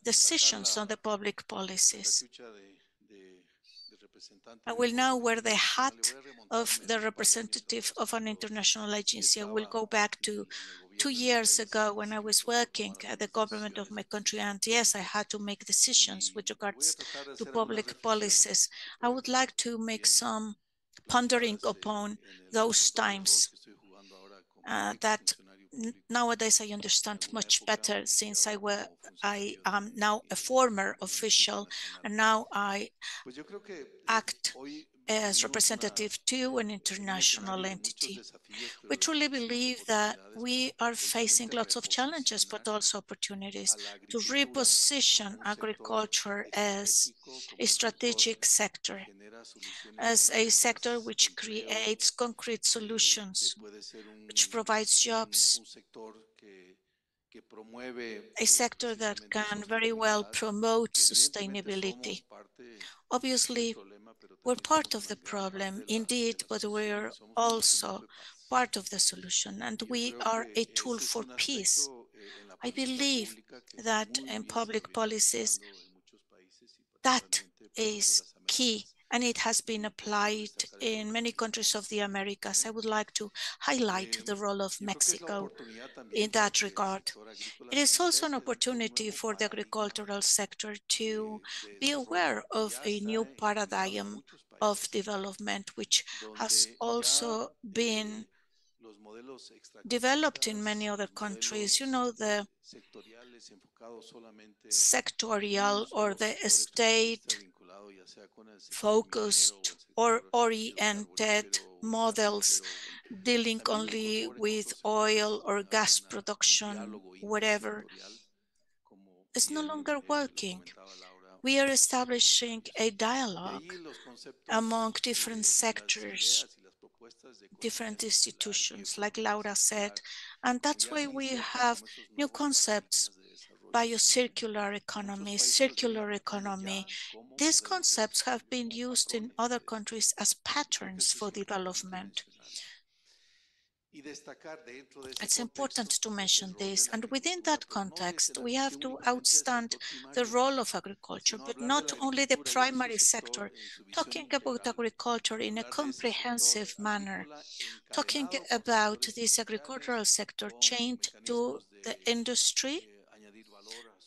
[SPEAKER 6] decisions on the public policies. I will now wear the hat of the representative of an international agency. I will go back to 2 years ago when I was working at the government of my country, and yes, I had to make decisions with regards to public policies. I would like to make some pondering upon those times that nowadays I understand much better, since I am now a former official and now I act as representative to an international entity. We truly believe that we are facing lots of challenges, but also opportunities to reposition agriculture as a strategic sector, as a sector which creates concrete solutions, which provides jobs, a sector that can very well promote sustainability. Obviously, we're part of the problem, indeed, but we're also part of the solution, and we are a tool for peace. I believe that in public policies, that is key, and it has been applied in many countries of the Americas. I would like to highlight the role of Mexico in that regard. It is also an opportunity for the agricultural sector to be aware of a new paradigm of development, which has also been developed in many other countries. You know, the sectorial or the state focused or oriented models dealing only with oil or gas production, whatever, is no longer working. We are establishing a dialogue among different sectors, different institutions, like Laura said, and that's why we have new concepts: biocircular economy, circular economy. These concepts have been used in other countries as patterns for development. It's important to mention this, and within that context, we have to outstand the role of agriculture, but not only the primary sector, talking about agriculture in a comprehensive manner, talking about this agricultural sector chained to the industry,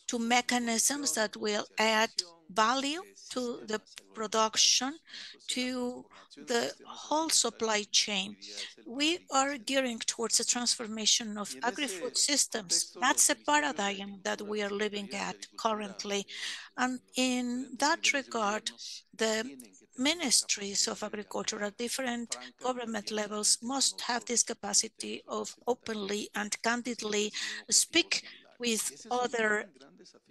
[SPEAKER 6] to mechanisms that will add value to the production, to the whole supply chain. We are gearing towards a transformation of agri-food systems. That's a paradigm that we are living at currently. And in that regard, the ministries of agriculture at different government levels must have this capacity of openly and candidly speak with other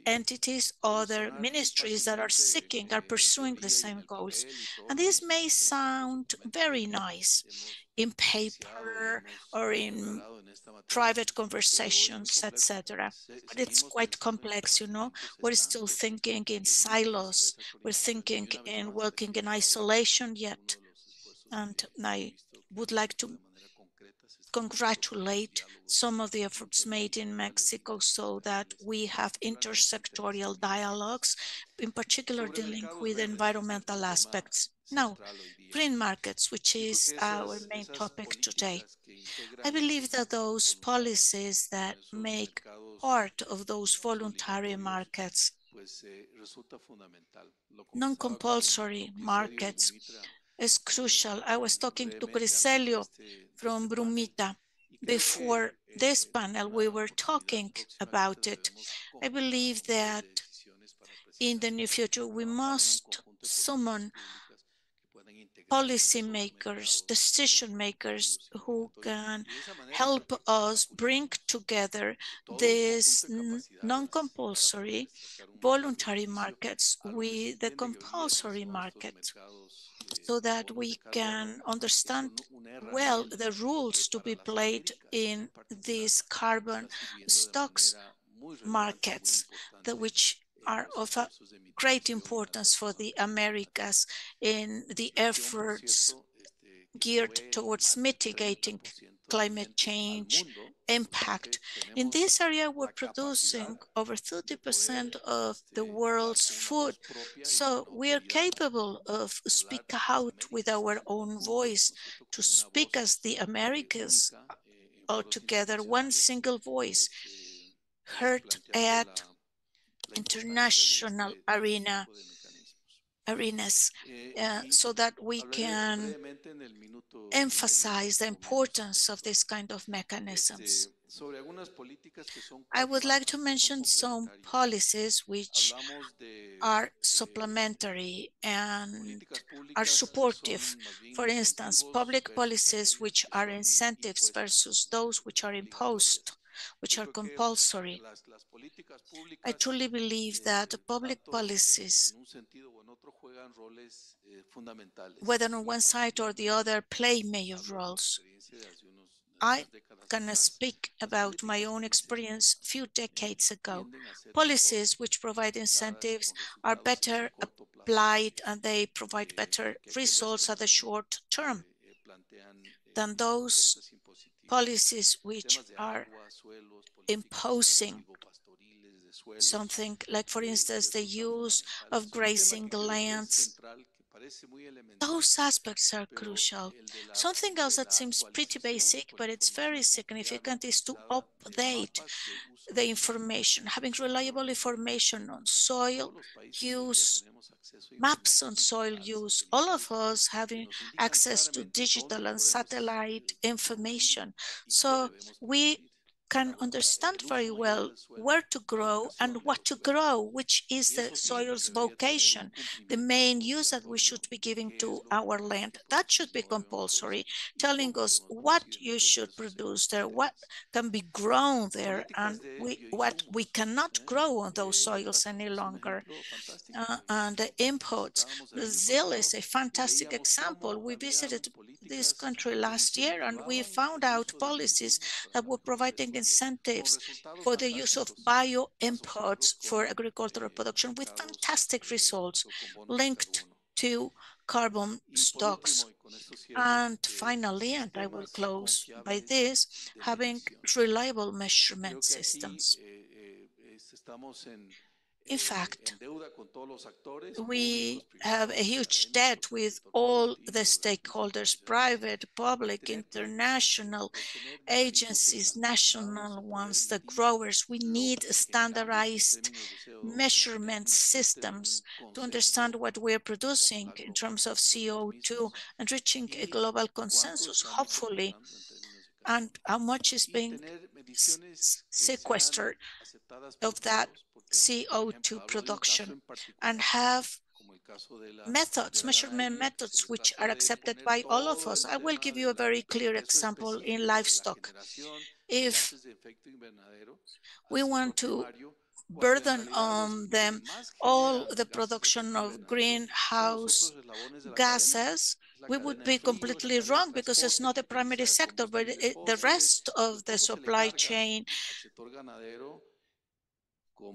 [SPEAKER 6] entities, other ministries that are pursuing the same goals. And this may sound very nice in paper or in private conversations, etc. But it's quite complex, you know. We're still thinking in silos. We're thinking in working in isolation yet. And I would like to congratulate some of the efforts made in Mexico so that we have intersectorial dialogues, in particular dealing with environmental aspects. Now, green markets, which is our main topic today. I believe that those policies that make part of those voluntary markets, non-compulsory markets, is crucial. I was talking to Griselio from Brumita. Before this panel, we were talking about it. I believe that in the near future, we must summon policymakers, decision makers who can help us bring together these non-compulsory voluntary markets with the compulsory markets, so that we can understand well the rules to be played in these carbon stocks markets, which are of a great importance for the Americas in the efforts geared towards mitigating climate change impact. In this area, we're producing over 30% of the world's food. So we are capable of speaking out with our own voice, to speak as the Americas all together, one single voice, heard at international arenas, so that we can emphasize the importance of this kind of mechanisms. I would like to mention some policies which are supplementary and are supportive. For instance, public policies which are incentives versus those which are imposed, which are compulsory. I truly believe that public policies, whether on one side or the other, play major roles. I can speak about my own experience a few decades ago. Policies which provide incentives are better applied and they provide better results at the short term than those policies which are imposing something like, for instance, the use of grazing lands. Those aspects are crucial. Something else that seems pretty basic, but it's very significant, is to update the information, having reliable information on soil use, maps on soil use, all of us having access to digital and satellite information. So we can understand very well where to grow and what to grow, which is the soil's vocation, the main use that we should be giving to our land. That should be compulsory, telling us what you should produce there, what can be grown there, and what we cannot grow on those soils any longer. And the inputs. Brazil is a fantastic example. We visited this country last year and we found out policies that were providing incentives for the use of bio inputs for agricultural production with fantastic results linked to carbon stocks. And finally, and I will close by this, having reliable measurement systems. In fact, we have a huge debt with all the stakeholders, private, public, international agencies, national ones, the growers. We need standardized measurement systems to understand what we're producing in terms of CO2 and reaching a global consensus, hopefully, and how much is being sequestered of that CO2 production, and have methods, measurement methods, which are accepted by all of us. I will give you a very clear example in livestock. If we want to burden on them all the production of greenhouse gases, we would be completely wrong because it's not a primary sector, but the rest of the supply chain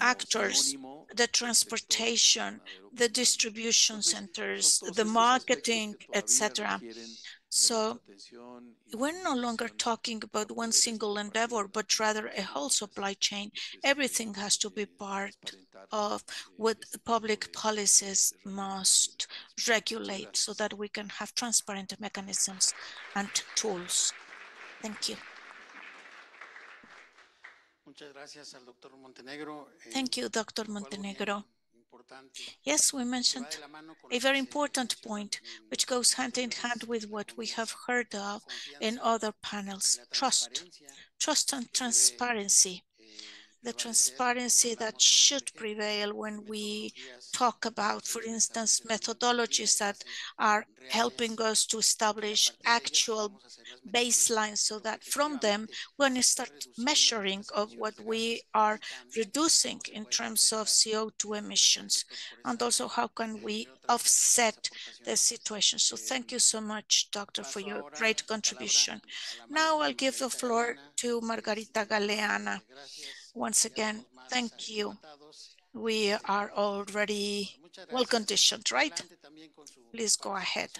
[SPEAKER 6] actors, the transportation, the distribution centers, the marketing, etc. So we're no longer talking about one single endeavor, but rather a whole supply chain. Everything has to be part of what public policies must regulate so that we can have transparent mechanisms and tools. Thank you. Thank you, Dr. Montenegro. Yes, we mentioned a very important point, which goes hand in hand with what we have heard of in other panels: trust. Trust and transparency. The transparency that should prevail when we talk about, for instance, methodologies that are helping us to establish actual baselines so that from them we're going to start measuring of what we are reducing in terms of CO2 emissions, and also how can we offset the situation. So thank you so much, Doctor, for your great contribution. Now I'll give the floor to Margarita Galeana. Once again, thank you. We are already well conditioned, right? Please go ahead.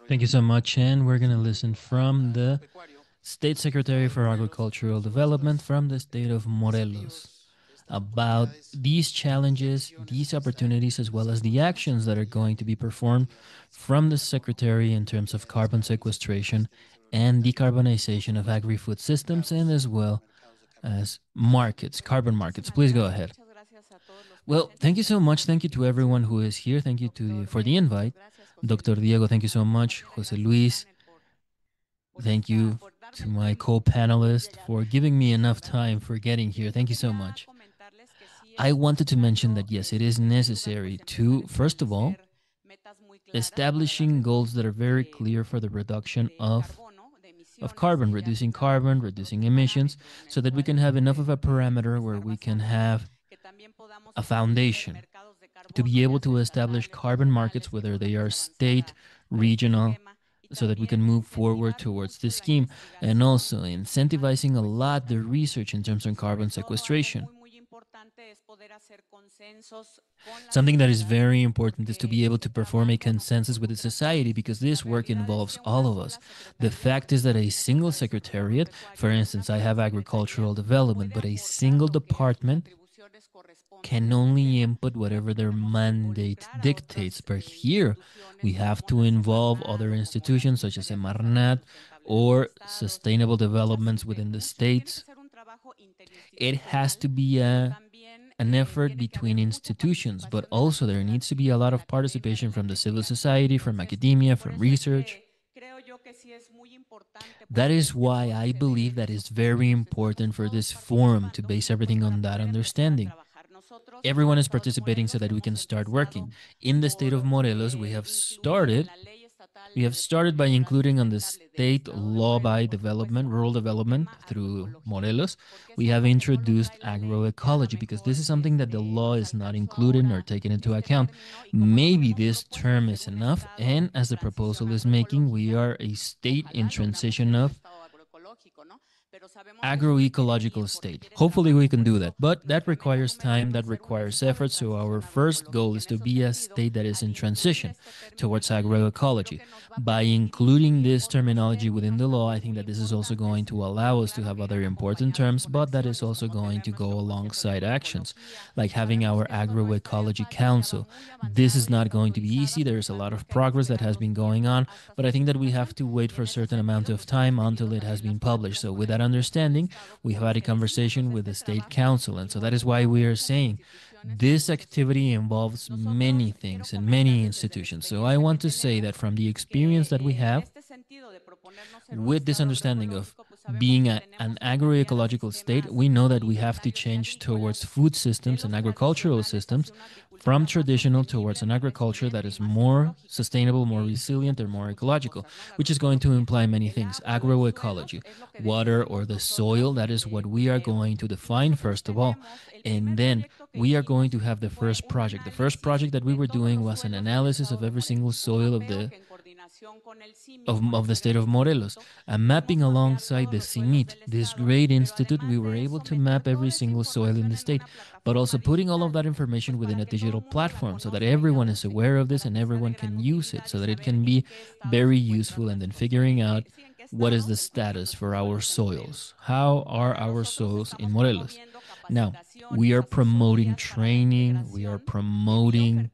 [SPEAKER 1] Thank you so much, and we're going to listen from the State Secretary for Agricultural Development from the state of Morelos about these challenges, these opportunities, as well as the actions that are going to be performed from the Secretary in terms of carbon sequestration and decarbonization of agri-food systems, and as well as markets, carbon markets. Please go ahead. Well, thank you so much. Thank you to everyone who is here. Thank you for the invite. Dr. Diego, thank you so much. Jose Luis, thank you to my co-panelist for giving me enough time for getting here. Thank you so much. I wanted to mention that, yes, it is necessary to, first of all, establishing goals that are very clear for the reduction of carbon, reducing emissions, so that we can have enough of a parameter where we can have a foundation to be able to establish carbon markets, whether they are state, regional, so that we can move forward towards this scheme, and also incentivizing a lot the research in terms of carbon sequestration. Something that is very important is to be able to perform a consensus with the society, because this work involves all of us. The fact is that a single secretariat, for instance, I have agricultural development, but a single department can only input whatever their mandate dictates. But here we have to involve other institutions such as Emarnat or sustainable developments within the states. It has to be an effort between institutions, but also there needs to be a lot of participation from the civil society, from academia, from research. That is why I believe that it's very important for this forum to base everything on that understanding. Everyone is participating so that we can start working. In the state of Morelos, we have started by including on the state law by development, rural development through Morelos. We have introduced agroecology because this is something that the law is not including or taking into account. Maybe this term is enough, and as the proposal is making, we are a state in transition of agroecological state. Hopefully we can do that, but that requires time, that requires effort. So our first goal is to be a state that is in transition towards agroecology. By including this terminology within the law, I think that this is also going to allow us to have other important terms, but that is also going to go alongside actions, like having our agroecology council. This is not going to be easy. There's a lot of progress that has been going on, but I think that we have to wait for a certain amount of time until it has been published. So with that understanding, we have had a conversation with the state council, and so that is why we are saying this activity involves many things and many institutions. So I want to say that from the experience that we have with this understanding of being an agroecological state, we know that we have to change towards food systems and agricultural systems from traditional towards an agriculture that is more sustainable, more resilient, and more ecological, which is going to imply many things. Agroecology, water or the soil, that is what we are going to define first of all. And then we are going to have the first project. The first project that we were doing was an analysis of every single soil of the state of Morelos, and mapping alongside the CIMMYT, this great institute. We were able to map every single soil in the state, but also putting all of that information within a digital platform so that everyone is aware of this and everyone can use it, so that it can be very useful, and then figuring out what is the status for our soils. How are our soils in Morelos? Now, we are promoting training, we are promoting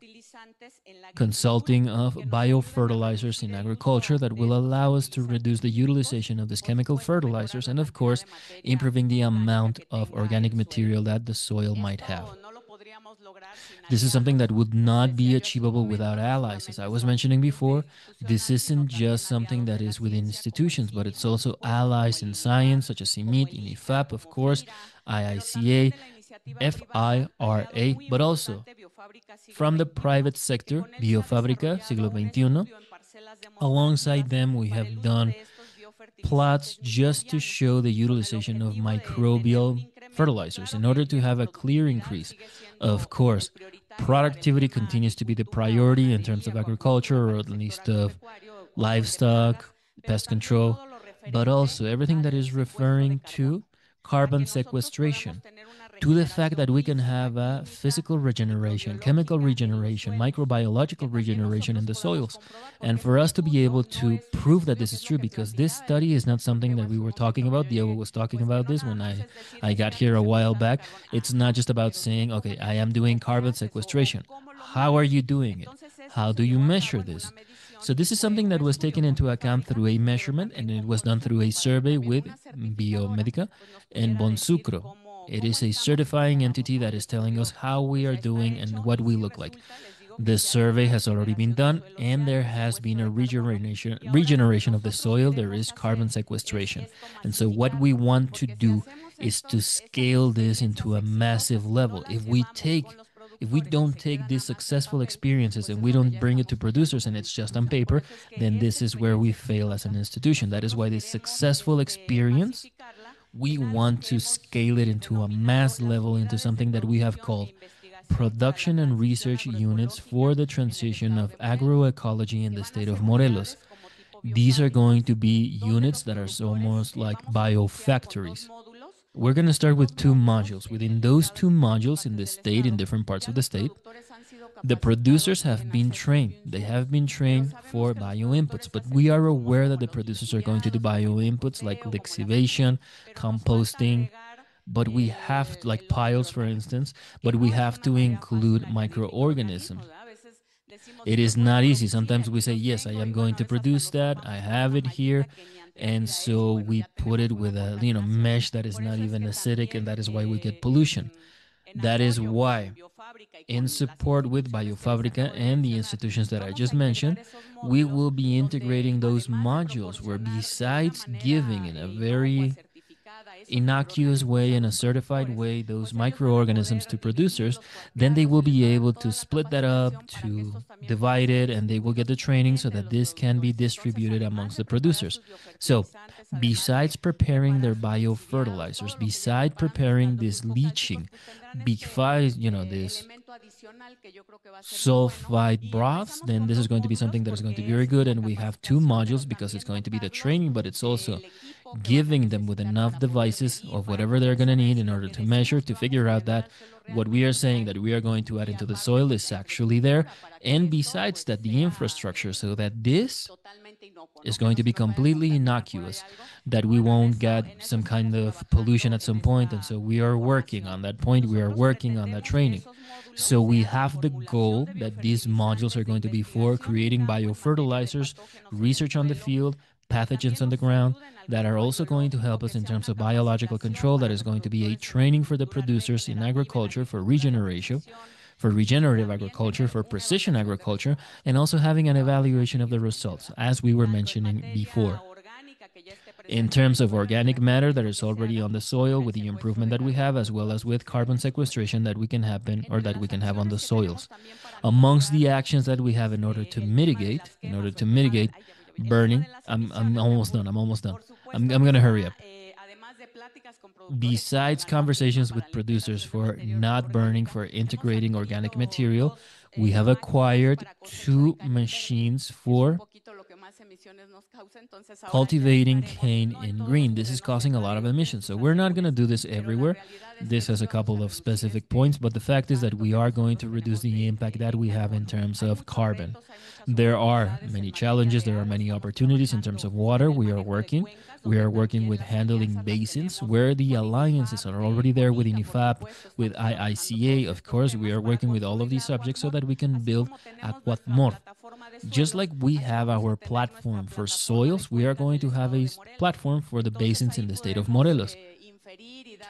[SPEAKER 1] consulting of biofertilizers in agriculture that will allow us to reduce the utilization of these chemical fertilizers, and of course, improving the amount of organic material that the soil might have. This is something that would not be achievable without allies. As I was mentioning before, this isn't just something that is within institutions, but it's also allies in science, such as CIMMYT, INIFAP, of course, IICA, FIRA, but also from the private sector, Biofábrica, Siglo XXI. Alongside them, we have done plots just to show the utilization of microbial fertilizers in order to have a clear increase. Of course, productivity continues to be the priority in terms of agriculture, or at least of livestock, pest control, but also everything that is referring to carbon sequestration, to the fact that we can have a physical regeneration, chemical regeneration, microbiological regeneration in the soils. And for us to be able to prove that this is true, because this study is not something that we were talking about. Diego was talking about this when I got here a while back. It's not just about saying, okay, I am doing carbon sequestration. How are you doing it? How do you measure this? So this is something that was taken into account through a measurement, and it was done through a survey with Biomedica and Bonsucro. It is a certifying entity that is telling us how we are doing and what we look like. The survey has already been done, and there has been a regeneration of the soil. There is carbon sequestration. And so what we want to do is to scale this into a massive level. If we don't take these successful experiences and we don't bring it to producers and it's just on paper, then this is where we fail as an institution. That is why this successful experience, we want to scale it into a mass level, into something that we have called production and research units for the transition of agroecology in the state of Morelos. These are going to be units that are almost like biofactories. We're going to start with 2 modules. Within those 2 modules in the state, in different parts of the state, the producers have been trained. They have been trained for bioinputs, but we are aware that the producers are going to do bioinputs like lixivation, composting, but we have, like piles, for instance, but we have to include microorganisms. It is not easy. Sometimes we say, yes, I am going to produce that. I have it here. And so we put it with a mesh that is not even acidic, and that is why we get pollution. That is why, in support with Biofabrica and the institutions that I just mentioned, we will be integrating those modules where, besides giving in a very innocuous way, in a certified way, those microorganisms to producers, then they will be able to split that up, to divide it, and they will get the training so that this can be distributed amongst the producers. So besides preparing their biofertilizers, besides preparing this leaching, besides this sulfide broths, then this is going to be something that is going to be very good. And we have 2 modules because it's going to be the training, but it's also giving them with enough devices of whatever they're going to need in order to measure, to figure out that what we are saying that we are going to add into the soil is actually there. And besides that, the infrastructure, so that this is going to be completely innocuous, that we won't get some kind of pollution at some point. And so we are working on that point. We are working on that training. So we have the goal that these modules are going to be for creating biofertilizers, research on the field, pathogens on the ground, that are also going to help us in terms of biological control. That is going to be a training for the producers in agriculture for regeneration, for regenerative agriculture, for precision agriculture, and also having an evaluation of the results, as we were mentioning before. In terms of organic matter that is already on the soil, with the improvement that we have, as well as with carbon sequestration that we can happen, or that we can have on the soils. Amongst the actions that we have in order to mitigate burning, I'm almost done. I'm going to hurry up. Besides conversations with producers for not burning, for integrating organic material, we have acquired 2 machines for cultivating cane in green. This is causing a lot of emissions. So we're not going to do this everywhere. This has a couple of specific points, but the fact is that we are going to reduce the impact that we have in terms of carbon. There are many challenges. There are many opportunities in terms of water. We are working with handling basins where the alliances are already there with INIFAP, with IICA. Of course, we are working with all of these subjects so that we can build Aquatmor. Just like we have our platform for soils, we are going to have a platform for the basins in the state of Morelos.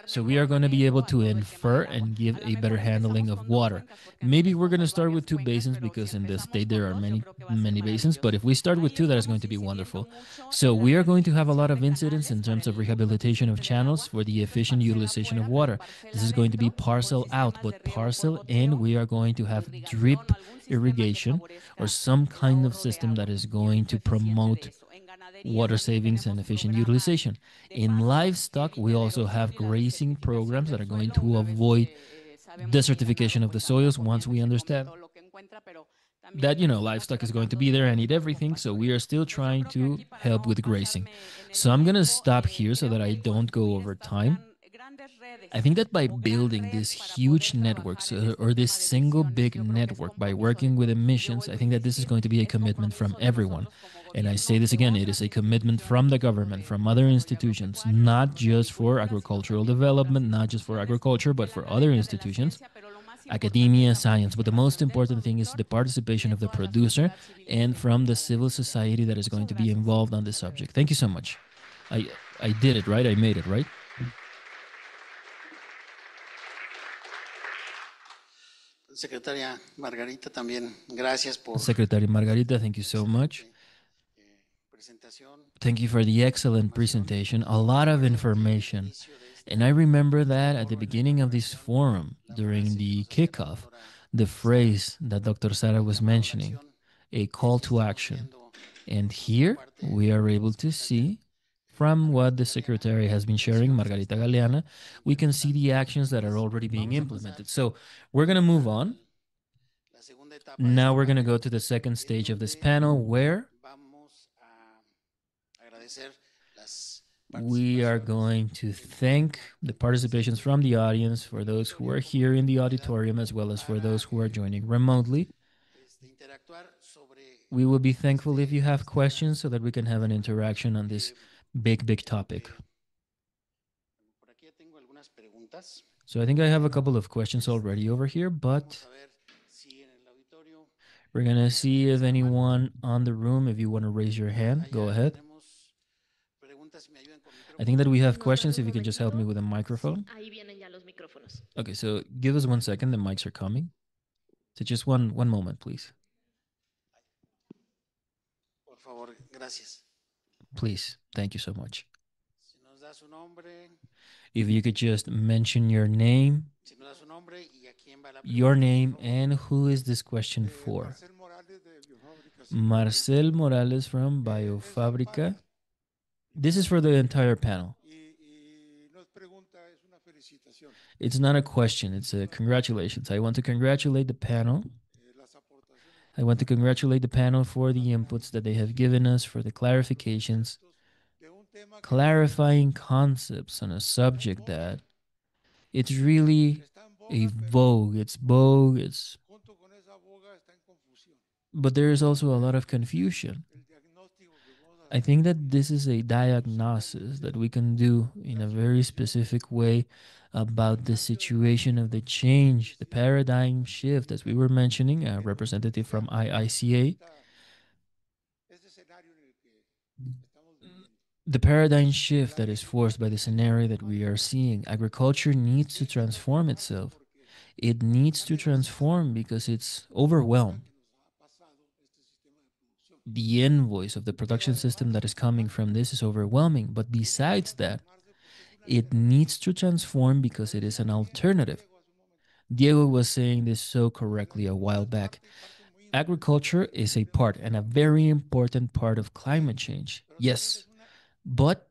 [SPEAKER 1] So we are going to be able to infer and give a better handling of water. Maybe we're going to start with 2 basins because in the state there are many basins, but if we start with 2, that is going to be wonderful. So we are going to have a lot of incidents in terms of rehabilitation of channels for the efficient utilization of water. This is going to be parcel out, but parcel in, we are going to have drip irrigation or some kind of system that is going to promote water savings and efficient utilization. In livestock, we also have grazing programs that are going to avoid desertification of the soils once we understand that, livestock is going to be there and eat everything. So we are still trying to help with grazing. So I'm going to stop here so that I don't go over time. I think that by building these huge networks or this single big network, by working with emissions, I think that this is going to be a commitment from everyone. And I say this again, it is a commitment from the government, from other institutions, not just for agricultural development, not just for agriculture, but for other institutions, academia, science. But the most important thing is the participation of the producer and from the civil society that is going to be involved on this subject. Thank you so much. I did it, right? I made it, right?
[SPEAKER 16] Secretaria Margarita, también gracias por.
[SPEAKER 1] Secretary Margarita, thank you so much. Thank you for the excellent presentation. A lot of information. And I remember that at the beginning of this forum, during the kickoff, the phrase that Dr. Sara was mentioning, a call to action. And here we are able to see, from what the secretary has been sharing, Margarita Galeana, we can see the actions that are already being implemented. So we're going to move on. Now we're going to go to the second stage of this panel, where We are going to thank the participations from the audience, for those who are here in the auditorium, as well as for those who are joining remotely. We will be thankful if you have questions so that we can have an interaction on this big topic. So I think I have a couple of questions already over here, but we're going to see if anyone on the room, if you want to raise your hand, go ahead. I think that we have questions, if you can just help me with a microphone.
[SPEAKER 8] Ahí vienen ya los micrófonos.
[SPEAKER 1] Okay, so give us 1 second, the mics are coming. So just one moment, please.
[SPEAKER 16] Por favor, gracias.
[SPEAKER 1] Please, thank you so much. If you could just mention your name, and who is this question for? Marcel Morales from Biofábrica. This is for the entire panel. It's not a question, it's a congratulations. I want to congratulate the panel. I want to congratulate the panel for the inputs that they have given us, for the clarifications, clarifying concepts on a subject that it's really it's vogue, but there is also a lot of confusion. I think that this is a diagnosis that we can do in a very specific way about the situation of the change, the paradigm shift, as we were mentioning, a representative from IICA. The paradigm shift that is forced by the scenario that we are seeing. Agriculture needs to transform itself. It needs to transform because it's overwhelmed. The invoice of the production system that is coming from this is overwhelming. But besides that, it needs to transform because it is an alternative. Diego was saying this so correctly a while back. Agriculture is a part, and a very important part, of climate change. Yes, but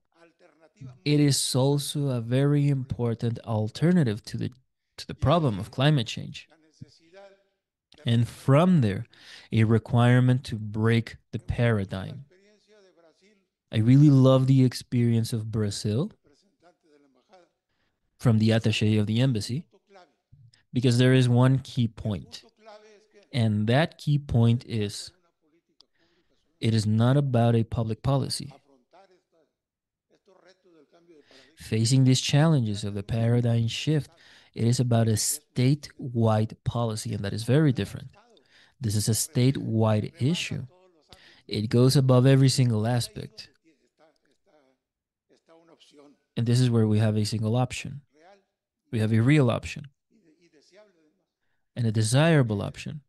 [SPEAKER 1] it is also a very important alternative to the problem of climate change. And from there, a requirement to break the paradigm. I really love the experience of Brazil from the attaché of the embassy, because there is one key point. And that key point is, it is not about a public policy. Facing these challenges of the paradigm shift, it is about a statewide policy, and that is very different. This is a statewide issue. It goes above every single aspect. And this is where we have a single option. We have a real option and a desirable option.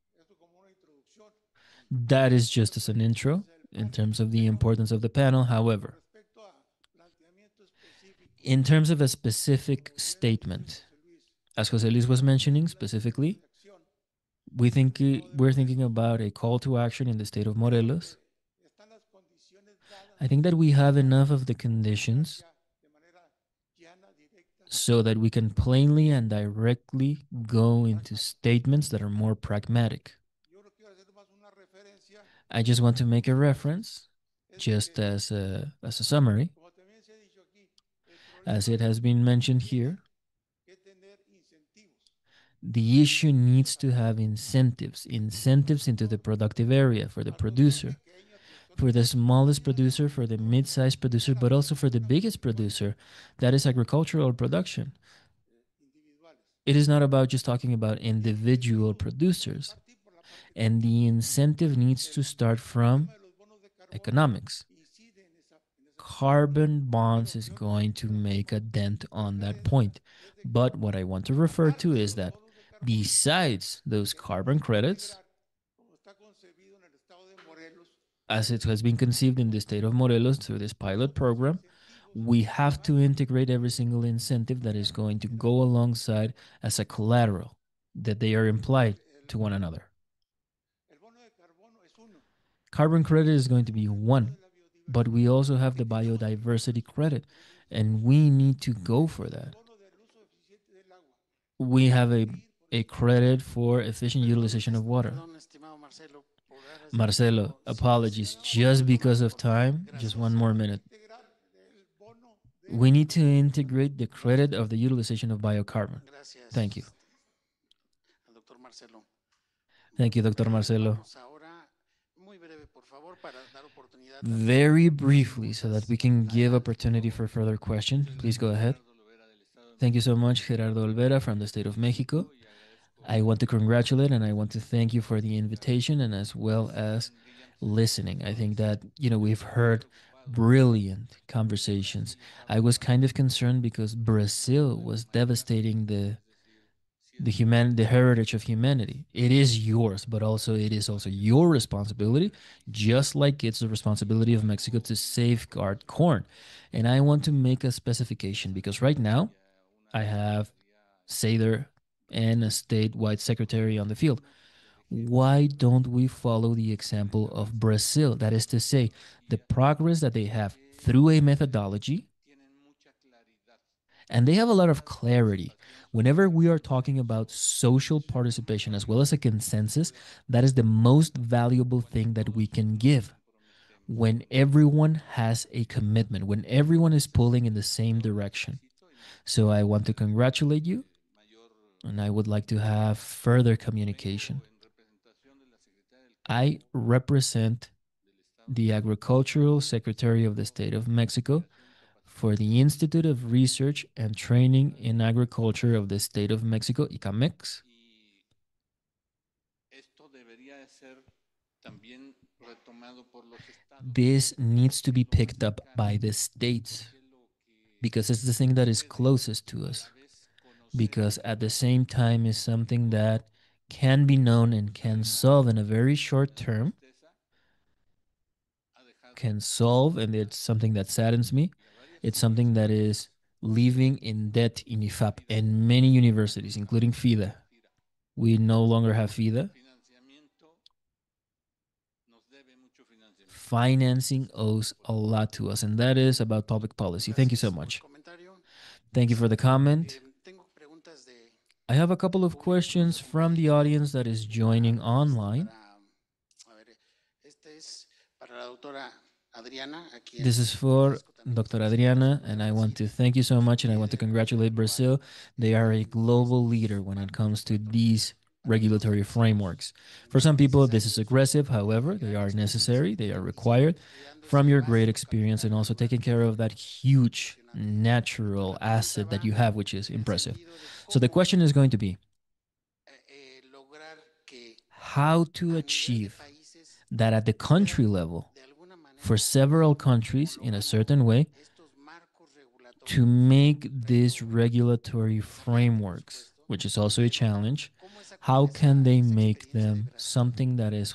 [SPEAKER 1] That is just as an intro in terms of the importance of the panel. However, in terms of a specific statement, as José Luis was mentioning specifically, we're thinking about a call to action in the state of Morelos. I think that we have enough of the conditions so that we can plainly and directly go into statements that are more pragmatic. I just want to make a reference, just as a summary. As it has been mentioned here, the issue needs to have incentives into the productive area for the producer, for the smallest producer, for the mid-sized producer, but also for the biggest producer, that is agricultural production. It is not about just talking about individual producers, and the incentive needs to start from economics. Carbon bonds is going to make a dent on that point. But what I want to refer to is that besides those carbon credits, as it has been conceived in the state of Morelos through this pilot program, we have to integrate every single incentive that is going to go alongside as a collateral, that they are implied to one another. Carbon credit is going to be one, but we also have the biodiversity credit, and we need to go for that. We have a credit for efficient utilization of water. Marcelo, apologies, just because of time, just one more minute. We need to integrate the credit of the utilization of biocarbon. Thank you. Thank you, Dr. Marcelo. Very briefly, so that we can give opportunity for further questions. Please go ahead. Thank you so much, Gerardo Olvera from the state of Mexico. I want to congratulate and I want to thank you for the invitation and as well as listening. I think that, we've heard brilliant conversations. I was kind of concerned because Brazil was devastating the heritage of humanity. It is yours, but also it is also your responsibility, just like it's the responsibility of Mexico to safeguard corn. And I want to make a specification because right now I have Sather and a statewide secretary on the field. Why don't we follow the example of Brazil? That is to say, the progress that they have through a methodology, and they have a lot of clarity. Whenever we are talking about social participation as well as a consensus, that is the most valuable thing that we can give. When everyone has a commitment, when everyone is pulling in the same direction. So I want to congratulate you, and I would like to have further communication. I represent the Agricultural Secretary of the State of Mexico for the Institute of Research and Training in Agriculture of the State of Mexico, ICAMEX. This needs to be picked up by the states because it's the thing that is closest to us. Because at the same time is something that can be known and can solve in a very short term. Can solve, and it's something that saddens me. It's something that is leaving in debt in IFAP and many universities, including FIDA. We no longer have FIDA. Financing owes a lot to us, and that is about public policy. Thank you so much. Thank you for the comment. I have a couple of questions from the audience that is joining online. This is for Dr. Adriana, and I want to thank you so much, and I want to congratulate Brazil. They are a global leader when it comes to these regulatory frameworks. For some people, this is aggressive. However, they are necessary. They are required from your great experience and also taking care of that huge natural asset that you have, which is impressive. So the question is going to be how to achieve that at the country level for several countries in a certain way to make these regulatory frameworks, which is also a challenge. How can they make them something that is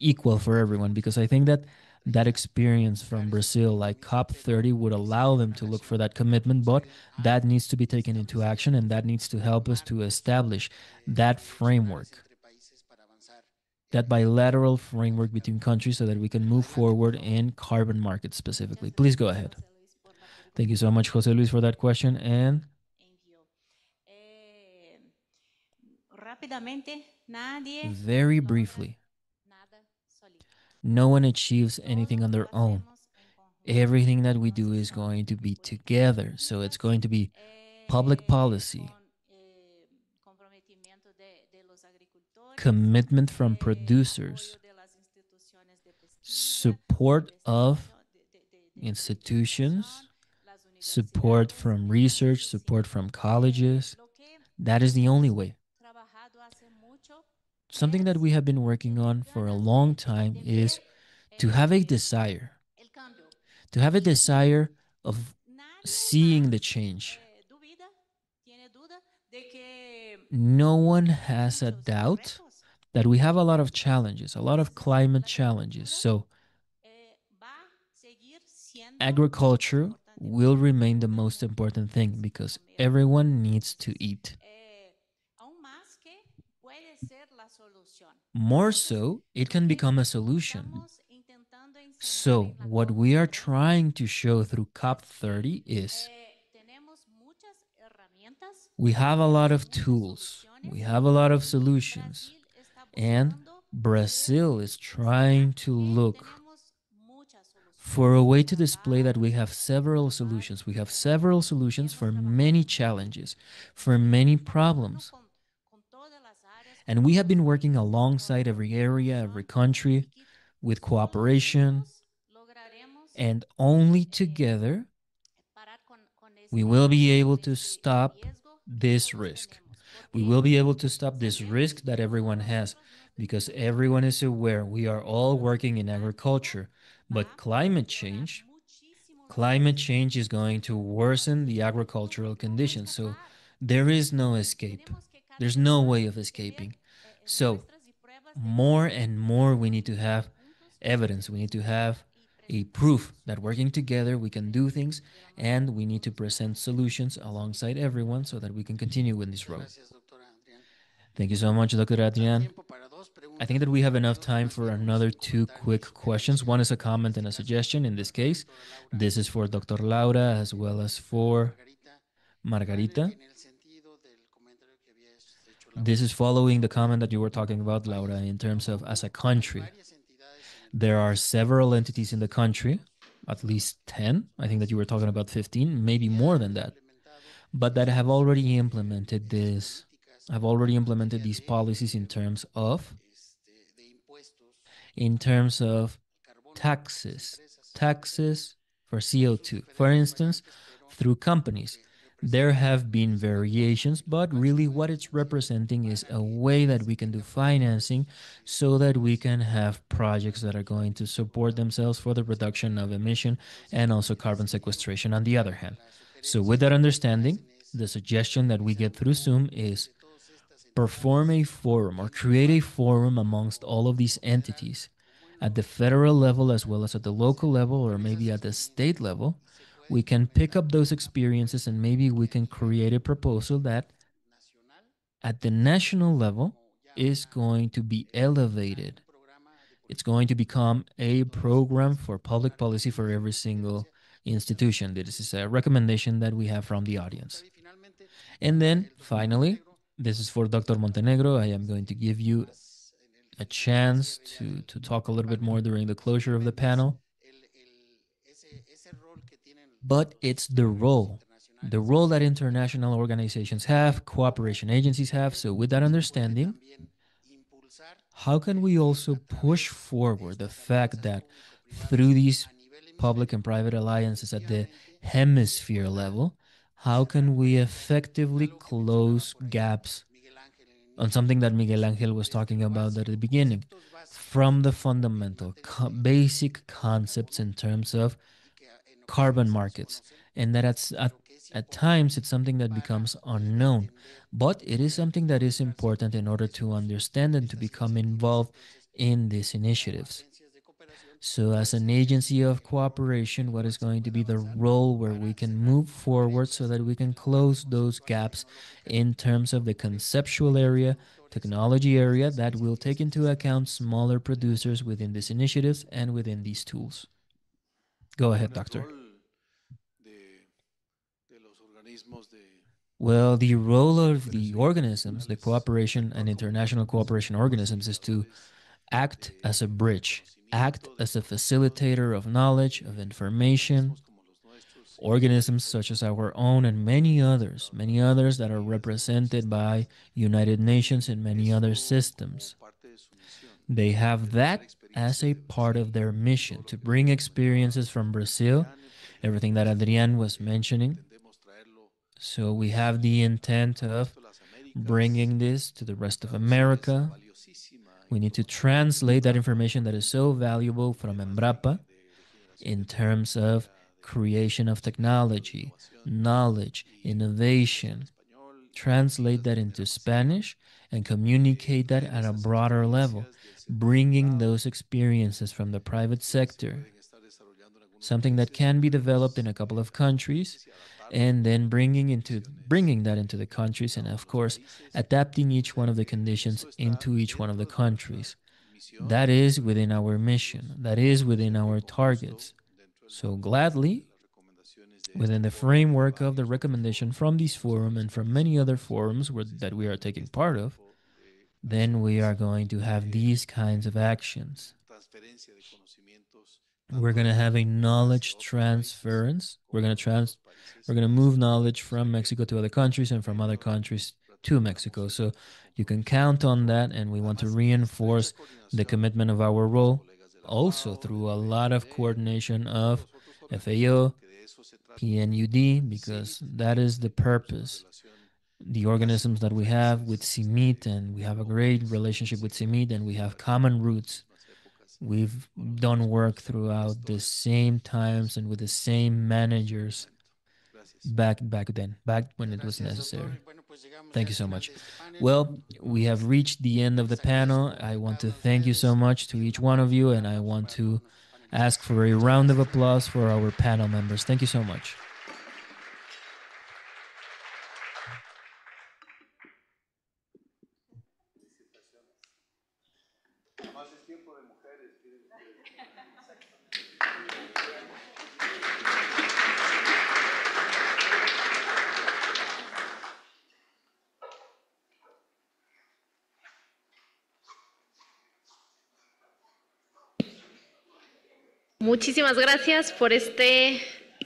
[SPEAKER 1] equal for everyone? Because I think that that experience from Brazil, like COP30, would allow them to look for that commitment, but that needs to be taken into action, and that needs to help us to establish that framework, that bilateral framework between countries so that we can move forward in carbon markets specifically. Please go ahead. Thank you so much, Jose Luis, for that question. And very briefly, no one achieves anything on their own. Everything that we do is going to be together. So it's going to be public policy, commitment from producers, support of institutions, support from research, support from colleges. That is the only way. Something that we have been working on for a long time is to have a desire of seeing the change. No one has a doubt that we have a lot of challenges, a lot of climate challenges. So agriculture will remain the most important thing because everyone needs to eat. More so, it can become a solution. So what we are trying to show through COP30 is we have a lot of tools, we have a lot of solutions, and Brazil is trying to look for a way to display that we have several solutions. We have several solutions for many challenges, for many problems. And we have been working alongside every area, every country, with cooperation, and only together we will be able to stop this risk. We will be able to stop this risk that everyone has, because everyone is aware we are all working in agriculture, but climate change is going to worsen the agricultural conditions. So there is no escape. There's no way of escaping. So more and more we need to have evidence. We need to have a proof that working together we can do things, and we need to present solutions alongside everyone so that we can continue with this road. Thank you so much, Dr. Adrian. I think that we have enough time for another two quick questions. One is a comment and a suggestion in this case. This is for Dr. Laura as well as for Margarita. This is following the comment that you were talking about, Laura, in terms of as a country. There are several entities in the country, at least 10. I think that you were talking about 15, maybe more than that, but that have already implemented this. I've already implemented these policies in terms of taxes for CO2. For instance, through companies, there have been variations, but really what it's representing is a way that we can do financing so that we can have projects that are going to support themselves for the reduction of emission and also carbon sequestration on the other hand. So with that understanding, the suggestion that we get through Zoom is perform a forum or create a forum amongst all of these entities at the federal level as well as at the local level or maybe at the state level. We can pick up those experiences and maybe we can create a proposal that at the national level is going to be elevated. It's going to become a program for public policy for every single institution. This is a recommendation that we have from the audience. And then finally, this is for Dr. Montenegro. I am going to give you a chance to talk a little bit more during the closure of the panel. But it's the role that international organizations have, cooperation agencies have. So with that understanding, how can we also push forward the fact that through these public and private alliances at the hemisphere level, how can we effectively close gaps on something that Miguel Angel was talking about at the beginning, from the fundamental basic concepts in terms of carbon markets, and that at times it's something that becomes unknown, but it is something that is important in order to understand and to become involved in these initiatives. So as an agency of cooperation, what is going to be the role where we can move forward so that we can close those gaps in terms of the conceptual area, technology area that will take into account smaller producers within these initiatives and within these tools? Go ahead, Doctor. Well, the role of the organisms, the cooperation and international cooperation organisms, is to act as a bridge, act as a facilitator of knowledge, of information. Organisms such as our own and many others that are represented by United Nations and many other systems. They have that as a part of their mission, to bring experiences from Brazil, everything that Adrian was mentioning. So we have the intent of bringing this to the rest of America. We need to translate that information that is so valuable from Embrapa in terms of creation of technology, knowledge, innovation. Translate that into Spanish and communicate that at a broader level, bringing those experiences from the private sector, something that can be developed in a couple of countries, and then bringing that into the countries, and of course adapting each one of the conditions into each one of the countries. That is within our mission, that is within our targets. So gladly, within the framework of the recommendation from this forum and from many other forums that we are taking part of, then we are going to have these kinds of actions. We're going to have a knowledge transference. We're going to move knowledge from Mexico to other countries and from other countries to Mexico. So you can count on that, and we want to reinforce the commitment of our role also through a lot of coordination of FAO, PNUD, because that is the purpose. The organisms that we have with CIMMYT, and we have a great relationship with CIMMYT, and we have common roots. We've done work throughout the same times and with the same managers back when it was necessary. Thank you so much. Well, we have reached the end of the panel. I want to thank you so much to each one of you, and I want to ask for a round of applause for our panel members. Thank you so much.
[SPEAKER 8] Muchísimas gracias por este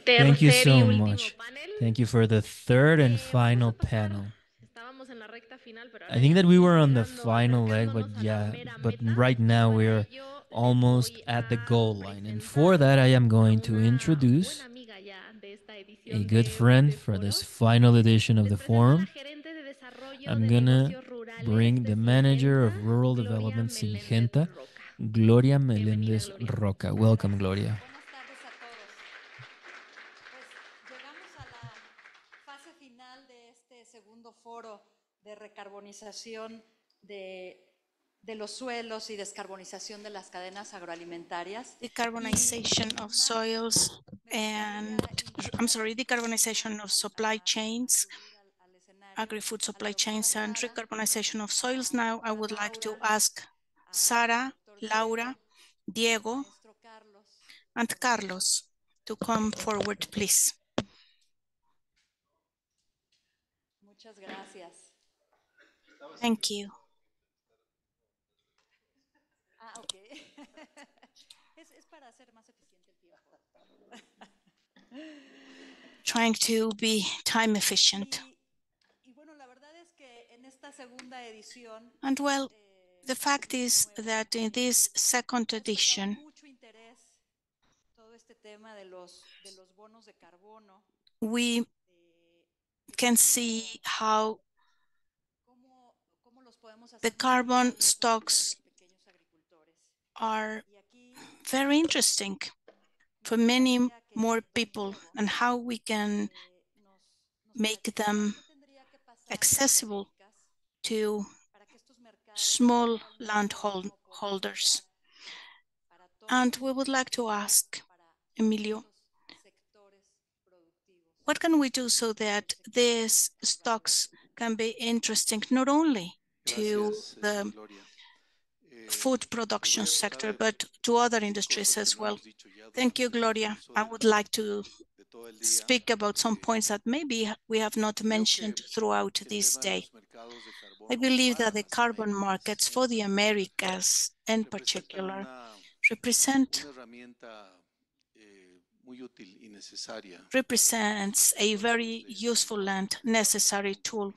[SPEAKER 1] Thank you
[SPEAKER 8] tercer y
[SPEAKER 1] so
[SPEAKER 8] último
[SPEAKER 1] much.
[SPEAKER 8] panel.
[SPEAKER 1] Thank you for the third and final panel.
[SPEAKER 8] Estábamos en la recta final, pero
[SPEAKER 1] I think that we were on the final leg, but right now we're almost at the goal line. And for that, I am going to introduce a good friend for this final edition of the forum. I'm gonna bring the manager of rural development, Syngenta, Gloria Meléndez Roca. Welcome, Gloria.
[SPEAKER 17] Llegamos a la fase final de este segundo foro de recarbonización de los suelos y descarbonización de las cadenas agroalimentarias.
[SPEAKER 6] Decarbonization of soils and, decarbonization of supply chains, agri-food supply chains, and recarbonization of soils. Now I would like to ask Sara, Laura, Diego, and Carlos to come forward, please.
[SPEAKER 17] Muchas gracias.
[SPEAKER 6] Thank you.
[SPEAKER 17] Okay. Es para hacer más eficiente el tiempo.
[SPEAKER 6] Trying to be time efficient.
[SPEAKER 17] Y bueno, la verdad es que en esta segunda edición,
[SPEAKER 6] and well, the fact is that in this second edition, we can see how the carbon stocks are very interesting for many more people, and how we can make them accessible to small landholders. And we would like to ask Emilio, what can we do so that these stocks can be interesting not only to the food production sector, but to other industries as well? Thank you, Gloria. I would like to speak about some points that maybe we have not mentioned throughout this day. I believe that the carbon markets for the Americas in particular represents a very useful and necessary tool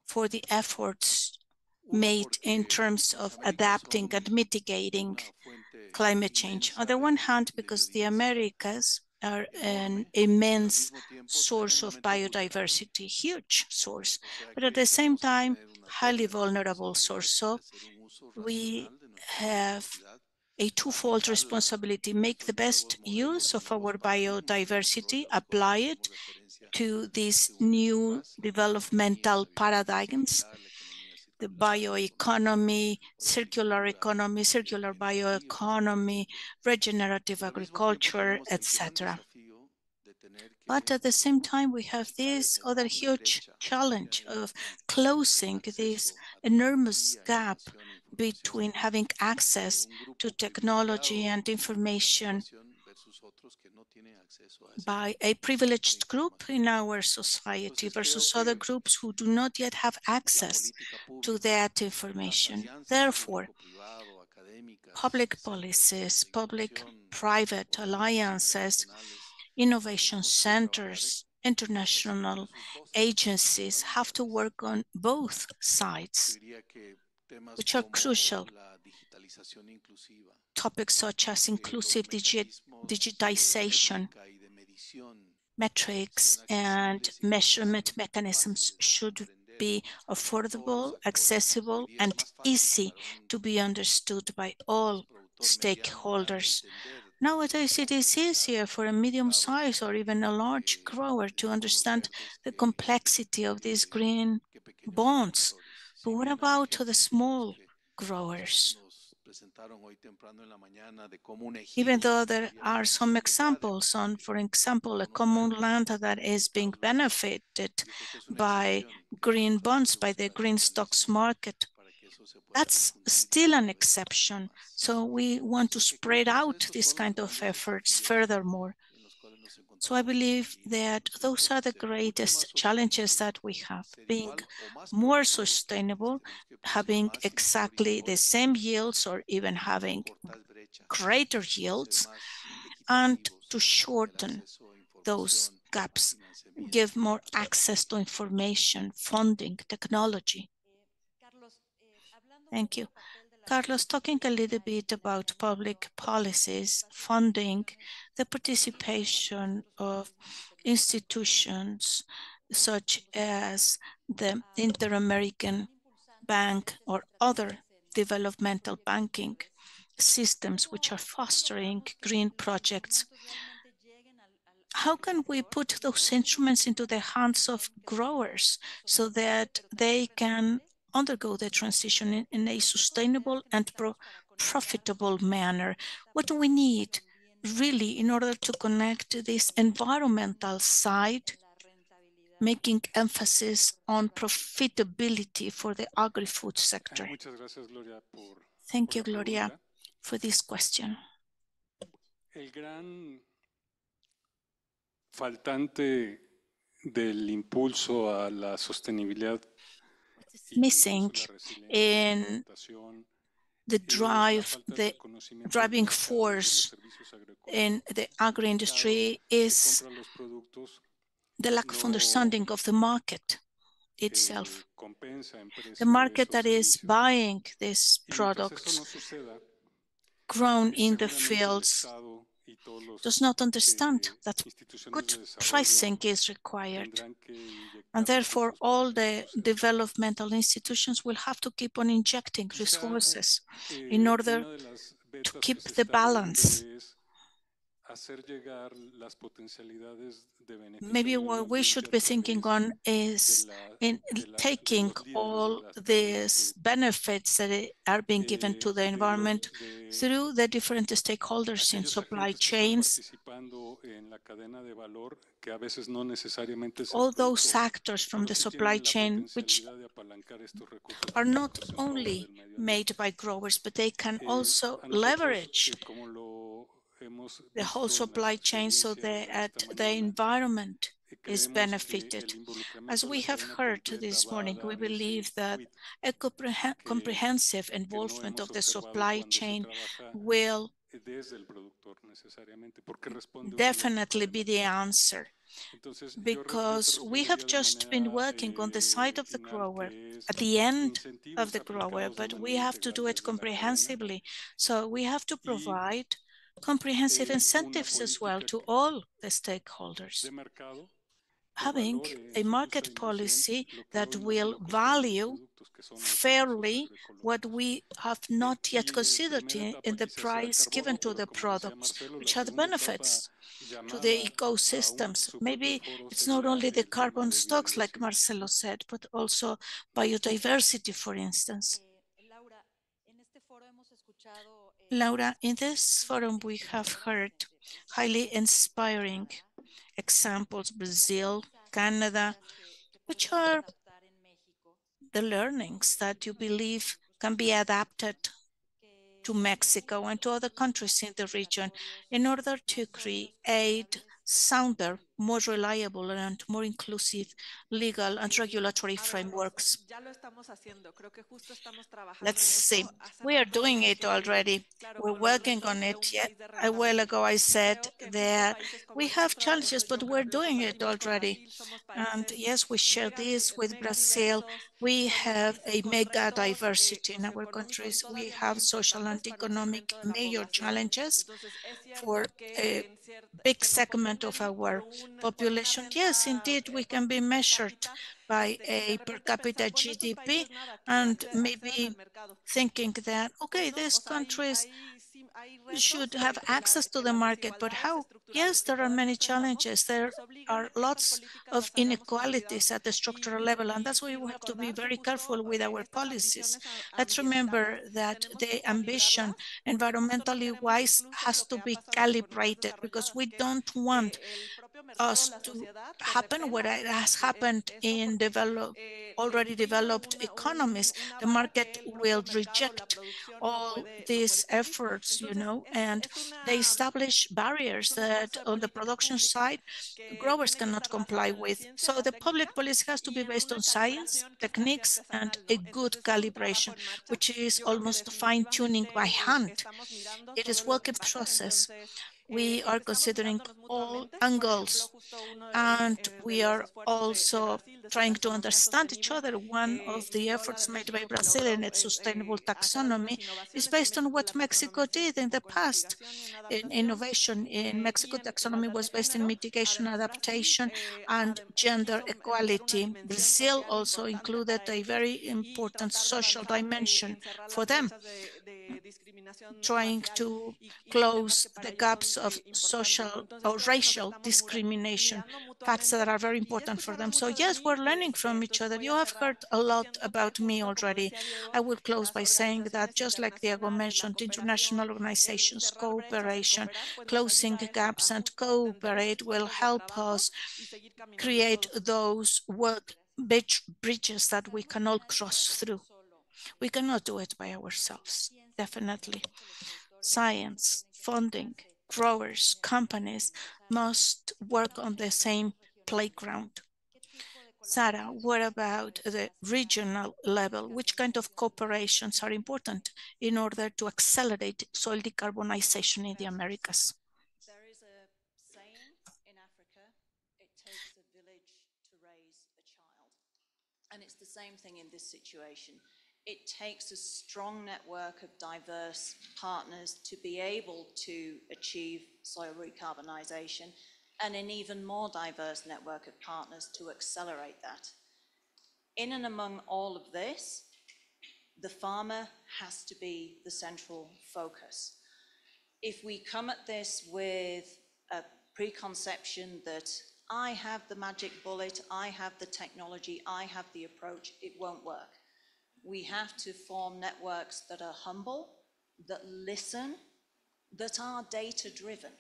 [SPEAKER 6] for the efforts made in terms of adapting and mitigating climate change. On the one hand, because the Americas are an immense source of biodiversity, huge source, but at the same time, highly vulnerable source. So we have a twofold responsibility: make the best use of our biodiversity, apply it to these new developmental paradigms, the bioeconomy, circular bioeconomy, regenerative agriculture, etc. But at the same time, we have this other huge challenge of closing this enormous gap between having access to technology and information by a privileged group in our society versus other groups who do not yet have access to that information. Therefore, public policies, public-private alliances, innovation centers, international agencies have to work on both sides, which are crucial. Topics such as inclusive digitization, metrics, and measurement mechanisms should be affordable, accessible, and easy to be understood by all stakeholders. Nowadays, it is easier for a medium-sized or even a large grower to understand the complexity of these green bonds. But what about the small growers? Even though there are some examples on, for example, a common land that is being benefited by green bonds, by the green stocks market, that's still an exception. So we want to spread out this kind of efforts furthermore. So I believe that those are the greatest challenges that we have, being more sustainable, having exactly the same yields or even having greater yields, and to shorten those gaps, give more access to information, funding, technology. Thank you. Carlos, talking a little bit about public policies, funding, the participation of institutions such as the Inter-American Bank or other developmental banking systems which are fostering green projects. How can we put those instruments into the hands of growers so that they can undergo the transition in a sustainable and profitable manner? What do we need really in order to connect this environmental side, making emphasis on profitability for the agri-food sector? Thank you, Gloria, for this question.
[SPEAKER 10] El gran faltante del impulso a la sostenibilidad
[SPEAKER 6] missing in the drive, the driving force in the agri-industry is the lack of understanding of the market itself. The market that is buying these products grown in the fields does not understand that good pricing is required. And therefore, all the developmental institutions will have to keep on injecting resources in order to keep the balance. Maybe what we should be thinking on is in taking all these benefits that are being given to the environment through the different stakeholders in supply chains. All those actors from the supply chain which are not only made by growers, but they can also leverage the whole supply chain so that the environment is benefited. As we have heard this morning, we believe that a comprehensive involvement of the supply chain will definitely be the answer, because we have just been working on the side of the grower, at the end of the grower, but we have to do it comprehensively. So we have to provide comprehensive incentives as well to all the stakeholders. Having a market policy that will value fairly what we have not yet considered in the price given to the products, which are the benefits to the ecosystems. Maybe it's not only the carbon stocks, like Marcelo said, but also biodiversity, for instance. Laura, in this forum, we have heard highly inspiring examples, Brazil, Canada, which are the learnings that you believe can be adapted to Mexico and to other countries in the region in order to create sounder, more reliable and more inclusive legal and regulatory frameworks. Let's see. We are doing it already. We're working on it. Yet a while ago I said that we have challenges, but we're doing it already. And yes, we share this with Brazil. We have a mega diversity in our countries. We have social and economic major challenges for a big segment of our population. Yes, indeed, we can be measured by a per capita GDP and maybe thinking that, okay, these countries should have access to the market, but how? Yes, there are many challenges. There are lots of inequalities at the structural level, and that's why we have to be very careful with our policies. Let's remember that the ambition, environmentally wise, has to be calibrated because we don't want us to happen what has happened in already developed economies. The market will reject all these efforts, you know, and they establish barriers that on the production side, growers cannot comply with. So the public policy has to be based on science, techniques, and a good calibration, which is almost fine-tuning by hand. It is a work in process. We are considering all angles, and we are also trying to understand each other. One of the efforts made by Brazil in its sustainable taxonomy is based on what Mexico did in the past. In innovation in Mexico, taxonomy was based in mitigation, adaptation, and gender equality. Brazil also included a very important social dimension for them, trying to close the gaps of social or racial discrimination, facts that are very important for them. So yes, we're learning from each other. You have heard a lot about me already. I will close by saying that, just like Diego mentioned, international organizations, cooperation, closing gaps and cooperate will help us create those bridges that we can all cross through. We cannot do it by ourselves, definitely. Science, funding, growers, companies must work on the same playground. Sarah, what about the regional level? Which kind of cooperations are important in order to accelerate soil decarbonization in the Americas?
[SPEAKER 2] There is a saying in Africa, it takes a village to raise a child. And it's the same thing in this situation. It takes a strong network of diverse partners to be able to achieve soil recarbonization, and an even more diverse network of partners to accelerate that. In and among all of this, the farmer has to be the central focus. If we come at this with a preconception that I have the magic bullet, I have the technology, I have the approach, it won't work. We have to form networks that are humble, that listen, that are data-driven.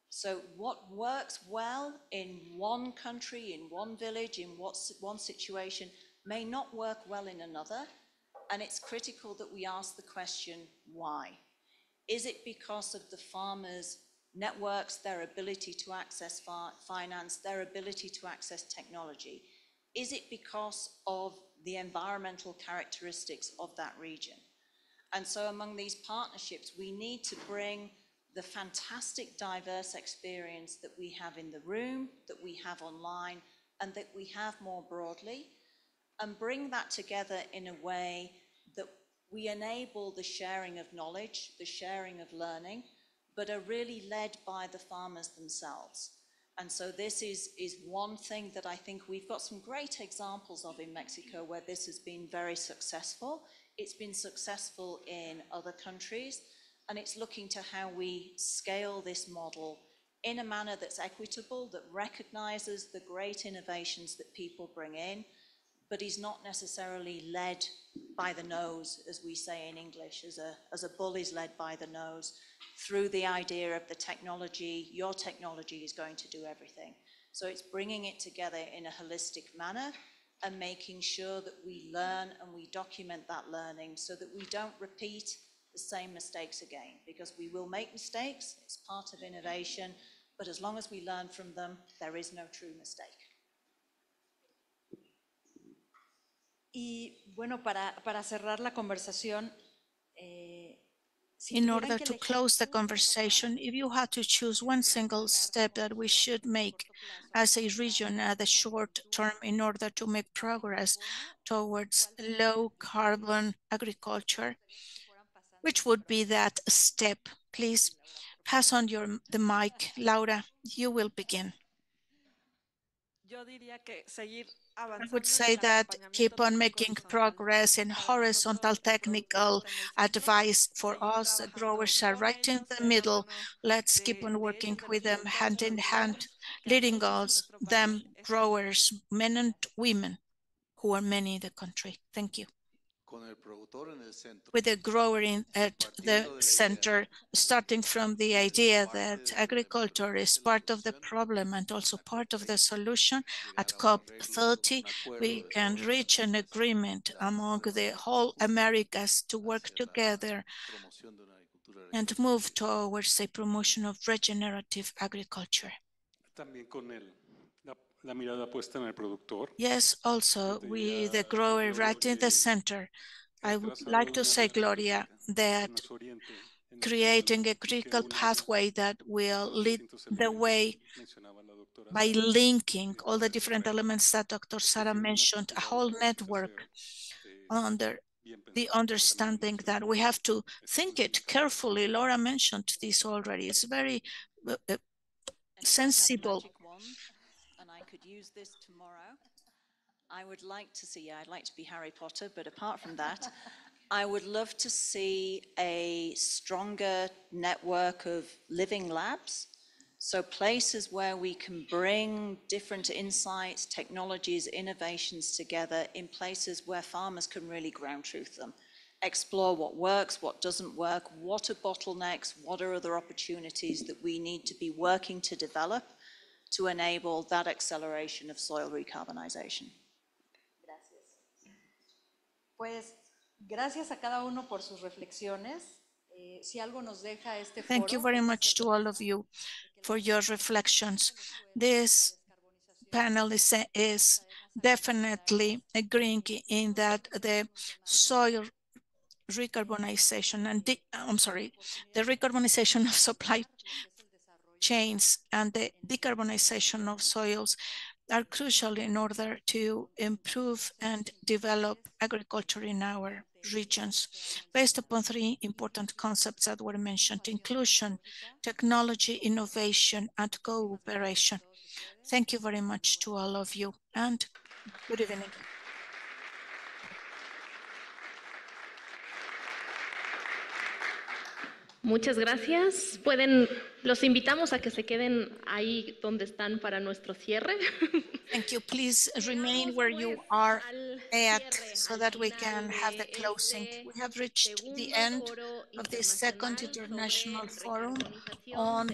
[SPEAKER 2] So what works well in one country, in one village, in one situation, may not work well in another, and it's critical that we ask the question, why? Is it because of the farmers' networks, their ability to access finance, their ability to access technology? Is it because of the environmental characteristics of that region? And so among these partnerships, we need to bring the fantastic diverse experience that we have in the room, that we have online, and that we have more broadly, and bring that together in a way that we enable the sharing of knowledge, the sharing of learning, but are really led by the farmers themselves. And so this is one thing that I think we've got some great examples of in Mexico where this has been very successful. It's been successful in other countries, and it's looking to how we scale this model in a manner that's equitable, that recognizes the great innovations that people bring in, but is not necessarily led by the nose, as we say in English, as a bull is led by the nose, through the idea of the technology, your technology is going to do everything. So it's bringing it together in a holistic manner and making sure that we learn and we document that learning so that we don't repeat the same mistakes again, because we will make mistakes, it's part of innovation, but as long as we learn from them, there is no true mistake.
[SPEAKER 17] Y bueno, para cerrar la conversación,
[SPEAKER 6] in order to close the conversation, if you had to choose one single step that we should make as a region at the short term in order to make progress towards low carbon agriculture, which would be that step? Please pass on the mic. Laura, you will begin. I would say that keep on making progress in horizontal technical advice for us. The growers are right in the middle. Let's keep on working with them hand in hand, leading us, them growers, men and women, who are many in the country. Thank you. With the grower at the center, starting from the idea that agriculture is part of the problem and also part of the solution. At COP30, we can reach an agreement among the whole Americas to work together and move towards a promotion of regenerative agriculture. Yes, also with the grower right in the center. I would like to say, Gloria, that creating a critical pathway that will lead the way by linking all the different elements that Dr. Sara mentioned, a whole network under the understanding that we have to think it carefully. Laura mentioned this already. It's very sensible.
[SPEAKER 2] And I could use this tomorrow. I would like to see, I'd like to be Harry Potter, but apart from that, I would love to see a stronger network of living labs. So places where we can bring different insights, technologies, innovations together in places where farmers can really ground truth them. Explore what works, what doesn't work, what are bottlenecks, what are other opportunities that we need to be working to develop to enable that acceleration of soil recarbonization.
[SPEAKER 17] Pues gracias a cada uno por sus reflexiones. Si algo nos deja este foro.
[SPEAKER 6] Thank you very much to all of you for your reflections. This panel is definitely agreeing in that the soil recarbonization and the recarbonization of supply chains and the decarbonization of soils are crucial in order to improve and develop agriculture in our regions, based upon three important concepts that were mentioned: inclusion, technology, innovation, and cooperation. Thank you very much to all of you, and good evening.
[SPEAKER 8] Muchas gracias. Los invitamos a que se queden ahí donde están para nuestro cierre.
[SPEAKER 6] Thank you. Please remain where you are at so that we can have the closing. We have reached the end of the Second International Forum on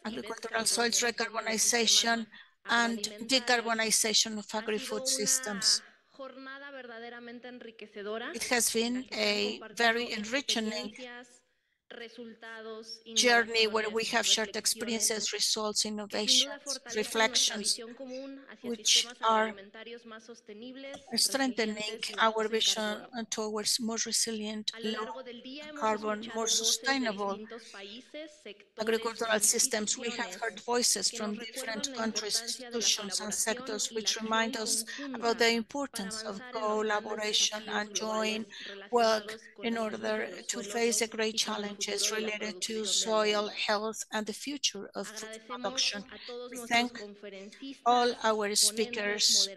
[SPEAKER 6] Agricultural Soils Recarbonization and Decarbonization of Agri-Food Systems. It has been a very enriching journey where we have shared experiences, results, innovations, reflections, which are strengthening our vision towards more resilient, low carbon, more sustainable agricultural systems. We have heard voices from different countries, institutions, and sectors, which remind us about the importance of collaboration and joint work in order to face the great challenges related to soil health and the future of food production. We thank all our speakers,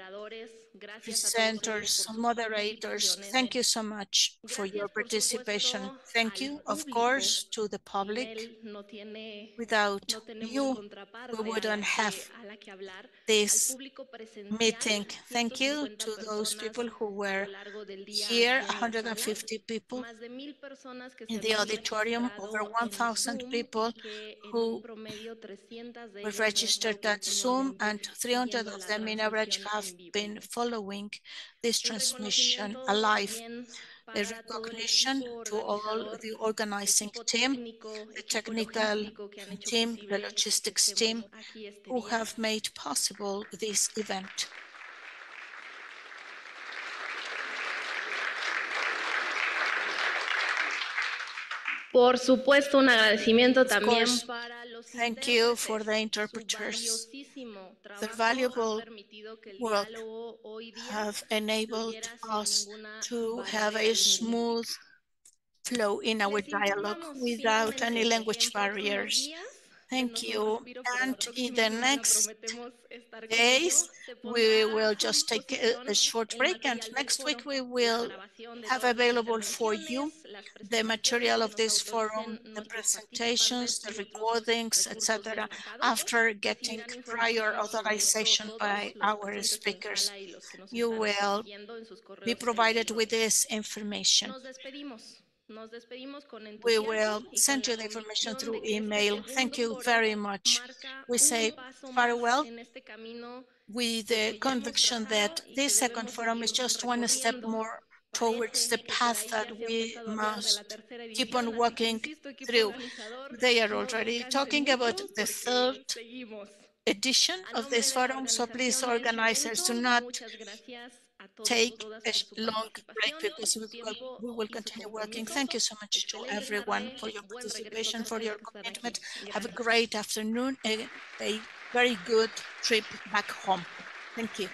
[SPEAKER 6] presenters, moderators. Thank you so much for your participation. Thank you, of course, to the public. Without you, we wouldn't have this meeting. Thank you to those people who were here, 150 people in the auditorium, over 1,000 people who were registered at Zoom, and 300 of them in average have been following this transmission alive. a recognition to all the organizing team, the technical team, the logistics team, who have made possible this event.
[SPEAKER 8] Por supuesto, un agradecimiento también para los
[SPEAKER 6] thank you for the interpreters. Their valuable work have enabled us to have a smooth flow in our dialogue without any language barriers. Thank you. And in the next days, we will just take a short break, and next week we will have available for you the material of this forum, the presentations, the recordings, etc., after getting prior authorization by our speakers. You will be provided with this information. We will send you the information through email. Thank you very much. We say farewell with the conviction that this second forum is just one step more towards the path that we must keep on walking through. They are already talking about the third edition of this forum, so please, organizers, do not take a long break because we will continue working. Thank you so much to everyone for your participation, for your commitment. Have a great afternoon, a very good trip back home. Thank you.